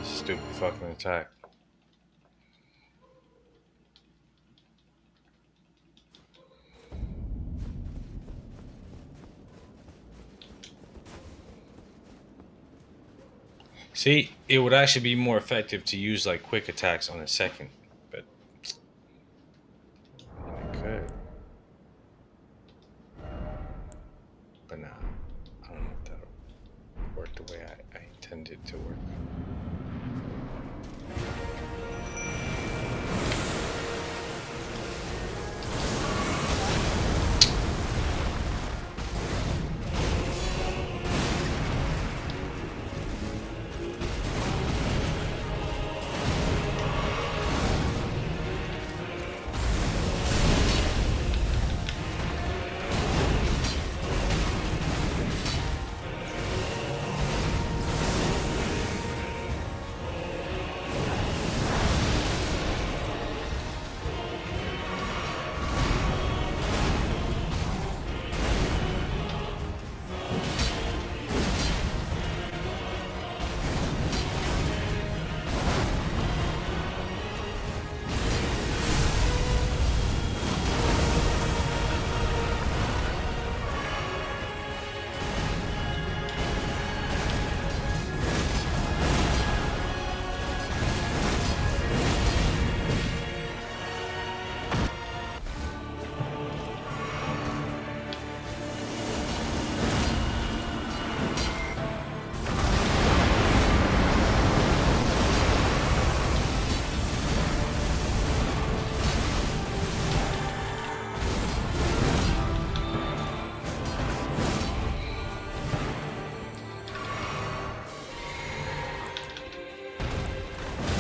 Stupid fucking attack. See, it would actually be more effective to use like quick attacks on a second, but I could. But nah, I don't know if that'll work the way I intended it to work.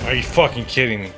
Are you fucking kidding me?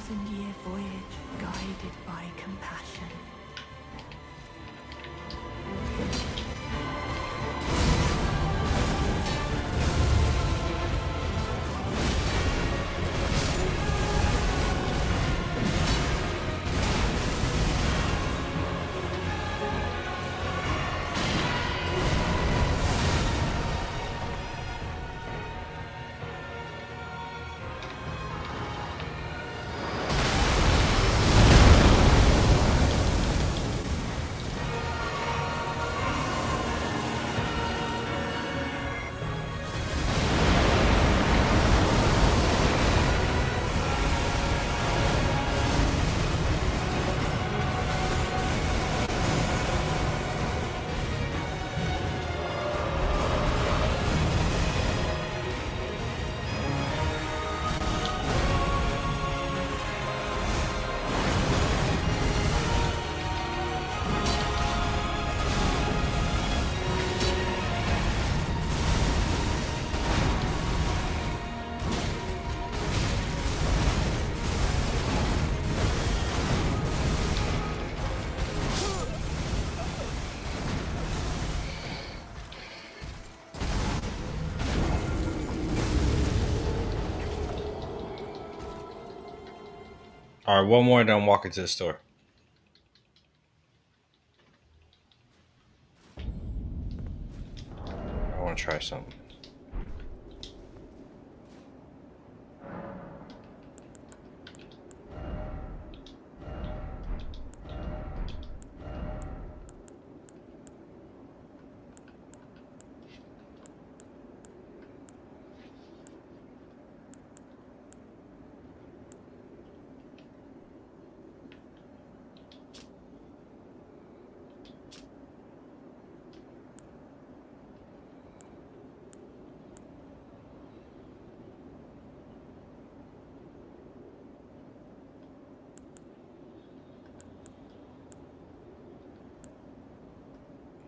1,000-year voyage guided by compassion. All right, one more, then I'm walking to the store. I want to try something.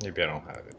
Maybe I don't have it.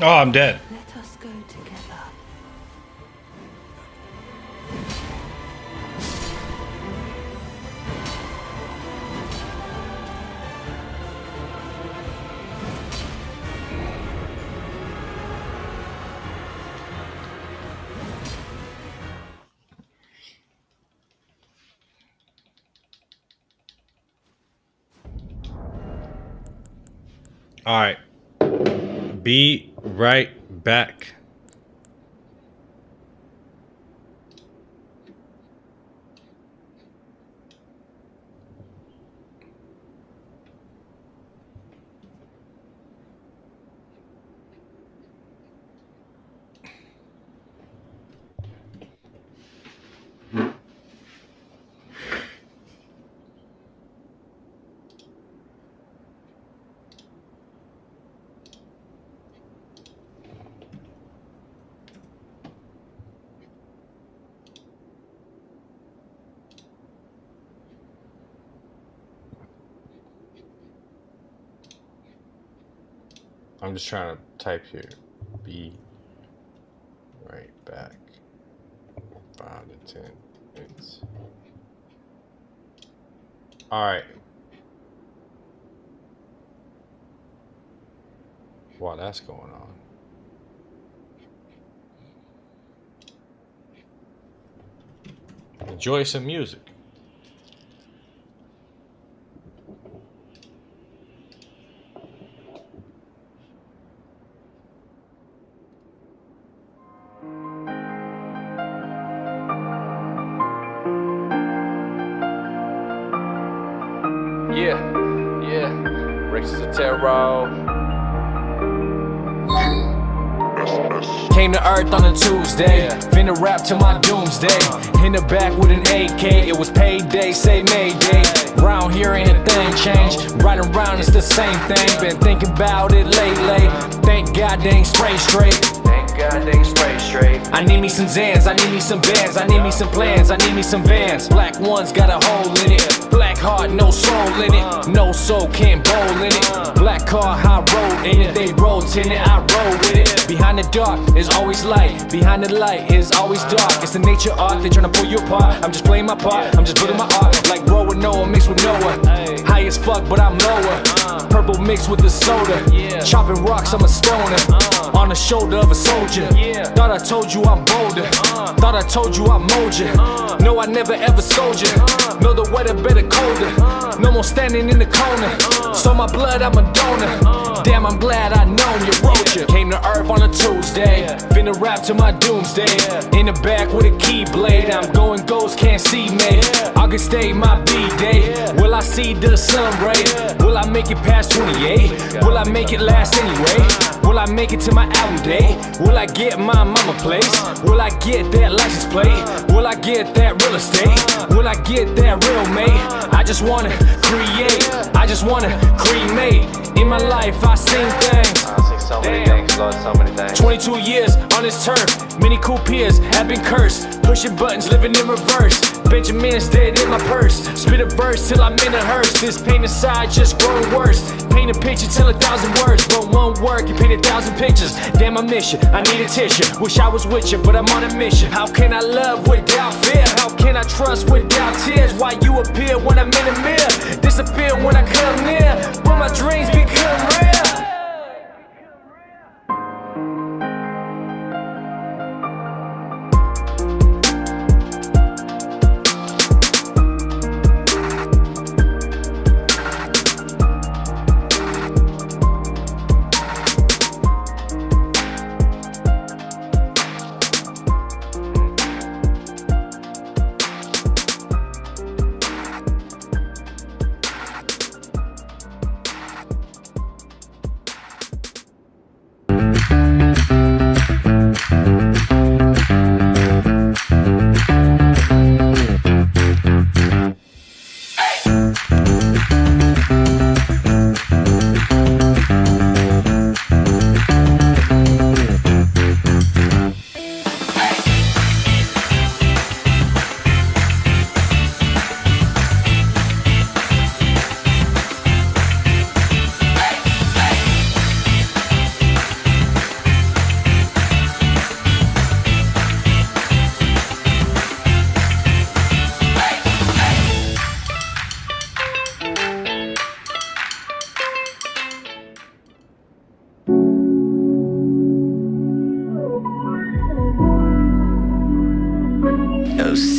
Oh, I'm dead. Let us go together. All right. Be right back. I'm just trying to type here. Be right back. 5 to 10 minutes. All right. Wow, that's going on. Enjoy some music. Yeah, Ricks of Terror. Came to Earth on a Tuesday, finna rap to my doomsday. In the back with an AK, it was payday, say Mayday. Round here ain't a thing changed, right around it's the same thing. Been thinking about it lately, thank God they ain't straight. God, they straight. I need me some Zans, I need me some bands, I need me some plans, I need me some vans. Black ones got a hole in it, black heart, no soul in it. No soul, can't bowl in it. Black car, high road in it, they roll in it, I roll with it. Behind the dark is always light, behind the light is always dark. It's the nature art, they tryna pull you apart. I'm just playing my part, I'm just building my art. Like Roe with Noah mixed with Noah. High as fuck, but I'm lower. Purple mixed with the soda. Chopping rocks, I'm a stoner. On the shoulder of a soldier. Thought I told you I'm bolder. Thought I told you I mold you. No, I never ever sold you. Know the weather better colder. No more standing in the corner. So my blood, I'm a donor. Damn, I'm glad I known you wrote you. Came to Earth on a Tuesday. Finna rap to my doomsday. In the back with a keyblade. I'm going ghost, can't see me. August day, my B-day. Will I see the sun ray? Will I make it past 28? Will I make it last anyway? Will I make it to my album day? Will I get my mama place? Will I get that license plate? Will I get that real estate? Will I get that real mate? I just wanna create, I just wanna cremate. In my life I seen things. I seen so many things, Lord, so many things. 22 years on this turf, many cool peers have been cursed. Pushing buttons, living in reverse. Benjamin's dead in my purse. Spit a verse till I'm in a hearse. This pain inside just growing worse. Paint a picture, tell 1,000 words, but one word can paint 1,000 pictures. Damn, I miss you, I need a tissue. Wish I was with you, but I'm on a mission. How can I love without fear? How can I trust without tears? Why you appear when I'm in the mirror? Disappear when I come near. When my dreams become real.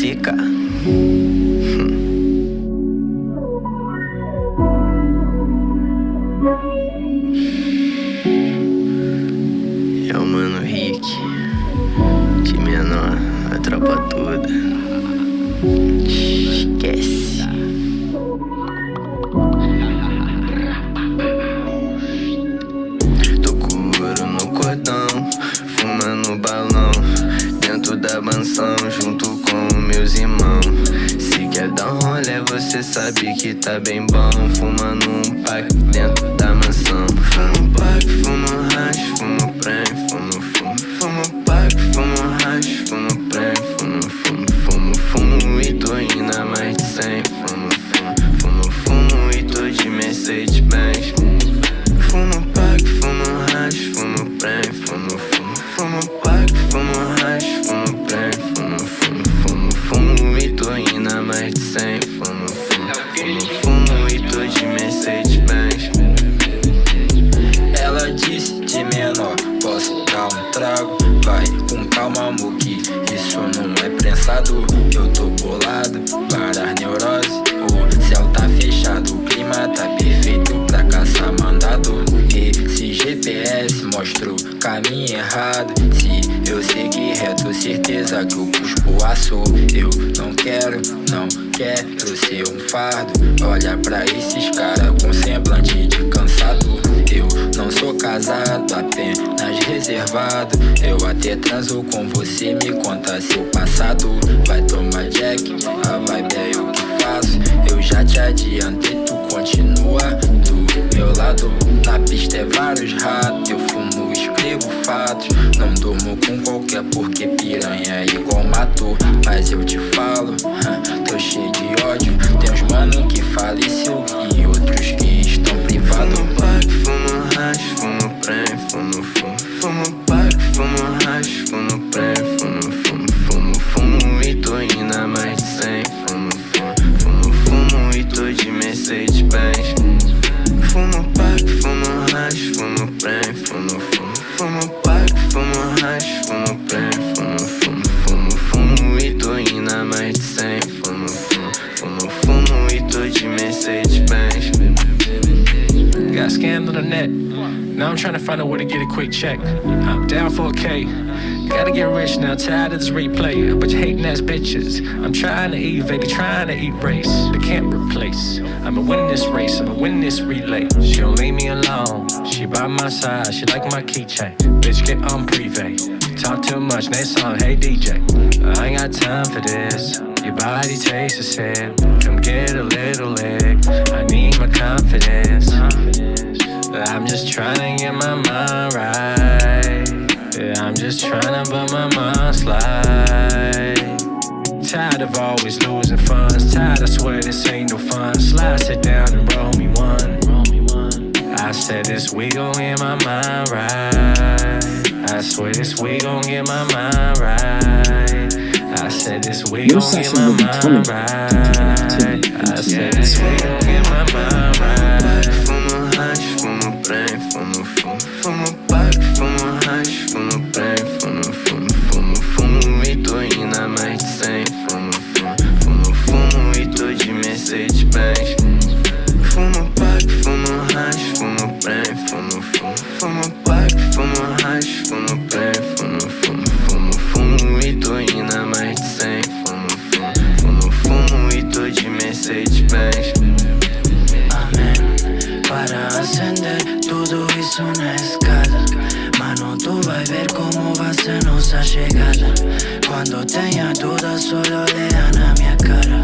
música. É o Mano Rick, de menor, a tropa toda. Esquece. Tô com ouro no cordão, fumando balão, dentro da mansão, junto com meus irmãos. Se quer dar um rolê, você sabe que tá bem bom, fumando um pack dentro da mansão. Fumo pack, fumo hash, fumo prem, fumo pack, fumo hash, fumo prem, fumo e tô indo a mais de 100. Fumo e tô de Mercedes Benz. Fumo pack, fumo hash, fumo prem, fumo pack, fumo hash, fumo prem, fumo e tô indo a mais de 100. Fumo e tô de Mercedes Benz. Ela disse de menor, posso dar um trago? Vai com calma, amor, que isso não é prensado. Eu tô bolado, para neurose, o céu tá fechado, o clima tá perfeito pra caçar mandado. Esse GPS mostra o caminho errado. Se eu seguir reto, certeza que eu cuspo aço. Eu não quero ser um fardo. Olha pra esses caras com semblante de cansado. Eu não sou casado, apenas reservado. Eu até transo com você, me conta seu passado. Vai tomar Jack, a vibe é eu que faço. Eu já te adiantei, tu continua do meu lado. Na pista é vários ratos, eu fumo, escrevo fatos. Não durmo com qualquer porque piranha é igual mato. Mas eu te falo, tô cheio de ódio. Tem uns mano que faleceu e outros que estão privados. Fumo pack, fumo hash, fumo prem, fumo pack, fumo hash, fumo prem, fumo e tô indo a mais de 100. Fumo e tô de Mercedes Benz. Fumo pack, fumo hash, fumo prem, fumo pack, fumo hash, fumo prem, fumo e tô indo a mais de 100. Fumo e tô de Mercedes Benz. Got scammed on the net. Now I'm trying to find a way to get a quick check. I'm down for a K. Gotta get rich now, tired of this replay. A bunch of hating ass bitches. I'm trying to evade, they trying to eat race. They can't replace. I'ma win this race, I'ma win this relay. She don't leave me alone. She by my side, she like my keychain. Bitch, get on privé. Talk too much, next song, hey DJ. I ain't got time for this. Your body tastes the same. Come get a little leg. I need my confidence. I'm just trying to get my mind right. Yeah, I'm just trying to but my mind slide. Tired of always losing funds. Tired, I swear this ain't no fun. Slide, sit down and roll me one. I said this week gon' get my mind right. I swear this week gon' get my mind right. I said this week gon' get my mind right. I said this week gon' get my mind right. Fumo hash, fumo prem, fumo pack, fumo hash, fumo prem, fumo e tô indo a mais de 100. Fumo e tô de Mercedes Benz. Fumo pack, fumo hash, fumo prem, fumo pack, fumo hash, fumo prem, fumo e tô indo a mais de 100. Fumo e tô de Mercedes Benz. Para ascender todo isso na escada. Mano, tu vai ver como vai ser nossa chegada. Quando tenha dúvida, solo lea na minha cara.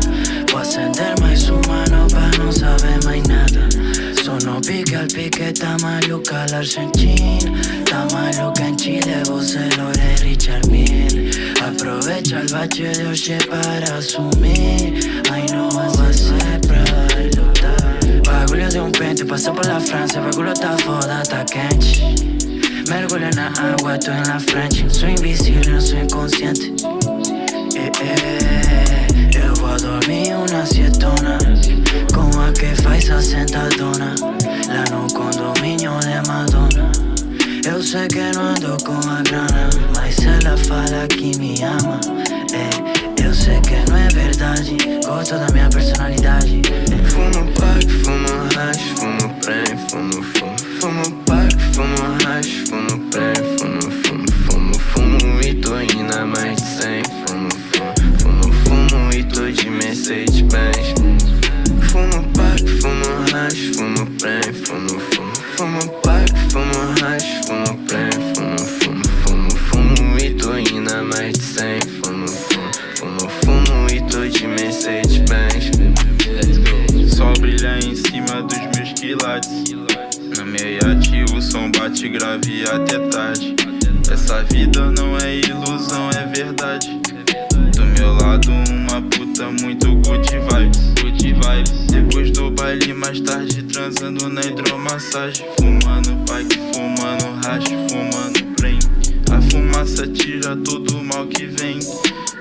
Vou acender mais mano pra não saber mais nada. Só no pique al pique, tá maluca la Argentina. Tá maluca en Chile, você lo de Richard Mille. Aprovecha el bache de hoje para assumir. Ai, não vai ser pra lutar. Bagulho de pente, passou por la França. Bagulho tá foda, tá quente. Mergulho na água, tô em la frente. Sou invisível, não sou inconsciente. Eu vou dormir uma sietona com a que faz a sentadona lá no condomínio de Madonna. Eu sei que não ando com a grana, mas ela fala que me ama. Eu sei que não é verdade, gosto da minha personalidade. Fumo pack, fumo hash, fumo prem, fumo, fumo. Fumo pack, fumo hash, fumo prem, fumo, fumo, fumo. Fumo e tô indo a mais de 100. Fumo, fumo, fumo e tô de Mercedes Benz. Fumo pack, fumo hash, fumo prem, fumo, fumo. Fumo pack, fumo hash, fumo prem, fumo, fumo, fumo. Fumo e tô indo a mais de 100. Fumo, fumo, fumo e tô de Mercedes Benz. Sol brilha em cima dos meus quilates. No meu iate o som bate grave até tarde. Essa vida não é ilusão, é verdade. Do meu lado uma puta muito good vibes. Depois do baile mais tarde transando na hidromassagem. Fumando pack, fumando hash, fumando prem. A fumaça tira todo o mal que vem.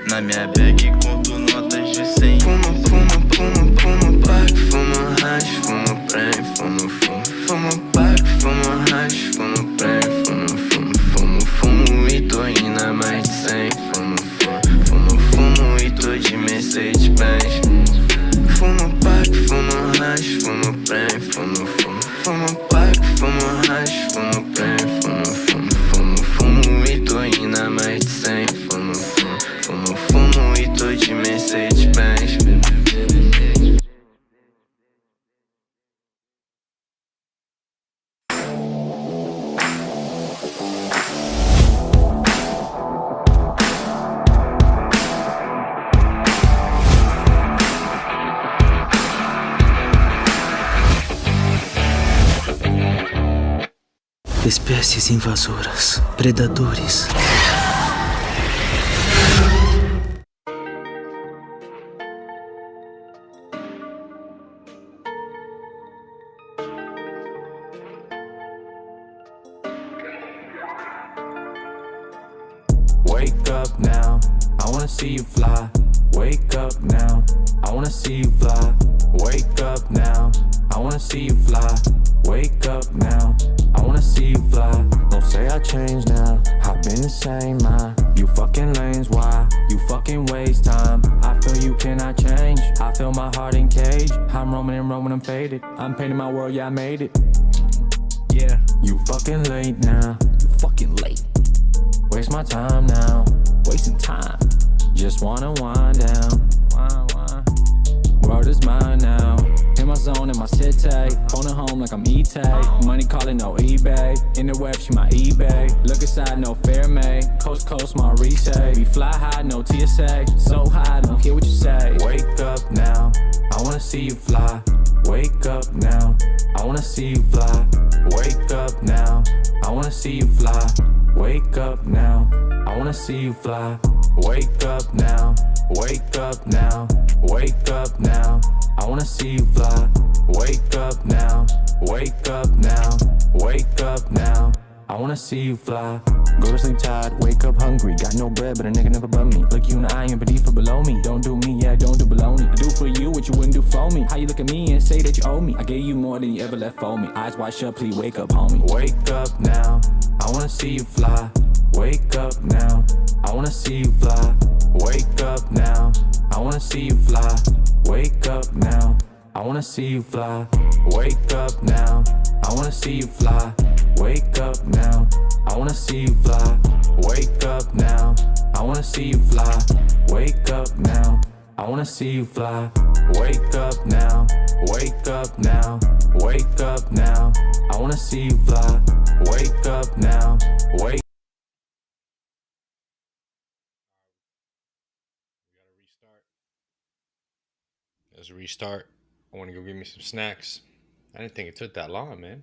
Na minha bag conto notas de 100. Fumo, fumo, fumo, fumo pack, fumo hash, fumo prem, fumo, fumo. Fumo pack, fumo hash, fumo prem, fumo, fumo, fumo. Fumo e tô indo a mais de 100. Fumo, fumo, fumo e tô de Mercedes Benz. Fumo pack, fumo hash, fumo prem, fumo, fumo. Fumo pack, fumo hash, fumo prem, fumo, fumo, fumo. Fumo e tô indo a mais de 100. Fumo, fumo, fumo e tô de Mercedes Benz. Espécies invasoras, predadores. Wake up now, I wanna see you fly. Wake up now, I wanna see you fly. Wake up now, I wanna see you fly. Wake up now, I wanna see you fly. Don't say I changed now, I've been the same, you fucking lanes, why? You fucking waste time. I feel you cannot change, I feel my heart in cage. I'm roaming and roaming, I'm faded. I'm painting my world, yeah I made it. Yeah, you fucking late now, you fucking late. Waste my time now, wasting time. Just wanna wind down. World is mine now. In my zone, in my city. Phone at home like I'm E.T. Money calling, no eBay. In the web, she my eBay. Look inside, no fair mate. Coast to coast, my resay. We fly high, no TSA. So high, don't hear what you say. Wake up now, I wanna see you fly. Wake up now, I wanna see you fly. Wake up now, I wanna see you fly. Wake up now, I wanna see you fly. Wake up now, wake up now, wake up now. I wanna see you fly. Wake up now, wake up now, wake up now. I wanna see you fly. Go to sleep tired, wake up hungry. Got no bread, but a nigga never bum me. Look you in the eye and beneath or below me. Don't do me, yeah, don't do baloney. I do for you what you wouldn't do for me. How you look at me and say that you owe me? I gave you more than you ever left for me. Eyes wide shut, please wake up, homie. Wake up now, I wanna see you fly. Wake up now, I wanna see you fly. Wake up now, I wanna see you fly. Wake up now, I wanna see you fly. Wake up now, I wanna see you fly. Wake up now, I wanna see you fly. Wake up now, I wanna see you fly. Wake up now, I wanna see you fly. Wake up now, wake up now, wake up now. I wanna see you fly. Wake up now, wake. Let's restart. I want to go get me some snacks. I didn't think it took that long, man.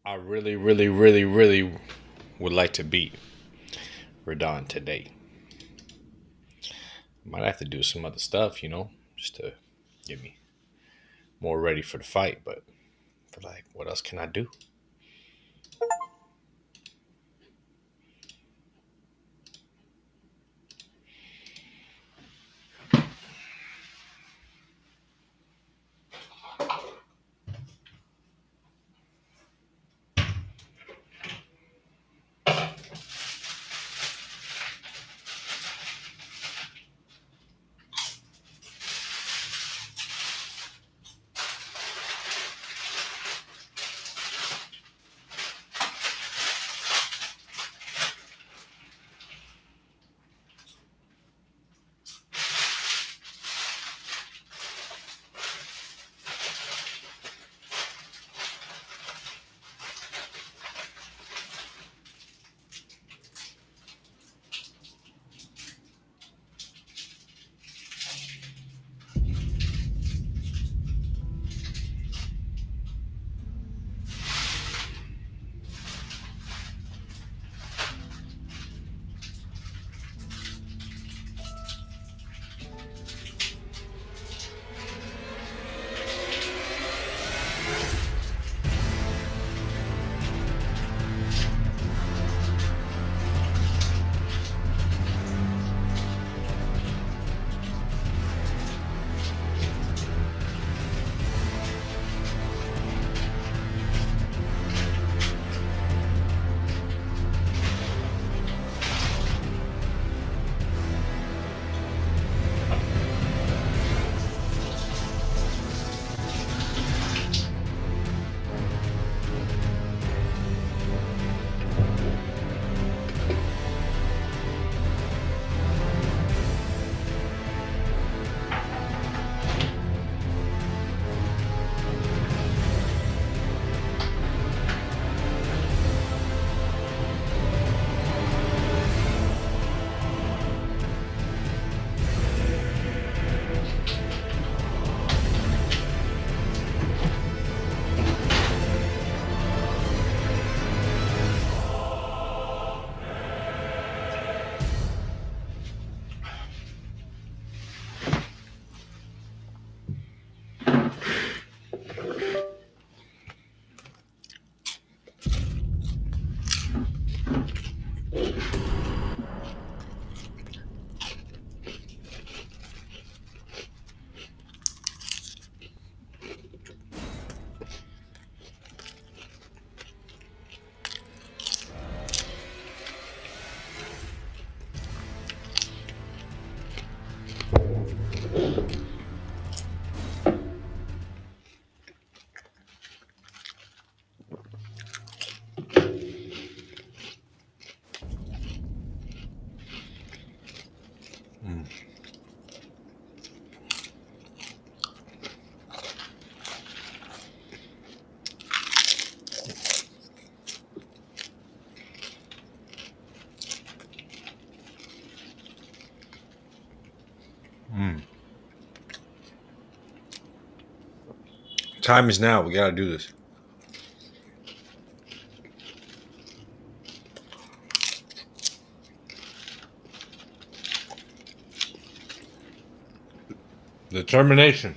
I really, really, really, really would like to beat Radon today. Might have to do some other stuff, you know, just to get me more ready for the fight. But for like, what else can I do? Time is now. We gotta do this. Determination.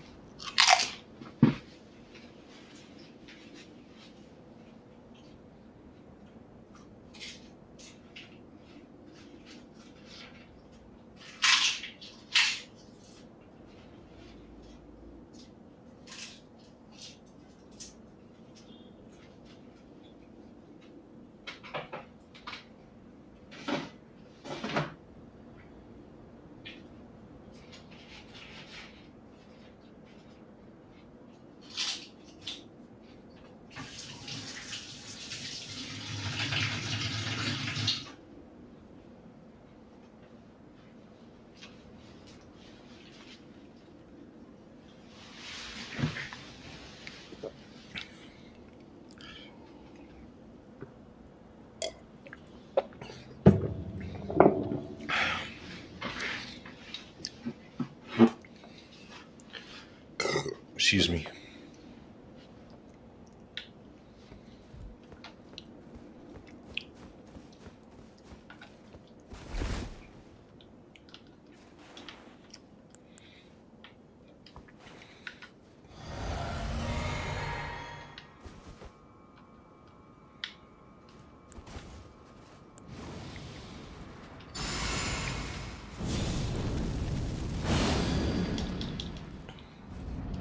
Excuse me.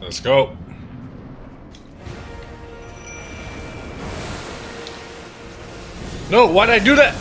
Let's go. No, why'd I do that?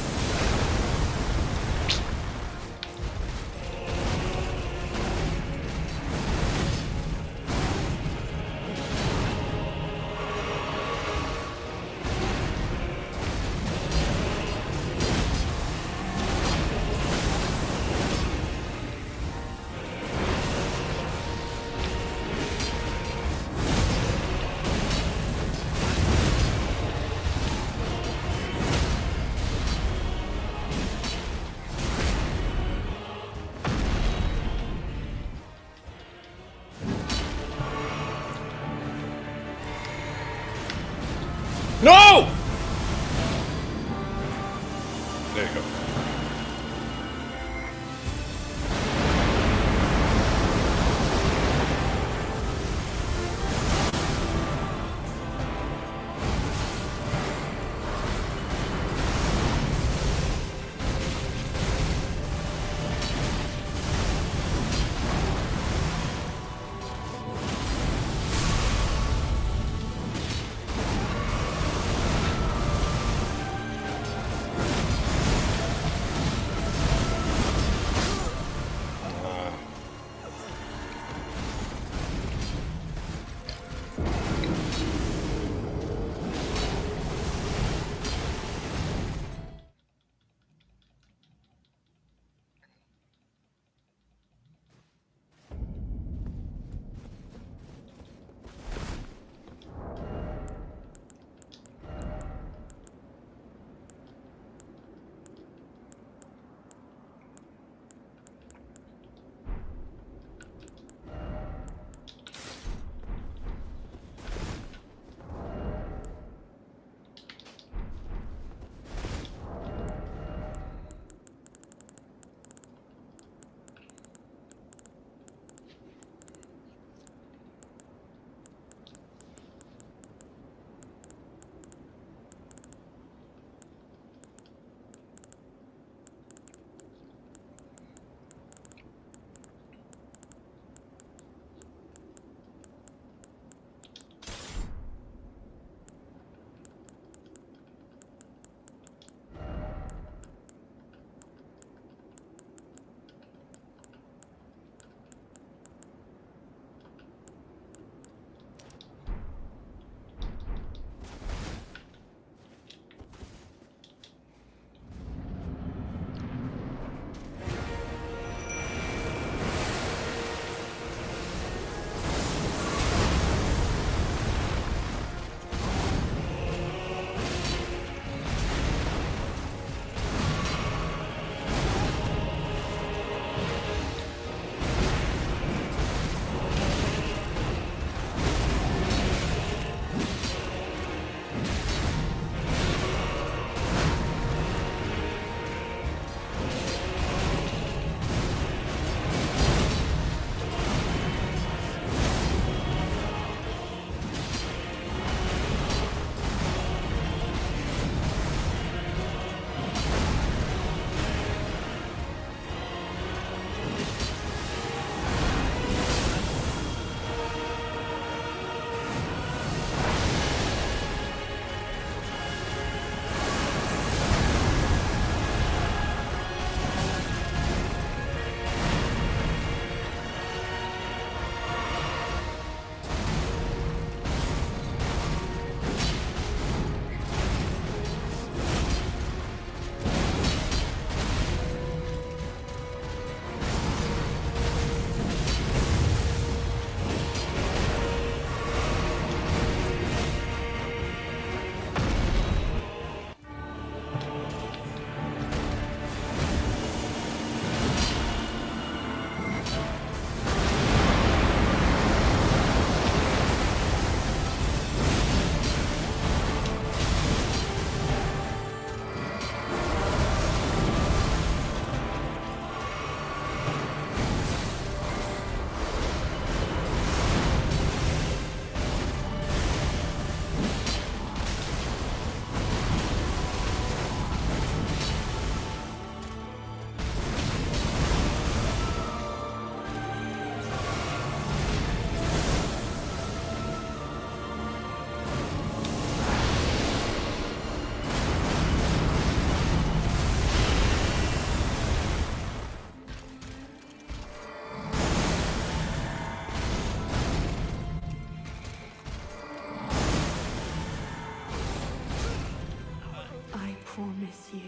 miss you.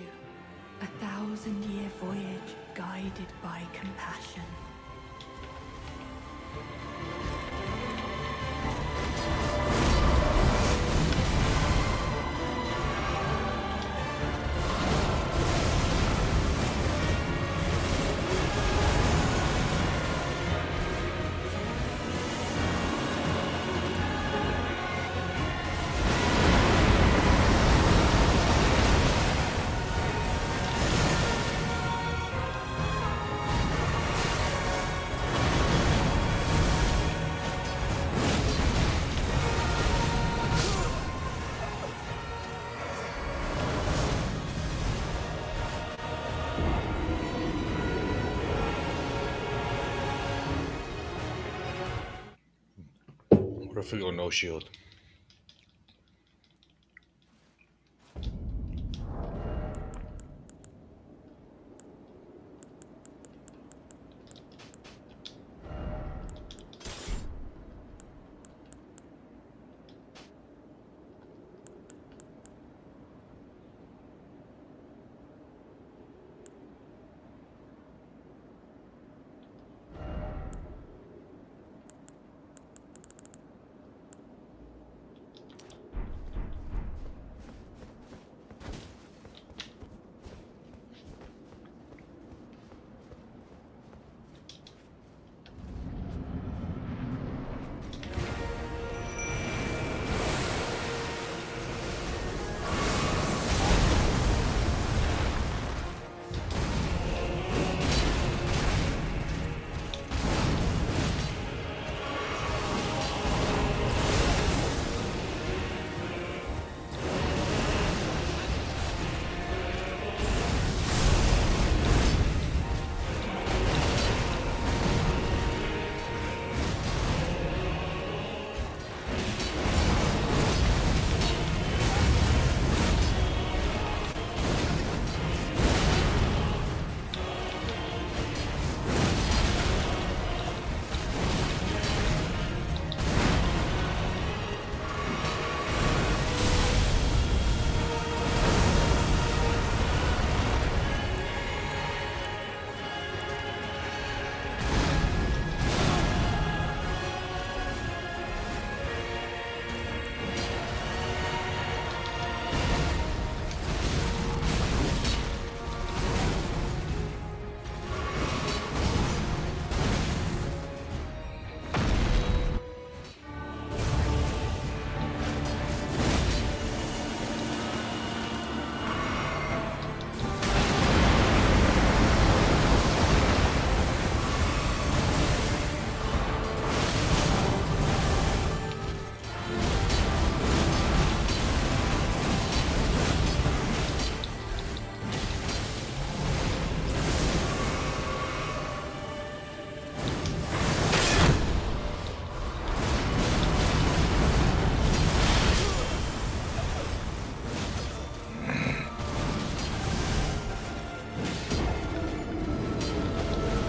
1,000-year voyage guided by compassion. What if we go no shield?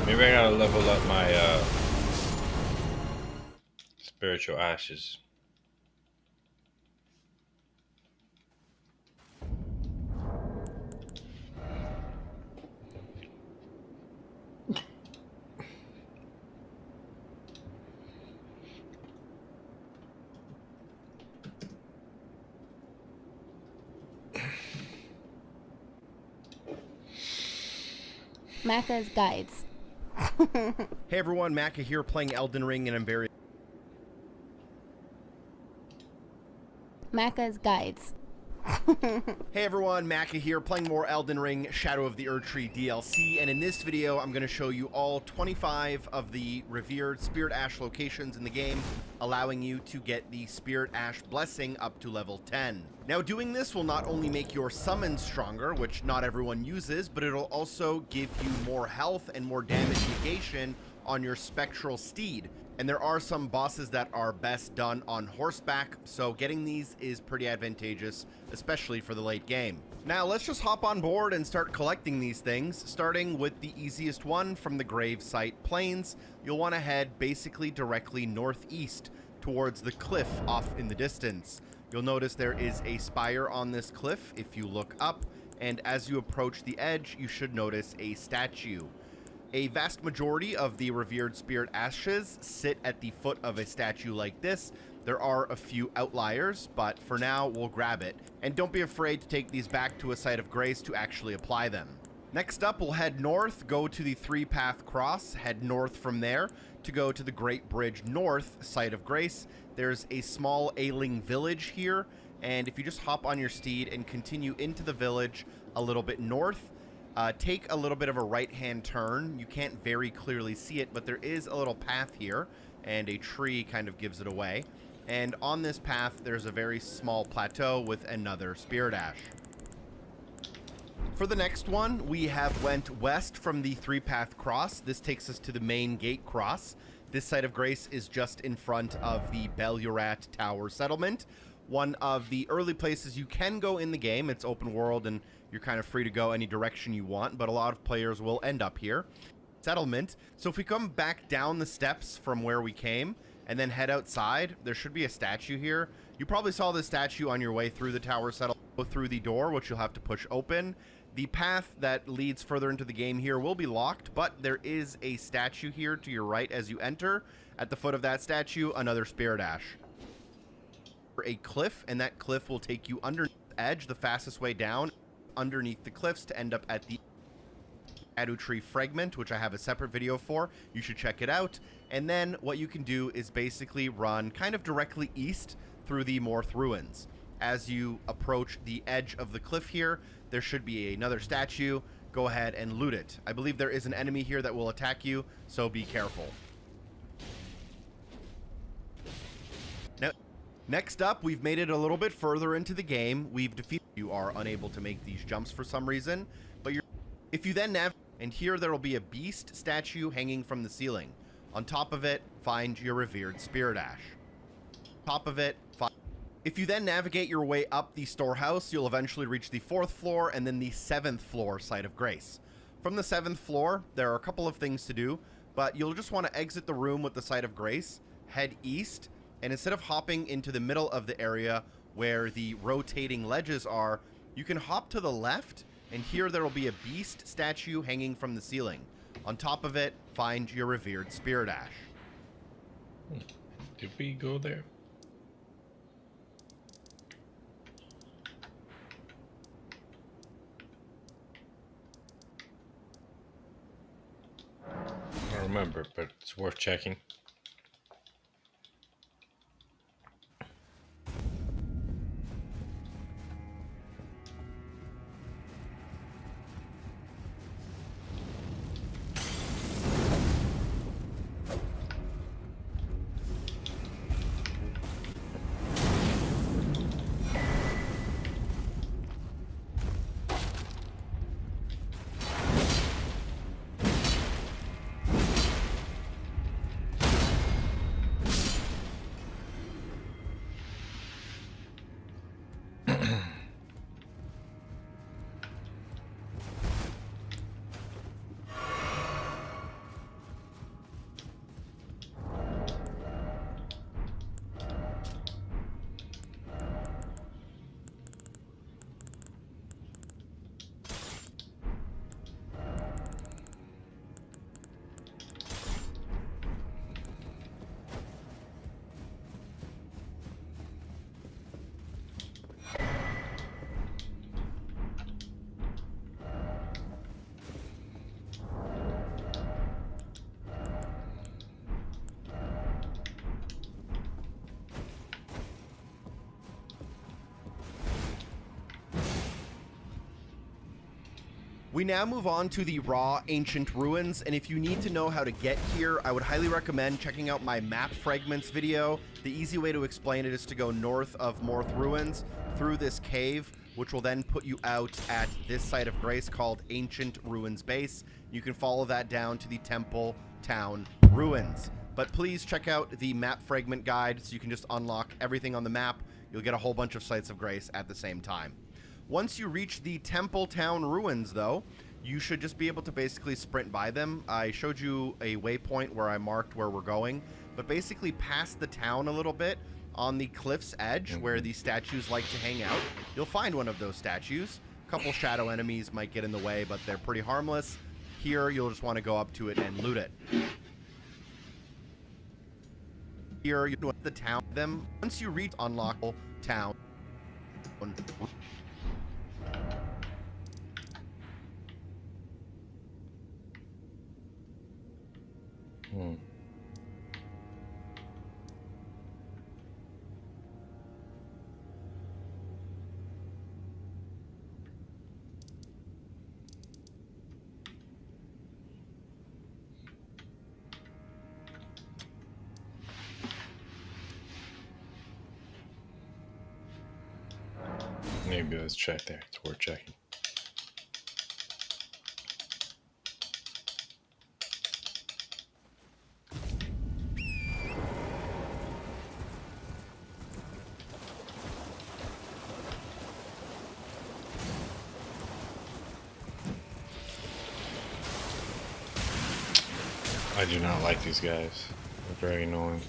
Maybe I gotta level up my spiritual ashes. Macca's Guides. Hey everyone, Macca here playing Elden Ring, and I'm very... Macca's Guides. Hey everyone, Macca here playing more Elden Ring Shadow of the Erdtree DLC, and in this video I'm going to show you all 25 of the revered Spirit Ash locations in the game, allowing you to get the Spirit Ash Blessing up to level 10. Now doing this will not only make your summons stronger, which not everyone uses, but it'll also give you more health and more damage negation on your Spectral Steed. And there are some bosses that are best done on horseback, so getting these is pretty advantageous, especially for the late game. Now let's just hop on board and start collecting these things, starting with the easiest one from the Gravesite Plains. You'll want to head basically directly northeast towards the cliff off in the distance. You'll notice there is a spire on this cliff if you look up, and as you approach the edge, you should notice a statue. A vast majority of the revered spirit ashes sit at the foot of a statue like this. There are a few outliers, but for now, we'll grab it. And don't be afraid to take these back to a site of grace to actually apply them. Next up, we'll head north, go to the 3-path cross, head north from there to go to the Great Bridge North site of grace. There's a small ailing village here, and if you just hop on your steed and continue into the village a little bit north, take a little bit of a right-hand turn. You can't very clearly see it, but there is a little path here, and a tree kind of gives it away. And on this path, there's a very small plateau with another spirit ash. For the next one, we have went west from the 3-path cross. This takes us to the main gate cross. This site of grace is just in front of the Belurat Tower settlement. One of the early places you can go in the game. It's open world and you're kind of free to go any direction you want, but a lot of players will end up here. Settlement. So if we come back down the steps from where we came and then head outside, there should be a statue here. You probably saw this statue on your way through the tower settlement. Go through the door, which you'll have to push open. The path that leads further into the game here will be locked, but there is a statue here to your right as you enter. At the foot of that statue, another spirit ash. A cliff, and that cliff will take you underneath the edge, the fastest way down, underneath the cliffs to end up at the Adu Tree Fragment, which I have a separate video for. You should check it out. And then what you can do is basically run kind of directly east through the Morth Ruins. As you approach the edge of the cliff here, there should be another statue. Go ahead and loot it. I believe there is an enemy here that will attack you, so be careful. Now, next up, we've made it a little bit further into the game. We've defeated... You are unable to make these jumps for some reason, but if you then navigate, and here there will be a beast statue hanging from the ceiling. On top of it, find your revered spirit ash. Top of it, find... If you then navigate your way up the storehouse, you'll eventually reach the 4th floor and then the 7th floor site of grace. From the 7th floor, there are a couple of things to do, but you'll just want to exit the room with the site of grace, head east, and instead of hopping into the middle of the area where the rotating ledges are, you can hop to the left, and here there will be a beast statue hanging from the ceiling. On top of it, find your revered spirit ash. Did we go there? I don't remember, but it's worth checking. We now move on to the raw ancient ruins, and if you need to know how to get here, I would highly recommend checking out my map fragments video. The easy way to explain it is to go north of Morth Ruins through this cave, which will then put you out at this site of grace called Ancient Ruins Base. You can follow that down to the Temple Town Ruins. But please check out the map fragment guide so you can just unlock everything on the map. You'll get a whole bunch of sites of grace at the same time. Once you reach the Temple Town Ruins, though, you should just be able to basically sprint by them. I showed you a waypoint where I marked where we're going, but basically past the town a little bit on the cliff's edge where these statues like to hang out, you'll find one of those statues. couple shadow enemies might get in the way, but they're pretty harmless. Here, you'll just want to go up to it and loot it. Here, you want the town. Them once you reach unlockable town. Maybe let's check there. It's worth checking. I do not like these guys. They're very annoying.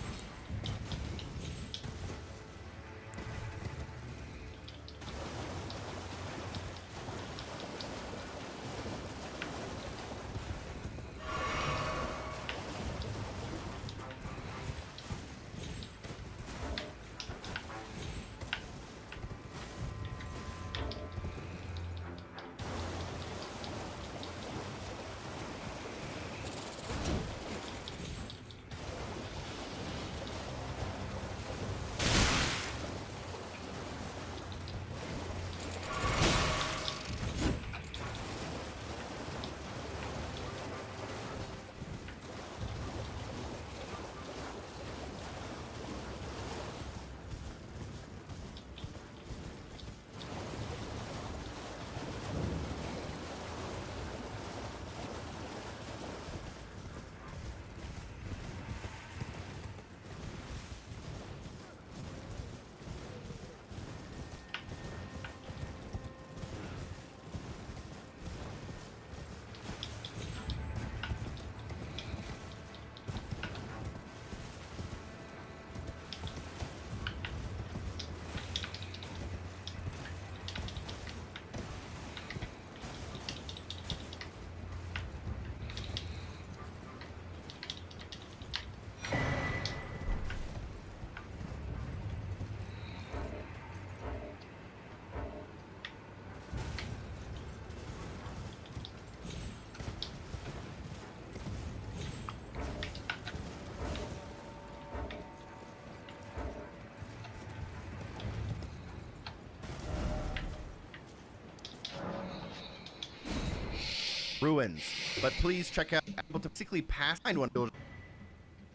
Ruins, but please check out to basically pass behind one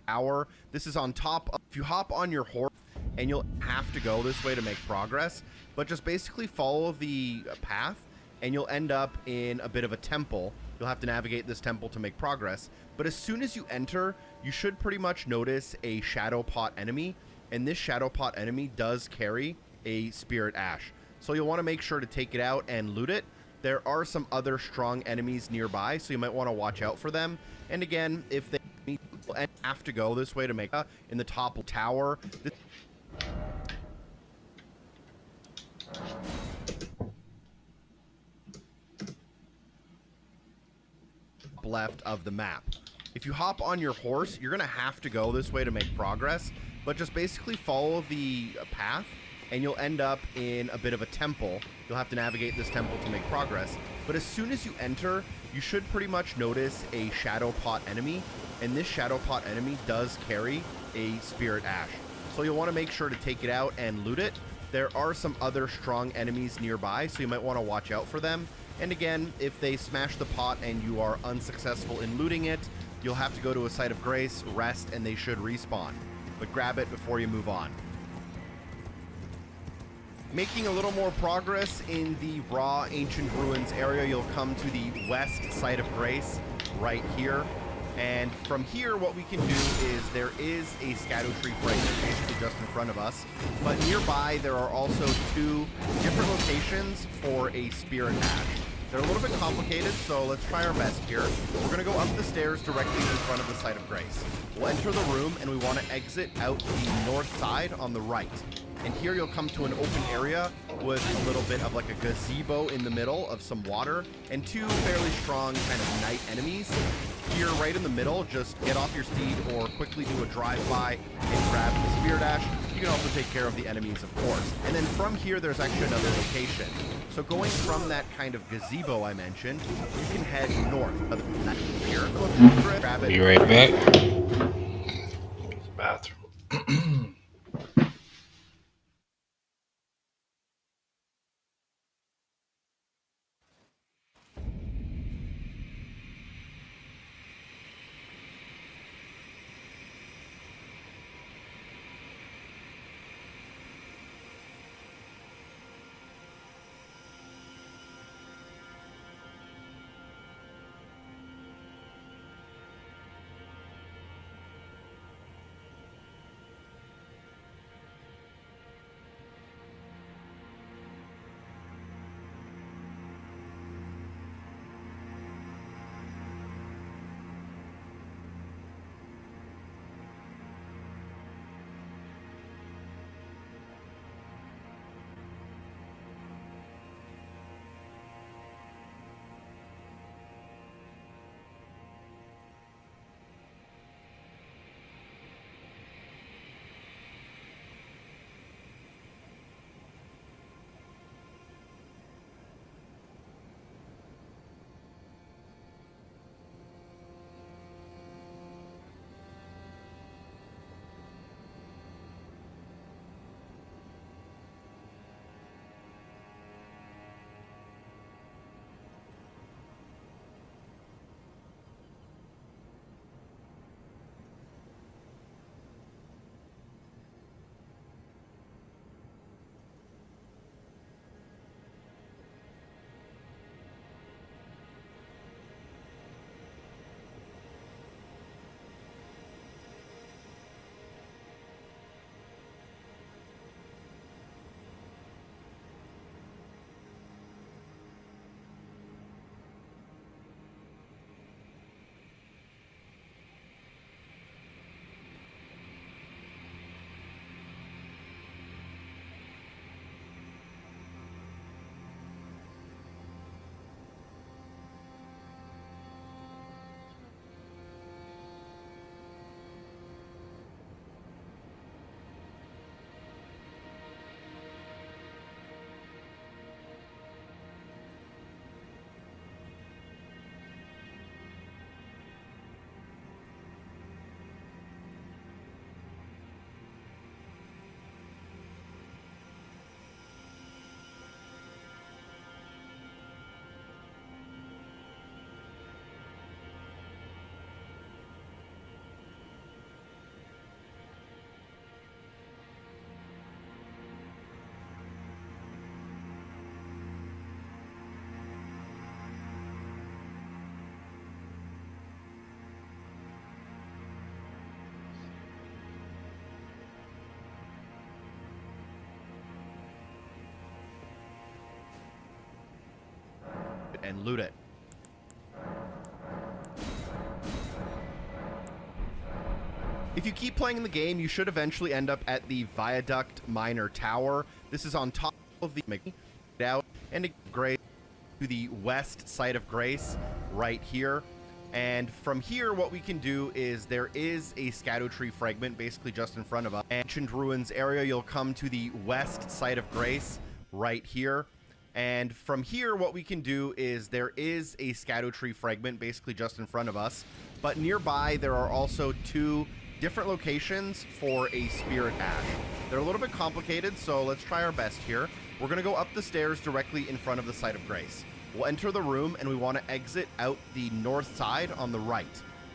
hour. This is on top of, if you hop on your horse, and you'll have to go this way to make progress, but just basically follow the path and you'll end up in a bit of a temple. You'll have to navigate this temple to make progress, but as soon as you enter, you should pretty much notice a shadow pot enemy, and this shadow pot enemy does carry a spirit ash, so you'll want to make sure to take it out and loot it. There are some other strong enemies nearby, so you might want to watch out for them. And again, if they have to go this way to make in the top tower, left of the map. If you hop on your horse, you're going to have to go this way to make progress, but just basically follow the path and you'll end up in a bit of a temple. You'll have to navigate this temple to make progress, but as soon as you enter, you should pretty much notice a shadow pot enemy, and this shadow pot enemy does carry a spirit ash, so you'll want to make sure to take it out and loot it. There are some other strong enemies nearby, so you might want to watch out for them. And again, if they smash the pot and you are unsuccessful in looting it, you'll have to go to a site of grace, rest, and they should respawn, but grab it before you move on. Making a little more progress in the raw ancient ruins area, you'll come to the west site of grace right here, and from here what we can do is there is a Scatto tree fragment basically just in front of us, but nearby there are also two different locations for a spirit ash. They're a little bit complicated, so let's try our best here. We're going to go up the stairs directly in front of the site of grace. We'll enter the room, and we want to exit out the north side on the right. And here you'll come to an open area with a little bit of like a gazebo in the middle of some water and two fairly strong kind of knight enemies. Here, right in the middle, just get off your steed or quickly do a drive-by and grab the spear dash. You can also take care of the enemies, of course. And then from here, there's actually another location. So going from that kind of gazebo I mentioned, you can head north. Other than that, here, grab it. Be right back. Bathroom. And loot it. If you keep playing the game, you should eventually end up at the Viaduct Minor Tower. This is on top of the out and Grace to the west side of Grace right here. And from here, what we can do is there is a Scato Tree fragment basically just in front of us. Ancient Ruins area, you'll come to the west side of Grace right here. And from here, what we can do is there is a Scato Tree fragment basically just in front of us. But nearby, there are also two different locations for a Spirit Ash. They're a little bit complicated, so let's try our best here. We're going to go up the stairs directly in front of the site of grace. We'll enter the room, and we want to exit out the north side on the right.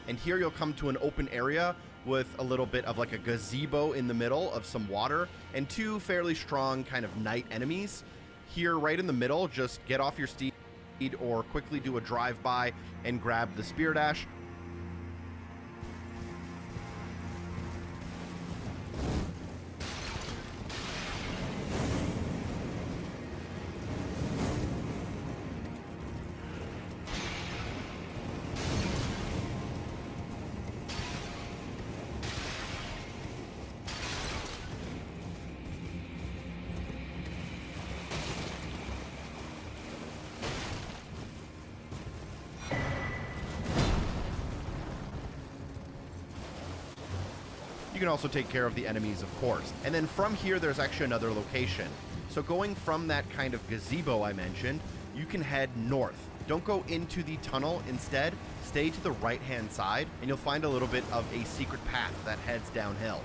And here you'll come to an open area with a little bit of like a gazebo in the middle of some water and two fairly strong kind of knight enemies. Here, right in the middle, just get off your steed or quickly do a drive-by and grab the spear dash. can also take care of the enemies, of course. And then from here, there's actually another location. So going from that kind of gazebo I mentioned, you can head north. Don't go into the tunnel. Instead, stay to the right-hand side, and you'll find a little bit of a secret path that heads downhill.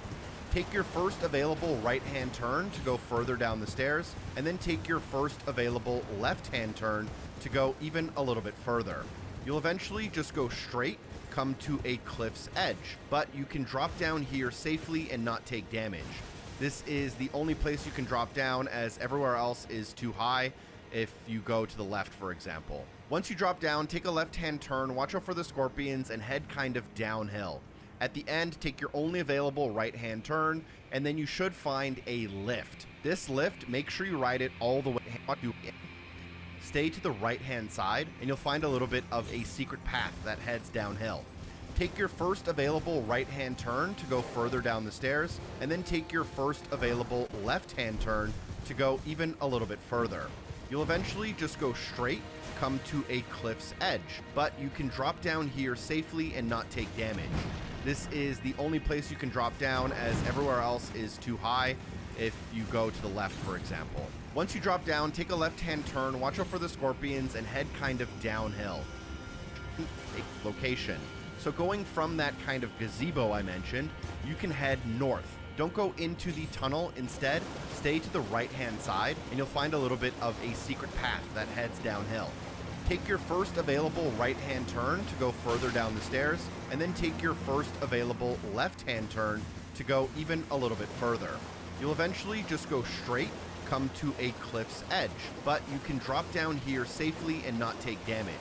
Take your first available right-hand turn to go further down the stairs, and then take your first available left-hand turn to go even a little bit further. You'll eventually just go straight, come to a cliff's edge, but you can drop down here safely and not take damage. This is the only place you can drop down, as everywhere else is too high if you go to the left, for example. Once you drop down, take a left-hand turn, watch out for the scorpions, and head kind of downhill. At the end, take your only available right-hand turn, and then you should find a lift. This lift, make sure you ride it all the way. Stay to the right-hand side, and you'll find a little bit of a secret path that heads downhill. Take your first available right-hand turn to go further down the stairs, and then take your first available left-hand turn to go even a little bit further. You'll eventually just go straight, come to a cliff's edge, but you can drop down here safely and not take damage. This is the only place you can drop down, as everywhere else is too high if you go to the left, for example. Once you drop down, take a left-hand turn, watch out for the scorpions, and head kind of downhill. Location. So going from that kind of gazebo I mentioned, you can head north. Don't go into the tunnel. Instead, stay to the right-hand side, and you'll find a little bit of a secret path that heads downhill. Take your first available right-hand turn to go further down the stairs, and then take your first available left-hand turn to go even a little bit further. You'll eventually just go straight, come to a cliff's edge, but you can drop down here safely and not take damage.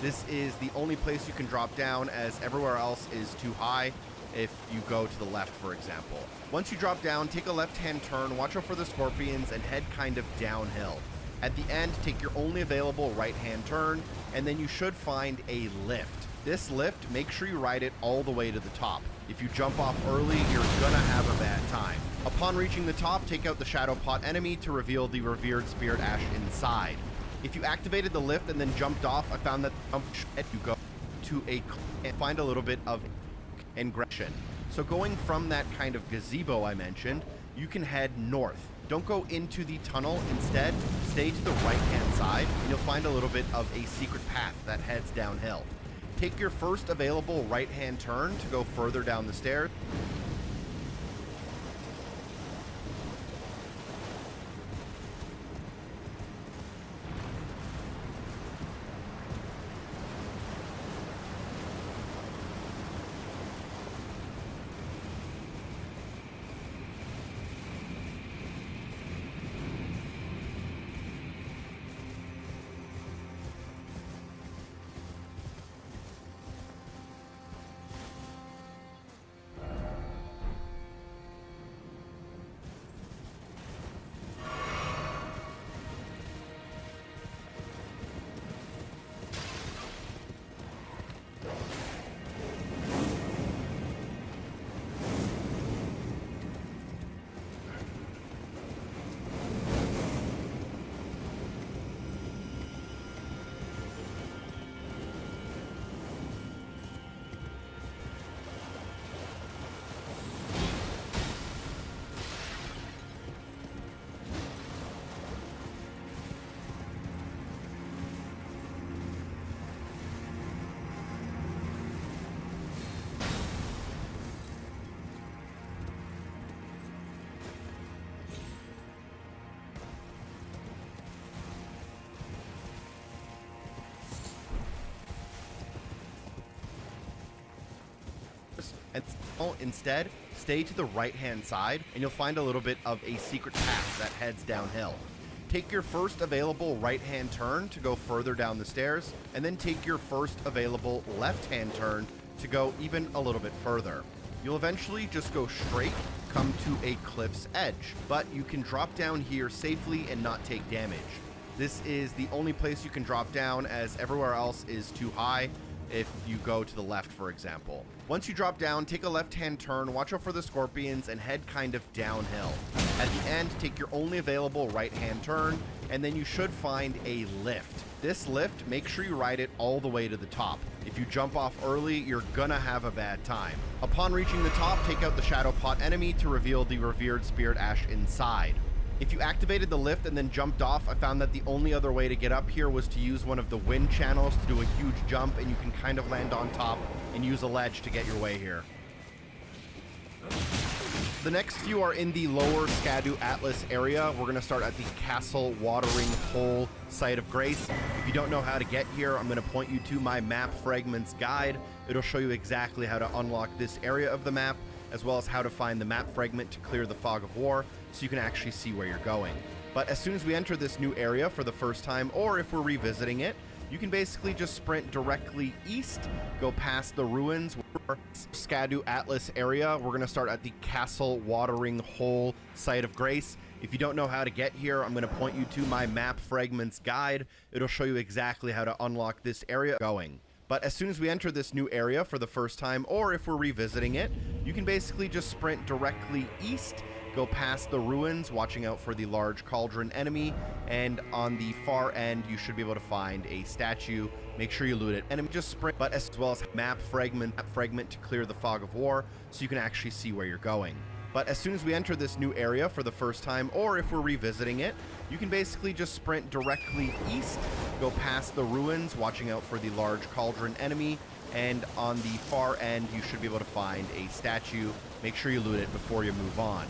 This is the only place you can drop down, as everywhere else is too high if you go to the left, for example. Once you drop down, take a left-hand turn, watch out for the scorpions, and head kind of downhill. At the end, take your only available right-hand turn, and then you should find a lift. This lift, make sure you ride it all the way to the top. If you jump off early, you're gonna have a bad time. Upon reaching the top, take out the shadow pot enemy to reveal the revered spirit ash inside. If you activated the lift and then jumped off, I found that you go to a and find a little bit of ingression. So going from that kind of gazebo I mentioned, you can head north. Don't go into the tunnel. Instead, stay to the right-hand side, and you'll find a little bit of a secret path that heads downhill. Take your first available right-hand turn to go further down the stairs. And instead, stay to the right-hand side, and you'll find a little bit of a secret path that heads downhill. Take your first available right-hand turn to go further down the stairs, and then take your first available left-hand turn to go even a little bit further. You'll eventually just go straight, come to a cliff's edge, but you can drop down here safely and not take damage. This is the only place you can drop down, as everywhere else is too high if you go to the left, for example. Once you drop down, take a left-hand turn, watch out for the scorpions, and head kind of downhill. At the end, take your only available right-hand turn, and then you should find a lift. This lift, make sure you ride it all the way to the top. If you jump off early, you're gonna have a bad time. Upon reaching the top, take out the Shadow Pot enemy to reveal the revered Spirit Ash inside. If you activated the lift and then jumped off, I found that the only other way to get up here was to use one of the wind channels to do a huge jump, and you can kind of land on top and use a ledge to get your way here. The next few are in the lower Skadu Atlas area. We're going to start at the Castle Watering Hole Site of Grace. If you don't know how to get here, I'm going to point you to my Map Fragments guide. It'll show you exactly how to unlock this area of the map, as well as how to find the map fragment to clear the Fog of War, so you can actually see where you're going. But as soon as we enter this new area for the first time, or if we're revisiting it, you can basically just sprint directly east, go past the ruins, Skadu Atlas area. We're going to start at the Castle Watering Hole Site of Grace. If you don't know how to get here, I'm going to point you to my Map Fragments guide. It'll show you exactly how to unlock this area going. But as soon as we enter this new area for the first time, or if we're revisiting it, you can basically just sprint directly east, go past the ruins, watching out for the large cauldron enemy, and on the far end, you should be able to find a statue. Make sure you loot it. And just sprint, but as well as map fragment to clear the Fog of War, so you can actually see where you're going. But as soon as we enter this new area for the first time, or if we're revisiting it, you can basically just sprint directly east, go past the ruins, watching out for the large cauldron enemy, and on the far end, you should be able to find a statue. Make sure you loot it before you move on.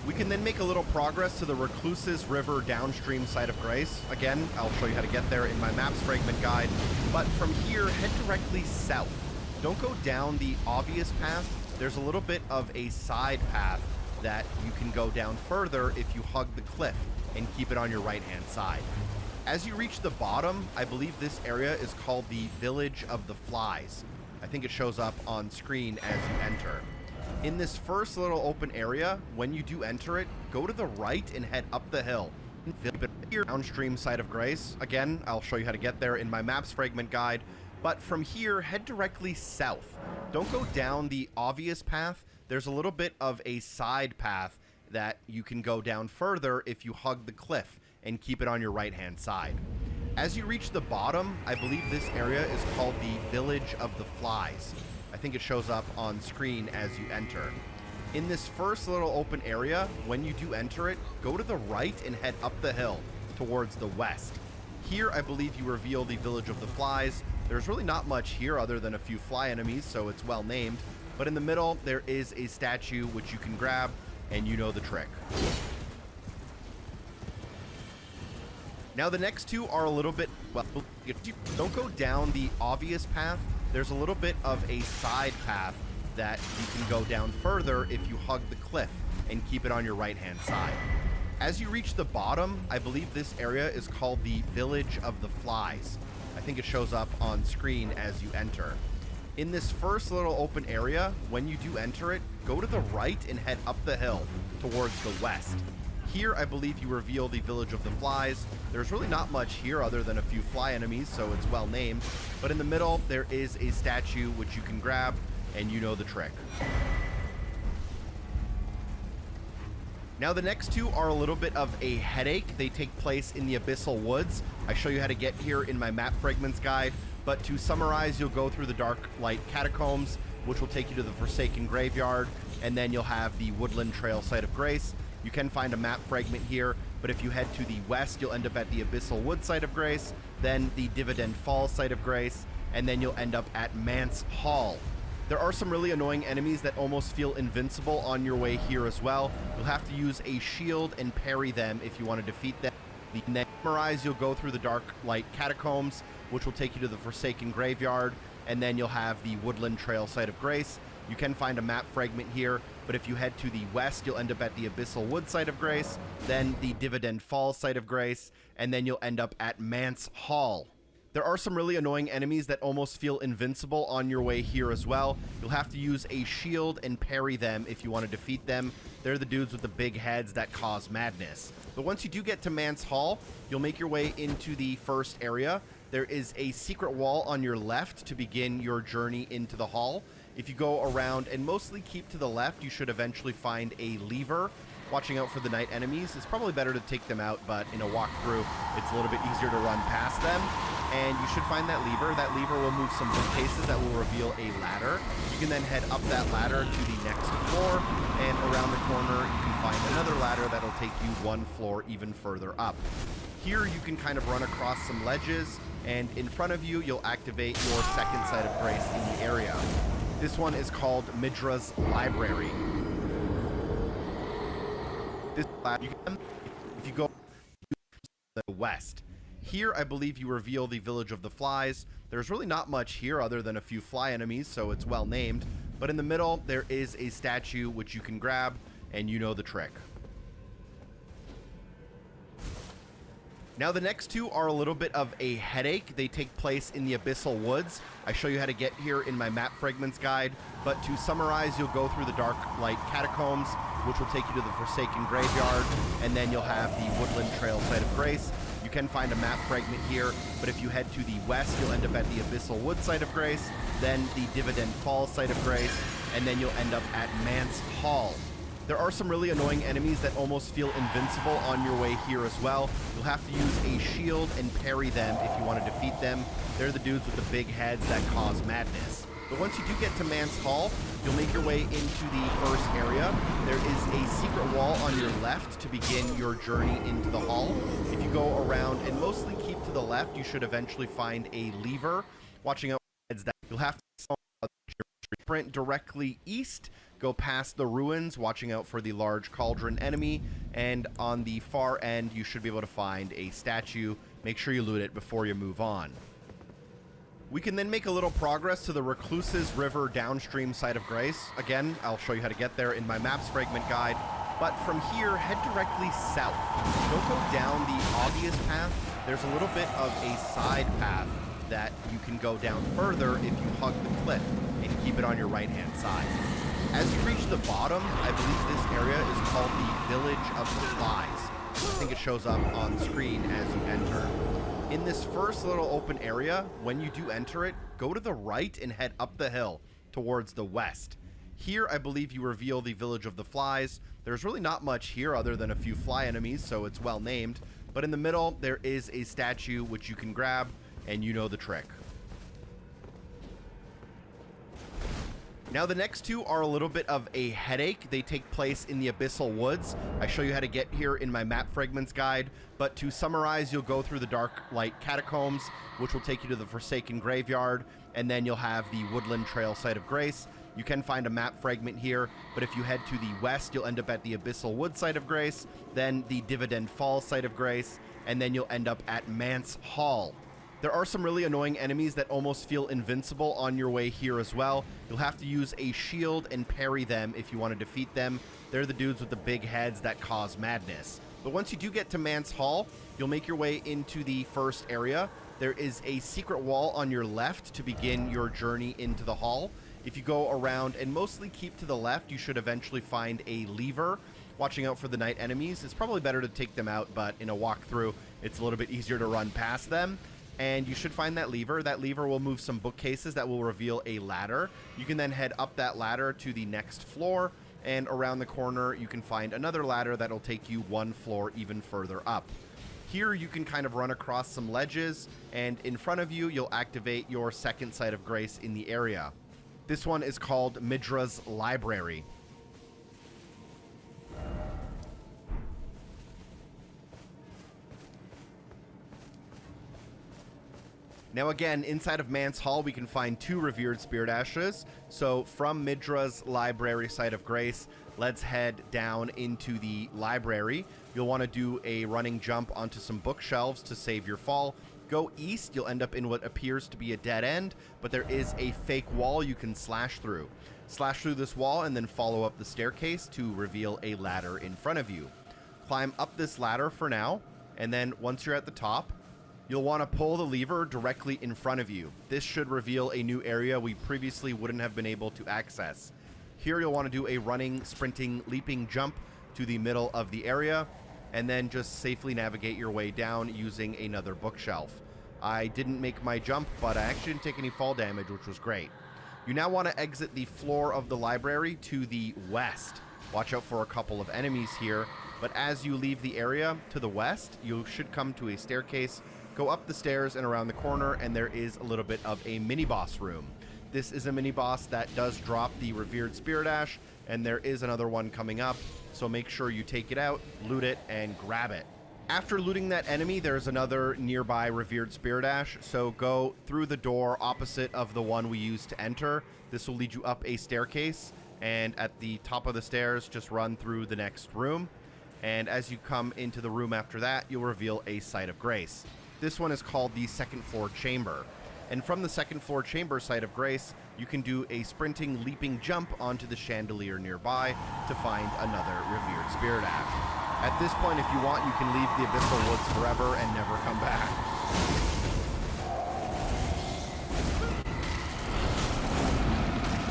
We can then make a little progress to the Recluses River downstream Site of Grace. Again, I'll show you how to get there in my Maps Fragment guide, but from here, head directly south. Don't go down the obvious path. There's a little bit of a side path that you can go down further if you hug the cliff and keep it on your right-hand side. As you reach the bottom, I believe this area is called the Village of the Flies. I think it shows up on screen as you enter. In this first little open area, when you do enter it, go to the right and head up the hill. Downstream Site of Grace. Again, I'll show you how to get there in my Maps Fragment guide, but from here, head directly south. Don't go down the obvious path. There's a little bit of a side path that you can go down further if you hug the cliff and keep it on your right-hand side. As you reach the bottom, I believe this area is called the Village of the Flies. I think it shows up on screen as you enter. In this first little open area, when you do enter it, go to the right and head up the hill towards the west. Here, I believe you reveal the Village of the Flies. There's really not much here other than a few fly enemies, so it's well named. But in the middle, there is a statue which you can grab, and you know the trick. Now the next two are a little bit, well, don't go down the obvious path. There's a little bit of a side path that you can go down further if you hug the cliff and keep it on your right-hand side. As you reach the bottom, I believe this area is called the Village of the Flies. I think it shows up on screen as you enter. In this first little open area, when you do enter it, go to the right and head up the hill towards the west. Here, I believe you reveal the Village of the Flies. There's really not much here other than a few fly enemies, so it's well named. But in the middle, there is a statue which you can grab, and you know the trick. Now the next two are a little bit of a headache. They take place in the Abyssal Woods. I show you how to get here in my Map Fragments guide, but to summarize, you'll go through the Dark Light Catacombs, which will take you to the Forsaken Graveyard, and then you'll have the Woodland Trail Site of Grace. You can find a map fragment here, but if you head to the west, you'll end up at the Abyssal Wood Site of Grace, then the Dividend Falls Site of Grace, and then you'll end up at Mance Hall. There are some really annoying enemies that almost feel invincible on your way here as well. You'll have to use a shield and parry them if you want to defeat them. The next summarize, you'll go through the Dark Light Catacombs, which will take you to the Forsaken Graveyard, and then you'll have the Woodland Trail Site of Grace. You can find a map fragment here, but if you head to the west, you'll end up at the Abyssal Wood Site of Grace, then the Dividend Falls Site of Grace, and then you'll end up at Mance Hall. There are some really annoying enemies that almost feel invincible on your way here as well. You'll have to use a shield and parry them if you want to defeat them. They're the dudes with the big heads that cause madness. But once you do get to Mance Hall, you'll make your way into the first area. There is a secret wall on your left to begin your journey into the hall. If you go around and mostly keep to the left, you should eventually find a lever. Watching out for the night enemies. It's probably better to take them out, but in a walkthrough, it's a little bit easier to run past them. And you should find that lever. That lever will move some bookcases that will reveal a ladder. You can then head up that ladder to the next floor, and around the corner, you can find another ladder that'll take you one floor even further up. Here, you can kind of run across some ledges, and in front of you, you'll activate your second site of grace in the area. This one is called Midra's Library. This if you go to the west. Here, I believe you reveal the Village of the Flies. There's really not much here other than a few fly enemies, so it's well named. But in the middle, there is a statue which you can grab, and you know the trick. Now, the next two are a little bit of a headache. They take place in the Abyssal Woods. I show you how to get here in my map fragments guide, but to summarize, you'll go through the Dark Light Catacombs, which will take you to the Forsaken Graveyard, and then you'll have the Woodland Trail Site of Grace. You can find a map fragment here, but if you head to the west, you'll end up at the Abyssal Wood Site of Grace, then the Dividend Falls Site of Grace, and then you'll end up at Mance Hall. There are some really annoying enemies that almost feel invincible on your way here as well. You'll have to use a shield and parry them if you want to defeat them. They're the dudes with the big heads that cause madness. But once you do get to Mance Hall, you'll make your way into the first area. There is a secret wall on your left to begin your journey into the hall. If you go around and mostly keep to the left, you should eventually find a lever. Watching out for heads that you'll have to sprint directly east, go past the ruins, watching out for the large cauldron enemy, and on the far end, you should be able to find a statue. Make sure you loot it before you move on. We can then make a little progress to the Recluses River downstream site of Grace. Again, I'll show you how to get there in my maps fragment guide. But from here, head directly south. Don't go down the obvious path. There's a little bit of a side path that you can go down further if you hug the cliff and keep it on your right-hand side. As you reach the bottom, I believe this area is called the Village of the Flies. I think it shows up on screen as you enter. In this first little open area, when you do enter it, go to the right and head up the hill towards the west. Here, I believe you reveal the Village of the Flies. There's really not much here other than a few fly enemies, so it's well named. But in the middle, there is a statue which you can grab, and you know the trick. Now, the next two are a little bit of a headache. They take place in the Abyssal Woods. I show you how to get here in my map fragments guide, but to summarize, you'll go through the Dark Light Catacombs, which will take you to the Forsaken Graveyard, and then you'll have the Woodland Trail Site of Grace. You can find a map fragment here, but if you head to the west, you'll end up at the Abyssal Wood Site of Grace, then the Dividend Falls Site of Grace, and then you'll end up at Mance Hall. There are some really annoying enemies that almost feel invincible on your way here as well. You'll have to use a shield and parry them if you want to defeat them. They're the dudes with the big heads that cause madness. But once you do get to Mance Hall, you'll make your way into the first area. There is a secret wall on your left to begin your journey into the hall. If you go around and mostly keep to the left, you should eventually find a lever. Watching out for the night enemies. It's probably better to take them out, but in a walkthrough, it's a little bit easier to run past them. And you should find that lever. That lever will move some bookcases that will reveal a ladder. You can then head up that ladder to the next floor, and around the corner you can find another ladder that'll take you one floor even further up. Here you can kind of run across some ledges, and in front of you you'll activate your second site of grace in the area. This one is called Midra's Library. Now again, inside of Mance Hall, we can find two revered spirit ashes. So from Midra's Library Site of Grace, let's head down into the library. You'll want to do a running jump onto some bookshelves to save your fall. Go east, you'll end up in what appears to be a dead end, but there is a fake wall you can slash through. Slash through this wall and then follow up the staircase to reveal a ladder in front of you. Climb up this ladder for now, and then once you're at the top, You'll want to pull the lever directly in front of you. This should reveal a new area we previously wouldn't have been able to access. Here you'll want to do a running, sprinting, leaping jump to the middle of the area, and then just safely navigate your way down using another bookshelf. I didn't make my jump, but I actually didn't take any fall damage, which was great. You now want to exit the floor of the library to the west. Watch out for a couple of enemies here, but as you leave the area to the west, you should come to a staircase, go up the stairs and around the corner, and there is a little bit of a mini-boss room. This is a mini-boss that does drop the Revered Spirit Ash, and there is another one coming up, so make sure you take it out, loot it, and grab it. After looting that enemy, there's another nearby Revered Spirit Ash, so go through the door opposite of the one we used to enter. This will lead you up a staircase, and at the top of the stairs, just run through the next room. And as you come into the room after that, you'll reveal a Site of Grace. This one is called the second floor chamber. And from the second floor chamber Site of Grace, you can do a sprinting, leaping jump onto the chandelier nearby to find another Revered Spirit Ash. At this point, if you want, you can leave the Abyssal Woods forever and never come back.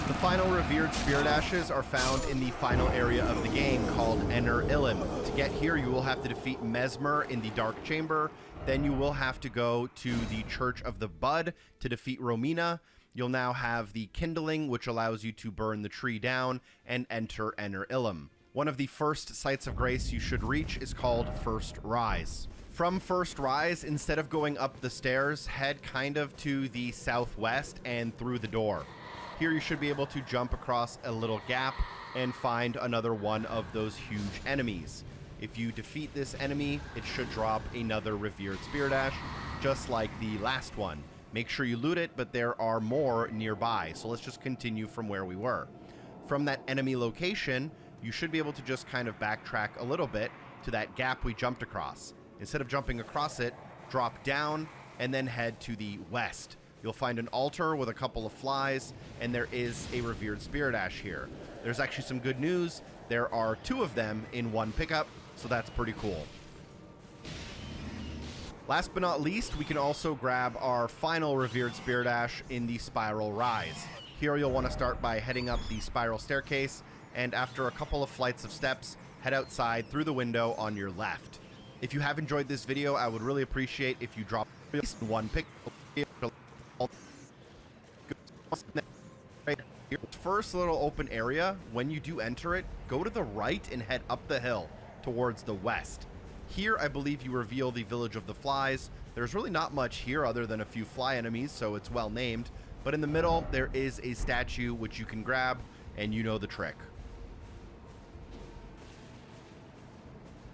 The final Revered Spirit Ashes are found in the final area of the game called Ener Illim. To get here, you will have to defeat Mesmer in the Dark Chamber. Then you will have to go to the Church of the Bud to defeat Romina. You'll now have the Kindling, which allows you to burn the tree down and enter Ener Illim. One of the first sites of grace you should reach is called First Rise. From First Rise, instead of going up the stairs, head kind of to the southwest and through the door. Here you should be able to jump across a little gap and find another one of those huge enemies. If you defeat this enemy, it should drop another Revered Spirit Ash, just like the last one. Make sure you loot it, but there are more nearby, so let's just continue from where we were. From that enemy location, you should be able to just kind of backtrack a little bit to that gap we jumped across. Instead of jumping across it, drop down and then head to the west. You'll find an altar with a couple of flies, and there is a Revered Spirit Ash here. There's actually some good news. There are 2 of them in one pickup, so that's pretty cool. Last but not least, we can also grab our final Revered Spirit Ash in the Spiral Rise. Here you'll want to start by heading up the spiral staircase, and after a couple of flights of steps, head outside through the window on your left. If you have enjoyed this video, I would really appreciate if you drop at least one pick. First little open area, when you do enter it, go to the right and head up the hill towards the west. Here, I believe you reveal the Village of the Flies. There's really not much here other than a few fly enemies, so it's well named. But in the middle, there is a statue which you can grab, and you know the trick.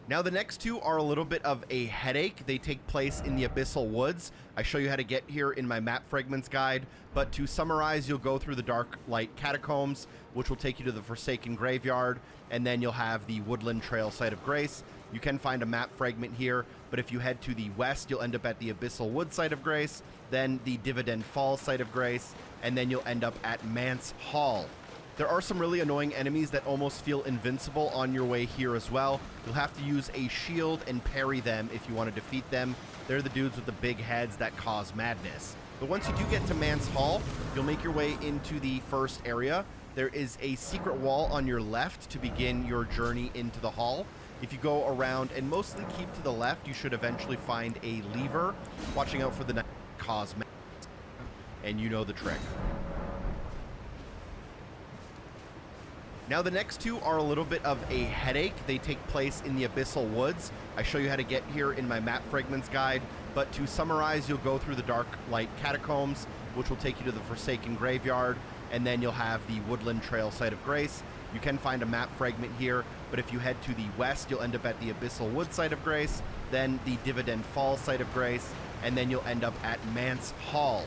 Now the next 2 are a little bit of a headache. They take place in the Abyssal Woods. I show you how to get here in my map fragments guide, but to summarize, you'll go through the Dark Light Catacombs, which will take you to the Forsaken Graveyard, and then you'll have the Woodland Trail Site of Grace. You can find a map fragment here, but if you head to the west, you'll end up at the Abyssal Wood Site of Grace, then the Dividend Falls Site of Grace, and then you'll end up at Mance Hall. There are some really annoying enemies that almost feel invincible on your way here as well. You'll have to use a shield and parry them if you want to defeat them. They're the dudes with the big heads that cause madness. But once you do get to Mance Hall, you'll make your way into the first area. There is a secret wall on your left to begin your journey into the hall. If you go around and mostly keep to the left, you should eventually find a lever. Watching out for the night cause madness, and you know the trick. Now the next 2 are a little bit of a headache. They take place in the Abyssal Woods. I show you how to get here in my map fragments guide, but to summarize, you'll go through the Dark Light Catacombs, which will take you to the Forsaken Graveyard, and then you'll have the Woodland Trail Site of Grace. You can find a map fragment here, but if you head to the west, you'll end up at the Abyssal Wood Site of Grace, then the Dividend Falls Site of Grace, and then you'll end up at Mance Hall.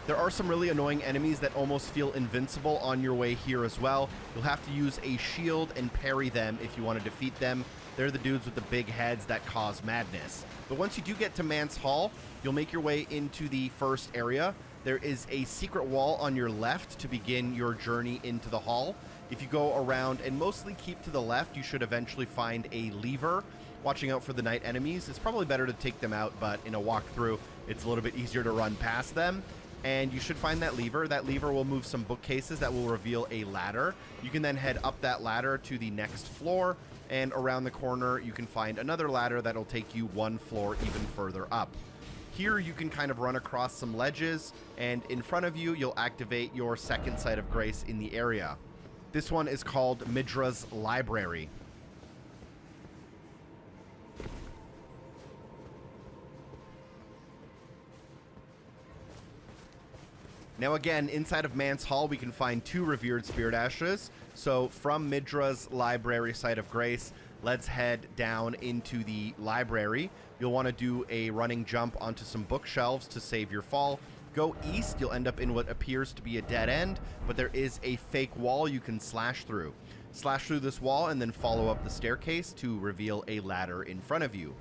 There are some really annoying enemies that almost feel invincible on your way here as well. You'll have to use a shield and parry them if you want to defeat them. They're the dudes with the big heads that cause madness. But once you do get to Mance Hall, you'll make your way into the first area. There is a secret wall on your left to begin your journey into the hall. If you go around and mostly keep to the left, you should eventually find a lever. Watching out for the night enemies. It's probably better to take them out, but in a walkthrough, it's a little bit easier to run past them. And you should find that lever. That lever will move some bookcases that will reveal a ladder. You can then head up that ladder to the next floor, and around the corner you can find another ladder that'll take you one floor even further up. Here you can kind of run across some ledges, and in front of you you'll activate your second site of grace in the area. This one is called Midra's Library. Now again, inside of Mance Hall, we can find 2 revered spirit ashes. So from Midra's Library site of grace, let's head down into the library. You'll want to do a running jump onto some bookshelves to save your fall. Go east, you'll end up in what appears to be a dead end, but there is a fake wall you can slash through. Slash through this wall and then follow up the staircase to reveal a ladder in front of you.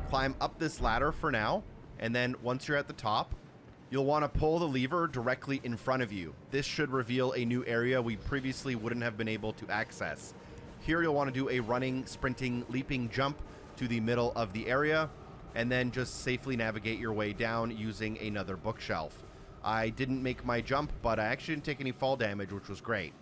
Climb up this ladder for now, and then once you're at the top, you'll want to pull the lever directly in front of you. This should reveal a new area we previously wouldn't have been able to access. Here you'll want to do a running, sprinting, leaping jump to the middle of the area, and then just safely navigate your way down using another bookshelf. I didn't make my jump, but I actually didn't take any fall damage, which was great.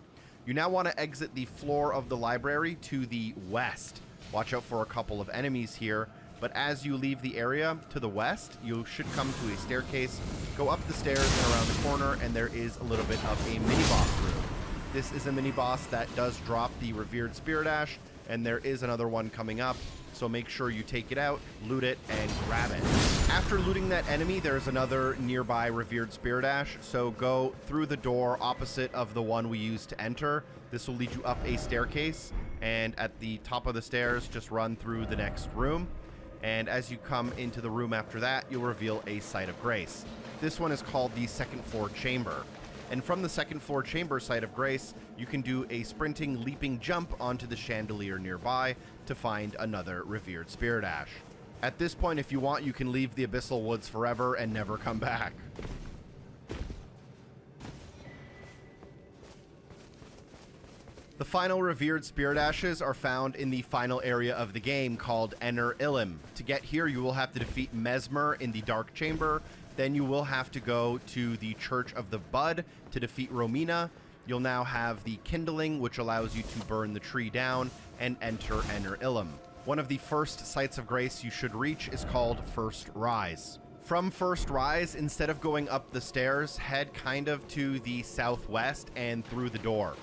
You now want to exit the floor of the library to the west. Watch out for a couple of enemies here. But as you leave the area to the west, you should come to a staircase, go up the stairs and around the corner, and there is a little bit of a mini-boss room. This is a mini-boss that does drop the revered spirit ash, and there is another one coming up, so make sure you take it out, loot it, and grab it. After looting that enemy, there's another nearby revered spirit ash, so go through the door opposite of the one we used to enter. This will lead you up a staircase, and at the top of the stairs, just run through the next room. And as you come into the room after that, you'll reveal a site of grace. This one is called the second floor chamber. And from the second floor chamber site of grace, you can do a sprinting, leaping jump onto the chandelier nearby to find another revered spirit ash. At this point, if you want, you can leave the Abyssal Woods forever and never come back. The final revered spirit ashes are found in the final area of the game called Ener Illim. To get here, you will have to defeat Mesmer in the Dark Chamber. Then you will have to go to the Church of the Bud to defeat Romina. You'll now have the Kindling, which allows you to burn the tree down and enter Ener Illim. One of the first sites of grace you should reach is called First Rise. From First Rise, instead of going up the stairs, head kind of to the southwest and through the door.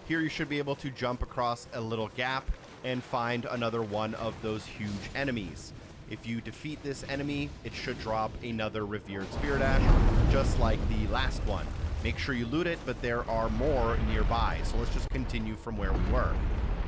Here you should be able to jump across a little gap and find another one of those huge enemies. If you defeat this enemy, it should drop another revered spirit ash, just like the last one. Make sure you loot it, but there are more nearby, so let's just continue from where we were.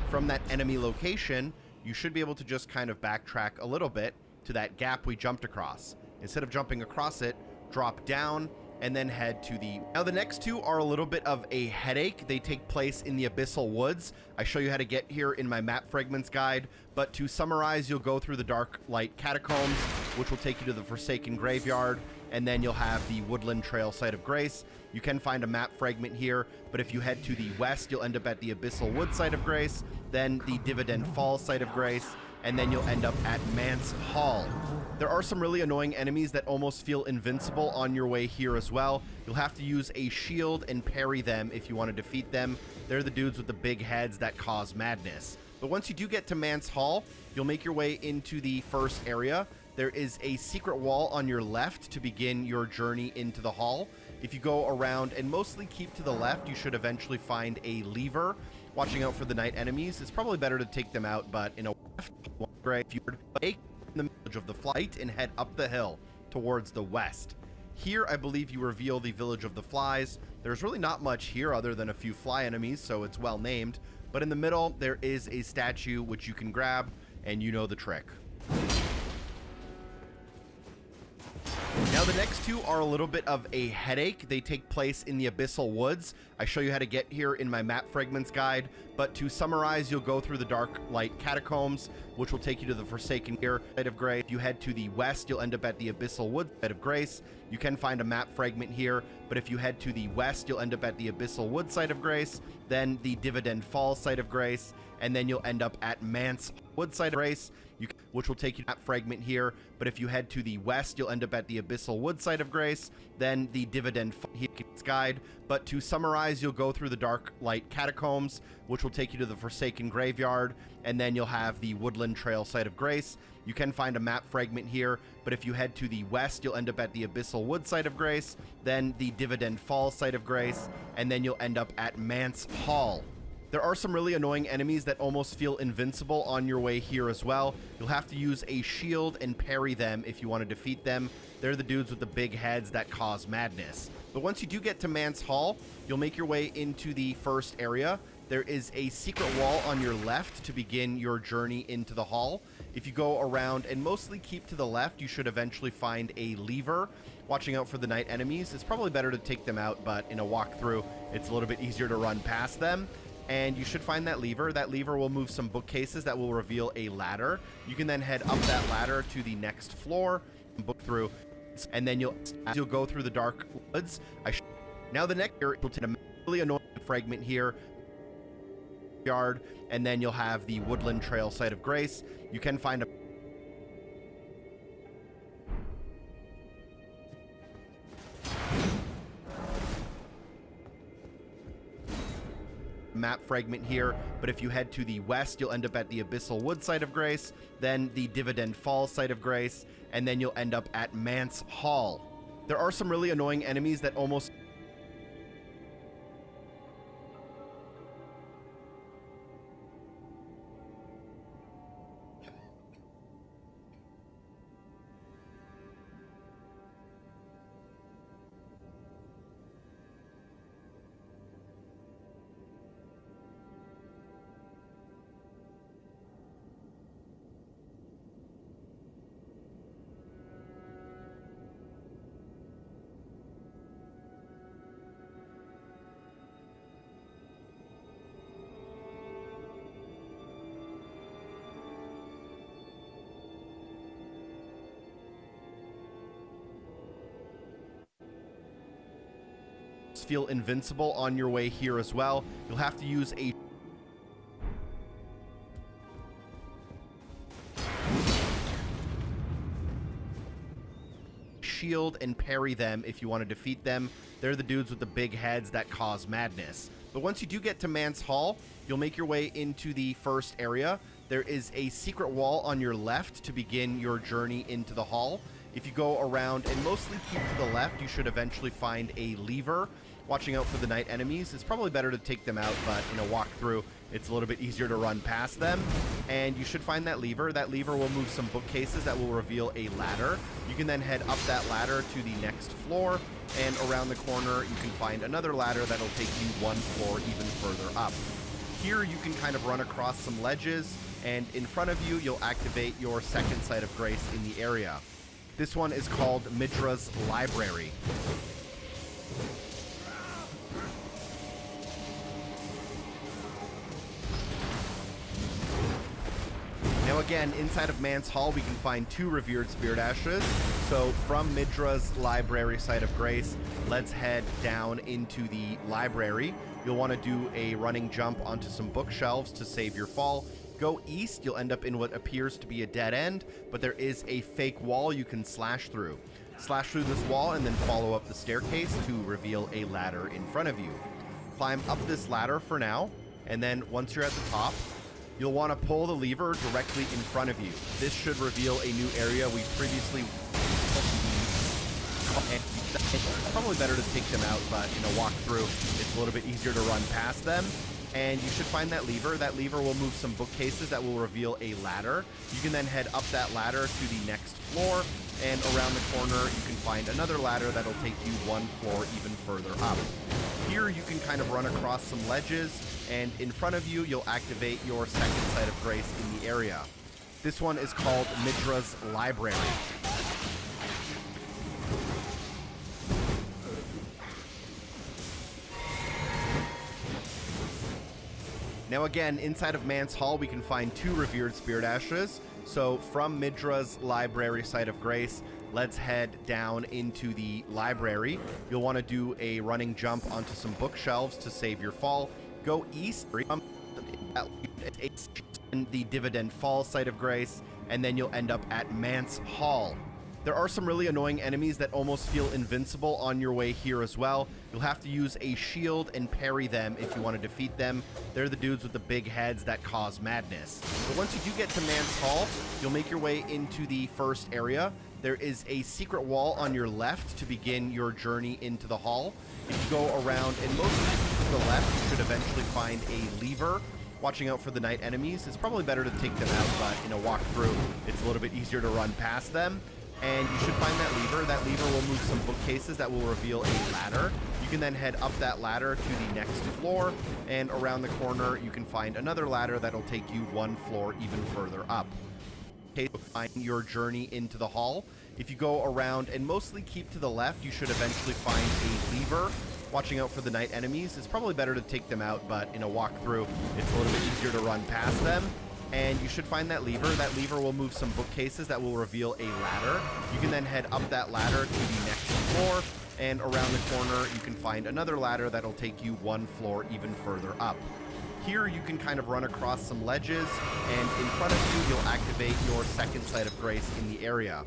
From that enemy location, you should be able to just kind of backtrack a little bit to that gap we jumped across. Instead of jumping across it, drop down, and then head to the... Now the next two are a little bit of a headache. They take place in the Abyssal Woods. I show you how to get here in my map fragments guide, but to summarize, you'll go through the Dark Light Catacombs, which will take you to the Forsaken Graveyard, and then you'll have the Woodland Trail Site of Grace. You can find a map fragment here, but if you head to the west, you'll end up at the Abyssal Wood Site of Grace, then the Dividend Falls Site of Grace, and then you'll end up at Mance Hall. There are some really annoying enemies that almost feel invincible on your way here as well. You'll have to use a shield and parry them if you want to defeat them. They're the dudes with the big heads that cause madness. But once you do get to Mance Hall, you'll make your way into the first area. There is a secret wall on your left to begin your journey into the hall. If you go around and mostly keep to the left, you should eventually find a lever. Watching out for the night enemies. It's probably better to take them out, but in a graveyard, take the village of the flight and head up the hill towards the west. Here, I believe you reveal the village of the flies. There's really not much here other than a few fly enemies, so it's well named. But in the middle, there is a statue which you can grab, and you know the trick. Now the next two are a little bit of a headache. They take place in the Abyssal Woods. I show you how to get here in my map fragments guide, but to summarize, you'll go through the Dark Light Catacombs, which will take you to the Forsaken Site of Grace. If you head to the west, you'll end up at the Abyssal Woods Site of Grace. You can find a map fragment here, but if you head to the west, you'll end up at the Abyssal Woods Site of Grace, then the Dividend Falls Site of Grace, and then you'll end up at Mance Wood Site of Grace. You can which will take you to that fragment here. But if you head to the west, you'll end up at the Abyssal Wood site of grace, then the Dividend Guide. But to summarize, you'll go through the Dark Light Catacombs, which will take you to the Forsaken Graveyard, and then you'll have the Woodland Trail site of grace. You can find a map fragment here, but if you head to the west, you'll end up at the Abyssal Wood site of grace, then the Dividend Falls site of grace, and then you'll end up at Mance Hall. There are some really annoying enemies that almost feel invincible on your way here as well. You'll have to use a shield and parry them if you want to defeat them. They're the dudes with the big heads that cause madness. But once you do get to Mance Hall, you'll make your way into the first area. There is a secret wall on your left to begin your journey into the hall. If you go around and mostly keep to the left, you should eventually find a lever. Watching out for the night enemies. It's probably better to take them out, but in a walkthrough, it's a little bit easier to run past them. And you should find that lever. That lever will move some bookcases that will reveal a ladder. You can then head up that ladder to the next floor, book through, and then you'll go through the Dark Woods. Now the next area will take a really annoying fragment here, yard, and then you'll have the Woodland Trail site of grace. You can find a map fragment here, but if you head to the west, you'll end up at the Abyssal Wood site of grace, then the Dividend Falls site of grace, and then you'll end up at Mance Hall. There are some really annoying enemies that almost feel invincible on your way here as well. You'll have to use a shield and parry them if you want to defeat them. They're the dudes with the big heads that cause madness. But once you do get to Mance Hall, you'll make your way into the first area. There is a secret wall on your left to begin your journey into the hall. If you go around and mostly keep to the left, you should eventually find a lever. Watching out for the night enemies. It's probably better to take them out, but in a walkthrough, it's a little bit easier to run past them. And you should find that lever. That lever will move some bookcases that will reveal a ladder. You can then head up that ladder to the next floor, and around the corner, you can find another ladder that'll take you one floor even further up. Here, you can kind of run across some ledges, and in front of you, you'll activate your second site of grace in the area. This one is called Midra's Library. Now again, inside of Mance Hall, we can find 2 revered spirit ashes. So from Midra's Library site of grace, let's head down into the library. You'll want to do a running jump onto some bookshelves to save your fall. Go east, you'll end up in what appears to be a dead end, but there is a fake wall you can slash through. Slash through this wall and then follow up the staircase to reveal a ladder in front of you. Climb up this ladder for now, and then once you're at the top, you'll want to pull the lever directly in front of you. This should reveal a new area we previously... It's probably better to take them out, but in a walkthrough, it's a little bit easier to run past them. And you should find that lever. That lever will move some bookcases that will reveal a ladder. You can then head up that ladder to the next floor, and around the corner, you can find another ladder that'll take you one floor even further up. Here, you can kind of run across some ledges, and in front of you, you'll activate your second site of grace in the area. This one is called Midra's Library. Now again, inside of Mance Hall, we can find 2 revered spirit ashes. So from Midra's Library site of grace, let's head down into the library. You'll want to do a running jump onto some bookshelves to save your fall. Go east in the Dividend Falls site of grace, and then you'll end up at Mance Hall. There are some really annoying enemies that almost feel invincible on your way here as well. You'll have to use a shield and parry them if you want to defeat them. They're the dudes with the big heads that cause madness. But once you do get to Mance Hall, you'll make your way into the first area. There is a secret wall on your left to begin your journey into the hall. If you go around and mostly to the left, you should eventually find a lever. Watching out for the night enemies. It's probably better to take them out, but in a walkthrough, it's a little bit easier to run past them. And you should find that lever. That lever will move some bookcases that will reveal a ladder. You can then head up that ladder to the next floor, and around the corner you can find another ladder that'll take you one floor even further up. Okay, find your journey into the hall. If you go around and mostly keep to the left, you should eventually find a lever. Watching out for the night enemies. It's probably better to take them out, but in a walkthrough, it's a little bit easier to run past them. And you should find that lever. That lever will move some bookcases that will reveal a ladder. You can then head up that ladder to the next floor, and around the corner you can find another ladder that'll take you one floor even further up. Here you can kind of run across some ledges, and in front of you you'll activate your second sight of grace in the area.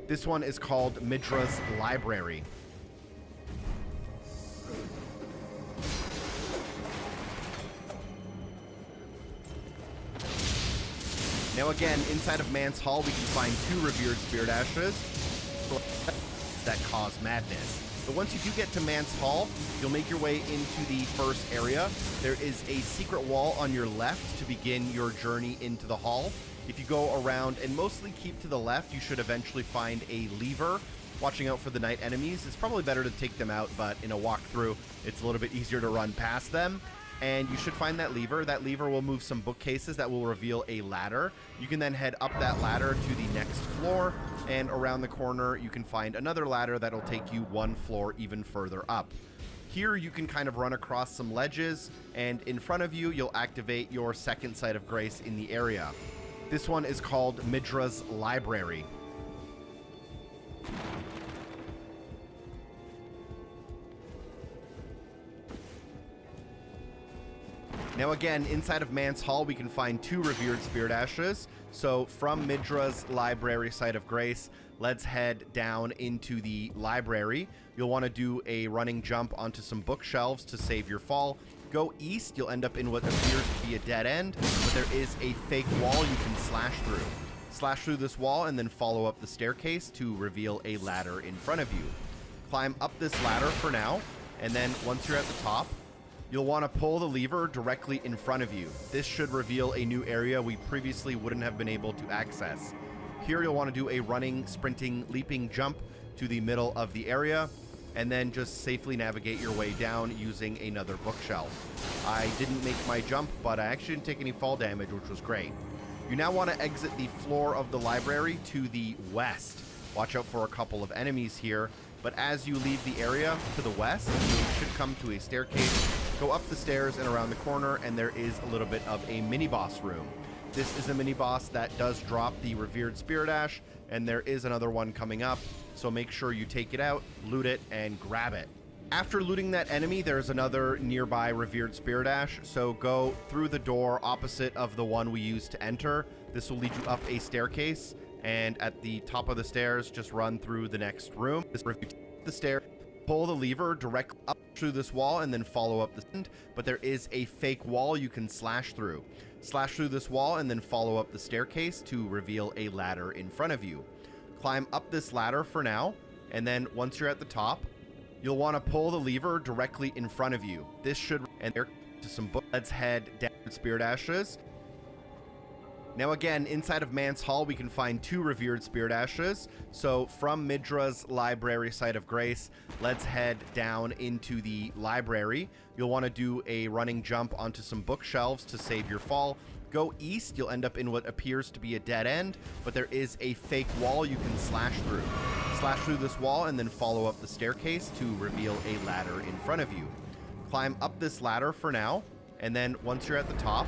This one is called Midra's Library. Now again, inside of Mance Hall, we can find 2 revered spirit ashes that cause madness. But once you do get to Mance Hall, you'll make your way into the first area. There is a secret wall on your left to begin your journey into the hall. If you go around and mostly keep to the left, you should eventually find a lever. Watching out for the night enemies. It's probably better to take them out, but in a walkthrough, it's a little bit easier to run past them. And you should find that lever. That lever will move some bookcases that will reveal a ladder. You can then head up that ladder to the next floor, and around the corner you can find another ladder that'll take you one floor even further up. Here you can kind of run across some ledges, and in front of you you'll activate your second sight of grace in the area. This one is called Midra's Library. Now again, inside of Mance Hall, we can find 2 revered spirit ashes. So from Midra's Library Site of Grace, let's head down into the library. You'll want to do a running jump onto some bookshelves to save your fall. Go east, you'll end up in what appears to be a dead end, but there is a fake wall you can slash through. Slash through this wall and then follow up the staircase to reveal a ladder in front of you. Climb up this ladder for now, and then once you're at the top, you'll want to pull the lever directly in front of you. This should reveal a new area we previously wouldn't have been able to access. Here you'll want to do a running, sprinting, leaping jump to the middle of the area, and then just safely navigate your way down using another bookshelf. I didn't make my jump, but I actually didn't take any fall damage, which was great. You now want to exit the floor of the library to the west. Watch out for a couple of enemies here, but as you leave the area to the west, you should come to a staircase. Go up the stairs and around the corner, and there is a little bit of a mini-boss room. This is a mini-boss that does drop the revered spirit ash, and there is another one coming up, so make sure you take it out, loot it, and grab it. After looting that enemy, there's another nearby revered spirit ash, so go through the door opposite of the one we used to enter. This will lead you up a staircase, and at the top of the stairs, just run through the next room. The stair, pull the lever directly up through this wall and then follow up the end, but there is a fake wall you can slash through. Slash through this wall and then follow up the staircase to reveal a ladder in front of you. Climb up this ladder for now, and then once you're at the top, you'll want to pull the lever directly in front of you. This should end there to some books. Let's head down to Spirit Ashes. Now again, inside of Mance Hall, we can find 2 revered spirit ashes. So from Midra's Library Site of Grace, let's head down into the library. You'll want to do a running jump onto some bookshelves to save your fall. Go east, you'll end up in what appears to be a dead end, but there is a fake wall you can slash through. Slash through this wall and then follow up the staircase to reveal a ladder in front of you. Climb up this ladder for now, and then once you're at the top,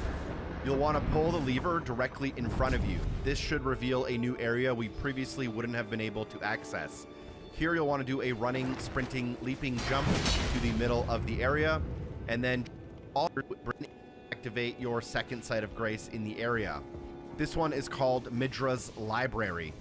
you'll want to pull the lever directly in front of you. This should reveal a new area we previously wouldn't have been able to access. Here you'll want to do a running, sprinting, leaping jump to the middle of the area, and then activate your second sight of grace in the area. This one is called Midra's Library.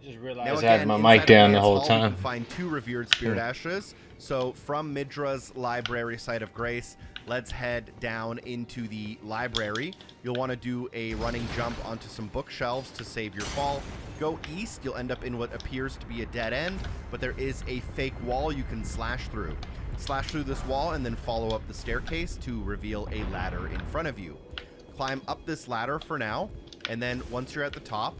Just realized Now I had again, my inside mic down the Lance whole Hall, time. You can find 2 revered spirit ashes. So from Midra's Library, Site of Grace, let's head down into the library. You'll want to do a running jump onto some bookshelves to save your fall. Go east, you'll end up in what appears to be a dead end, but there is a fake wall you can slash through. Slash through this wall and then follow up the staircase to reveal a ladder in front of you. Climb up this ladder for now, and then once you're at the top,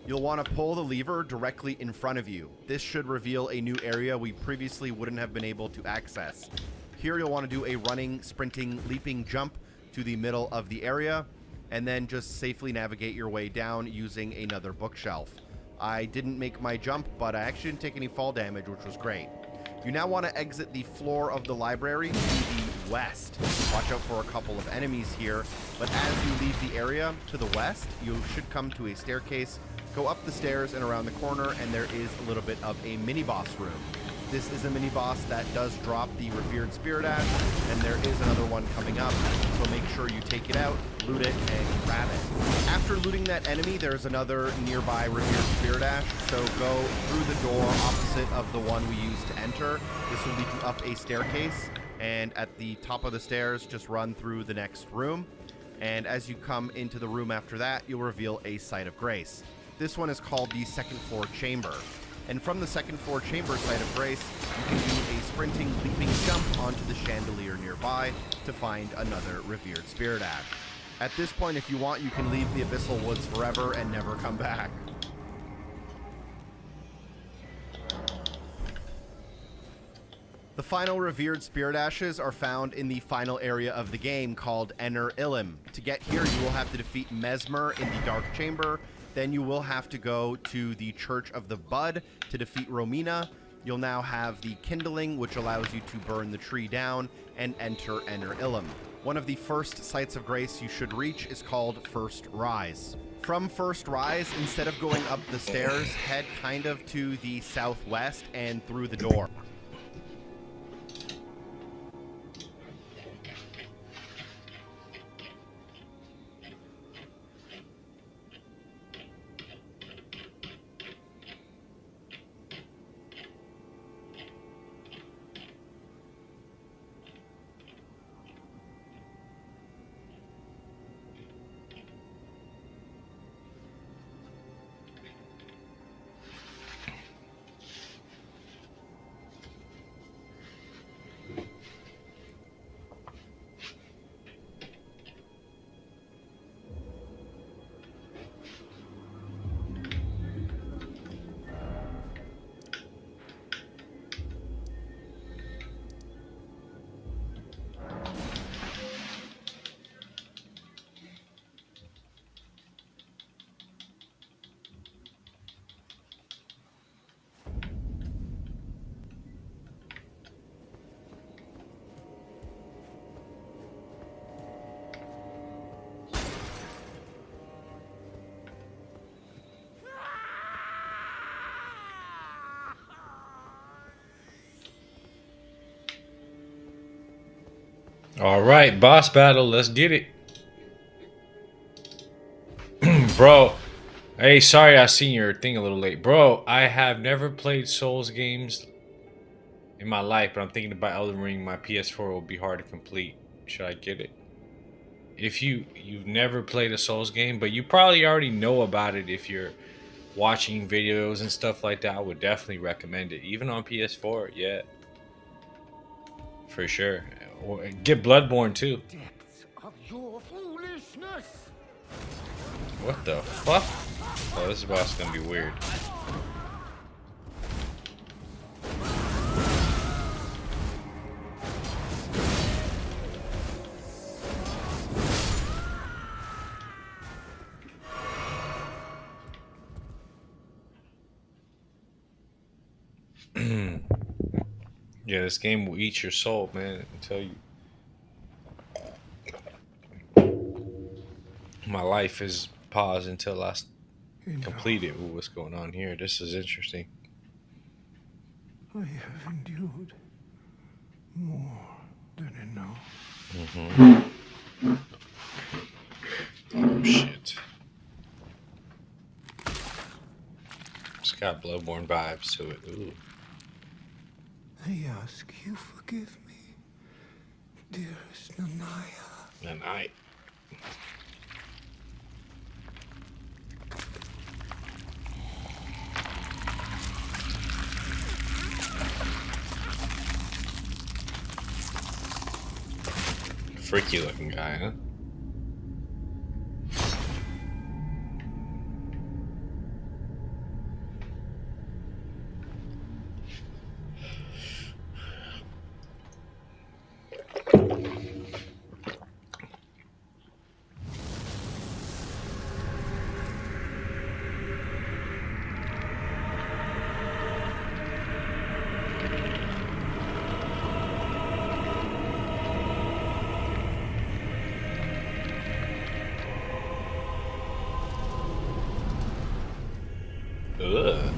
you'll want to pull the lever directly in front of you. This should reveal a new area we previously wouldn't have been able to access. Here you'll want to do a running, sprinting, leaping jump to the middle of the area, and then just safely navigate your way down using another bookshelf. I didn't make my jump, but I actually didn't take any fall damage, which was great. You now want to exit the floor of the library to the west. Watch out for a couple of enemies here, but as you leave the area to the west, you should come to a staircase. Go up the stairs and around the corner, and there is a little bit of a mini-boss room. This is a mini-boss that does drop the revered spirit ash, and there is another one coming up, so make sure you take it out, loot it, and grab it. After looting that enemy, there's another nearby revered spirit ash, so go through the door opposite of the one we used to enter. This will lead you up a staircase, and at the top of the stairs, just run through the next room, and as you come into the room after that, you'll reveal a Site of Grace. This one is called the second floor chamber. And from the second floor chamber Site of Grace, you can do a sprinting, leaping jump onto the chandelier nearby to find another revered spirit ash. At this point, if you want, you can leave the Abyssal Woods forever and never come back. The final revered spirit ashes are found in the final area of the game called Ener Illim. To get here, you will have to defeat Mesmer in the Dark Chamber. Then you will have to go to the Church of the Bud to defeat Romina. You'll now have the Kindling, which allows you to burn the tree down and enter Ener Illim. One of the first Sites of Grace you should reach is called First Rise. From First Rise, instead of going up the stairs, head kind of to the southwest and through the door. All right, boss battle. Let's get it. Bro, hey, sorry I seen your thing a little late. Bro, I have never played Souls games in my life, but I'm thinking about Elden Ring. My PS4 will be hard to complete. Should I get it? If you've never played a Souls game, but you probably already know about it if you're watching videos and stuff like that, I would definitely recommend it. Even on PS4, yeah. For sure. Or get Bloodborne too. Of your foolishness. What the fuck? Oh, this boss is gonna be weird. Yeah, this game will eat your soul, man. I tell you. My life is paused until I complete it. Ooh, what's going on here? This is interesting. I have endured more than enough. Oh shit. It's got Bloodborne vibes to it. Ooh. I ask you forgive me, dearest Nanaya. Nanai. Freaky looking guy, huh? Ugh.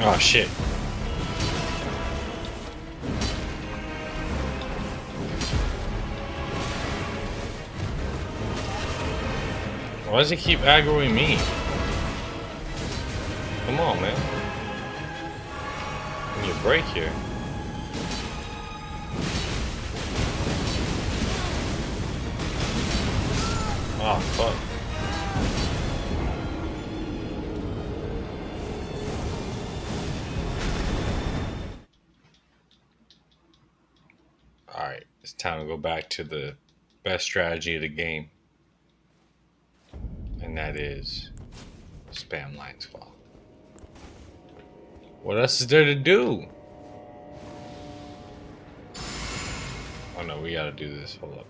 Oh shit. Why does he keep aggroing me? Come on, man. Give me a break here. Oh, fuck. Alright, it's time to go back to the best strategy of the game. And that is spam line swap. What else is there to do? Oh no, we gotta do this. Hold up.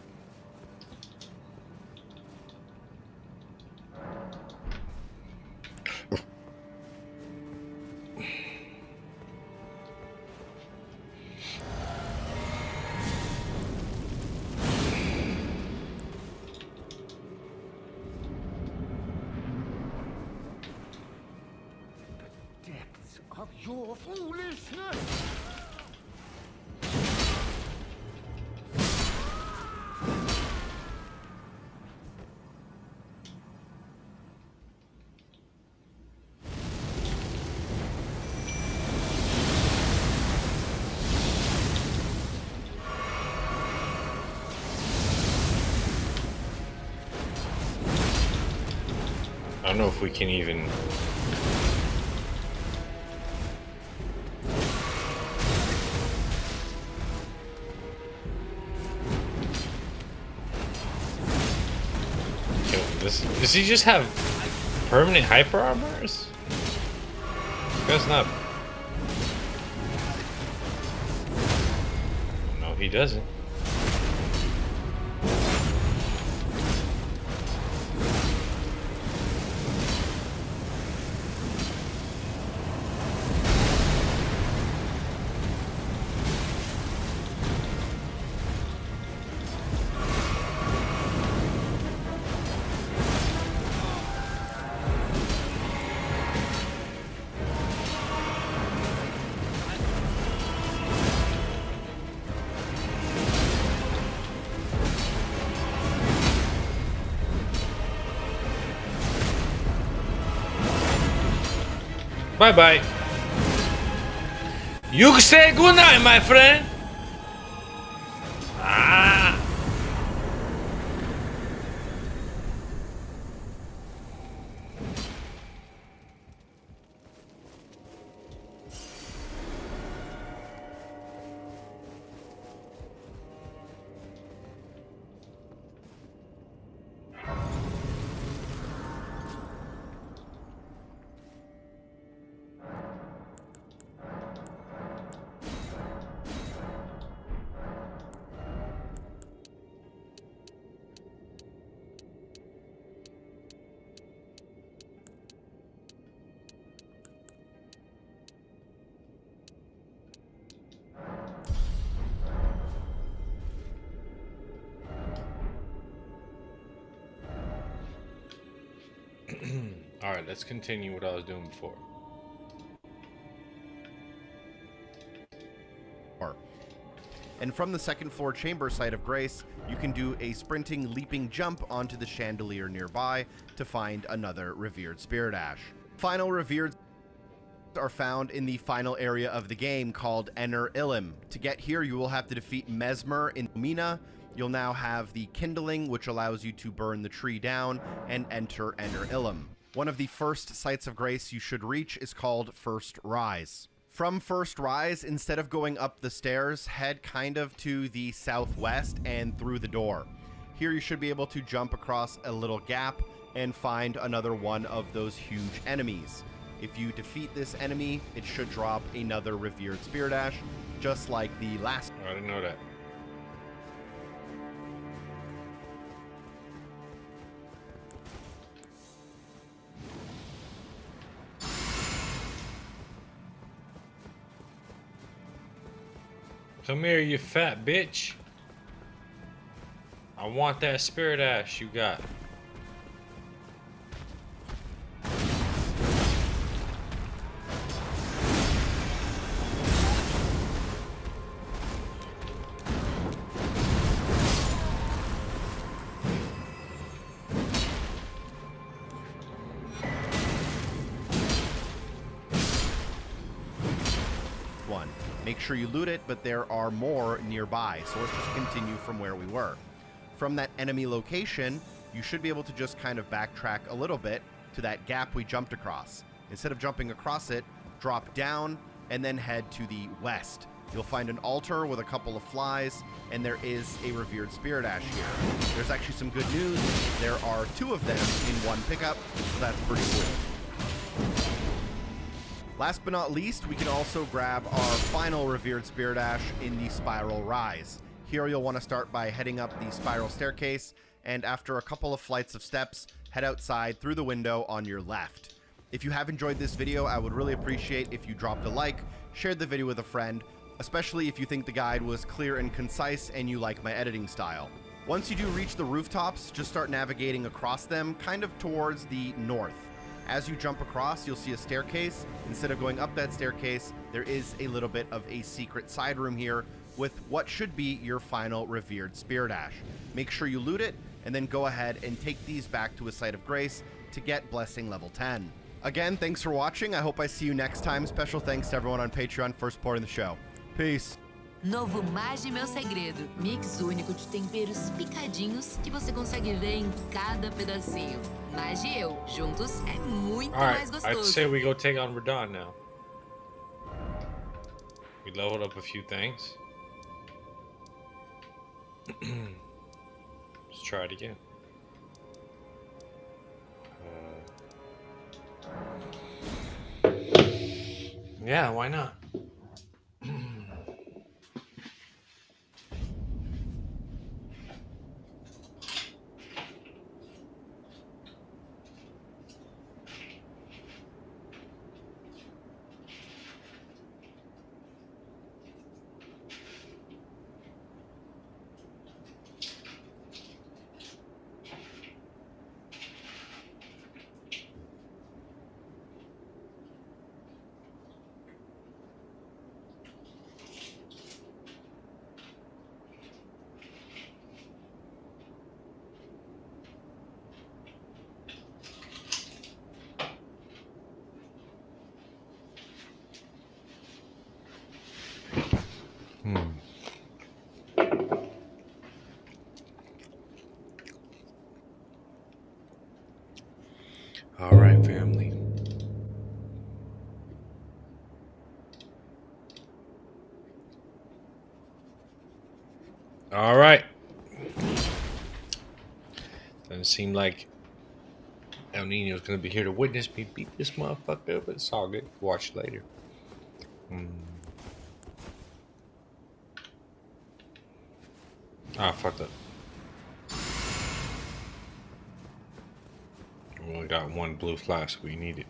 Of your foolishness! I don't know if we can even... Does he just have permanent hyper armors? That's not... No, he doesn't. Bye-bye. You say goodnight, my friend. Ah. Alright, let's continue what I was doing before. And from the second floor chamber site of Grace, you can do a sprinting, leaping jump onto the chandelier nearby to find another revered spirit ash. Final revered are found in the final area of the game called Ener Illim. To get here, you will have to defeat Mesmer in Mina. You'll now have the kindling, which allows you to burn the tree down and enter Ener Illim. One of the first sites of Grace you should reach is called First Rise. From First Rise, instead of going up the stairs, head kind of to the southwest and through the door. Here you should be able to jump across a little gap and find another one of those huge enemies. If you defeat this enemy, it should drop another revered spirit ash, just like the last. I didn't know that. Come here, you fat bitch. I want that spirit ash you got. Make sure you loot it, but there are more nearby, so let's just continue from where we were. From that enemy location, you should be able to just kind of backtrack a little bit to that gap we jumped across. Instead of jumping across it, drop down and then head to the west. You'll find an altar with a couple of flies, and there is a revered spirit ash here. There's actually some good news. There are 2 of them in one pickup, so that's pretty cool. Last but not least, we can also grab our final revered spirit ash in the spiral rise. Here you'll want to start by heading up the spiral staircase, and after a couple of flights of steps, head outside through the window on your left. If you have enjoyed this video, I would really appreciate if you dropped a like, shared the video with a friend, especially if you think the guide was clear and concise and you like my editing style. Once you do reach the rooftops, just start navigating across them, kind of towards the north. As you jump across, you'll see a staircase. Instead of going up that staircase, there is a little bit of a secret side room here with what should be your final revered spirit ash. Make sure you loot it, and then go ahead and take these back to a site of grace to get blessing level 10. Again, thanks for watching. I hope I see you next time. Special thanks to everyone on Patreon for supporting the show. Peace. Novo Mage Meu Segredo. Mix único de temperos picadinhos que você consegue ver em cada pedacinho. Mage e eu, juntos, é muito mais Alright, I'd gostoso. say we go take on Radon now. We leveled up a few things. Let's try it again. Yeah, why not? All right, family. All right. Doesn't seem like El Nino's gonna be here to witness me beat this motherfucker up, but it's all good. Watch later. Ah, fucked up. We only got one blue flask. We need it.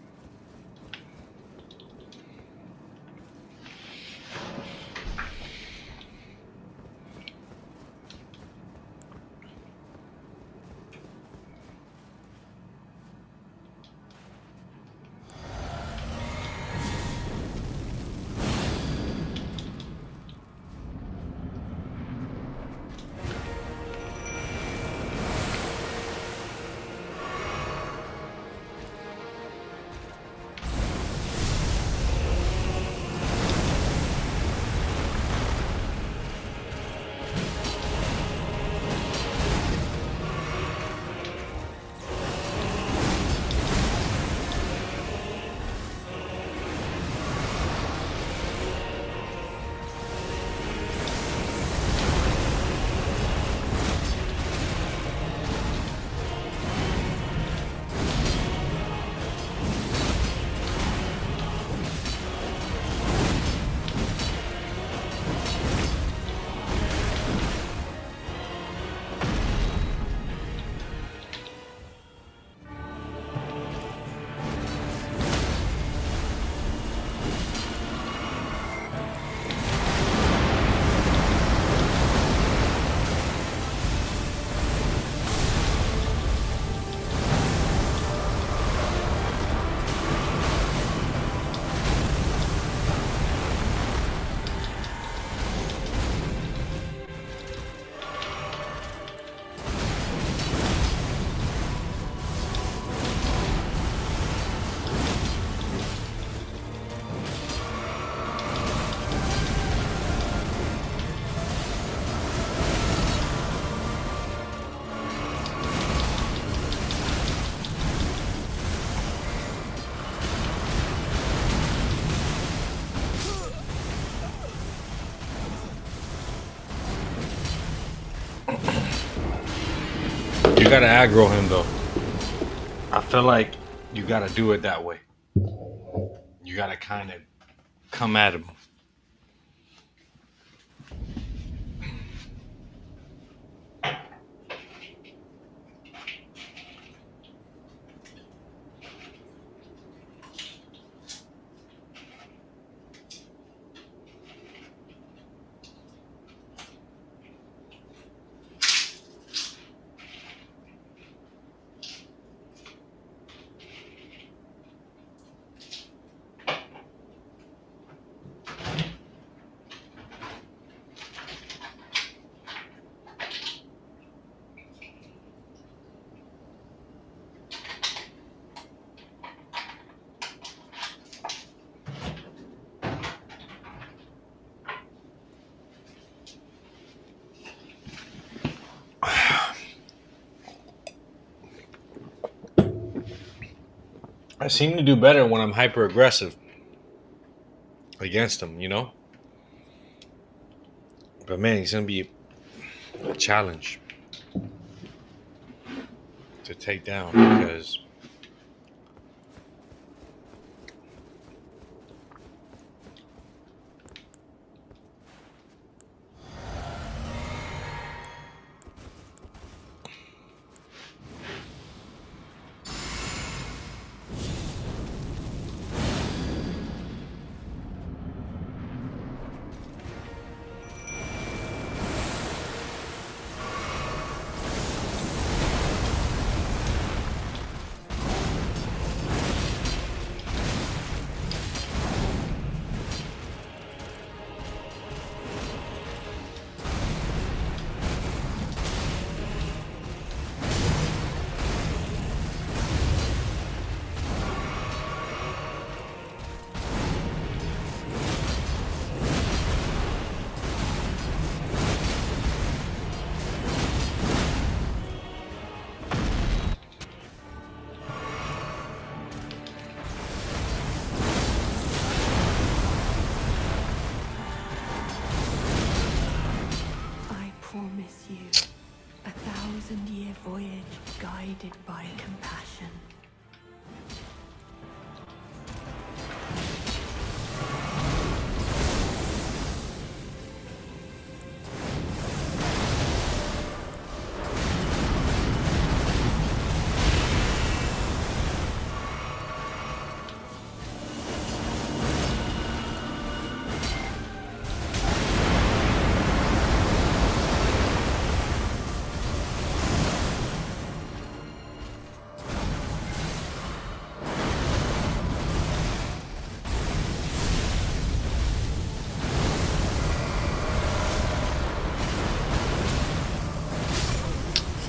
gotta aggro him though. I feel like you gotta do it that way. You gotta kind of come at him. I seem to do better when I'm hyper aggressive against him, you know? But man, he's gonna be a challenge to take down because promise you 1,000-year voyage guided by compassion.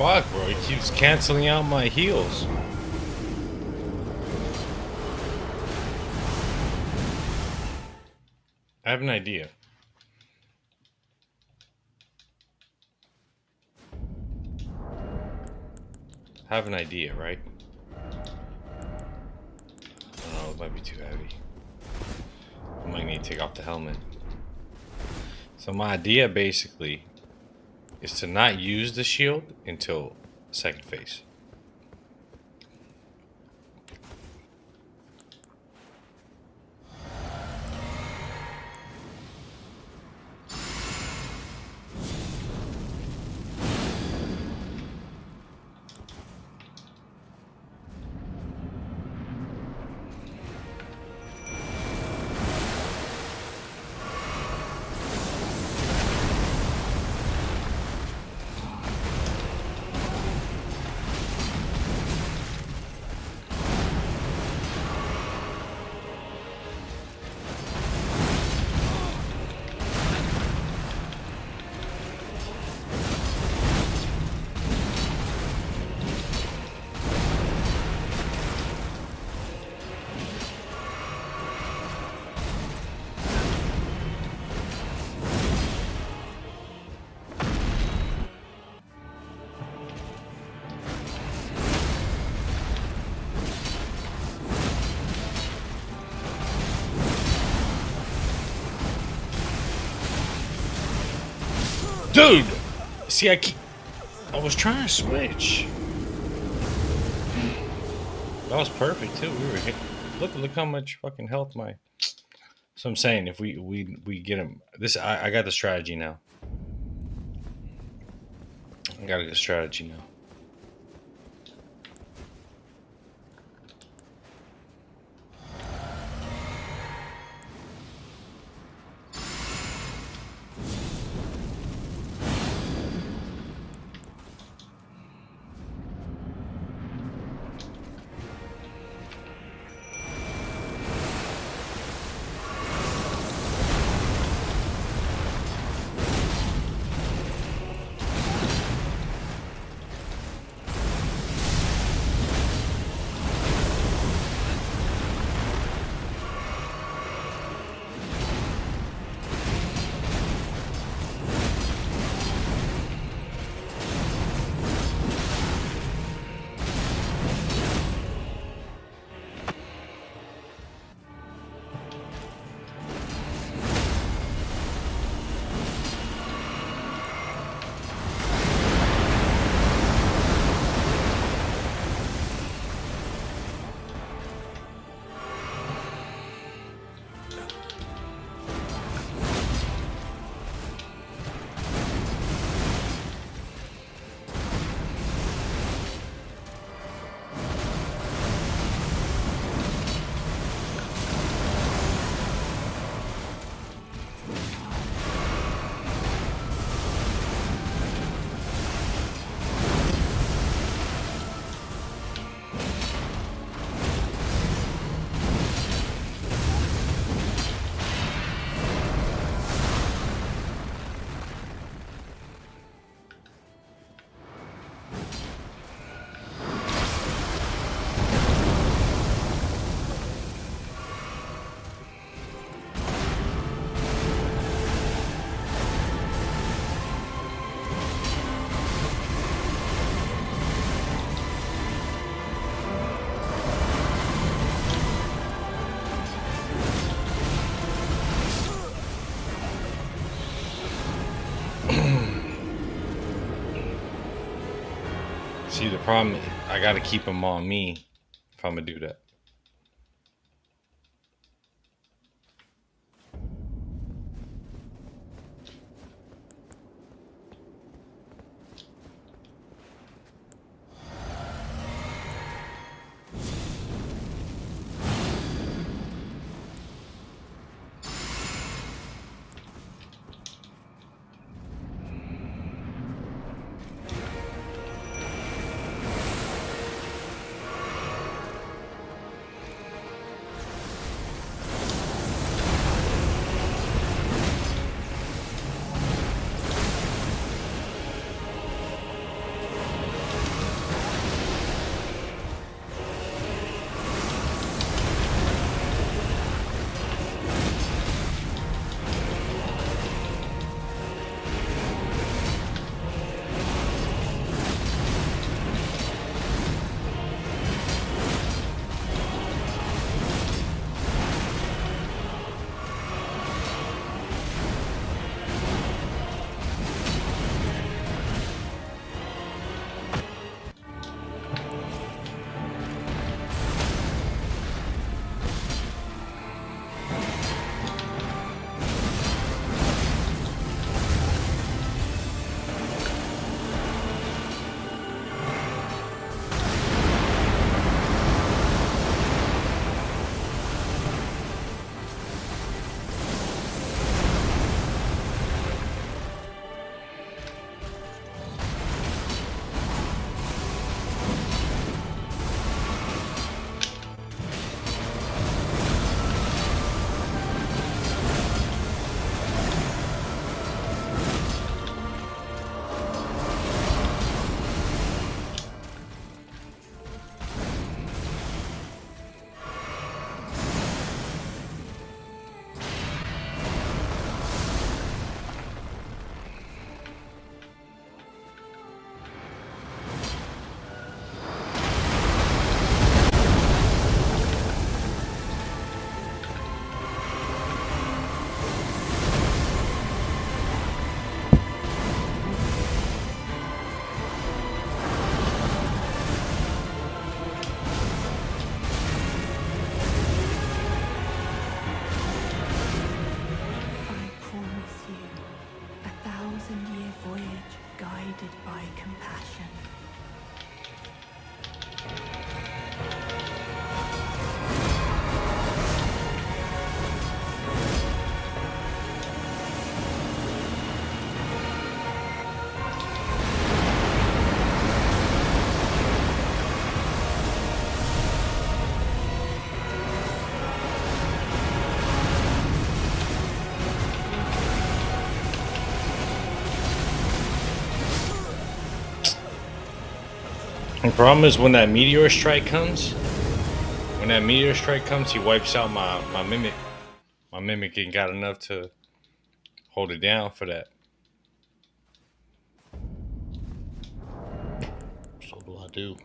fuck, bro, he keeps canceling out my heals. I have an idea. I have an idea, right? I don't know, it might be too heavy. I might need to take off the helmet. So my idea basically is to not use the shield until second phase. Dude! See, I was trying to switch. That was perfect too. We were hit. Look how much fucking health my. So I'm saying if we get him, this I got the strategy now. I got a good strategy now. See, the problem, I gotta keep him on me if I'm gonna do that. The problem is when that meteor strike comes. When that meteor strike comes, he wipes out my mimic. My mimic ain't got enough to hold it down for that. So what do I do?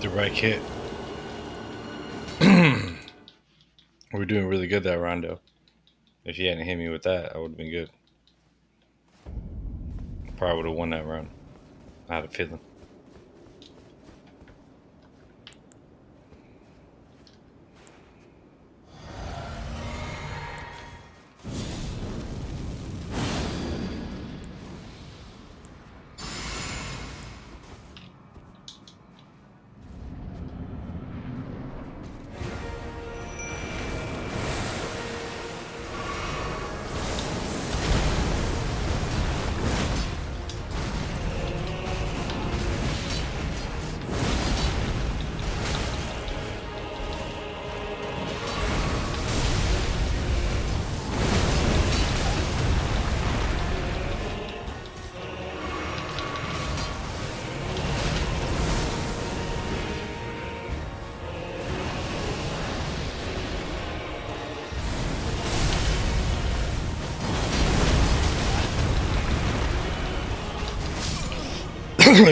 The right hit. We're doing really good that round, though. If you hadn't hit me with that, I would have been good. Probably would have won that round. I had a feeling.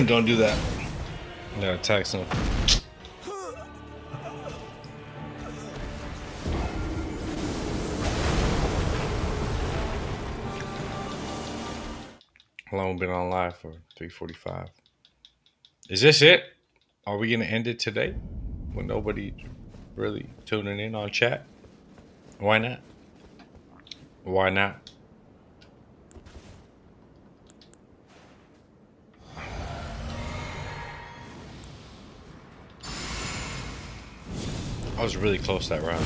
Don't do that. No, attack some. How long we been on live for? 3:45. Is this it? Are we gonna end it today? With nobody really tuning in on chat? Why not? Why not? I was really close that round.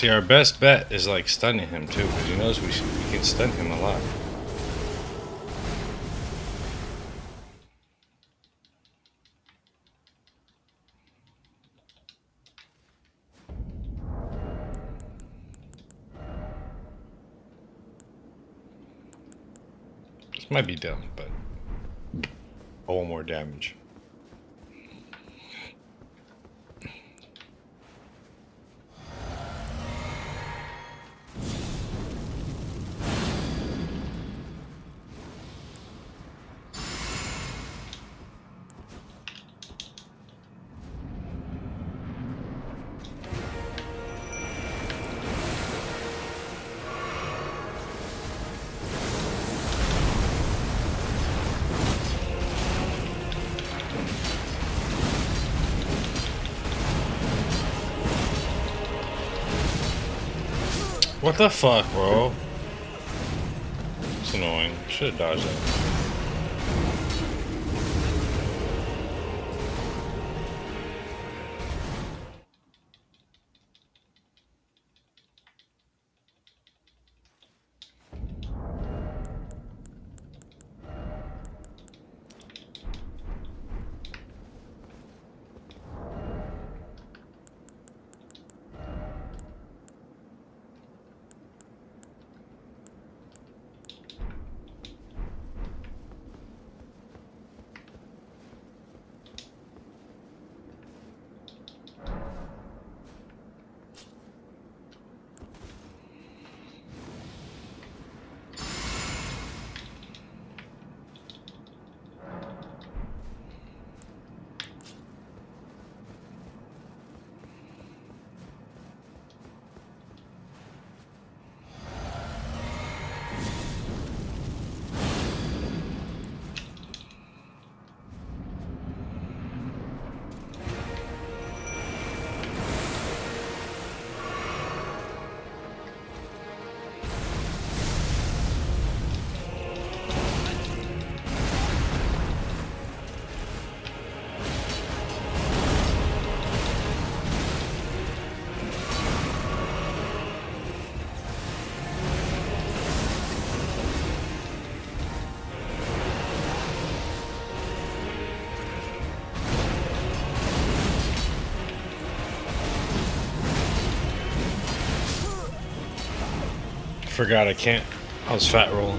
See, our best bet is like stunning him too, because he knows we can stun him a lot. This might be dumb, but all more damage. What the fuck, bro? It's annoying. Should've dodged that. Forgot I can't. I was fat rolling.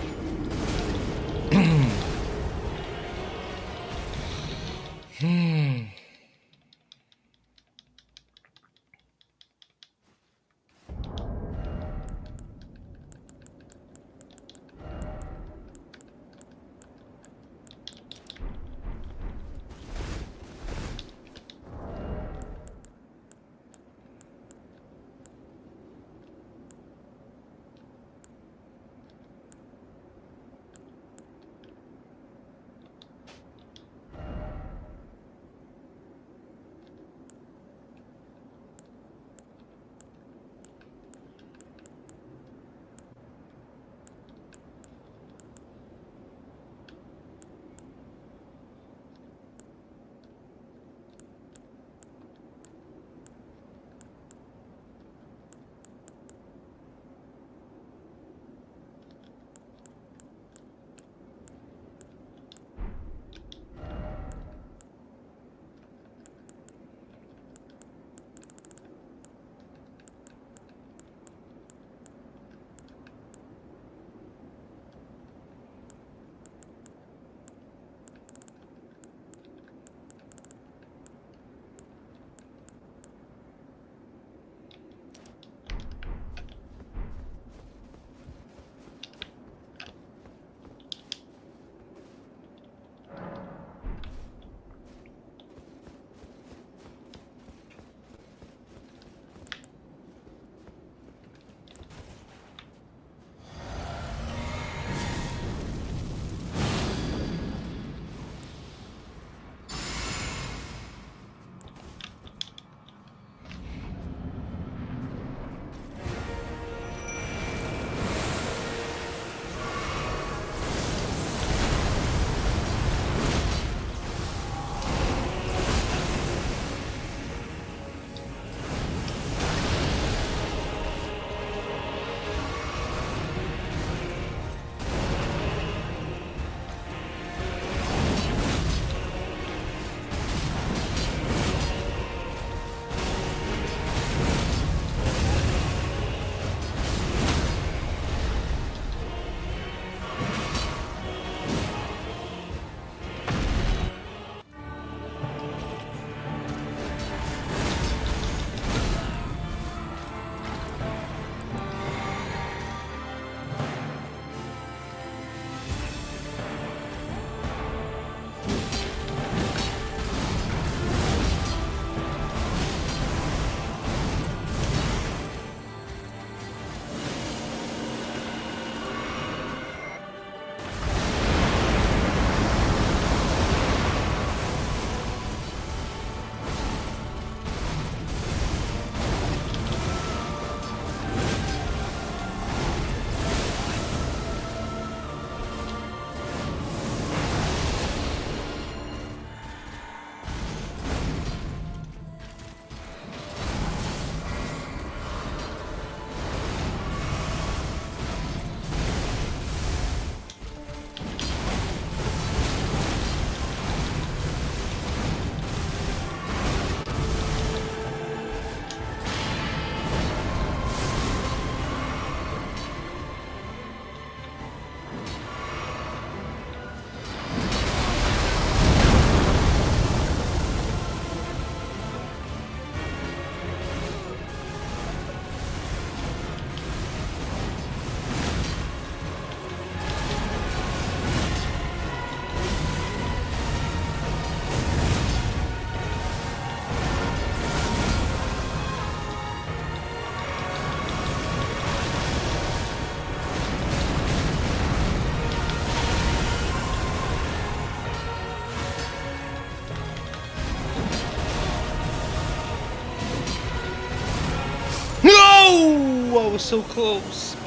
Ooh, I was so close.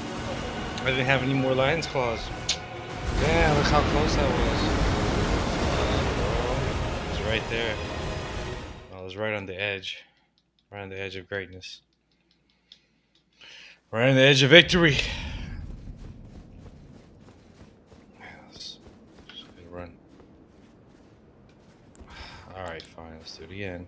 I didn't have any more lion's claws. Damn, look how close I was. It was right there. I was right on the edge. Right on the edge of greatness. Right on the edge of victory. Let's run. Alright, fine. Let's do it again.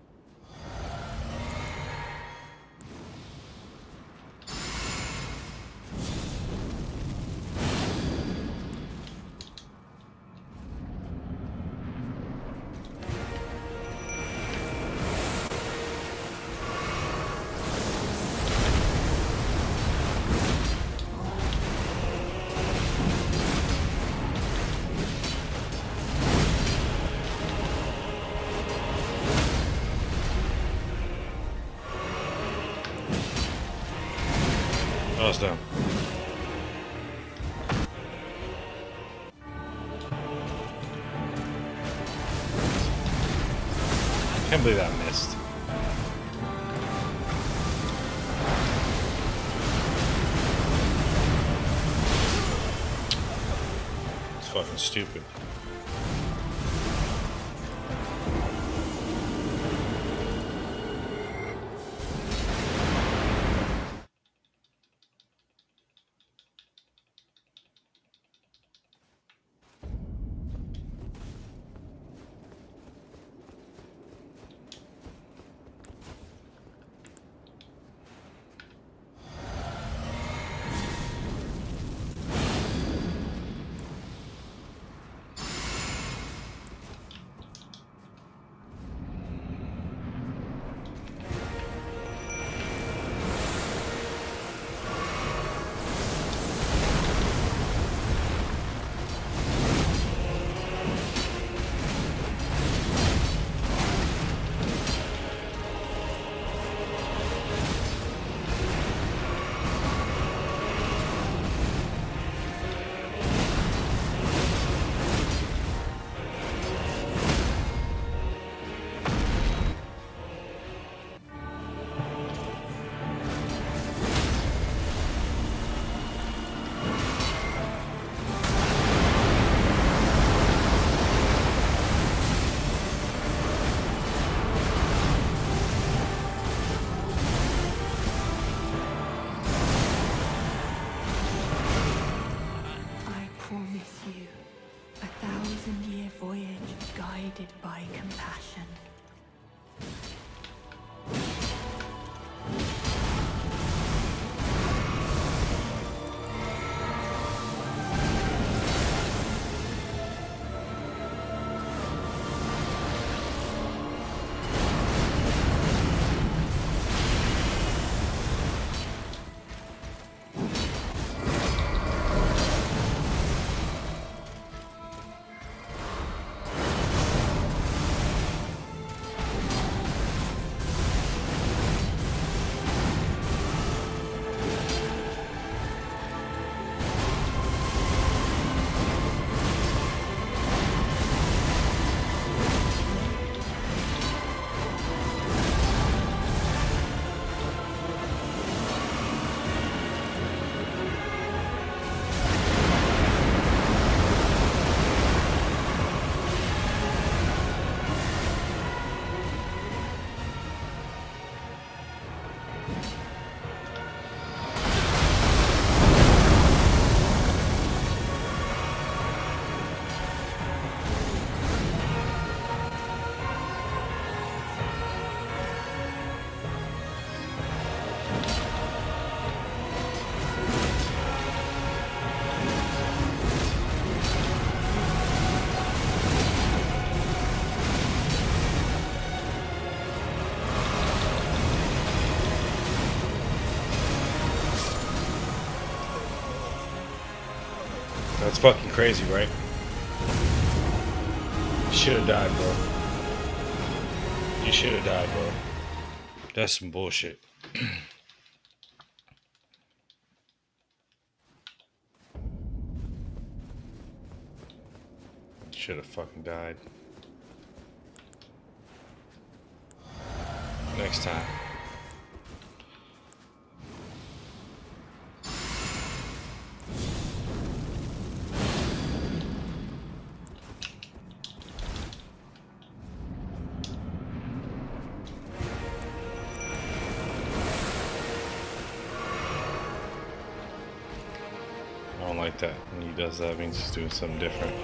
Oh, it's done. I can't believe I missed. It's fucking stupid. Guided by compassion. That's fucking crazy, right? You should have died, bro. You should have died, bro. That's some bullshit. Should have fucking died. Next time. like that. When he does that, it means he's doing something different.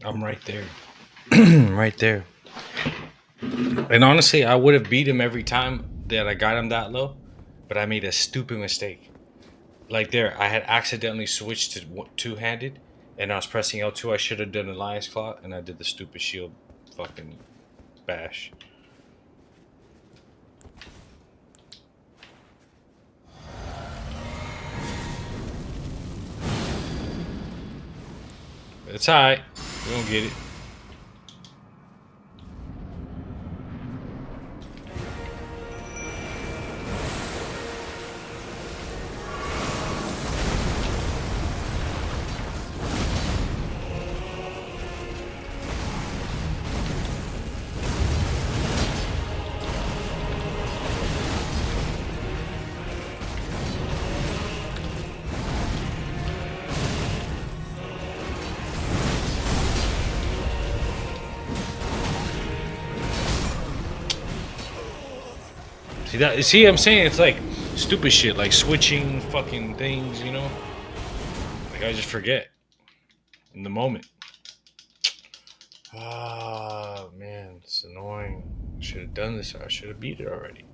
I'm right there. Right there. And honestly, I would have beat him every time that I got him that low, but I made a stupid mistake. Like there, I had accidentally switched to two-handed, and I was pressing L2. I should have done a Lion's Claw, and I did the stupid shield fucking bash. It's alright. We don't get it. See, I'm saying it's like stupid shit, like switching fucking things, you know? Like I just forget in the moment. Ah, man, it's annoying. I should have done this. I should have beat it already.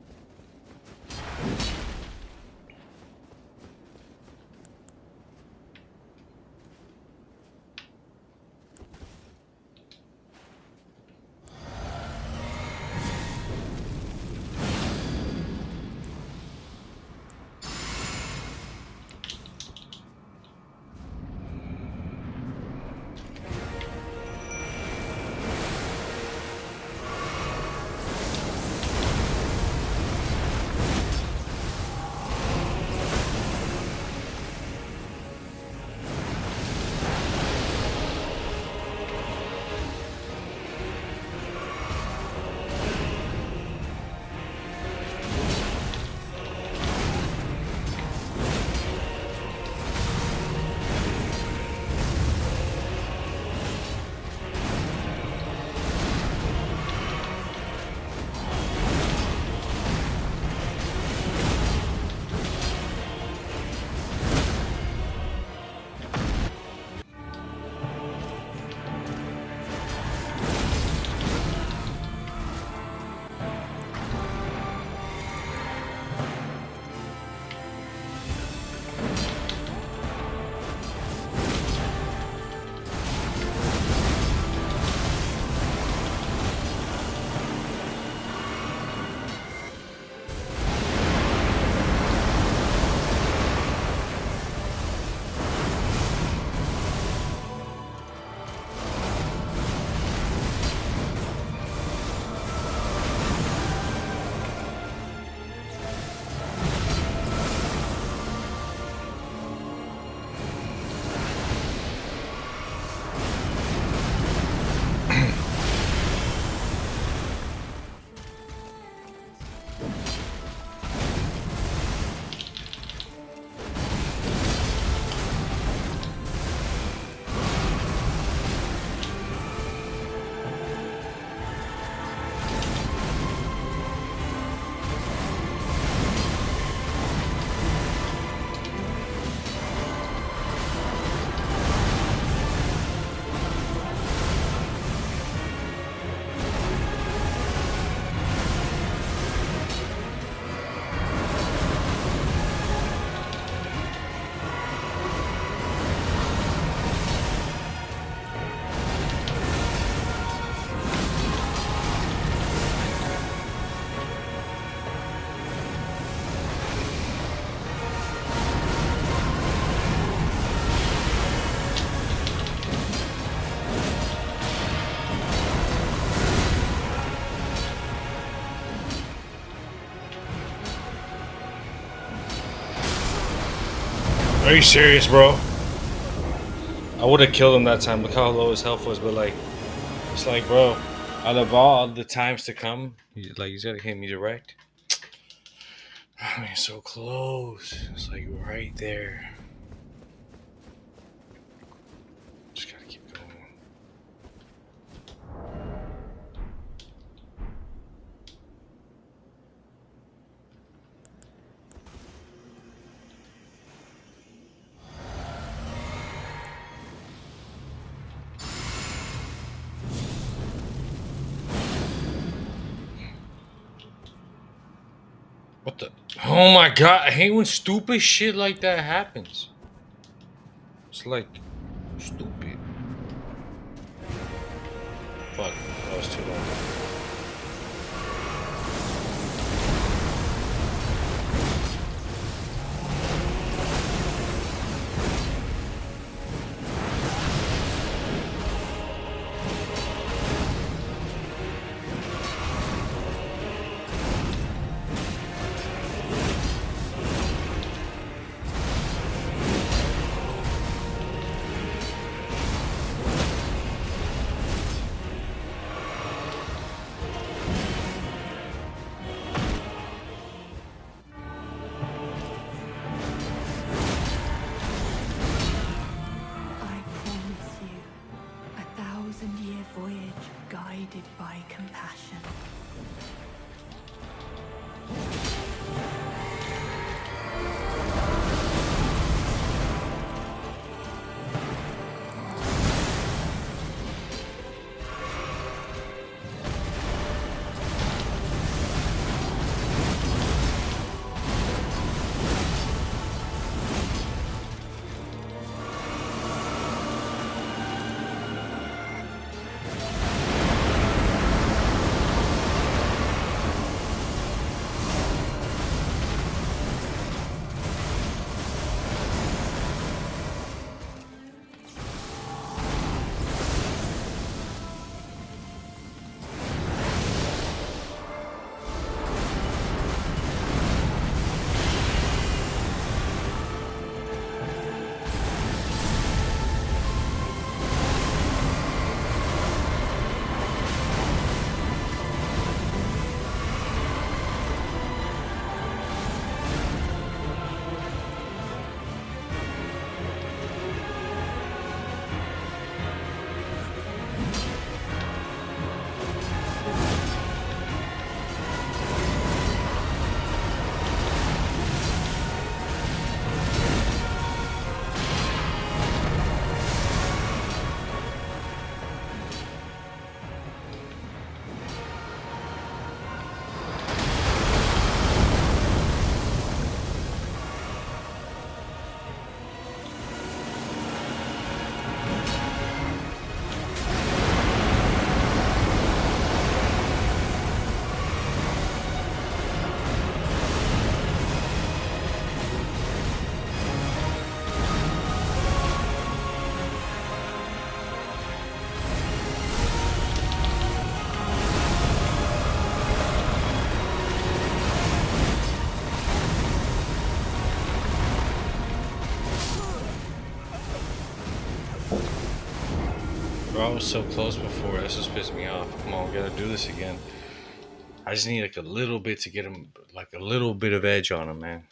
Are you serious, bro? I would have killed him that time. Look how low his health was, but like, it's like, bro, out of all the times to come, like he's gotta hit me direct. I mean, so close. It's like right there. Just gotta keep going. What the? Oh my god, I hate when stupid shit like that happens. It's like, stupid. Fuck, that was too long. I promise you, 1,000-year voyage guided by compassion. Bro, I was so close before. This just pissed me off. Come on, we gotta do this again. I just need like a little bit to get him, like a little bit of edge on him, man.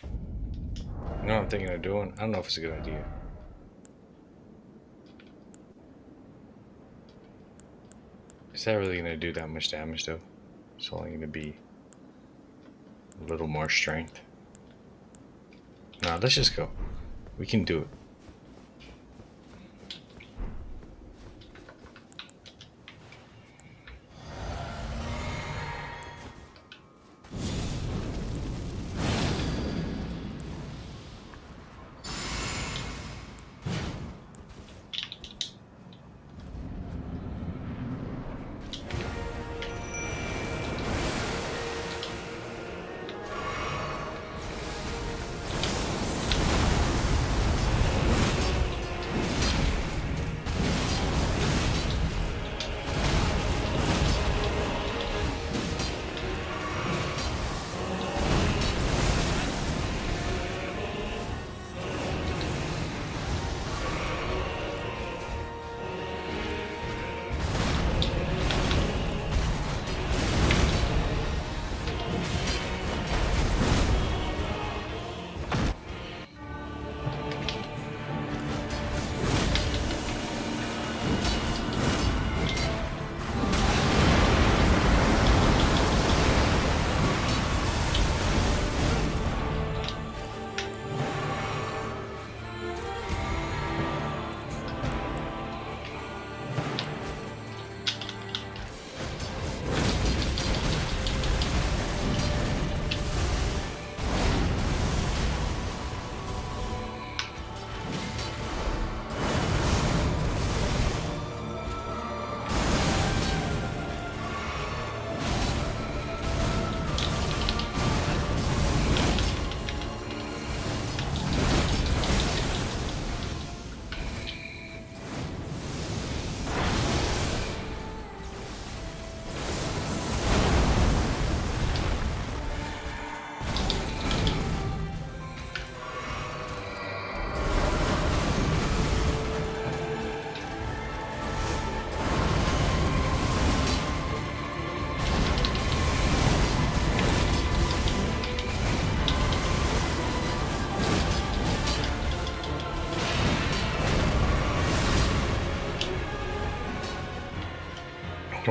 You know what I'm thinking of doing? I don't know if it's a good idea. Is that really gonna do that much damage though? It's only gonna be a little more strength. Nah, let's just go. We can do it.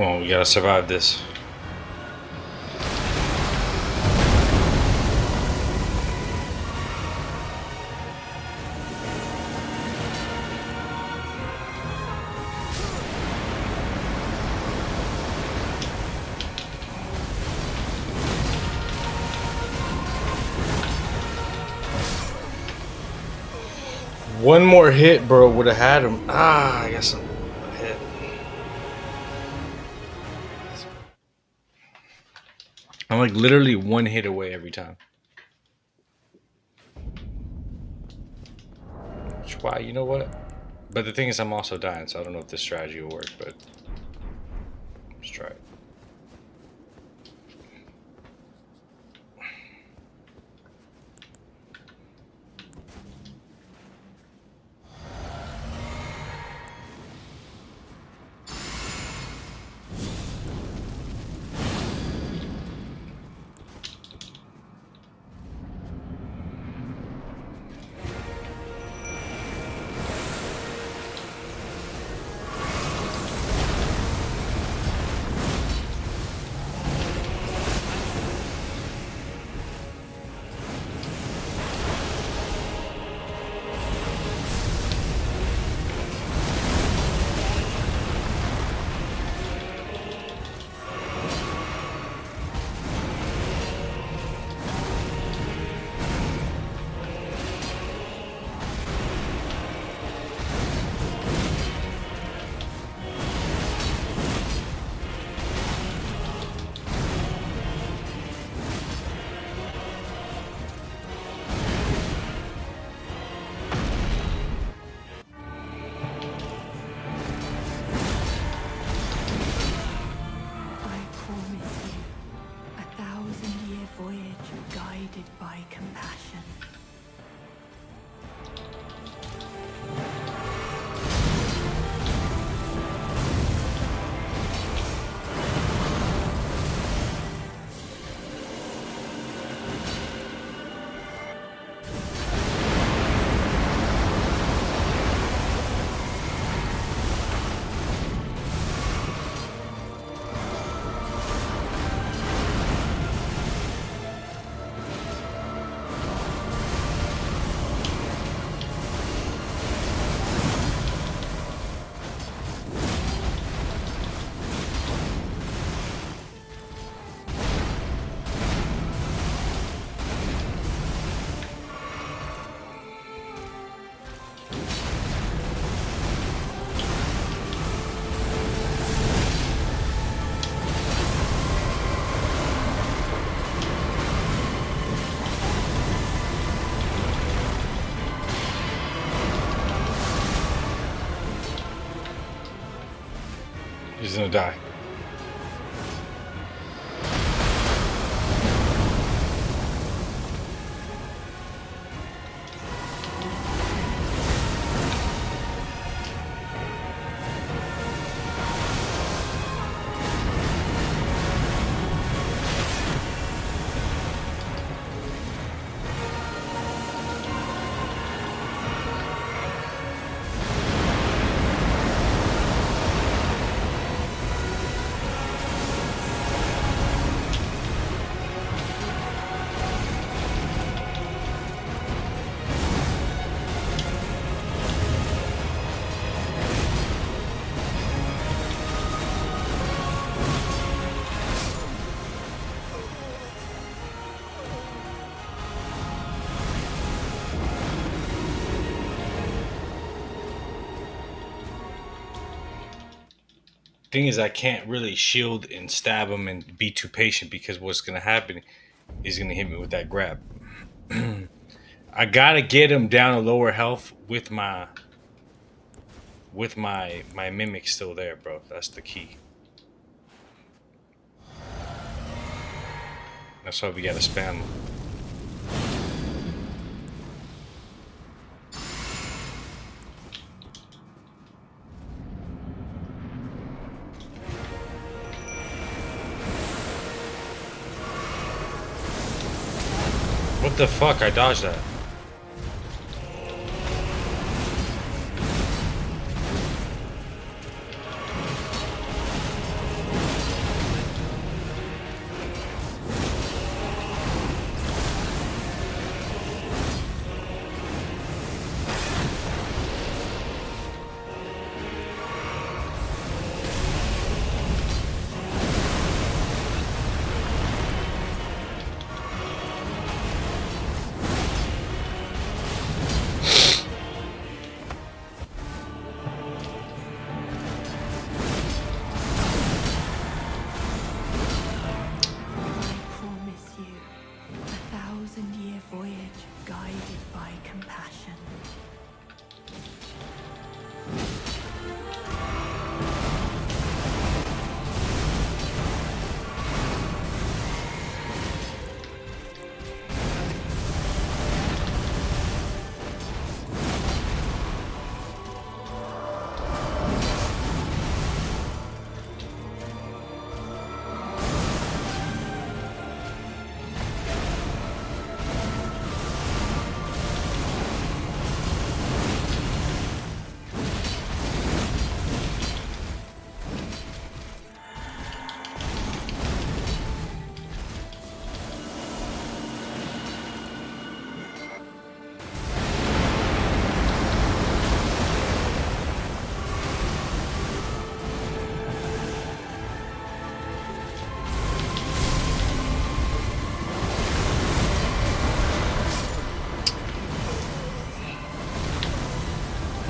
Come on, we gotta survive this. One more hit, bro, would have had him. Ah, I guess I'm a hit. I'm like literally one hit away every time. Which, why, you know what? But the thing is, I'm also dying, so I don't know if this strategy will work, but let's try it. He's gonna die. Thing is, I can't really shield and stab him and be too patient because what's gonna happen is gonna hit me with that grab. I gotta get him down to lower health with my mimic still there, bro. That's the key. That's why we gotta spam him. What the fuck? I dodged that.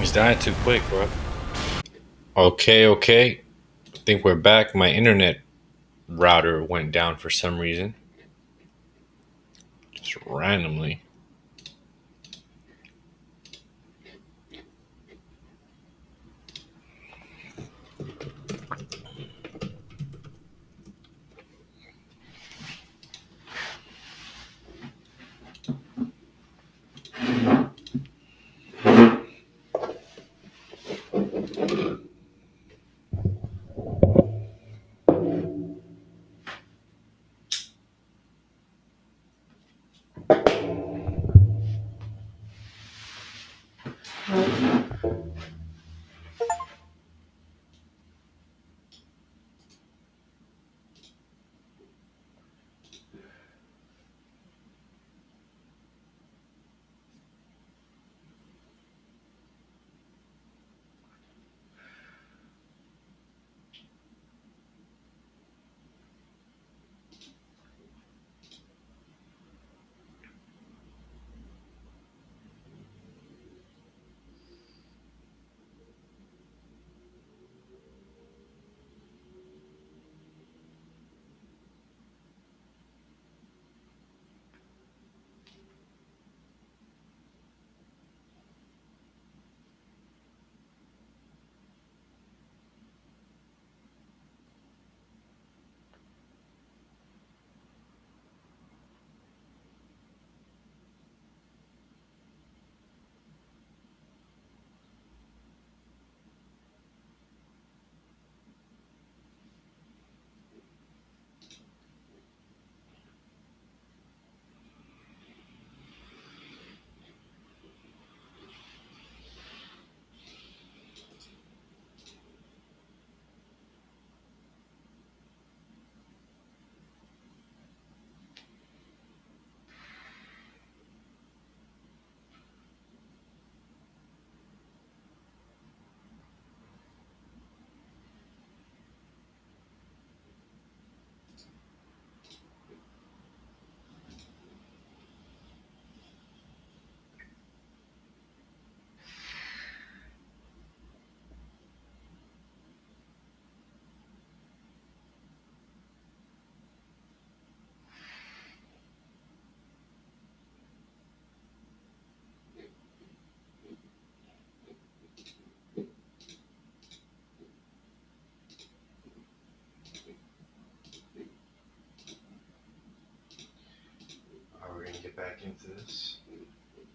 He's dying too quick, bro. Okay. I think we're back. My internet router went down for some reason. Just randomly. We're gonna get back into this.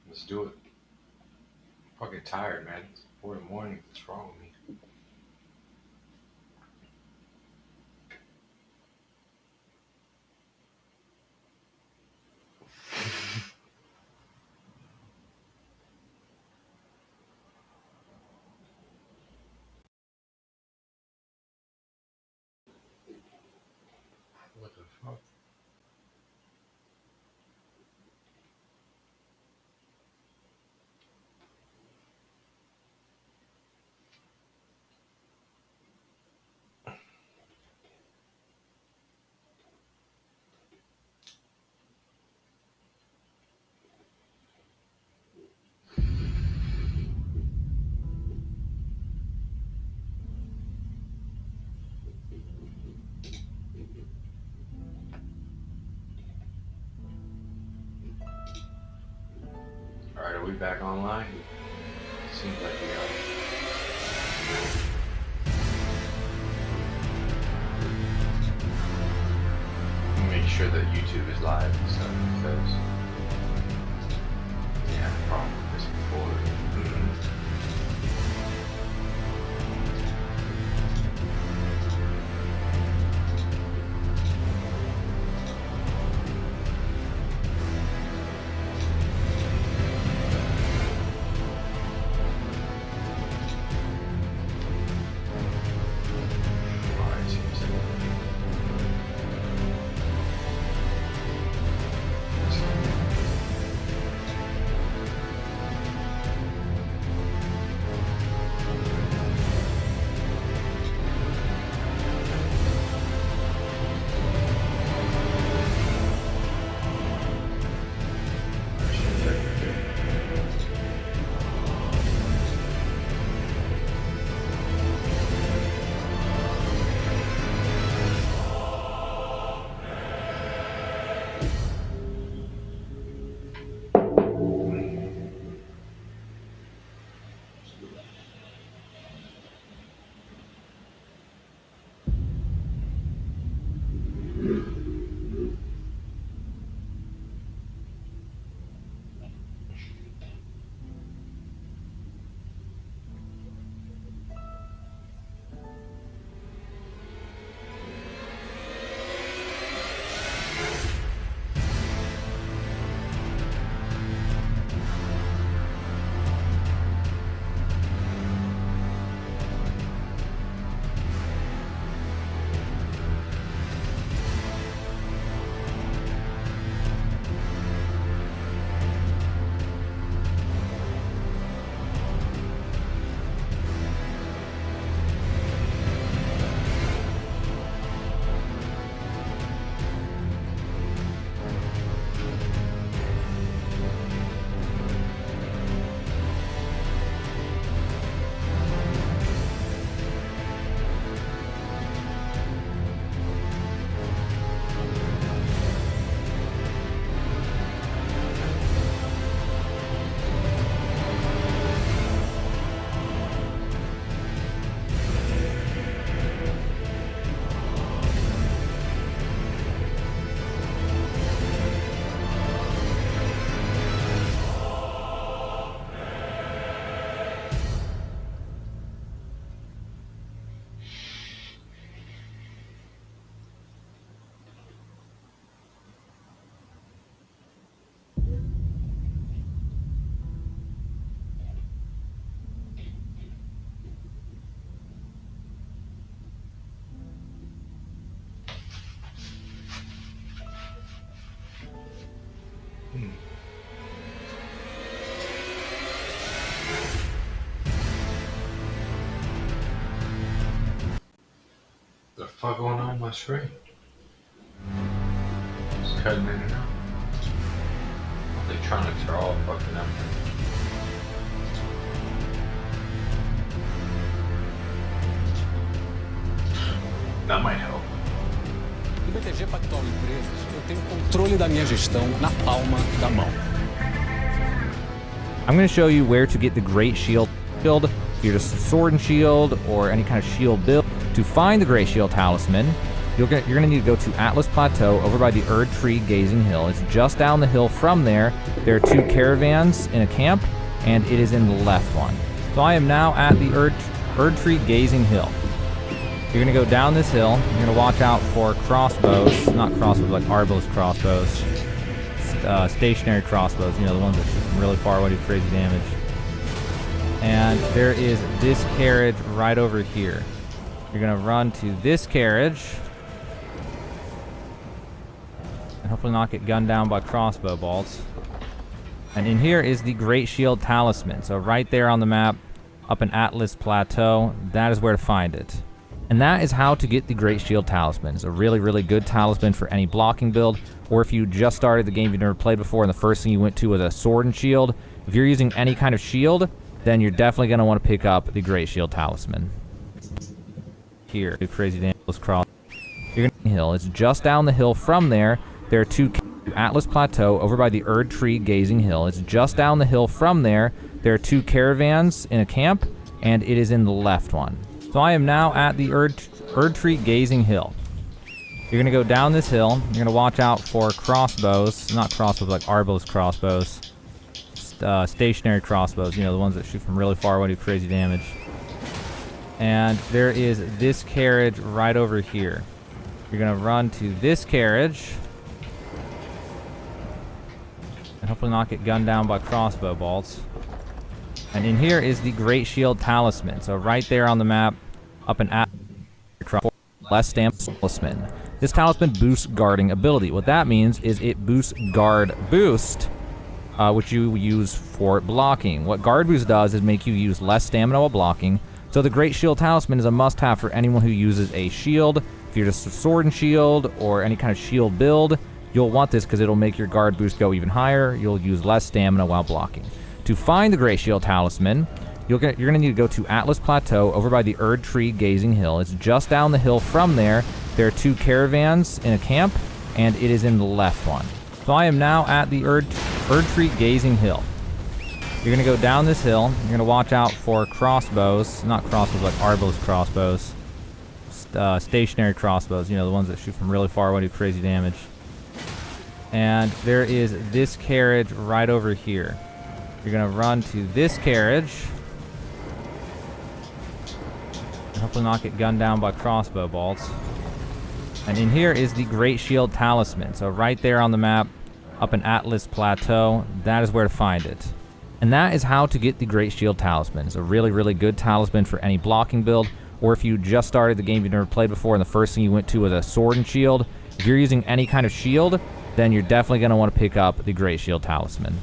Let's do it. I'm fucking tired, man. It's 4 in the morning. What's wrong with me? What the fuck? Alright, are we back online? Seems like we are. Make sure that YouTube is live and stuff because we had a problem with this before. fuck going on with my screen? Just cutting in and out. Electronics are all fucking up. That might help. No BTG Pactual Empresas, eu tenho controle da minha gestão na palma da mão. I'm going to show you where to get the Great Shield. If you're just a sword and shield or any kind of shield build, to find the Great Shield Talisman, you're going to need to go to Atlas Plateau over by the Erd Tree Gazing Hill. It's just down the hill from there. There are 2 caravans in a camp, and it is in the left one. So I am now at the Erd Tree Gazing Hill. You're going to go down this hill. You're going to watch out for crossbows, not crossbows, like arbalist crossbows, stationary crossbows, you know, the ones that shoot from really far away, do crazy damage. And there is this carriage right over here. You're going to run to this carriage and hopefully not get gunned down by crossbow bolts. And in here is the Great Shield Talisman. So right there on the map, up in Atlas Plateau, that is where to find it. And that is how to get the Great Shield Talisman. It's a really, really good talisman for any blocking build, or if you just started the game you've never played before and the first thing you went to was a sword and shield. If you're using any kind of shield, then you're definitely going to want to pick up the Great Shield Talisman. Here, do crazy damage cross. You're going to hill. It's just down the hill from there. There are 2 Atlas Plateau over by the Erd Tree Gazing Hill. It's just down the hill from there. There are 2 caravans in a camp, and it is in the left one. So I am now at the Erd Tree Gazing Hill. You're going to go down this hill. You're going to watch out for crossbows, not crossbows, like arbalist crossbows, stationary crossbows, you know, the ones that shoot from really far away, do crazy damage. And there is this carriage right over here. You're going to run to this carriage and hopefully not get gunned down by crossbow bolts. And in here is the Great Shield Talisman. So right there on the map, up in less stamp talisman. This talisman boosts guarding ability. What that means is it boosts guard boost, which you use for blocking. What guard boost does is make you use less stamina while blocking. So the Great Shield Talisman is a must-have for anyone who uses a shield. If you're just a sword and shield or any kind of shield build, you'll want this because it'll make your guard boost go even higher. You'll use less stamina while blocking. To find the Great Shield Talisman, you're going to need to go to Atlas Plateau over by the Erd Tree Gazing Hill. It's just down the hill from there. There are 2 caravans in a camp, and it is in the left one. So I am now at the Erd Tree Gazing Hill. You're going to go down this hill. You're going to watch out for crossbows, not crossbows, like arbalist crossbows, stationary crossbows, you know, the ones that shoot from really far away, do crazy damage. And there is this carriage right over here. You're going to run to this carriage and hopefully not get gunned down by crossbow bolts. And in here is the Great Shield Talisman. So right there on the map, up in Atlas Plateau, that is where to find it. And that is how to get the Great Shield Talisman. It's a really, really good talisman for any blocking build, or if you just started the game you've never played before and the first thing you went to was a sword and shield. If you're using any kind of shield, then you're definitely going to want to pick up the Great Shield Talisman.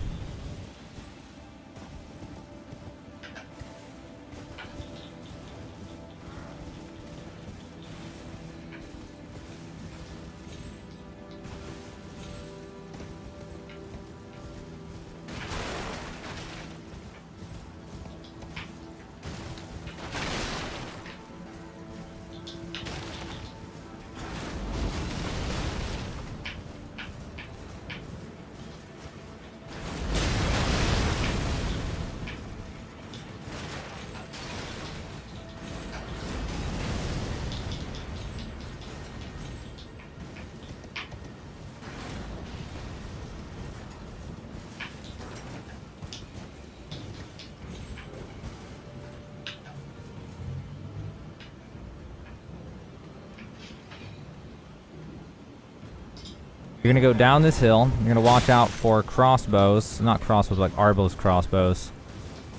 You're going to go down this hill. You're going to watch out for crossbows, not crossbows, like arbalist crossbows,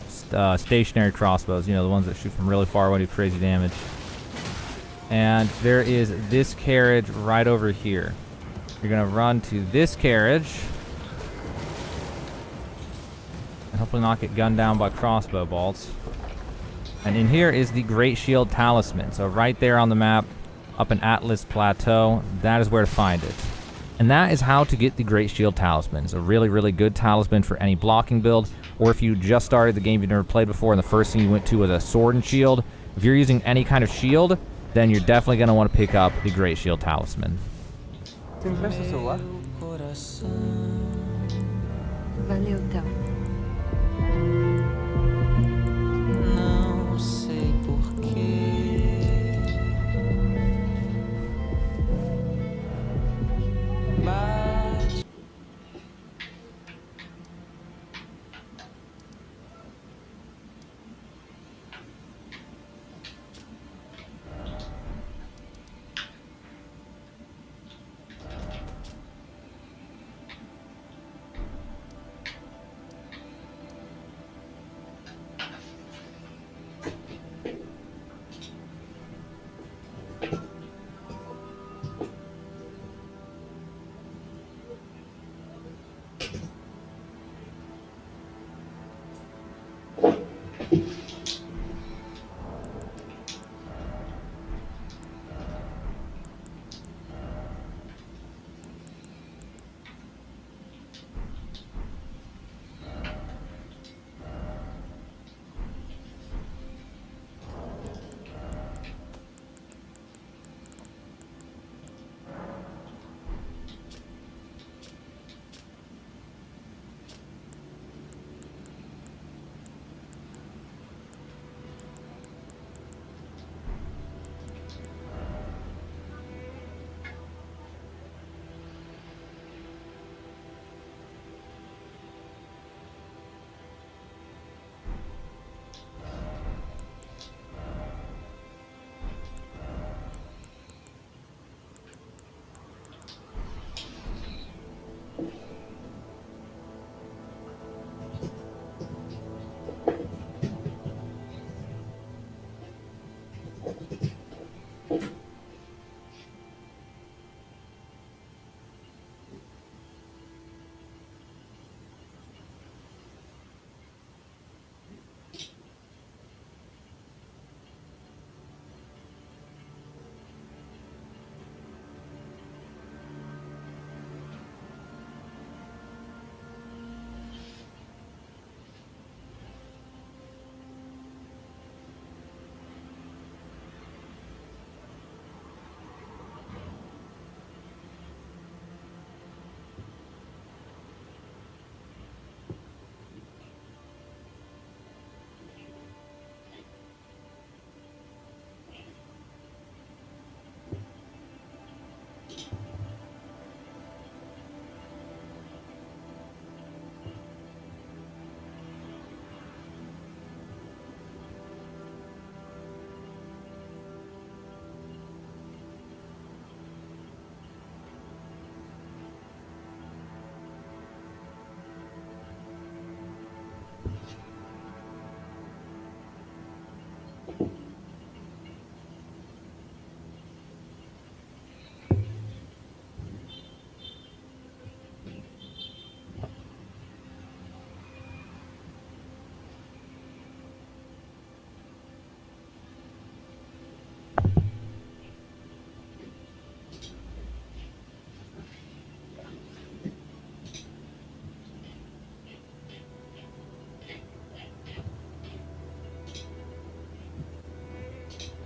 stationary crossbows, you know, the ones that shoot from really far away, do crazy damage. And there is this carriage right over here. You're going to run to this carriage and hopefully not get gunned down by crossbow bolts. And in here is the Great Shield Talisman. So right there on the map, up an Atlas Plateau, that is where to find it. And that is how to get the Great Shield Talisman. It's a really, really good talisman for any blocking build, or if you just started the game you've never played before and the first thing you went to was a sword and shield. If you're using any kind of shield, then you're definitely going to want to pick up the Great Shield Talisman. Você me presta o celular? Valeu, Théo. Não sei porquê, mas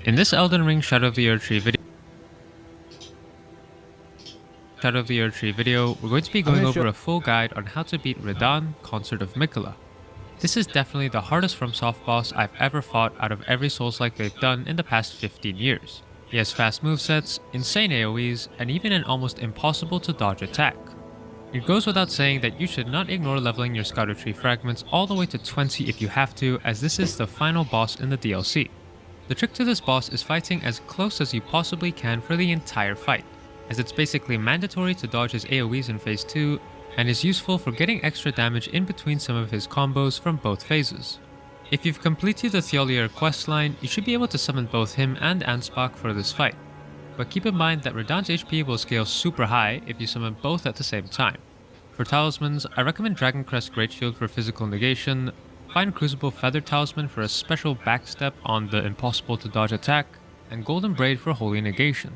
In this Elden Ring Shadow of the Erdtree video, we're going to be going over a full guide on how to beat Radahn, Consort of Miquella. This is definitely the hardest FromSoft boss I've ever fought out of every Souls-like they've done in the past 15 years. He has fast movesets, insane AoEs, and even an almost impossible to dodge attack. It goes without saying that you should not ignore leveling your Scouter Tree fragments all the way to 20 if you have to, as this is the final boss in the DLC. The trick to this boss is fighting as close as you possibly can for the entire fight, as it's basically mandatory to dodge his AoEs in phase 2, and is useful for getting extra damage in between some of his combos from both phases. If you've completed the Thiolier questline, you should be able to summon both him and Ansbach for this fight, but keep in mind that Radahn's HP will scale super high if you summon both at the same time. For talismans, I recommend Dragon Crest Great Shield for physical negation, Fine Crucible Feather Talisman for a special backstep on the impossible to dodge attack, and Golden Braid for Holy Negation.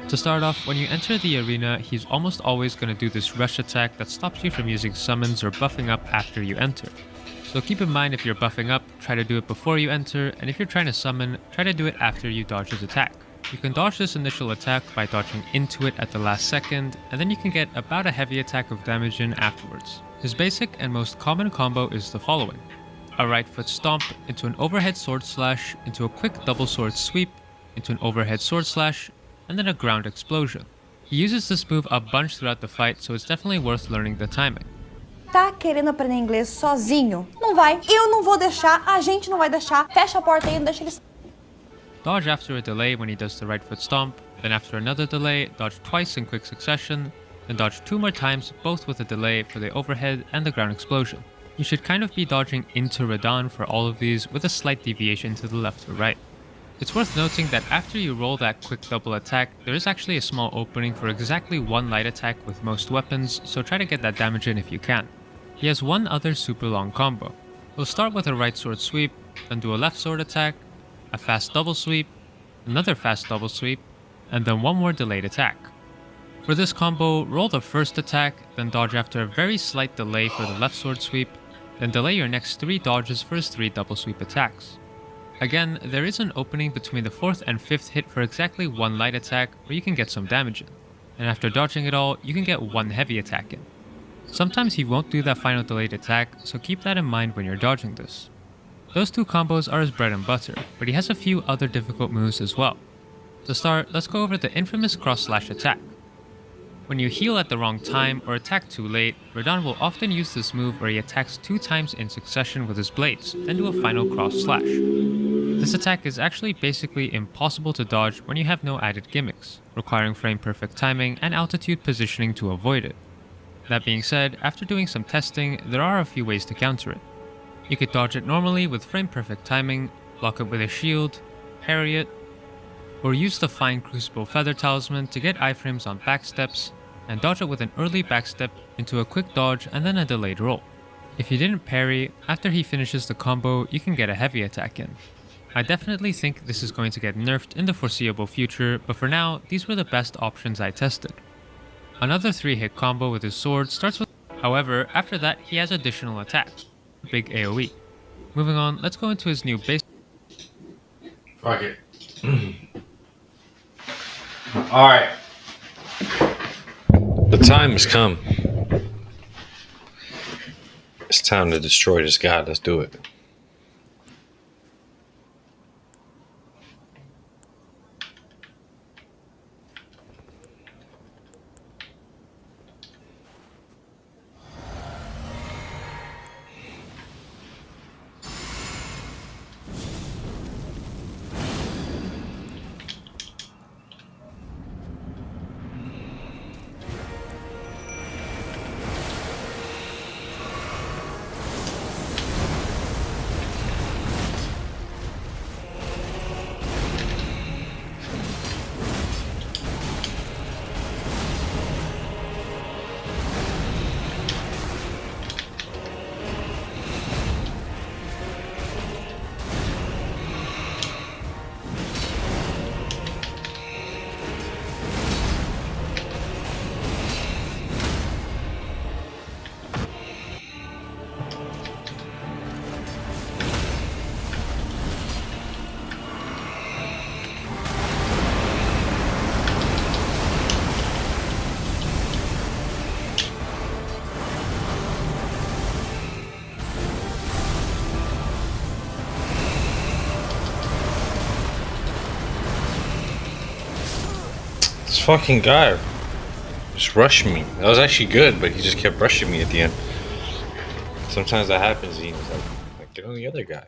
To start off, when you enter the arena, he's almost always going to do this rush attack that stops you from using summons or buffing up after you enter. So keep in mind, if you're buffing up, try to do it before you enter, and if you're trying to summon, try to do it after you dodge his attack. You can dodge this initial attack by dodging into it at the last second, and then you can get about a heavy attack of damage in afterwards. His basic and most common combo is the following: a right foot stomp into an overhead sword slash, into a quick double sword sweep, into an overhead sword slash, and then a ground explosion. He uses this move a bunch throughout the fight, so it's definitely worth learning the timing. Tá querendo aprender inglês sozinho? Não vai. Eu não vou deixar, a gente não vai deixar. Fecha a porta aí, não deixa ele... Dodge after a delay when he does the right foot stomp, then after another delay, dodge twice in quick succession, then dodge 2 more times, both with a delay for the overhead and the ground explosion. You should kind of be dodging into Radahn for all of these with a slight deviation to the left or right. It's worth noting that after you roll that quick double attack, there is actually a small opening for exactly 1 light attack with most weapons, so try to get that damage in if you can. He has one other super long combo. He'll start with a right sword sweep, then do a left sword attack, a fast double sweep, another fast double sweep, and then one more delayed attack. For this combo, roll the first attack, then dodge after a very slight delay for the left sword sweep, then delay your next 3 dodges for his 3 double sweep attacks. Again, there is an opening between the 4th and 5th hit for exactly 1 light attack where you can get some damage in, and after dodging it all, you can get 1 heavy attack in. Sometimes he won't do that final delayed attack, so keep that in mind when you're dodging this. Those 2 combos are his bread and butter, but he has a few other difficult moves as well. To start, let's go over the infamous cross slash attack. When you heal at the wrong time or attack too late, Radahn will often use this move where he attacks 2 times in succession with his blades, then do a final cross slash. This attack is actually basically impossible to dodge when you have no added gimmicks, requiring frame perfect timing and altitude positioning to avoid it. That being said, after doing some testing, there are a few ways to counter it. You could dodge it normally with frame perfect timing, block it with a shield, parry it, or use the fine Crucible Feather Talisman to get iframes on backsteps, and dodge it with an early backstep into a quick dodge and then a delayed roll. If you didn't parry, after he finishes the combo, you can get a heavy attack in. I definitely think this is going to get nerfed in the foreseeable future, but for now, these were the best options I tested. Another 3-hit combo with his sword starts with... However, after that, he has additional attacks. Big AoE. Moving on, let's go into his new base... Fuck it. Alright. The time has come. It's time to destroy this god. Let's do it. This fucking guy just rushed me. That was actually good, but he just kept rushing me at the end. Sometimes that happens, and he was like, get on the other guy.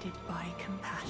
guided by compassion.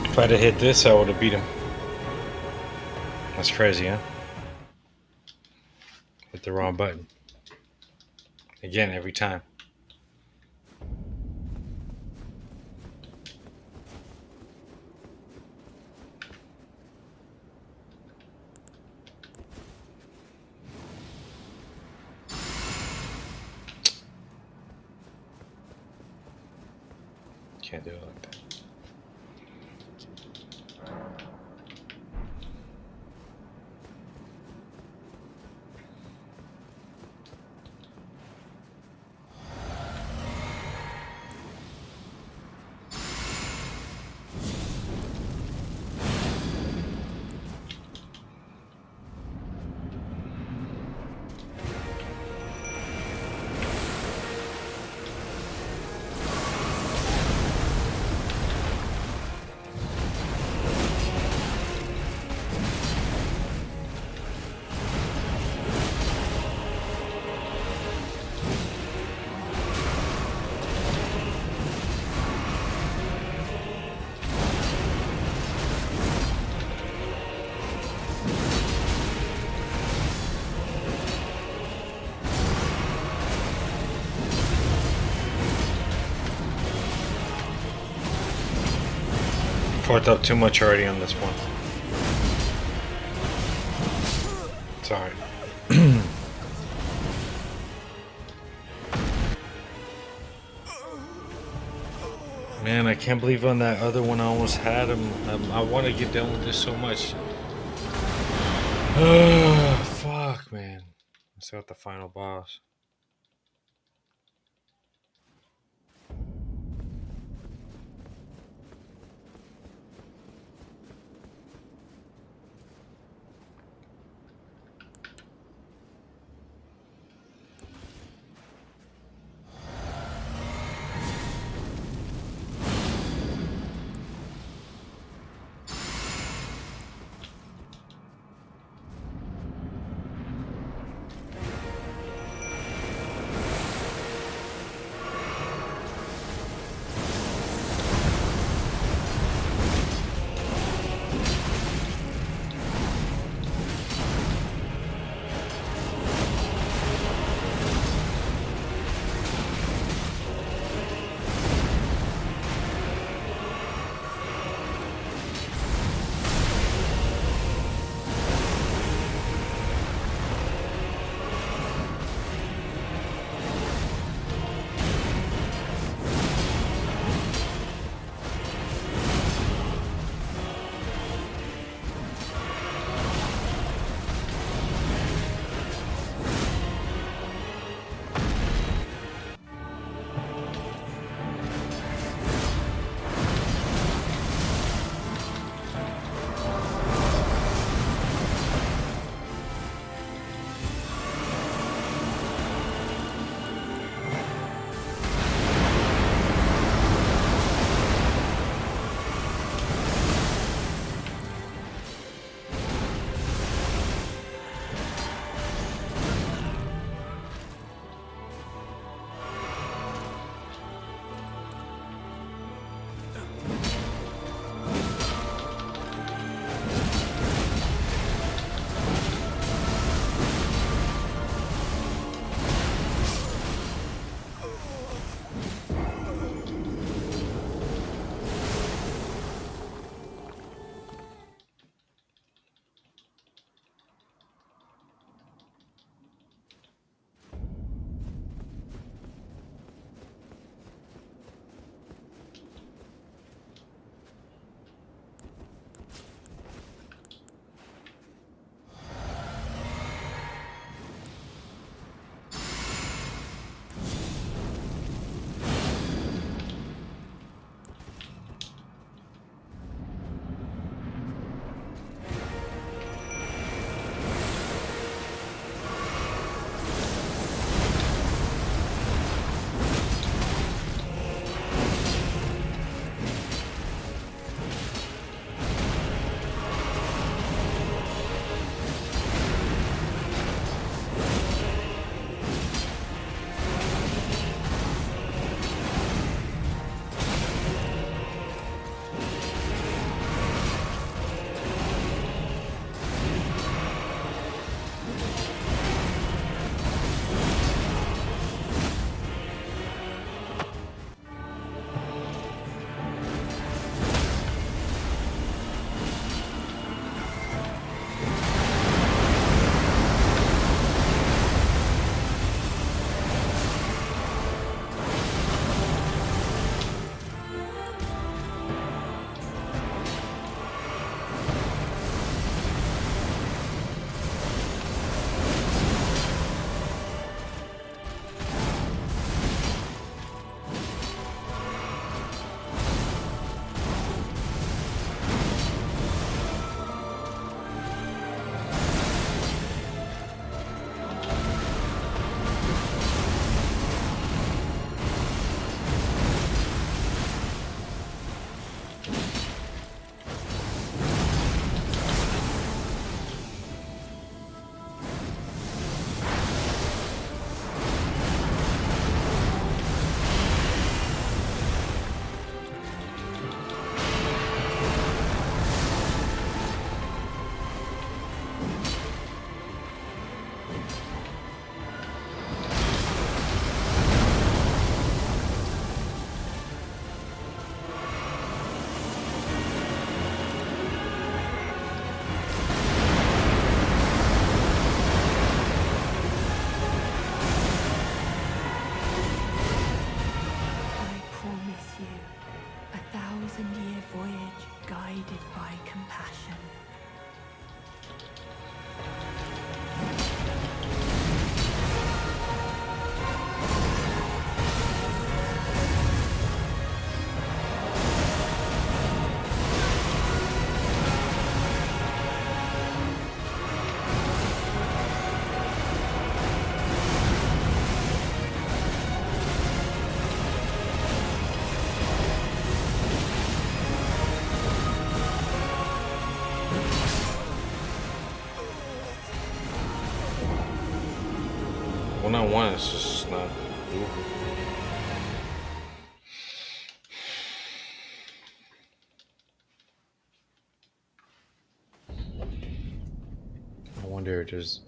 If I'd have hit this, I would have beat him. That's crazy, huh? Hit the wrong button. Again, every time. Can't do it like that. Fucked up too much already on this one. It's alright. Man, I can't believe on that other one I almost had him. I want to get done with this so much. Fuck, man. Let's got the final boss. 1,000-year voyage guided by compassion. One-on-one is just not doable. I wonder if there's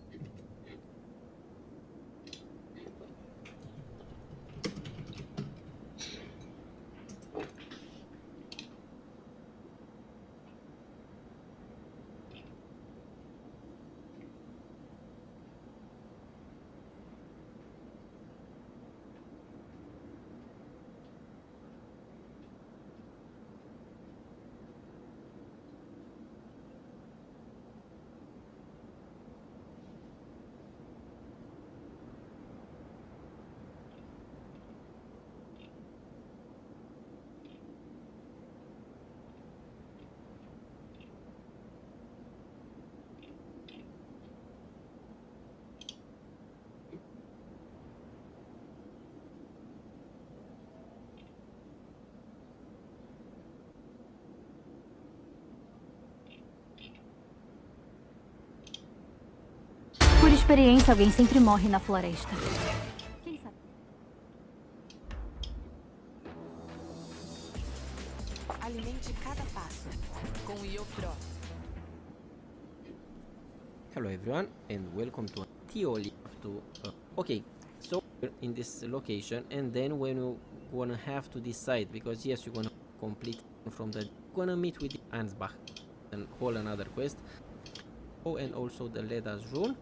Por experiência, alguém sempre morre na floresta. Quem sabe? Alimente cada passo com o YoPro. Hello everyone and welcome to Tioli okay, so we're in this location, and then when you gonna have to decide, because yes, you're gonna complete from the gonna meet with Ansbach and whole another quest. Oh, and also the Leda's rune.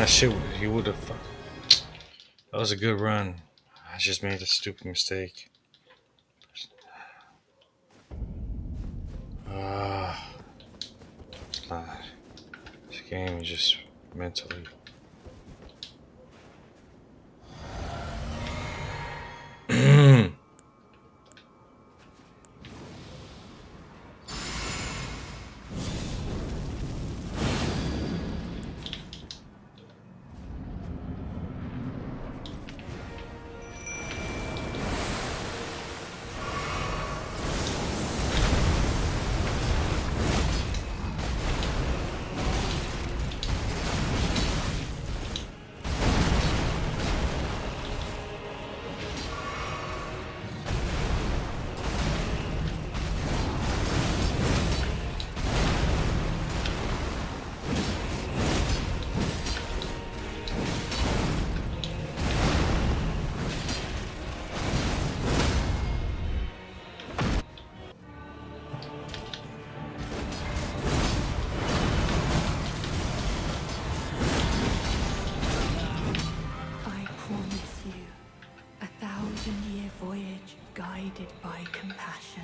that shit, he would have. That was a good run. I just made a stupid mistake. It's not. This game is just mentally. Voyage guided by compassion.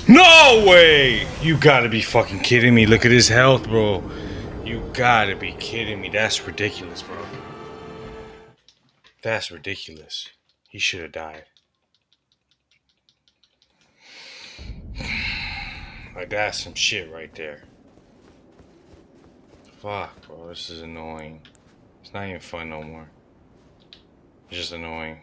No way! You gotta be fucking kidding me. Look at his health, bro. You gotta be kidding me. That's ridiculous, bro. That's ridiculous. He should have died. Like, that's some shit right there. Fuck, bro. This is annoying. It's not even fun no more. It's just annoying.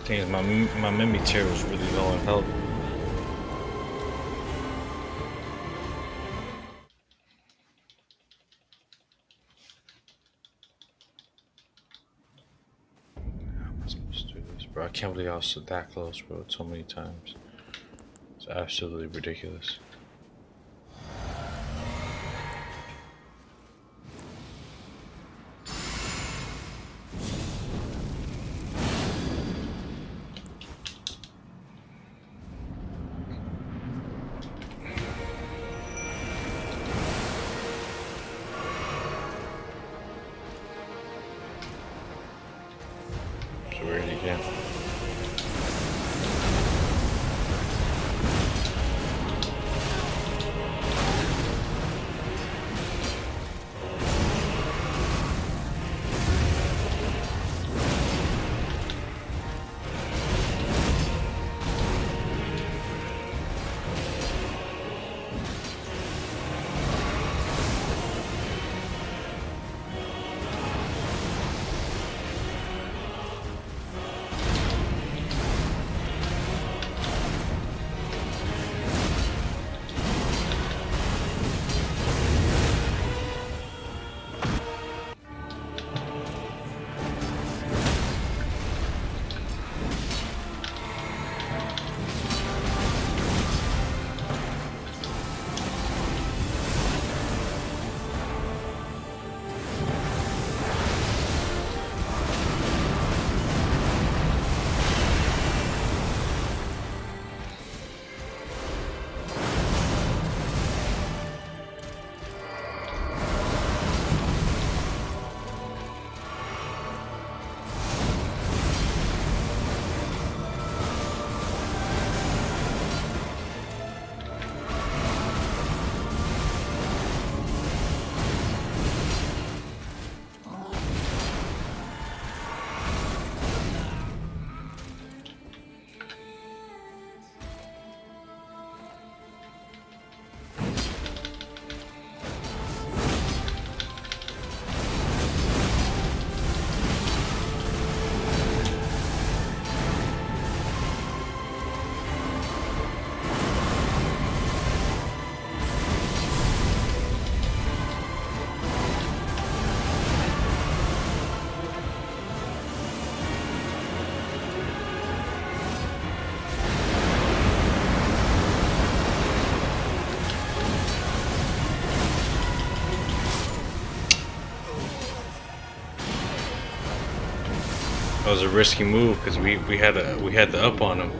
Thing is, my memory tier was really low on health. How am I supposed to do this, bro? I can't believe I was that close, bro. So many times. It's absolutely ridiculous. So weird again. That was a risky move because we had the up on him.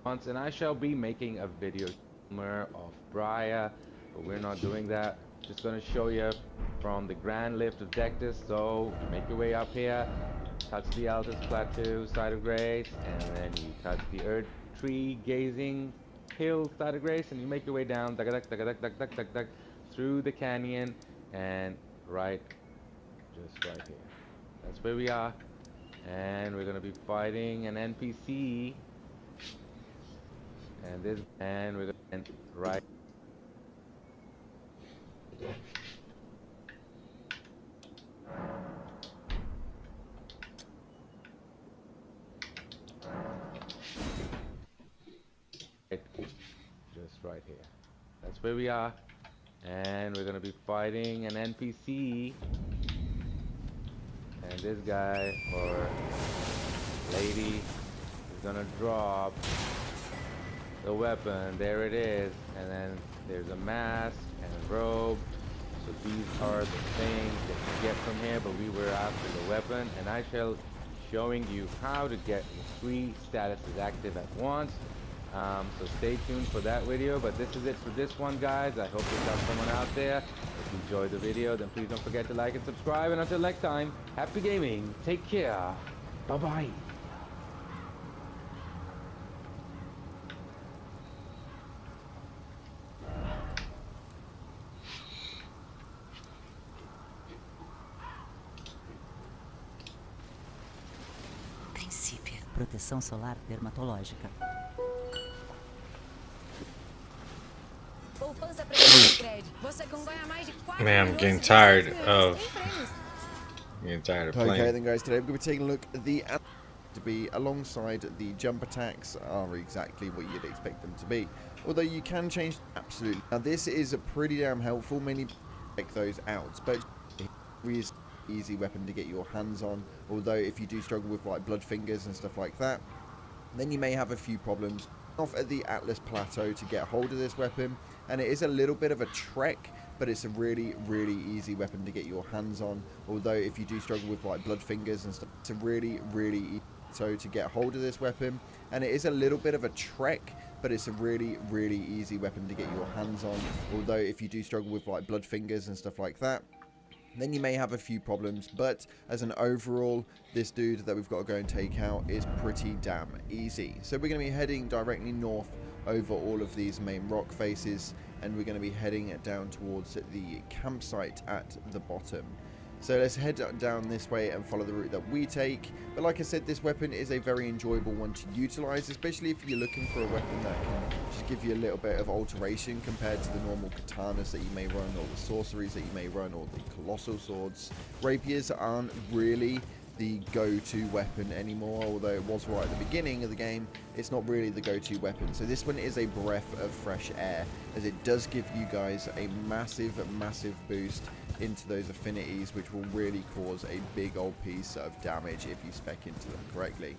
And I shall be making a video of Briar, but we're not doing that. Just gonna show you from the grand lift of Dectus. So you make your way up here, you touch the Altus Plateau side of Grace, and then you touch the Earth Tree Gazing Hill side of Grace, and you make your way down through the canyon, and just right here. That's where we are, and we're gonna be fighting an NPC. And we're going right. Just right here. That's where we are. And we're going to be fighting an NPC. And this guy or lady is going to drop the weapon. There it is. And then there's a mask and a robe. So these are the things that you get from here, but we were after the weapon, and I shall be showing you how to get the 3 statuses active at once. So stay tuned for that video, but this is it for this one, guys. I hope you got someone out there. If you enjoyed the video, then please don't forget to like and subscribe, and until next time, happy gaming, take care, bye-bye. Proteção solar dermatológica. Man, I'm getting tired of playing. Okay then, guys, today we're going to be taking a look at the to be alongside the jump attacks are exactly what you'd expect them to be. Although you can change absolutely. Now this is a pretty damn helpful. Many check those out, but is easy weapon to get your hands on. Although if you do struggle with like blood fingers and stuff like that, then you may have a few problems. Off at the Atlas Plateau to get hold of this weapon, and it is a little bit of a trek, but it's a really easy weapon to get your hands on. Although if you do struggle with like blood fingers and stuff, it's a really easy so to get hold of this weapon, and it is a little bit of a trek, but it's a really easy weapon to get your hands on. Although if you do struggle with like blood fingers and stuff like that, then you may have a few problems, but as an overall, this dude that we've got to go and take out is pretty damn easy. So we're going to be heading directly north over all of these main rock faces, and we're going to be heading down towards the campsite at the bottom. So let's head down this way and follow the route that we take. But like I said, this weapon is a very enjoyable one to utilize, especially if you're looking for a weapon that can just give you a little bit of alteration compared to the normal katanas that you may run, or the sorceries that you may run, or the colossal swords. Rapiers aren't really the go-to weapon anymore, although it was right at the beginning of the game. It's not really the go-to weapon. So this one is a breath of fresh air, as it does give you guys a massive boost into those affinities, which will really cause a big old piece of damage if you spec into them correctly.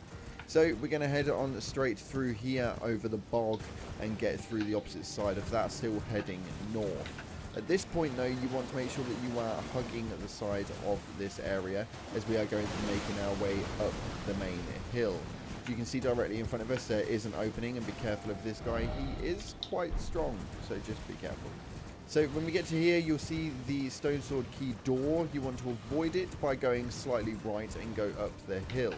So we're going to head on straight through here over the bog and get through the opposite side of that, still heading north. At this point though, you want to make sure that you are hugging the side of this area, as we are going to be making our way up the main hill. You can see directly in front of us there is an opening, and be careful of this guy. He is quite strong, so just be careful. So when we get to here, you'll see the stone sword key door. You want to avoid it by going slightly right and go up the hill.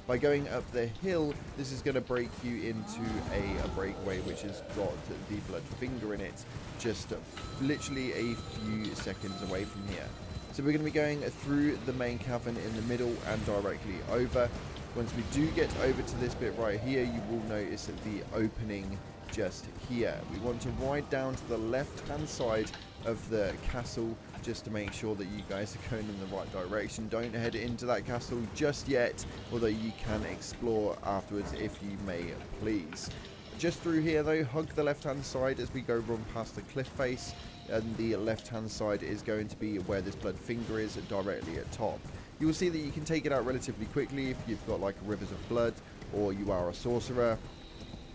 By going up the hill, this is going to break you into a breakaway which has got the blood finger in it, just literally a few seconds away from here. So we're going to be going through the main cavern in the middle and directly over. Once we do get over to this bit right here, you will notice that the opening just here. We want to ride down to the left hand side of the castle just to make sure that you guys are going in the right direction. Don't head into that castle just yet, although you can explore afterwards if you may please. Just through here though, hug the left hand side as we go run past the cliff face, and the left hand side is going to be where this blood finger is, directly at top. You will see that you can take it out relatively quickly if you've got like rivers of blood or you are a sorcerer.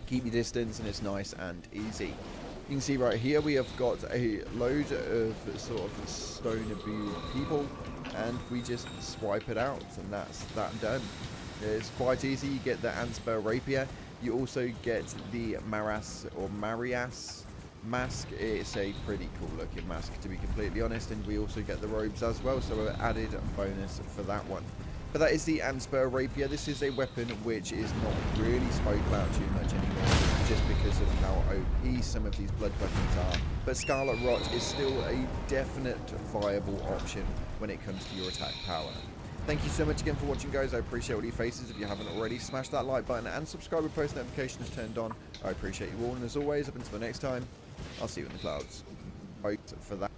Keep your distance and it's nice and easy. You can see right here we have got a load of sort of stone imbued people, and we just swipe it out, and that's that done. It's quite easy. You get the Antspur rapier. You also get the Maras or Marias mask. It's a pretty cool looking mask, to be completely honest, and we also get the robes as well, so an added bonus for that one. But that is the Anspur Rapier. This is a weapon which is not really spoke about too much anymore, just because of how OP some of these blood weapons are. But Scarlet Rot is still a definite viable option when it comes to your attack power. Thank you so much again for watching, guys. I appreciate all your faces. If you haven't already, smash that like button and subscribe with post notifications turned on. I appreciate you all, and as always, up until the next time, I'll see you in the clouds. Right, for that,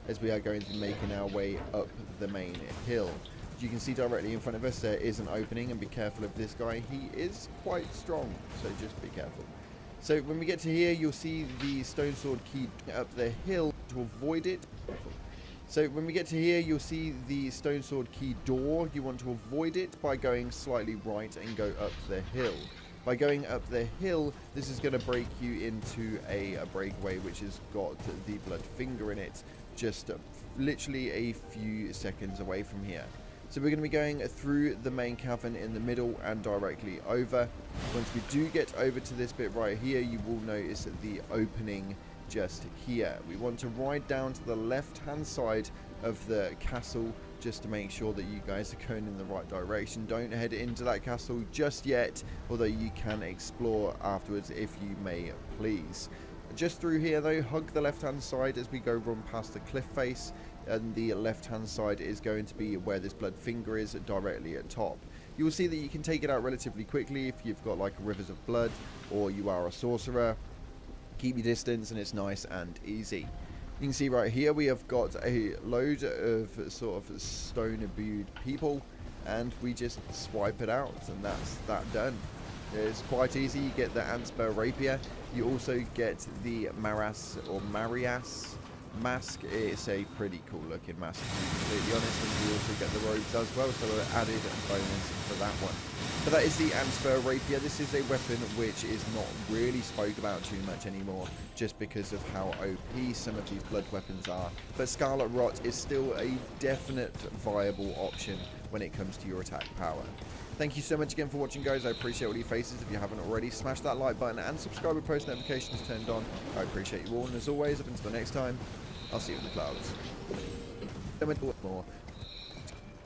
as we are going to be making our way up the main hill. As you can see directly in front of us, there is an opening, and be careful of this guy. He is quite strong, so just be careful. So when we get to here, you'll see the stone sword key up the hill. To avoid it, so when we get to here, you'll see the stone sword key door. You want to avoid it by going slightly right and go up the hill. By going up the hill, this is going to break you into a breakaway which has got the blood finger in it, just literally a few seconds away from here. So we're going to be going through the main cavern in the middle and directly over. Once we do get over to this bit right here, you will notice the opening just here. We want to ride down to the left hand side of the castle just to make sure that you guys are going in the right direction. Don't head into that castle just yet, although you can explore afterwards if you may please. Just through here though, hug the left hand side as we go run past the cliff face, and the left hand side is going to be where this blood finger is, directly at top. You will see that you can take it out relatively quickly if you've got like rivers of blood or you are a sorcerer. Keep your distance and it's nice and easy. You can see right here we have got a load of sort of stone imbued people, and we just swipe it out, and that's that done. It's quite easy. You get the Anspur Rapier. You also get the Maras or Marias mask. It's a pretty cool looking mask, to be completely honest, and we also get the robes as well, so an added bonus for that one. But that is the Anspur Rapier. This is a weapon which is not really spoke about too much anymore, just because of how OP some of these blood weapons are. But Scarlet Rot is still a definite viable option when it comes to your attack power. Thank you so much again for watching, guys. I appreciate all your faces. If you haven't already, smash that like button and subscribe with post notifications turned on. I appreciate you all, and as always, up until the next time, I'll see you in the clouds. More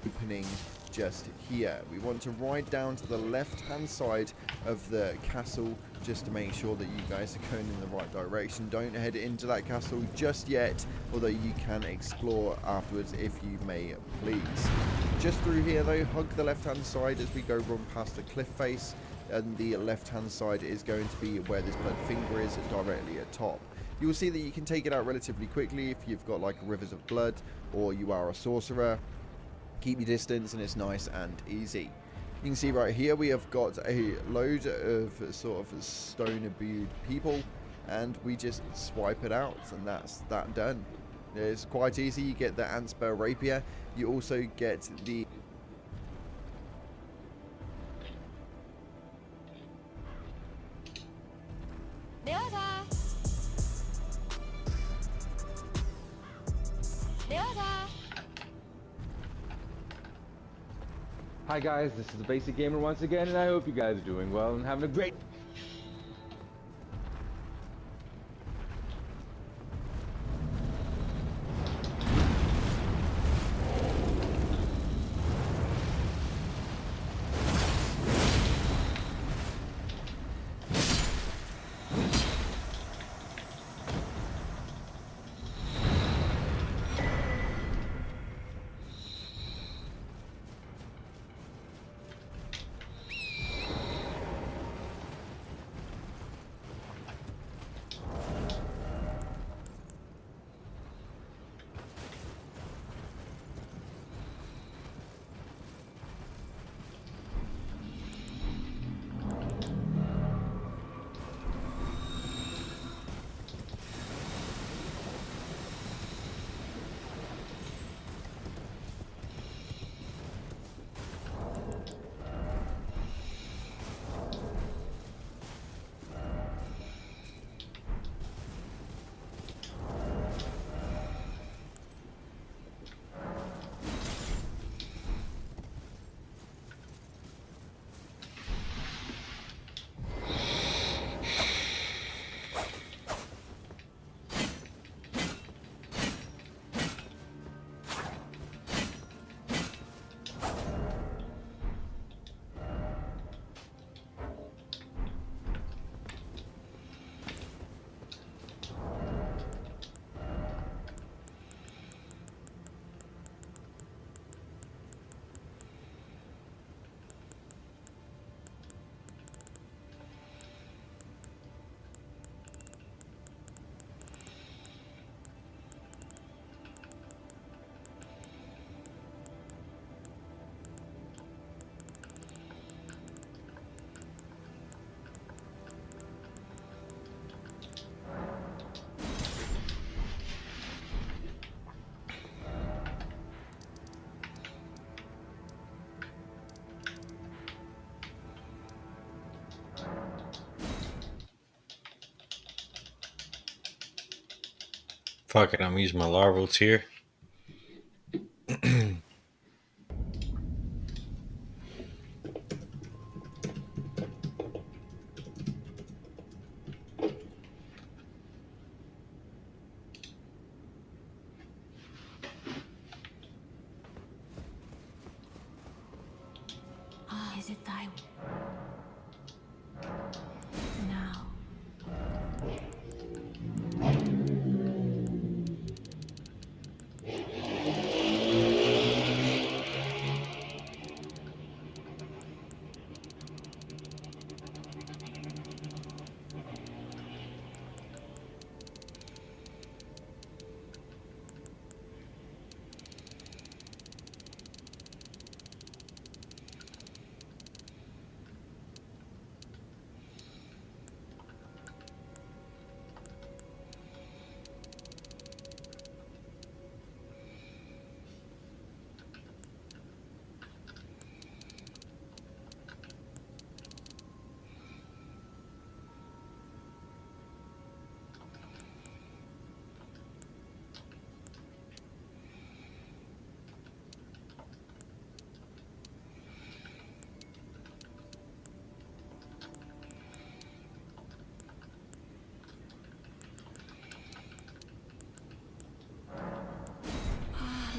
opening just here. We want to ride down to the left hand side of the castle just to make sure that you guys are going in the right direction. Don't head into that castle just yet, although you can explore afterwards if you may please. Just through here though, hug the left hand side as we go run past the cliff face, and the left hand side is going to be where this blood finger is, directly at top. You will see that you can take it out relatively quickly if you've got like rivers of blood or you are a sorcerer. Keep your distance and it's nice and easy. You can see right here we have got a load of sort of stone imbued people, and we just swipe it out, and that's that done. It's quite easy. You get the Anspur Rapier. You also get the Hi guys, this is the Basic Gamer once again, and I hope you guys are doing well and having a great Fuck it, I'm using my larval tier. Is it time? Now.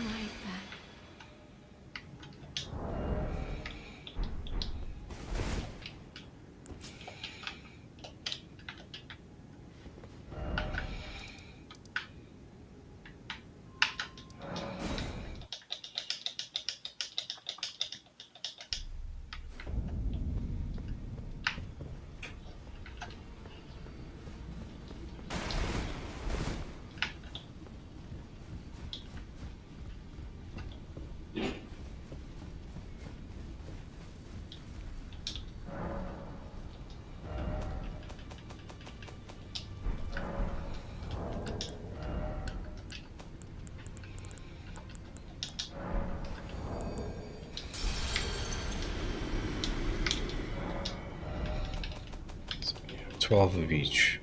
My 12 of each.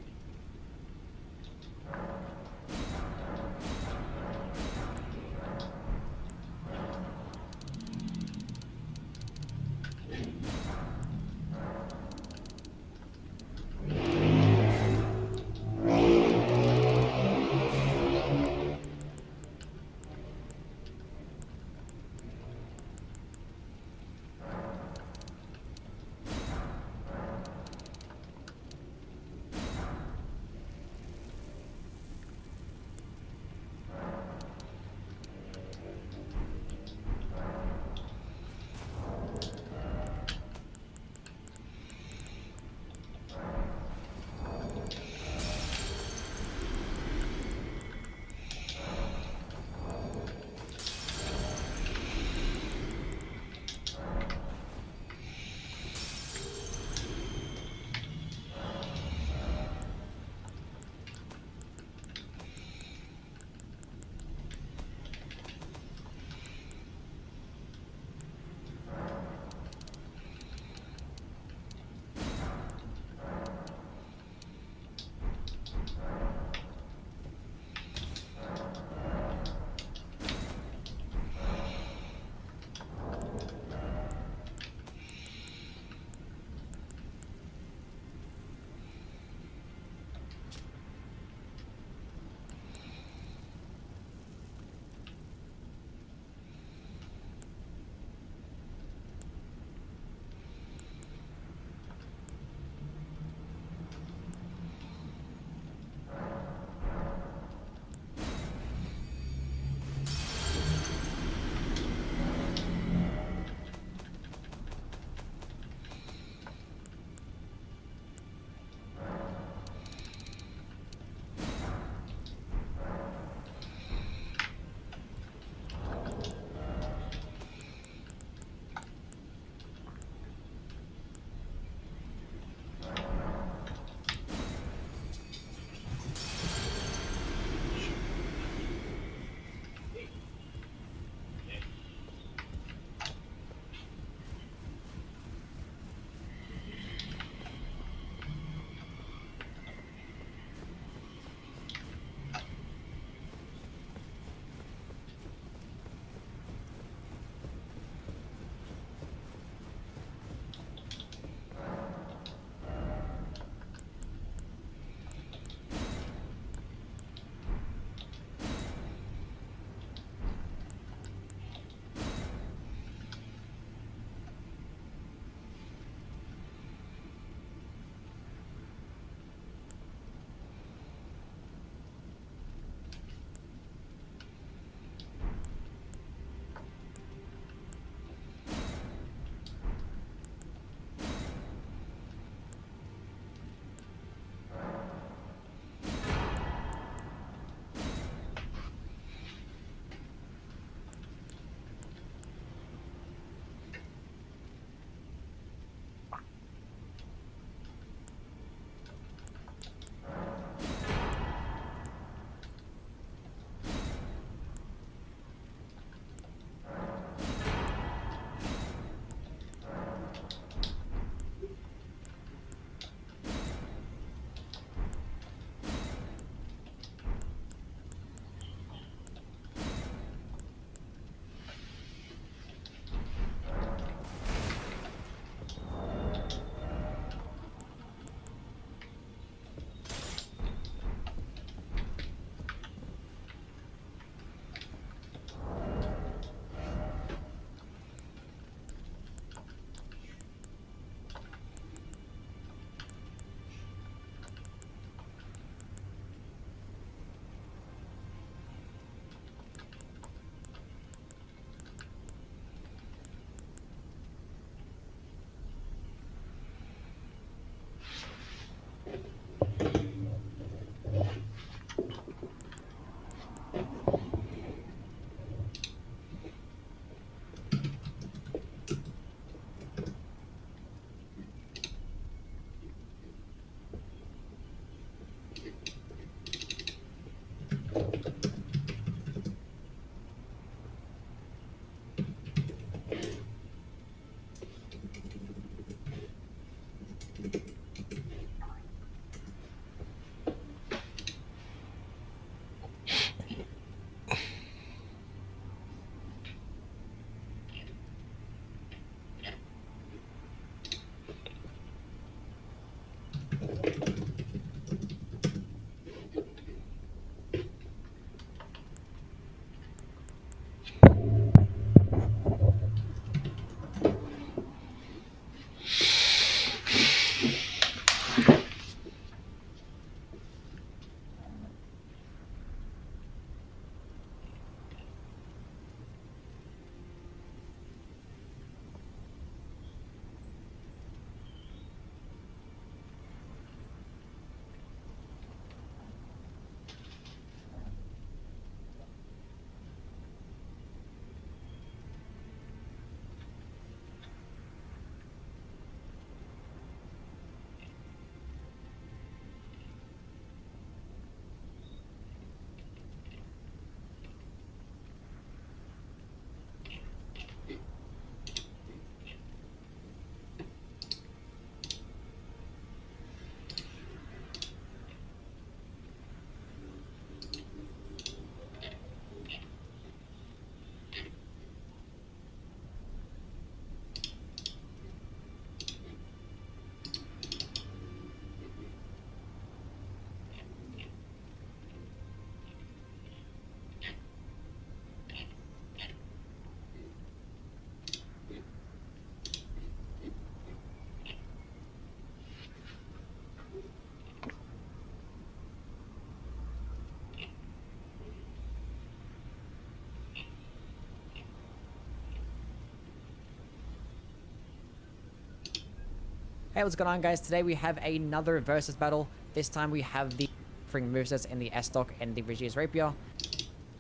Hey, what's going on, guys? Today we have another versus battle. This time we have the differing movesets in the S-Stock and the Regis Rapier.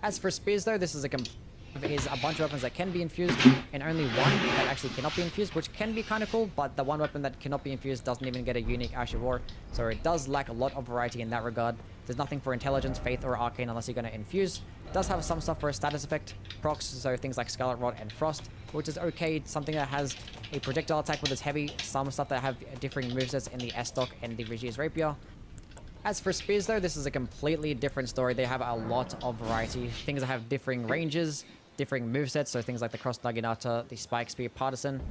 As for spears, though, this is a bunch of weapons that can be infused, and only one that actually cannot be infused, which can be kind of cool, but the one weapon that cannot be infused doesn't even get a unique Ash of War, so it does lack a lot of variety in that regard. There's nothing for Intelligence, Faith, or Arcane unless you're going to infuse. It does have some stuff for a status effect procs, so things like Scarlet Rot and Frost, which is okay. Something that has a projectile attack with its heavy, some stuff that have differing movesets in the S-Stock and the Regis Rapier. As for spears, though, this is a completely different story. They have a lot of variety. Things that have differing ranges, differing movesets, so things like the Cross Naginata, the Spike Spear Partisan.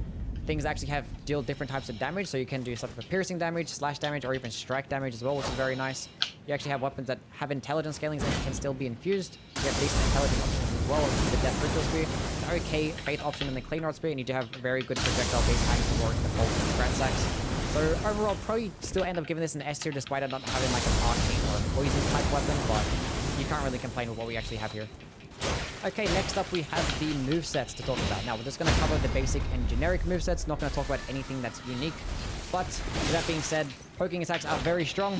Things actually deal different types of damage, so you can do stuff for piercing damage, slash damage, or even strike damage as well, which is very nice. You actually have weapons that have intelligence scalings and can still be infused. You have decent intelligence options as well, the Death Ritual Spear, an okay Faith option in the Clean Rod Spear, and you do have very good projectile-based hacking for the Bolt and Grand Sacks. So overall, probably still end up giving this an S tier despite it not having like an arcane or a poison type weapon, but you can't really complain with what we actually have here. Okay, next up we have the movesets to talk about. Now, we're just going to cover the basic and generic movesets, not going to talk about anything that's unique. But, with that being said, poking attacks are very strong,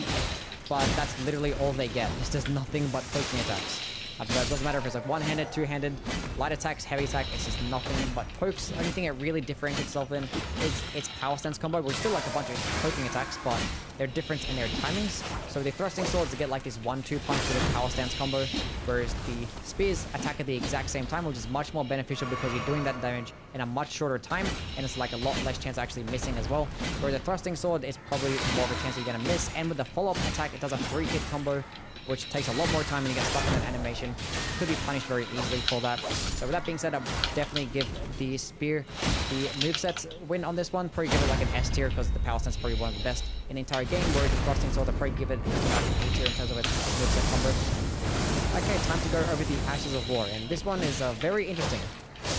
but that's literally all they get. It's just nothing but poking attacks. It doesn't matter if it's like one-handed, two-handed, light attacks, heavy attack, it's just nothing but pokes. The only thing it really differentiates itself in is its power stance combo, which is still like a bunch of poking attacks, but they're different in their timings. So the thrusting swords get like this 1-2 punch with a power stance combo, whereas the spears attack at the exact same time, which is much more beneficial because you're doing that damage in a much shorter time, and it's like a lot less chance of actually missing as well. Whereas the thrusting sword is probably more of a chance that you're gonna miss, and with the follow-up attack, it does a 3-hit combo, which takes a lot more time and you get stuck in an animation. Could be punished very easily for that. So with that being said, I'll definitely give the spear the moveset win on this one. Probably give it like an S tier because the power stance is probably one of the best in the entire game, whereas the thrusting sword, I'll probably give it like an A tier in terms of its moveset combo. Okay, time to go over the Ashes of War, and this one is very interesting.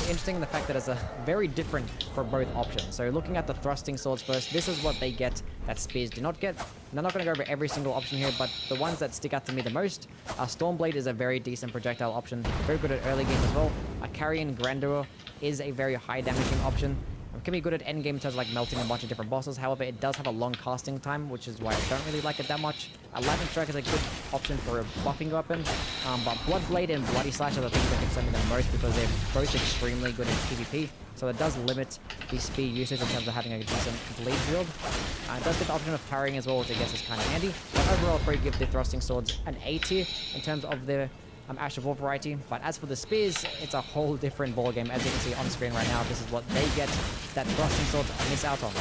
Interesting in the fact that it's very different for both options. So looking at the thrusting swords first, this is what they get that spears do not get. And I'm not going to go over every single option here, but the ones that stick out to me the most, Stormblade is a very decent projectile option, very good at early game as well. Carrion Grandeur is a very high damaging option. It can be good at endgame in terms of like melting a bunch of different bosses. However, it does have a long casting time, which is why I don't really like it that much. Lightning Strike is a good option for a buffing weapon, but Bloodblade and Bloody Slash are the things that concern me the most because they're both extremely good in PvP. So it does limit the speed usage in terms of having a decent bleed field. It does get the option of parrying as well, which I guess is kind of handy. But overall, I'll probably give the thrusting swords an A tier in terms of the Ash of War variety. But as for the spears, it's a whole different ballgame. As you can see on screen right now, this is what they get that thrusting swords miss out on.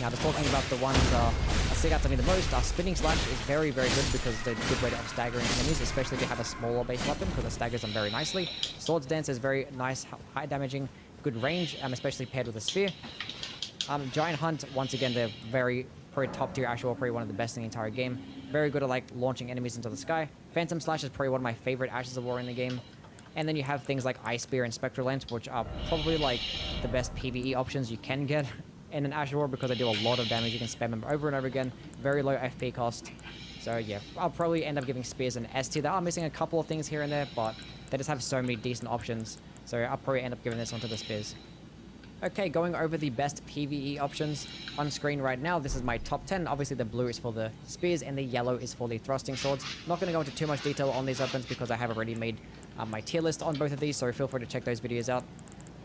Now, just talking about the ones that stick out to me the most, Spinning Slash is very, very good because it's a good way of staggering enemies, especially if you have a smaller base weapon because it staggers them very nicely. Swords Dance is very nice, high damaging, good range, especially paired with a spear. Giant Hunt, once again, they're very probably top tier Ash of War, probably one of the best in the entire game. Very good at like launching enemies into the sky. Phantom Slash is probably one of my favorite Ashes of War in the game. And then you have things like Ice Spear and Spectral Lance, which are probably like the best PvE options you can get in an Ash of War because they do a lot of damage. You can spam them over and over again. Very low FP cost. So yeah, I'll probably end up giving spears an S tier. They are missing a couple of things here and there, but they just have so many decent options. So I'll probably end up giving this one to the spears. Okay, going over the best PvE options on screen right now. This is my top 10. Obviously, the blue is for the spears and the yellow is for the thrusting swords. I'm not going to go into too much detail on these weapons because I have already made my tier list on both of these, so feel free to check those videos out.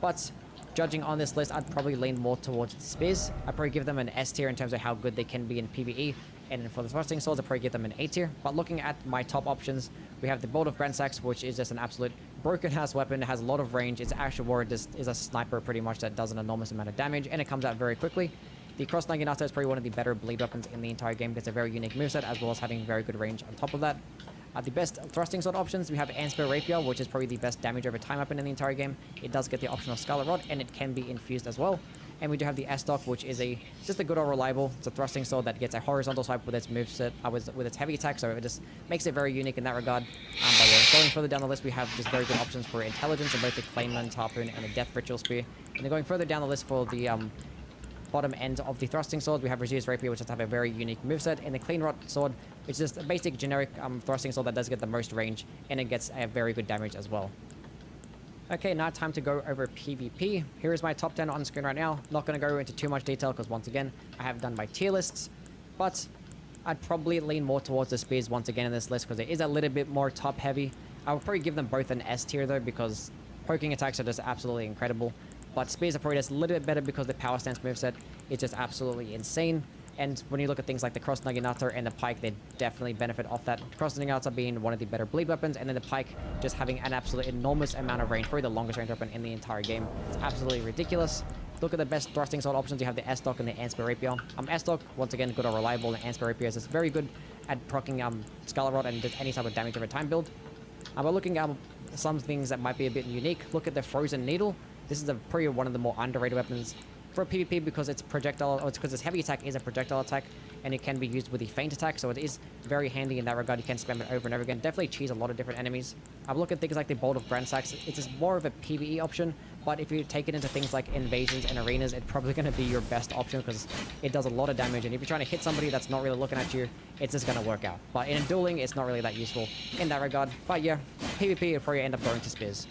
But judging on this list, I'd probably lean more towards the spears. I'd probably give them an S tier in terms of how good they can be in PvE. And for the thrusting swords, I'd probably give them an A tier. But looking at my top options, we have the Bolt of Grand Sacks, which is just an absolute broken-ass weapon. It has a lot of range. It's Ash of War. It just is a sniper pretty much that does an enormous amount of damage, and it comes out very quickly. The Cross Naginata is probably one of the better bleed weapons in the entire game. It's a very unique moveset, as well as having very good range on top of that. The best thrusting sword options, we have Anspear Rapier, which is probably the best damage over time weapon in the entire game. It does get the option of Scarlet Rod, and it can be infused as well. And we do have the S-Stock, which is just a good old reliable. It's a thrusting sword that gets a horizontal swipe with its moveset, with its heavy attack, so it just makes it very unique in that regard. But yeah, going further down the list, we have just very good options for intelligence in both the Claimant Harpoon and the Death Ritual Spear. And then going further down the list for the bottom end of the thrusting sword, we have Regis Rapier, which does have a very unique moveset, and the Clean Rot sword, which is just a basic generic thrusting sword that does get the most range, and it gets a very good damage as well. Okay, now time to go over PvP. Here is my top 10 on screen right now. Not going to go into too much detail because once again, I have done my tier lists. But I'd probably lean more towards the spears once again in this list because it is a little bit more top heavy. I would probably give them both an S tier though because poking attacks are just absolutely incredible. But spears are probably just a little bit better because the power stance moveset is just absolutely insane. And when you look at things like the Cross Naginata and the Pike, they definitely benefit off that. Cross Naginata being one of the better bleed weapons, and then the Pike just having an absolute enormous amount of range, probably the longest range weapon in the entire game. It's absolutely ridiculous. Look at the best thrusting sword options. You have the S-Stock and the Ansper Rapier. S-Stock, once again, good or reliable, and Ansper Rapier is just very good at proccing Scarlet Rod and just any type of damage over time build. But looking at some things that might be a bit unique, look at the Frozen Needle. This is probably one of the more underrated weapons for PvP because its projectile, or it's because its heavy attack is a projectile attack, and it can be used with the feint attack, so it is very handy in that regard. You can spam it over and over again. Definitely cheese a lot of different enemies. I've looked at things like the Bolt of Grand Sacks. It's just more of a PvE option, but if you take it into things like invasions and arenas, it's probably going to be your best option because it does a lot of damage, and if you're trying to hit somebody that's not really looking at you, it's just going to work out. But in dueling, it's not really that useful in that regard. But yeah, PvP will probably end up going to spears.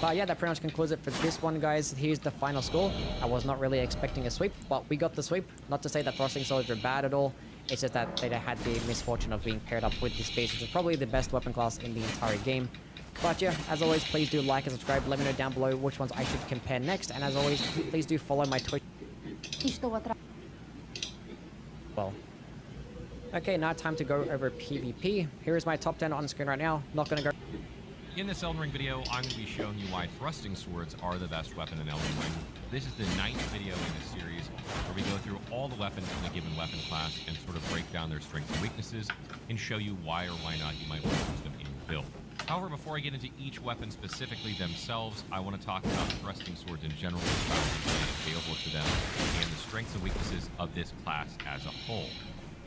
But yeah, that pretty much concludes it for this one, guys. Here's the final score. I was not really expecting a sweep, but we got the sweep. Not to say that thrusting swords were bad at all. It's just that they had the misfortune of being paired up with the spears, which is probably the best weapon class in the entire game. But yeah, as always, please do like and subscribe. Let me know down below which ones I should compare next. And as always, please do follow my Twitch. Well. Okay, now time to go over PvP. Here is my top 10 on screen right now. Not going to go... In this Elden Ring video, I'm going to be showing you why thrusting swords are the best weapon in Elden Ring. This is the 9th video in this series where we go through all the weapons in a given weapon class and sort of break down their strengths and weaknesses and show you why or why not you might want to use them in your build. However, before I get into each weapon specifically themselves, I want to talk about thrusting swords in general, the styles available to them, and the strengths and weaknesses of this class as a whole.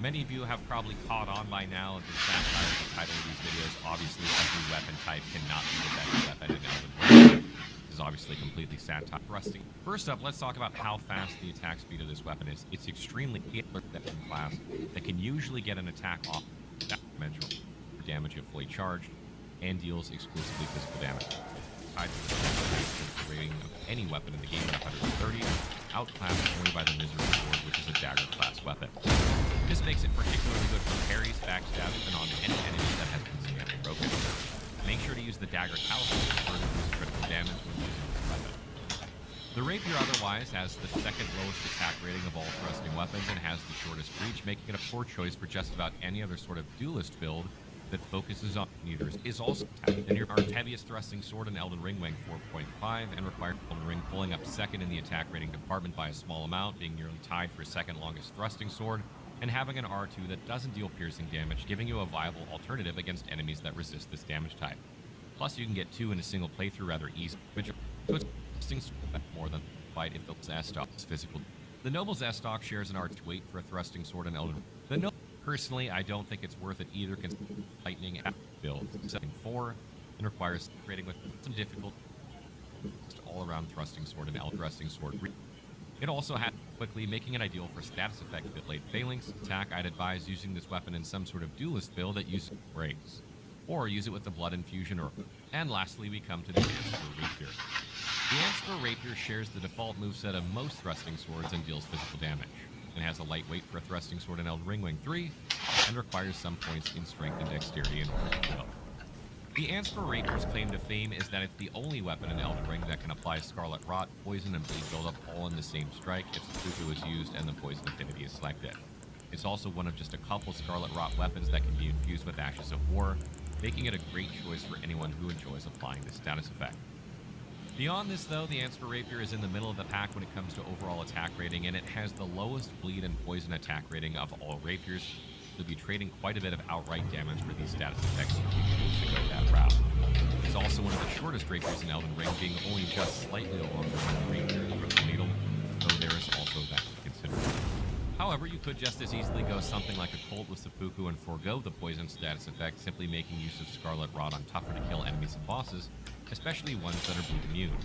Many of you have probably caught on by now of the satire of the title of these videos. Obviously, every weapon type cannot be the best weapon in Elden Ring. This is obviously completely satire thrusting. First up, let's talk about how fast the attack speed of this weapon is. It's extremely weapon class that can usually get an attack off damage if fully charged and deals exclusively physical damage. The rating of any weapon in the game at 130, outclassed only by the Misery Sword, which is a dagger class weapon. This makes it particularly good for parries, backstabs, and on any enemy that has been severely broken. Make sure to use the dagger talisman to further boost critical damage when using this weapon. The Rapier otherwise has the second lowest attack rating of all thrusting weapons and has the shortest reach, making it a poor choice for just about any other sort of duelist build that focuses on meters. Is also our heaviest thrusting sword in Elden Ring, weighing 4.5, and required Elden Ring pulling up second in the attack rating department by a small amount, being nearly tied for second longest thrusting sword, and having an R2 that doesn't deal piercing damage, giving you a viable alternative against enemies that resist this damage type. Plus, you can get 2 in a single playthrough rather easily, which puts thrusting sword more than fight if the S-Stock is physical. The Noble's S-Stock shares an R2 weight for a thrusting sword in Elden Ring. Personally, I don't think it's worth it either, considering lightning build. Setting 4 and requires creating with some difficult all-around thrusting sword and thrusting sword. It also had quickly making it ideal for status effect blade failings. Attack, I'd advise using this weapon in some sort of duelist build that uses breaks, or use it with the blood infusion. And lastly, we come to the Ansper Rapier. The Ansper Rapier shares the default moveset of most thrusting swords and deals physical damage. It has a light weight for a thrusting sword in Elden Ring, weighing 3, and requires some points in strength and dexterity in order to go. The Ansper Rapier's claim to fame is that it's the only weapon in Elden Ring that can apply Scarlet Rot, Poison, and Bleed buildup all in the same strike if Seppuku is used and the Poison affinity is selected. It's also one of just a couple Scarlet Rot weapons that can be infused with Ashes of War, making it a great choice for anyone who enjoys applying this status effect. Beyond this, though, the Ansper Rapier is in the middle of the pack when it comes to overall attack rating, and it has the lowest bleed and poison attack rating of all rapiers. You'll be trading quite a bit of outright damage for these status effects if you choose to go that route. It's also one of the shortest rapiers in Elden Ring, being only just slightly longer than the Rapier or the Needle, though there is also that to consider. However, you could just as easily go something like a Colt with Seppuku and forego the poison status effect, simply making use of Scarlet Rot on tougher to kill enemies and bosses, especially ones that are bleed immune.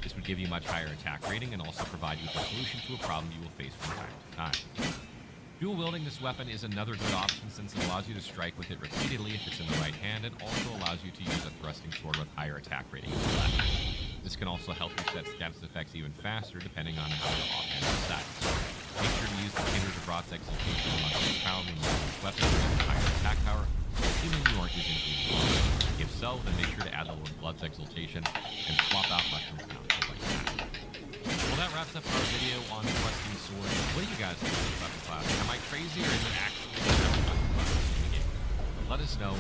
This would give you much higher attack rating and also provide you with a solution to a problem you will face from time to time. Dual wielding this weapon is another good option since it allows you to strike with it repeatedly if it's in the right hand, and also allows you to use a thrusting sword with higher attack rating in the left. This can also help you set status effects even faster depending on how your offhand is set. Make sure to use the Kindred of Rot's Exaltation on the crown when you use weapons with higher attack power, assuming you aren't using bleeding. If so, then make sure to add the Lord Blood's Exaltation and swap out Mushroom Council like that. Well, that wraps up our video on Thrusting Sword. What do you guys think of this weapon class? Am I crazy or is it actually the best weapon class in the game? Let us know.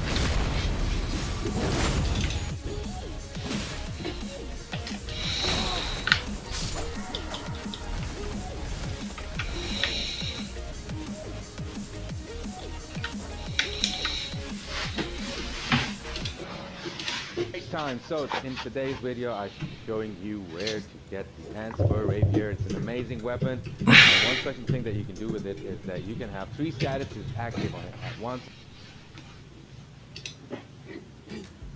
Time. So in today's video I'm showing you where to get the Answer Rapier. It's an amazing weapon, and one special thing that you can do with it is that you can have 3 statuses active on it at once.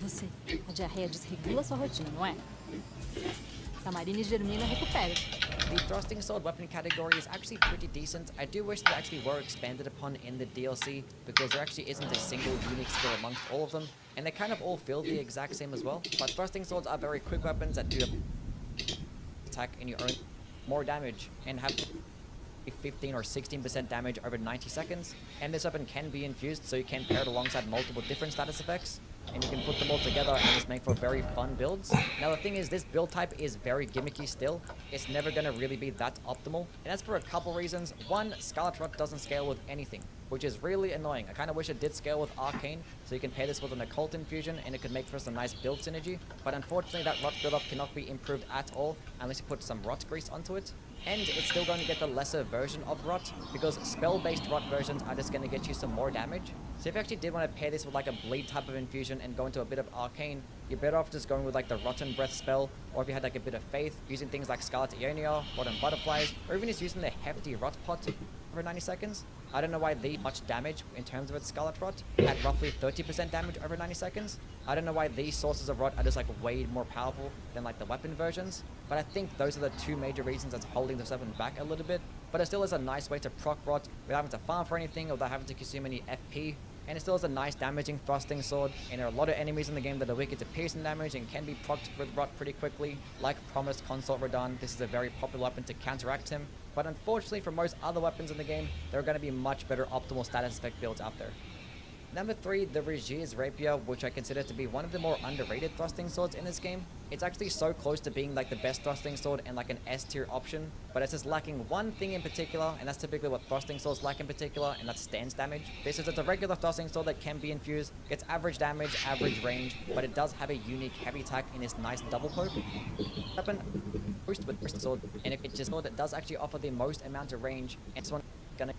Você, a diarreia desregula sua rotina, não é? Tamarina e Germina recupera. The thrusting sword weapon category is actually pretty decent. I do wish they actually were expanded upon in the DLC, because there actually isn't a single unique skill amongst all of them, and they kind of all feel the exact same as well. But thrusting swords are very quick weapons that do attack in your own more damage and have 15 or 16% damage over 90 seconds. And this weapon can be infused, so you can pair it alongside multiple different status effects, and you can put them all together and it's made for very fun builds. Now the thing is, this build type is very gimmicky still. It's never going to really be that optimal, and that's for a couple reasons. One, Scarlet Rot doesn't scale with anything, which is really annoying. I kind of wish it did scale with Arcane, so you can pair this with an Occult infusion and it could make for some nice build synergy. But unfortunately that Rot build-up cannot be improved at all unless you put some Rot grease onto it. And it's still going to get the lesser version of Rot, because spell-based Rot versions are just going to get you some more damage. So if you actually did want to pair this with like a Bleed type of infusion and go into a bit of Arcane, you're better off just going with like the Rotten Breath spell, or if you had like a bit of Faith, using things like Scarlet Ionia, Rotten Butterflies, or even just using the hefty Rot pot over 90 seconds. I don't know why they much damage in terms of its Scarlet Rot at roughly 30% damage over 90 seconds. I don't know why these sources of Rot are just like way more powerful than like the weapon versions, but I think those are the 2 major reasons that's holding this weapon back a little bit. But it still is a nice way to proc Rot without having to farm for anything or without having to consume any FP. And it still is a nice damaging thrusting sword, and there are a lot of enemies in the game that are wicked to piercing damage and can be procced with Rot pretty quickly. Like promised Consort Radahn, this is a very popular weapon to counteract him. But unfortunately for most other weapons in the game, there are going to be much better optimal status effect builds out there. Number 3, the Regier's Rapier, which I consider to be one of the more underrated thrusting swords in this game. It's actually so close to being like the best thrusting sword and like an S tier option, but it's just lacking one thing in particular, and that's typically what thrusting swords lack in particular, and that's stance damage. This is a regular thrusting sword that can be infused, gets average damage, average range, but it does have a unique heavy attack in its nice double poke weapon boost with thrusting sword, and it's just a sword that does actually offer the most amount of range, and this one gonna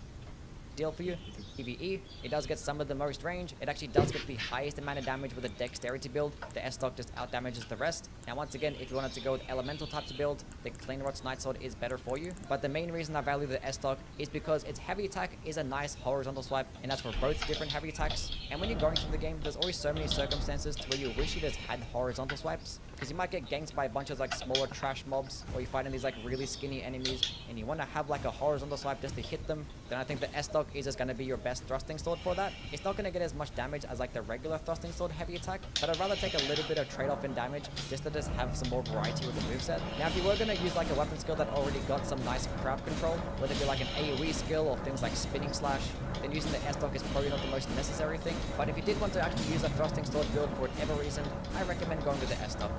deal for you. PvE, it does get some of the most range. It actually does get the highest amount of damage with a dexterity build. The S-Stock just out damages the rest. Now once again, if you wanted to go with elemental types of build, the Kleinrot's Nightsword is better for you. But the main reason I value the S-Stock is because its heavy attack is a nice horizontal swipe, and that's for both different heavy attacks. And when you're going through the game, there's always so many circumstances to where you wish you just had horizontal swipes, because you might get ganked by a bunch of like smaller trash mobs, or you fight in these like really skinny enemies, and you want to have like a horizontal swipe just to hit them. Then I think the S-Stock is just going to be your best thrusting sword for that. It's not going to get as much damage as like the regular thrusting sword heavy attack, but I'd rather take a little bit of trade-off in damage just to just have some more variety with the moveset. Now if you were going to use like a weapon skill that already got some nice crowd control, whether it be like an AoE skill or things like spinning slash, then using the S-Stock is probably not the most necessary thing. But if you did want to actually use a thrusting sword build for whatever reason, I recommend going with the S-Stock.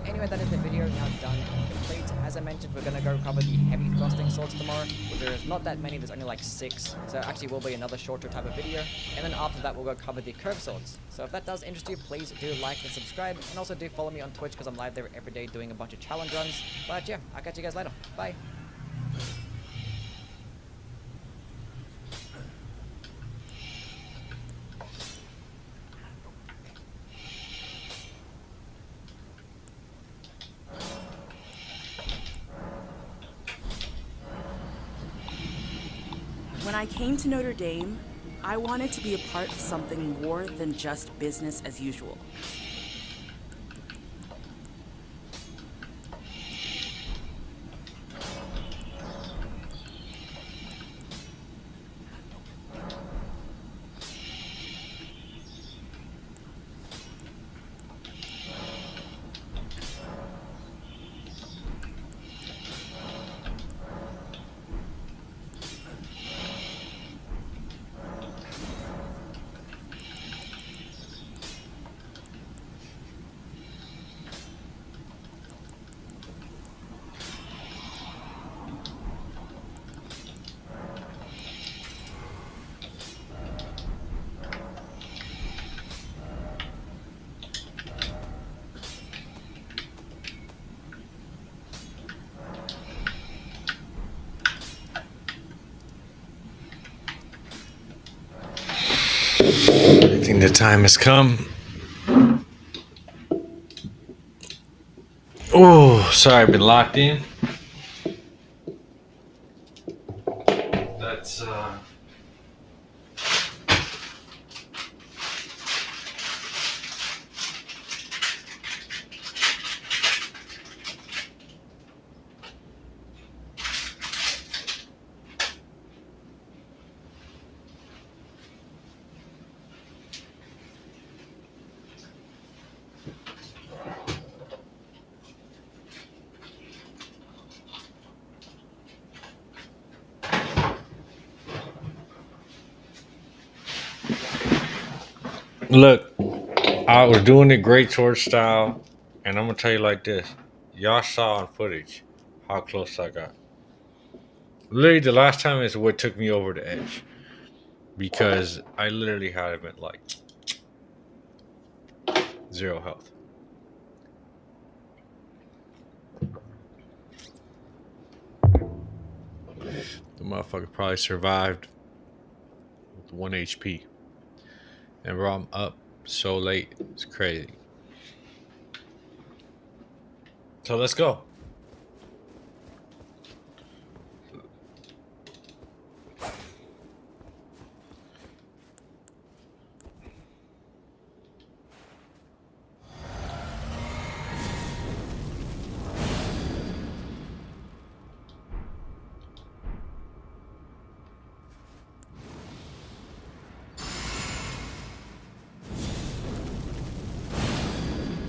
Anyway, that is the video now done and complete. As I mentioned, we're going to go cover the heavy thrusting swords tomorrow, which there's not that many, there's only like 6, so actually will be another shorter type of video. And then after that, we'll go cover the curved swords. So if that does interest you, please do like and subscribe, and also do follow me on Twitch because I'm live there every day doing a bunch of challenge runs. But yeah, I'll catch you guys later. Bye. When I came to Notre Dame, I wanted to be a part of something more than just business as usual. I think the time has come. Oh, sorry, I've been locked in. That's look, I was doing it great sword style, and I'm gonna tell you like this: y'all saw on footage how close I got. Literally, the last time is what took me over the edge because I literally had him at like 0 health. The motherfucker probably survived with 1 HP. And bro, I'm up so late. It's crazy. So let's go.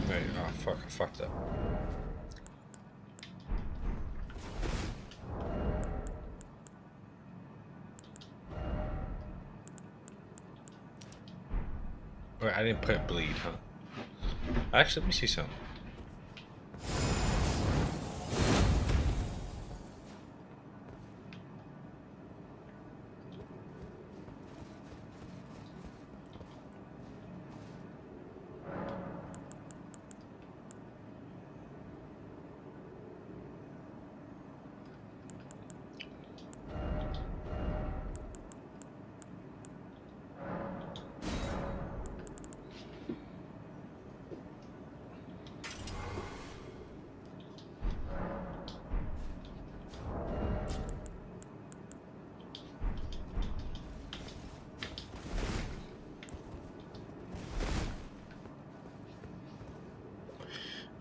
Wait, oh fuck, I fucked up. Wait, I didn't put bleed, huh? Actually, let me see something.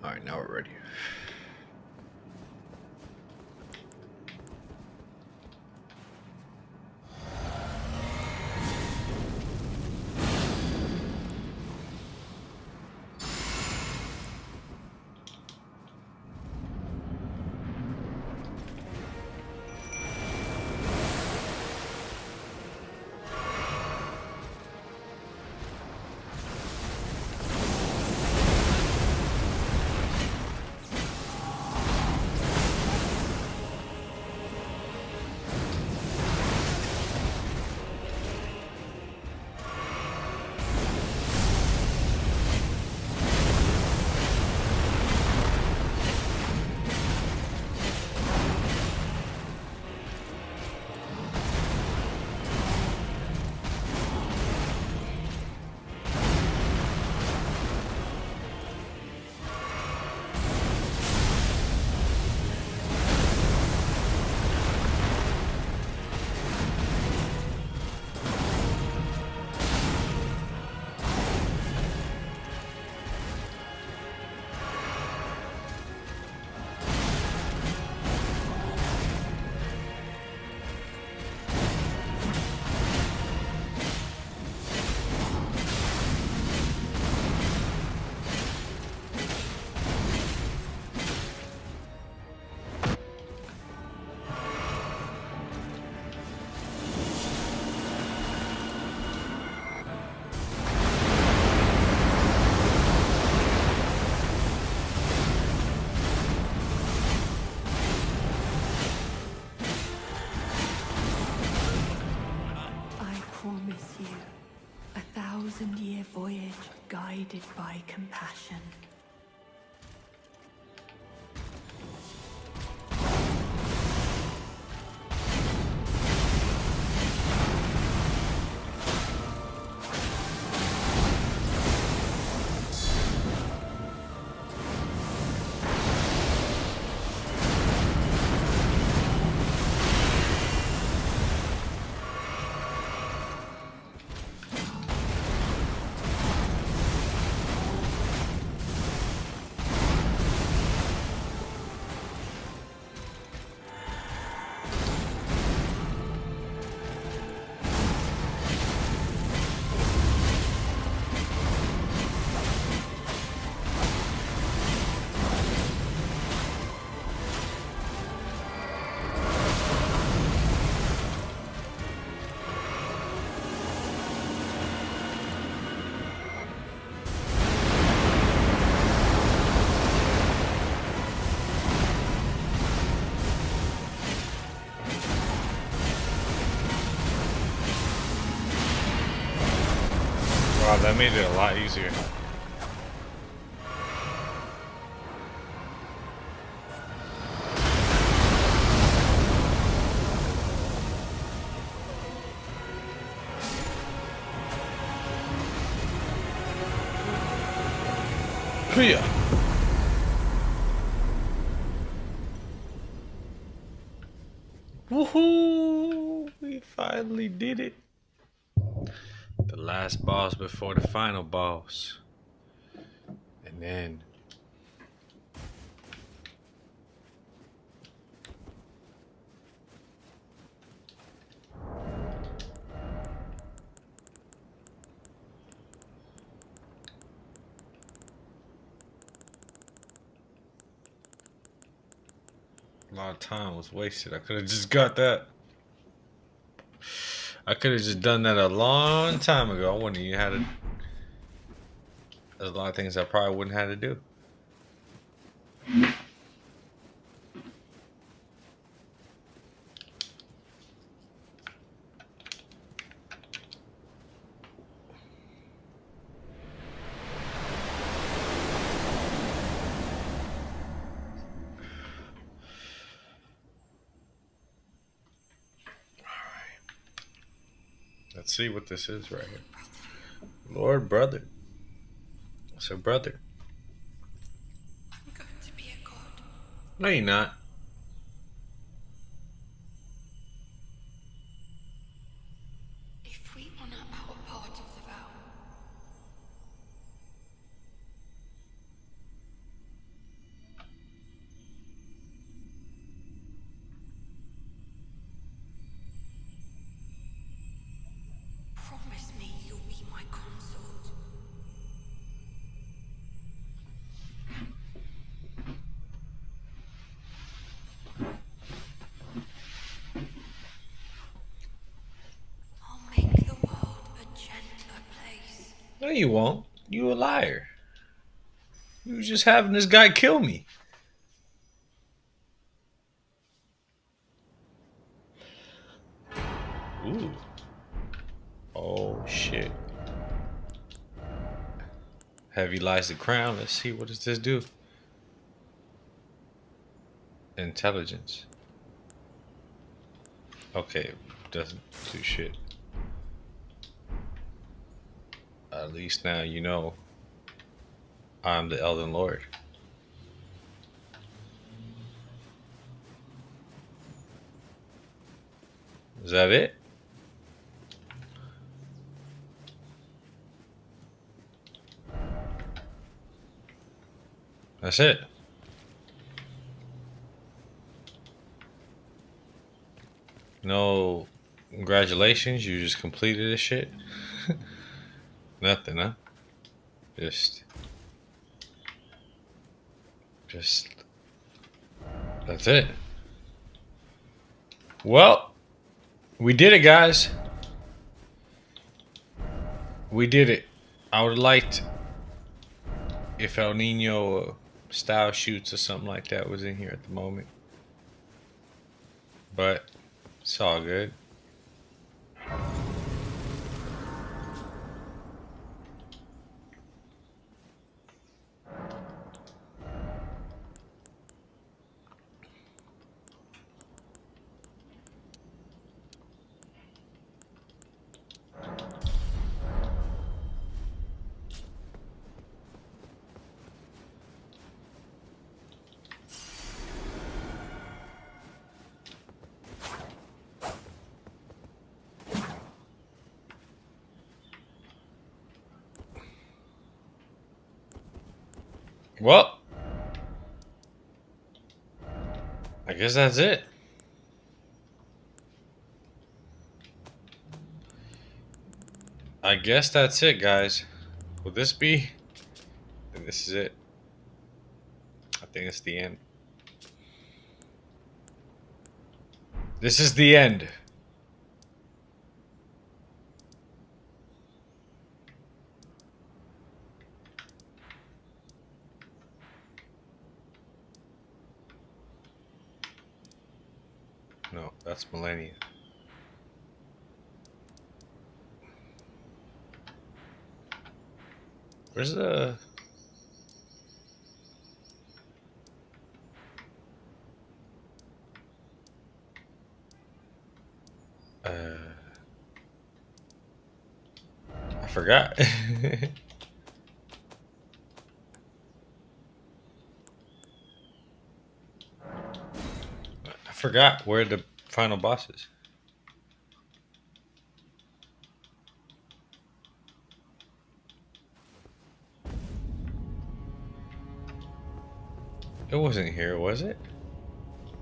All right, now we're ready. Promise you a 1,000-year voyage guided by compassion. Wow, that made it a lot easier. Yeah. Woohoo! We finally did it. The last boss before the final boss. And then a lot of time was wasted. I could have just got that. I could have just done that a long time ago. I wouldn't even had to. There's a lot of things I probably wouldn't have to do. Let's see what this is right here. Lord brother. So brother. I'm going to be a god. No, you're not. If we honor our part of the vow, promise me you'll be my consort. I'll make the world a gentler place. No, you won't. You a liar. You was just having this guy kill me. Ooh. Oh shit. Heavy lies the crown. Let's see, what does this do? Intelligence. Okay, doesn't do shit. At least now you know I'm the Elden Lord. Is that it? That's it. No congratulations, you just completed this shit. Nothing, huh? Just that's it. Well, we did it, guys. We did it. I would have liked if El Nino style shoots or something like that was in here at the moment. But it's all good. Well, I guess that's it. I guess that's it, guys. Will this be? And this is it. I think it's the end. This is the end. No, that's Millennia. Where's the... I forgot. I forgot where the final boss is. It wasn't here, was it?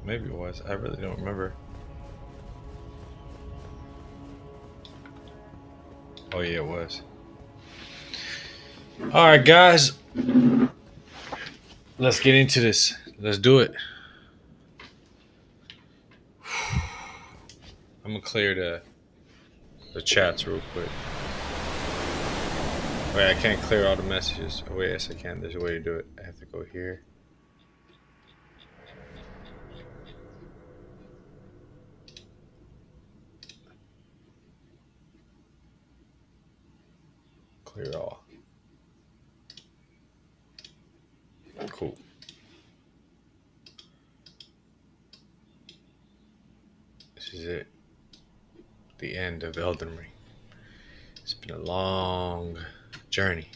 Maybe it was. I really don't remember. Oh yeah, it was. Alright guys. Let's get into this. Let's do it. I'm gonna clear the chats real quick. Wait, I can't clear all the messages. Oh wait, yes I can. There's a way to do it. I have to go here. Clear all. Cool. This is it. The end of Elden Ring. It's been a long journey.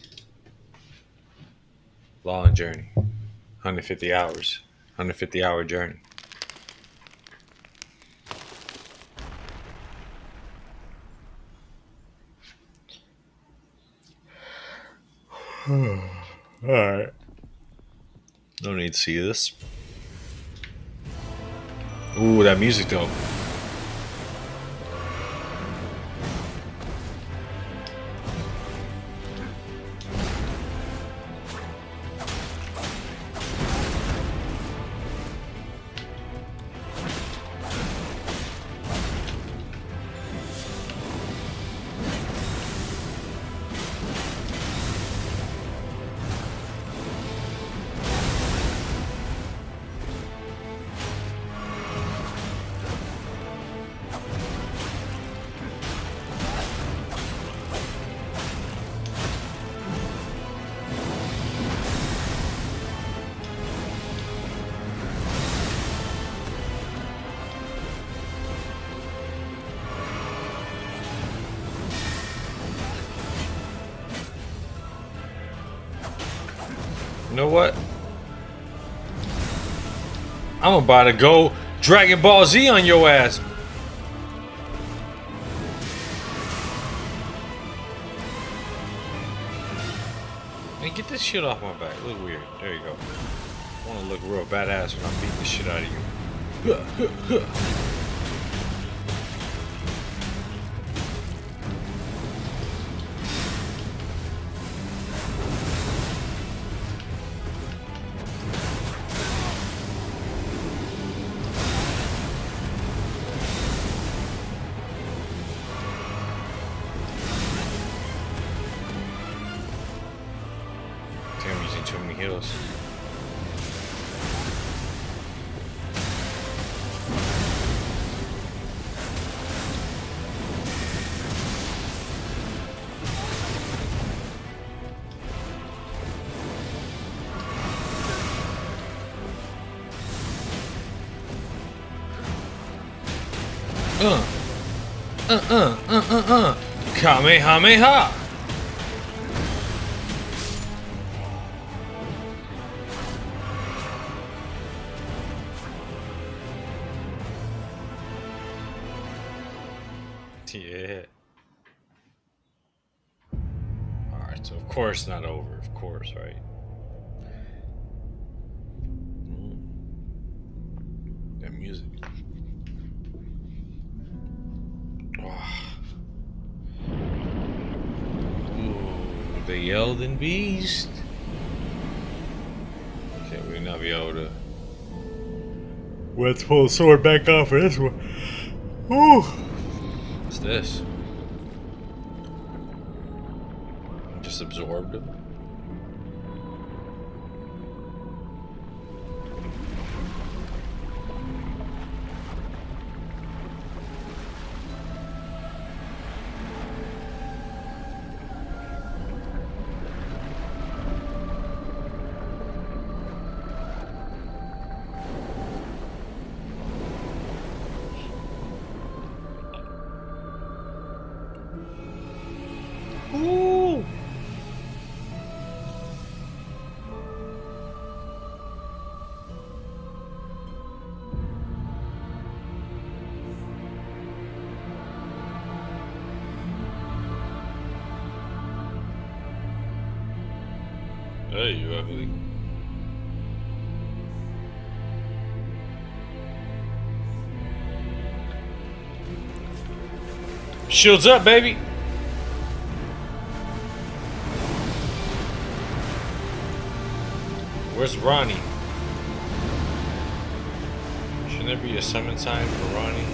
Long journey. 150 hours. 150 hour journey. Alright. No need to see this. Ooh, that music though. You know what? I'm about to go Dragon Ball Z on your ass. Man, get this shit off my back. Look weird. There you go. I want to look real badass when I'm beating the shit out of you. I'm using too many heals. Kamehameha! Yeah. Alright, so of course not over, of course, right? That music. Ooh, the Elden Beast. Okay, we'll not be able to. Let's pull the sword back off for this one. Ooh. What's this? Just absorbed him. Hey, you ugly. Shields up, baby. Where's Ronnie? Shouldn't there be a summon sign for Ronnie?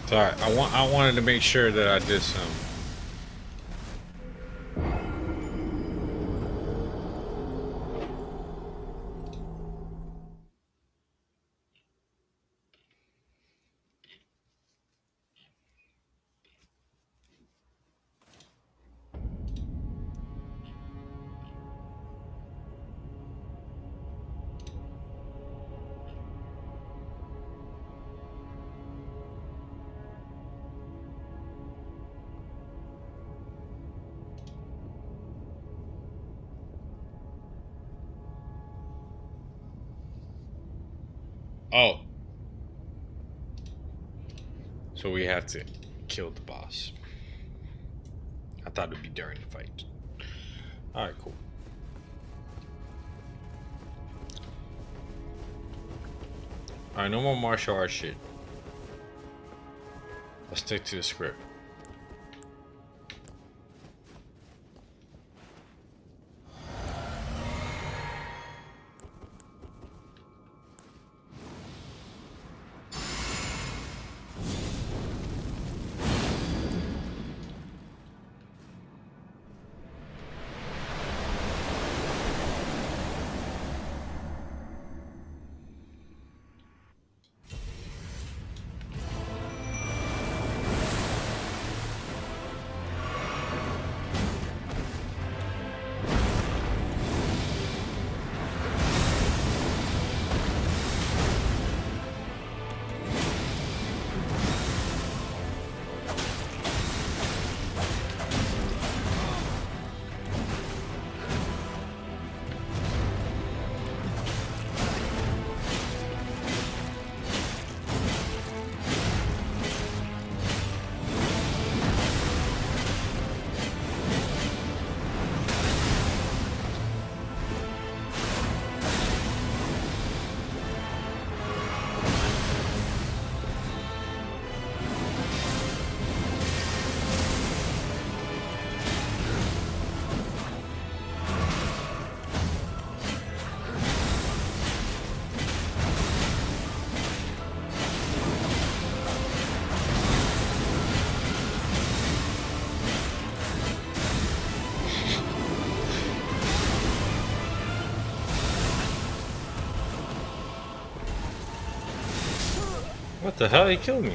Sorry, I wanted to make sure that I did some. Oh. So we have to kill the boss. I thought it'd be during the fight. Alright, cool. Alright, no more martial arts shit. Let's stick to the script. What the hell? He killed me.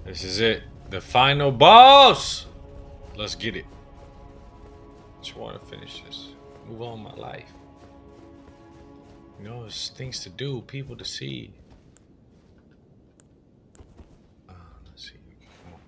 This is it. The final boss! Let's get it. Just want to finish this. Move on my life. You know, it's things to do, people to see. Let's see. Come on.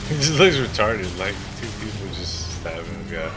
He just looks retarded, like two people just stabbing a guy.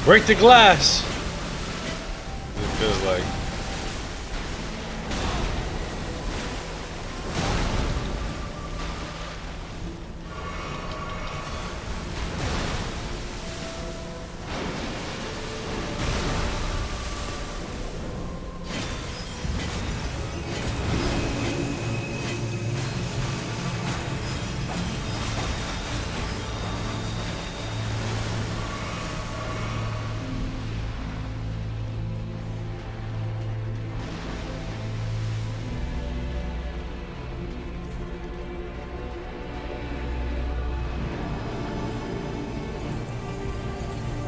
Break the glass! It feels like.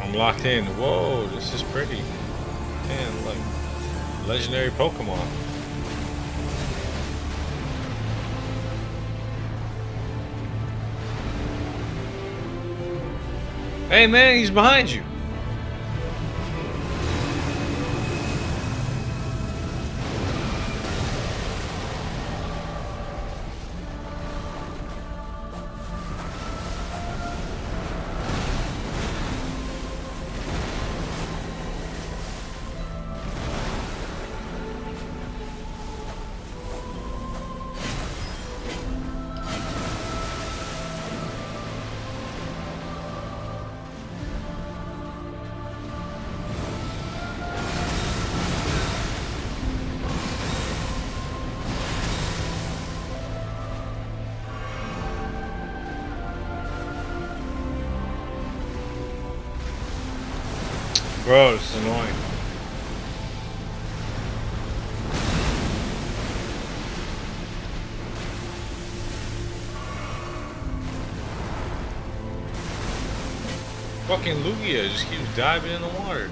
I'm locked in. Whoa, this is pretty. Man, like legendary Pokemon. Hey man, he's behind you. Bro, it's annoying. Fucking Lugia just keeps diving in the water.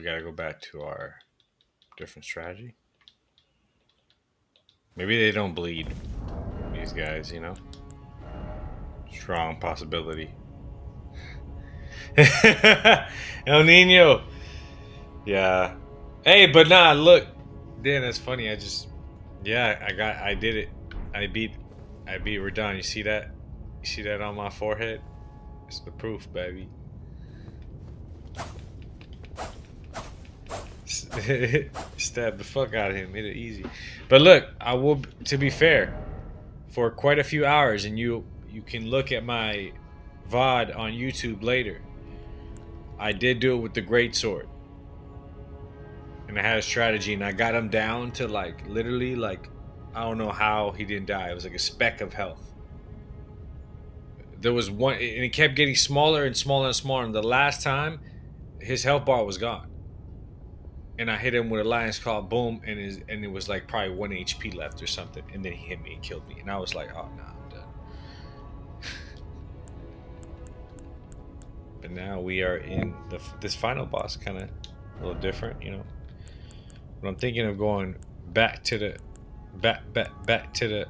we gotta go back to our different strategy. Maybe they don't bleed, these guys, you know? Strong possibility. El Nino. Yeah. Hey, but nah, look. Dan, that's funny. I did it. I beat Radon. You see that? You see that on my forehead? It's the proof, baby. Stab the fuck out of him. Made it easy. But look, I will, to be fair, for quite a few hours, and you can look at my VOD on YouTube later. I did do it with the great sword. And I had a strategy, and I got him down to like literally like, I don't know how he didn't die. It was like a speck of health. There was one, and it kept getting smaller and smaller and smaller. And the last time, his health bar was gone. And I hit him with a lion's claw, boom, and it was like probably 1 HP left or something. And then he hit me and killed me. And I was like, oh no, I'm done. But now we are in this final boss, kind of a little different, you know. But I'm thinking of going back to the back to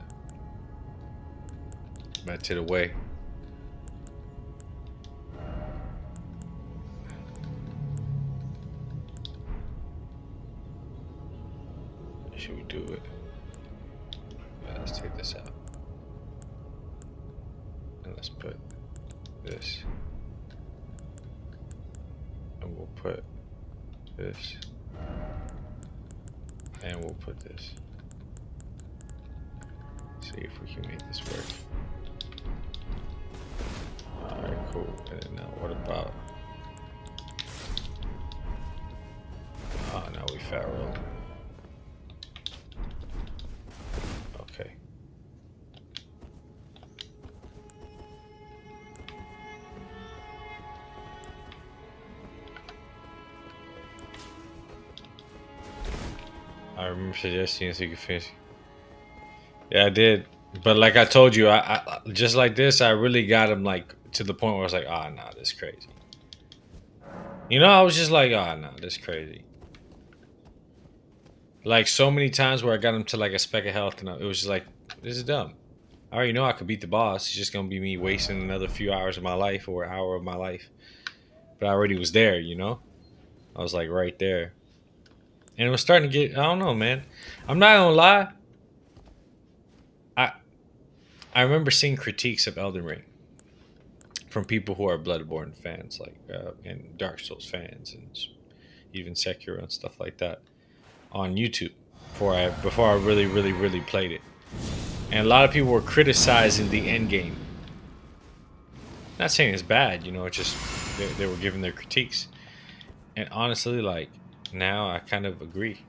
the way. Should we do it? Yeah, let's take this out. And let's put this. And we'll put this. And we'll put this. See if we can make this work. Alright, cool. And then now what about... Oh, now we fat roll. Okay. I remember suggesting so you could finish. Yeah, I did. But like I told you, I just like this, I really got him like to the point where I was like, oh no, this is crazy. You know, I was just like, oh no, this is crazy. Like so many times where I got him to like a speck of health, and it was just like, this is dumb. I already know I could beat the boss. It's just gonna be me wasting another few hours of my life or an hour of my life. But I already was there, you know? I was like right there. And it was starting to get, I don't know, man. I'm not gonna lie. I remember seeing critiques of Elden Ring from people who are Bloodborne fans, like and Dark Souls fans, and even Sekiro and stuff like that on YouTube before I really played it. And a lot of people were criticizing the end game. Not saying it's bad, you know, it's just they were giving their critiques. And honestly, like, now I kind of agree.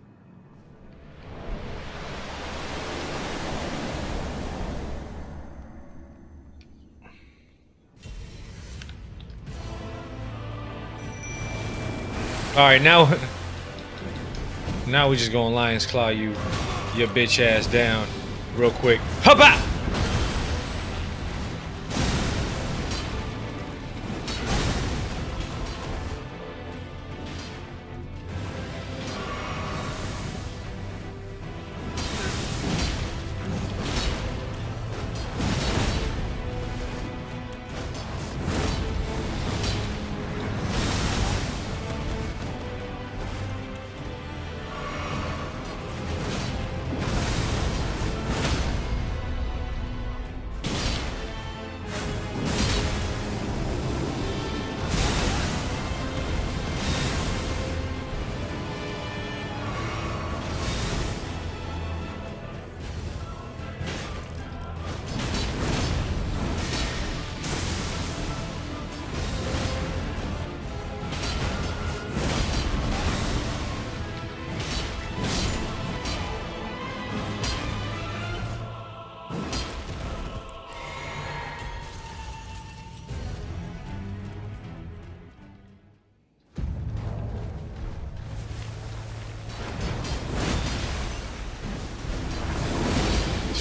All right, now we just gonna Lion's Claw your bitch ass down real quick. Hop out!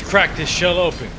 Crack this shell open.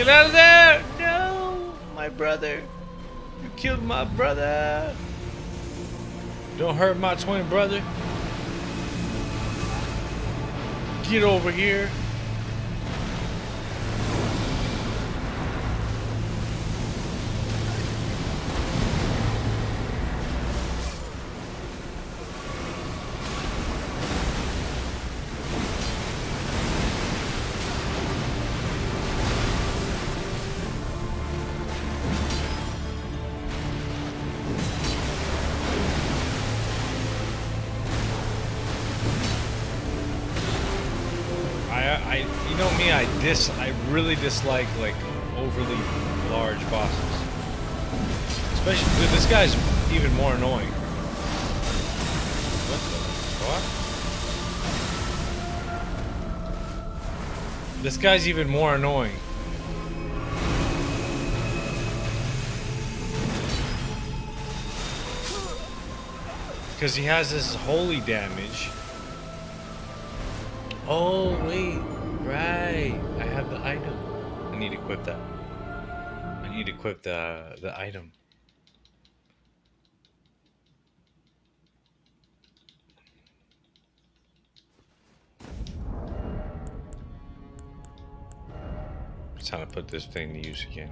Get out of there! No! My brother! You killed my brother! Don't hurt my twin brother. Get over here. You know me, I really dislike like overly large bosses. Especially, dude, this guy's even more annoying. What the fuck? This guy's even more annoying. Because he has this holy damage. Oh, wait. Right. I have the item. I need to equip that. I need to equip the item. It's time to put this thing to use again.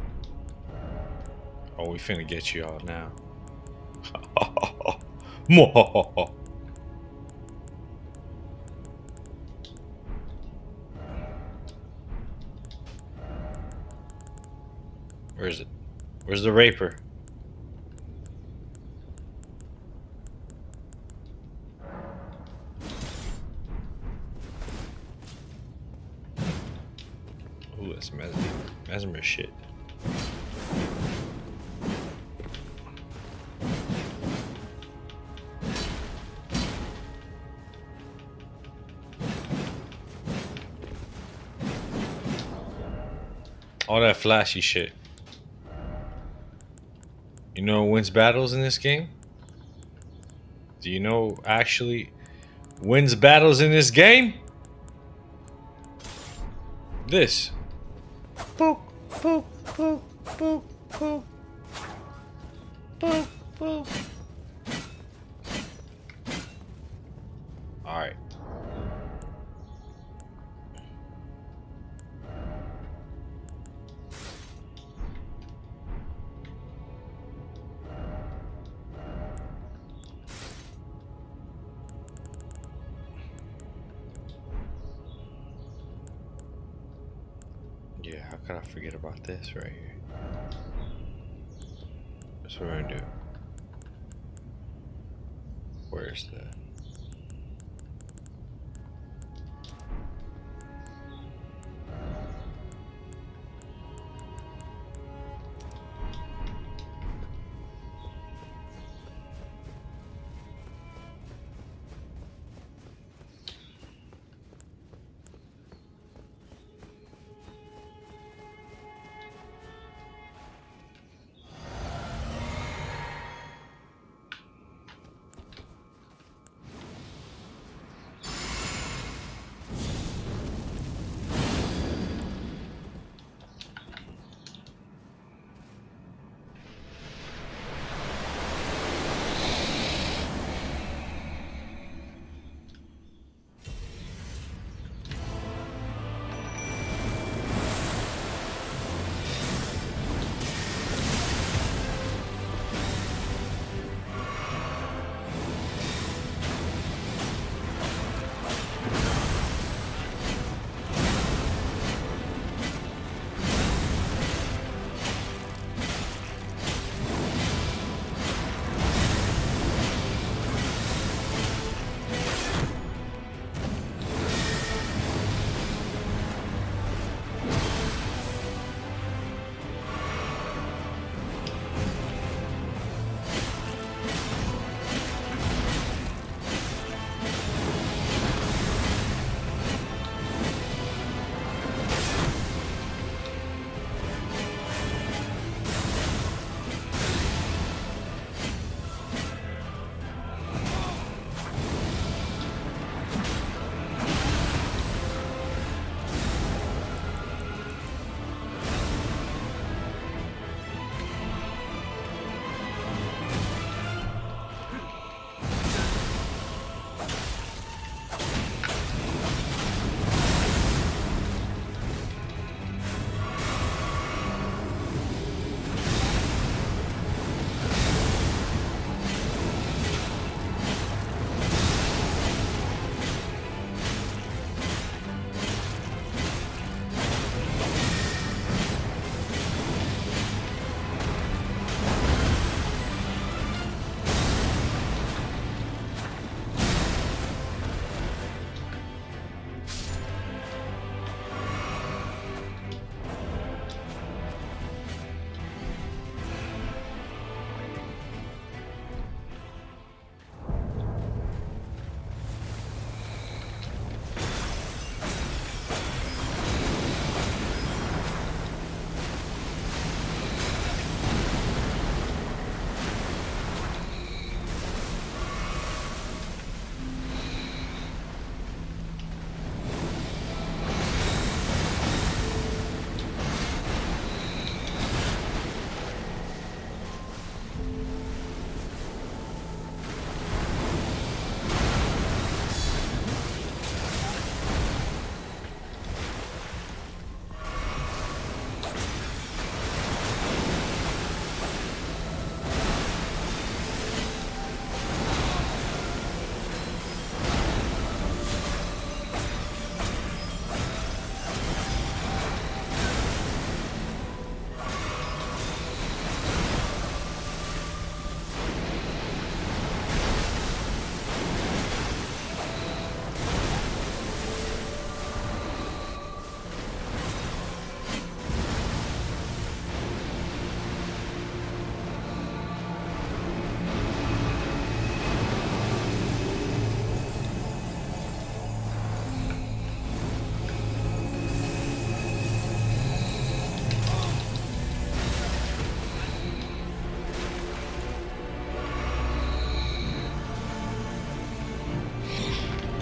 Oh, we finna get you all now. Where is it? Where's the raper? Ooh, that's mesmer shit. All that flashy shit. You know who wins battles in this game? Do you know actually wins battles in this game? This. Boop, boop, boop, boop, boop. Boop, boop. Alright. Yeah, how could I forget about this right here? That's what we're gonna do. Where's the...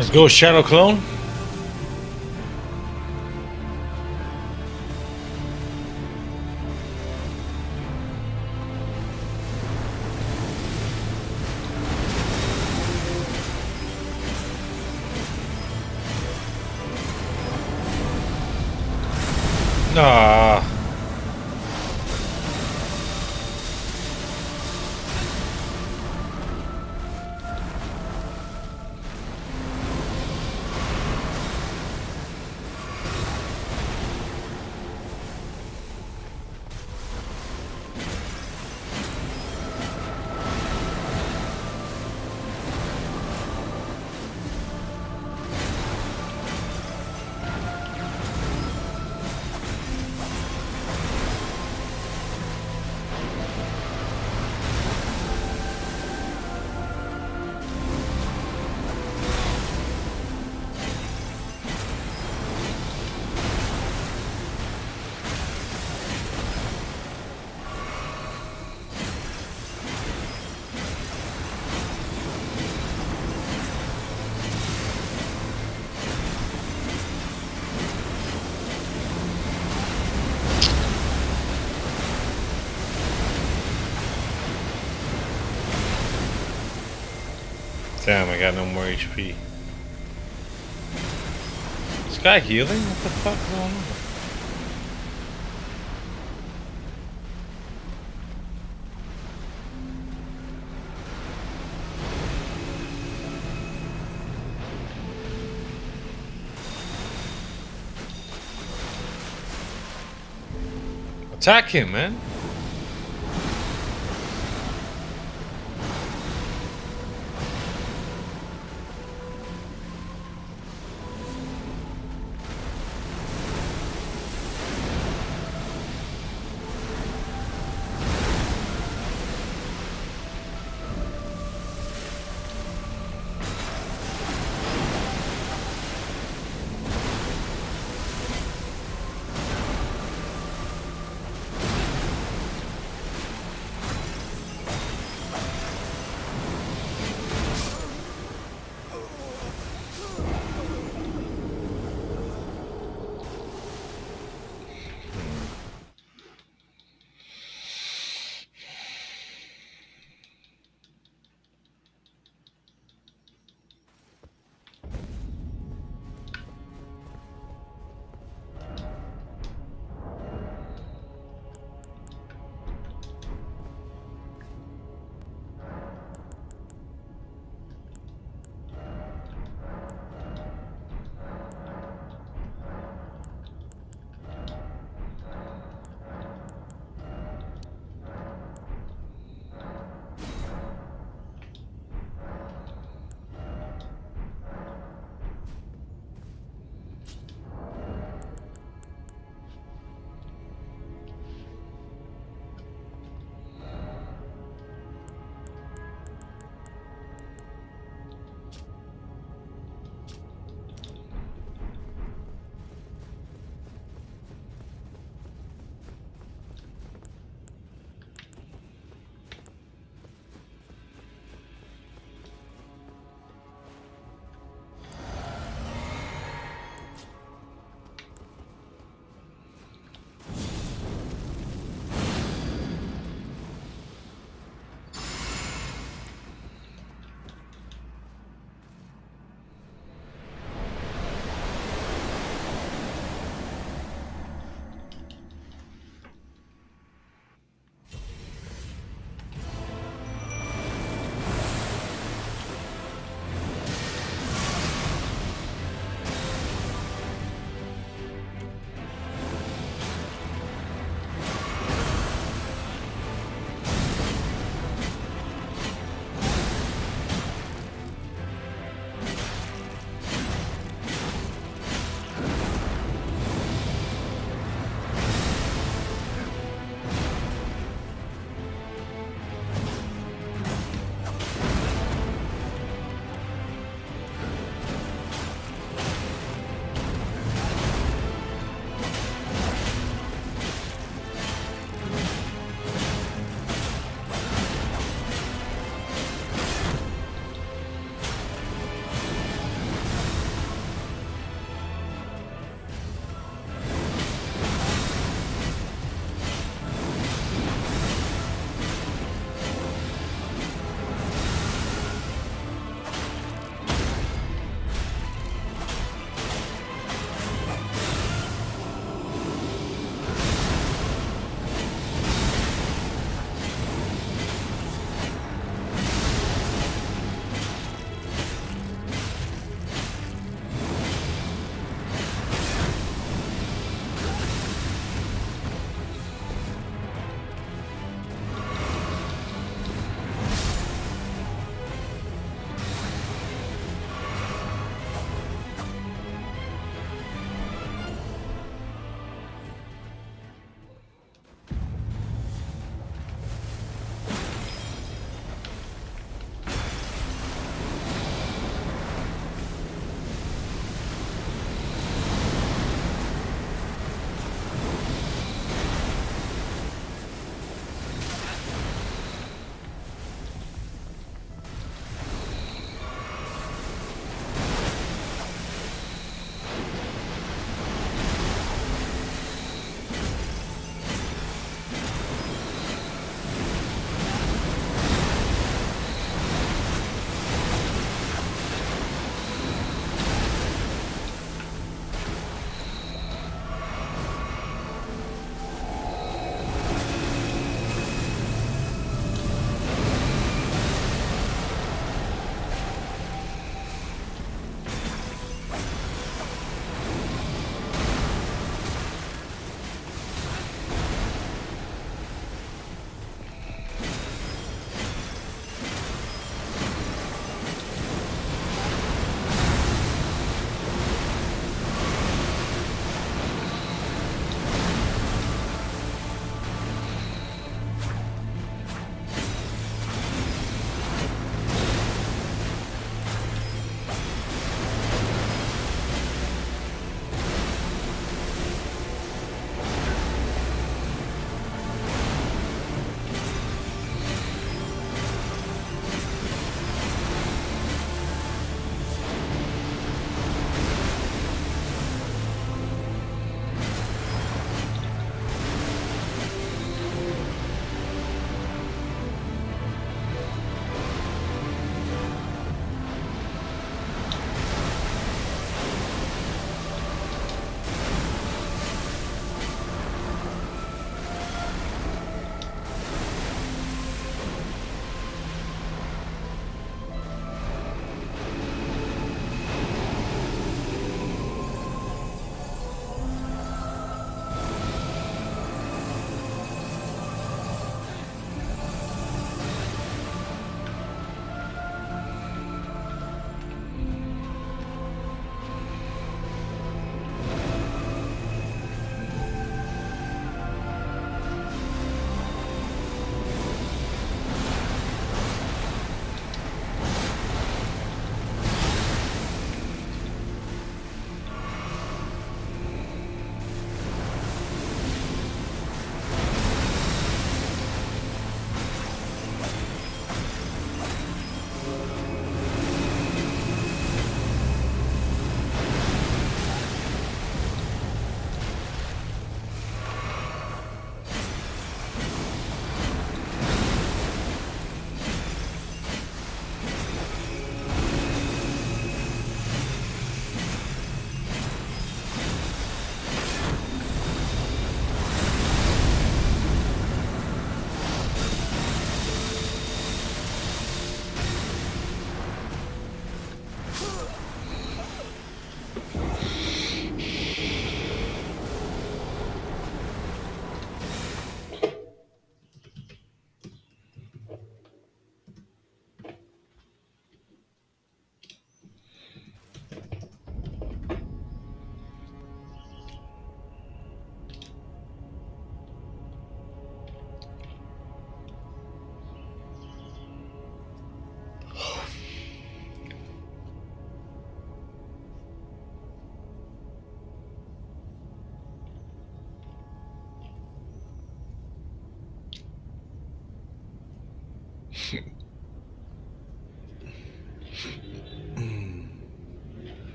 Let's go, Shadow Clone. Ah. Damn, I got no more HP. This guy healing? What the fuck going on? Attack him, man.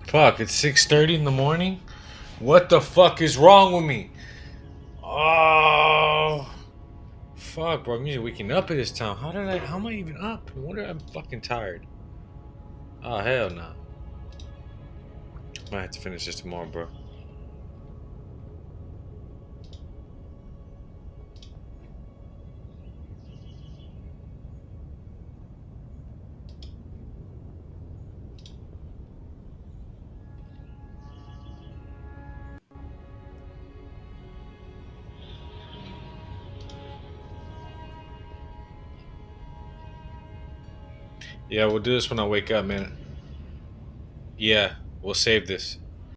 Fuck, it's 6:30 in the morning? What the fuck is wrong with me? Oh, fuck, bro. I'm usually waking up at this time. How am I even up? No wonder I'm fucking tired. Oh, hell no. Might have to finish this tomorrow, bro. Yeah, we'll do this when I wake up, man. Yeah, we'll save this.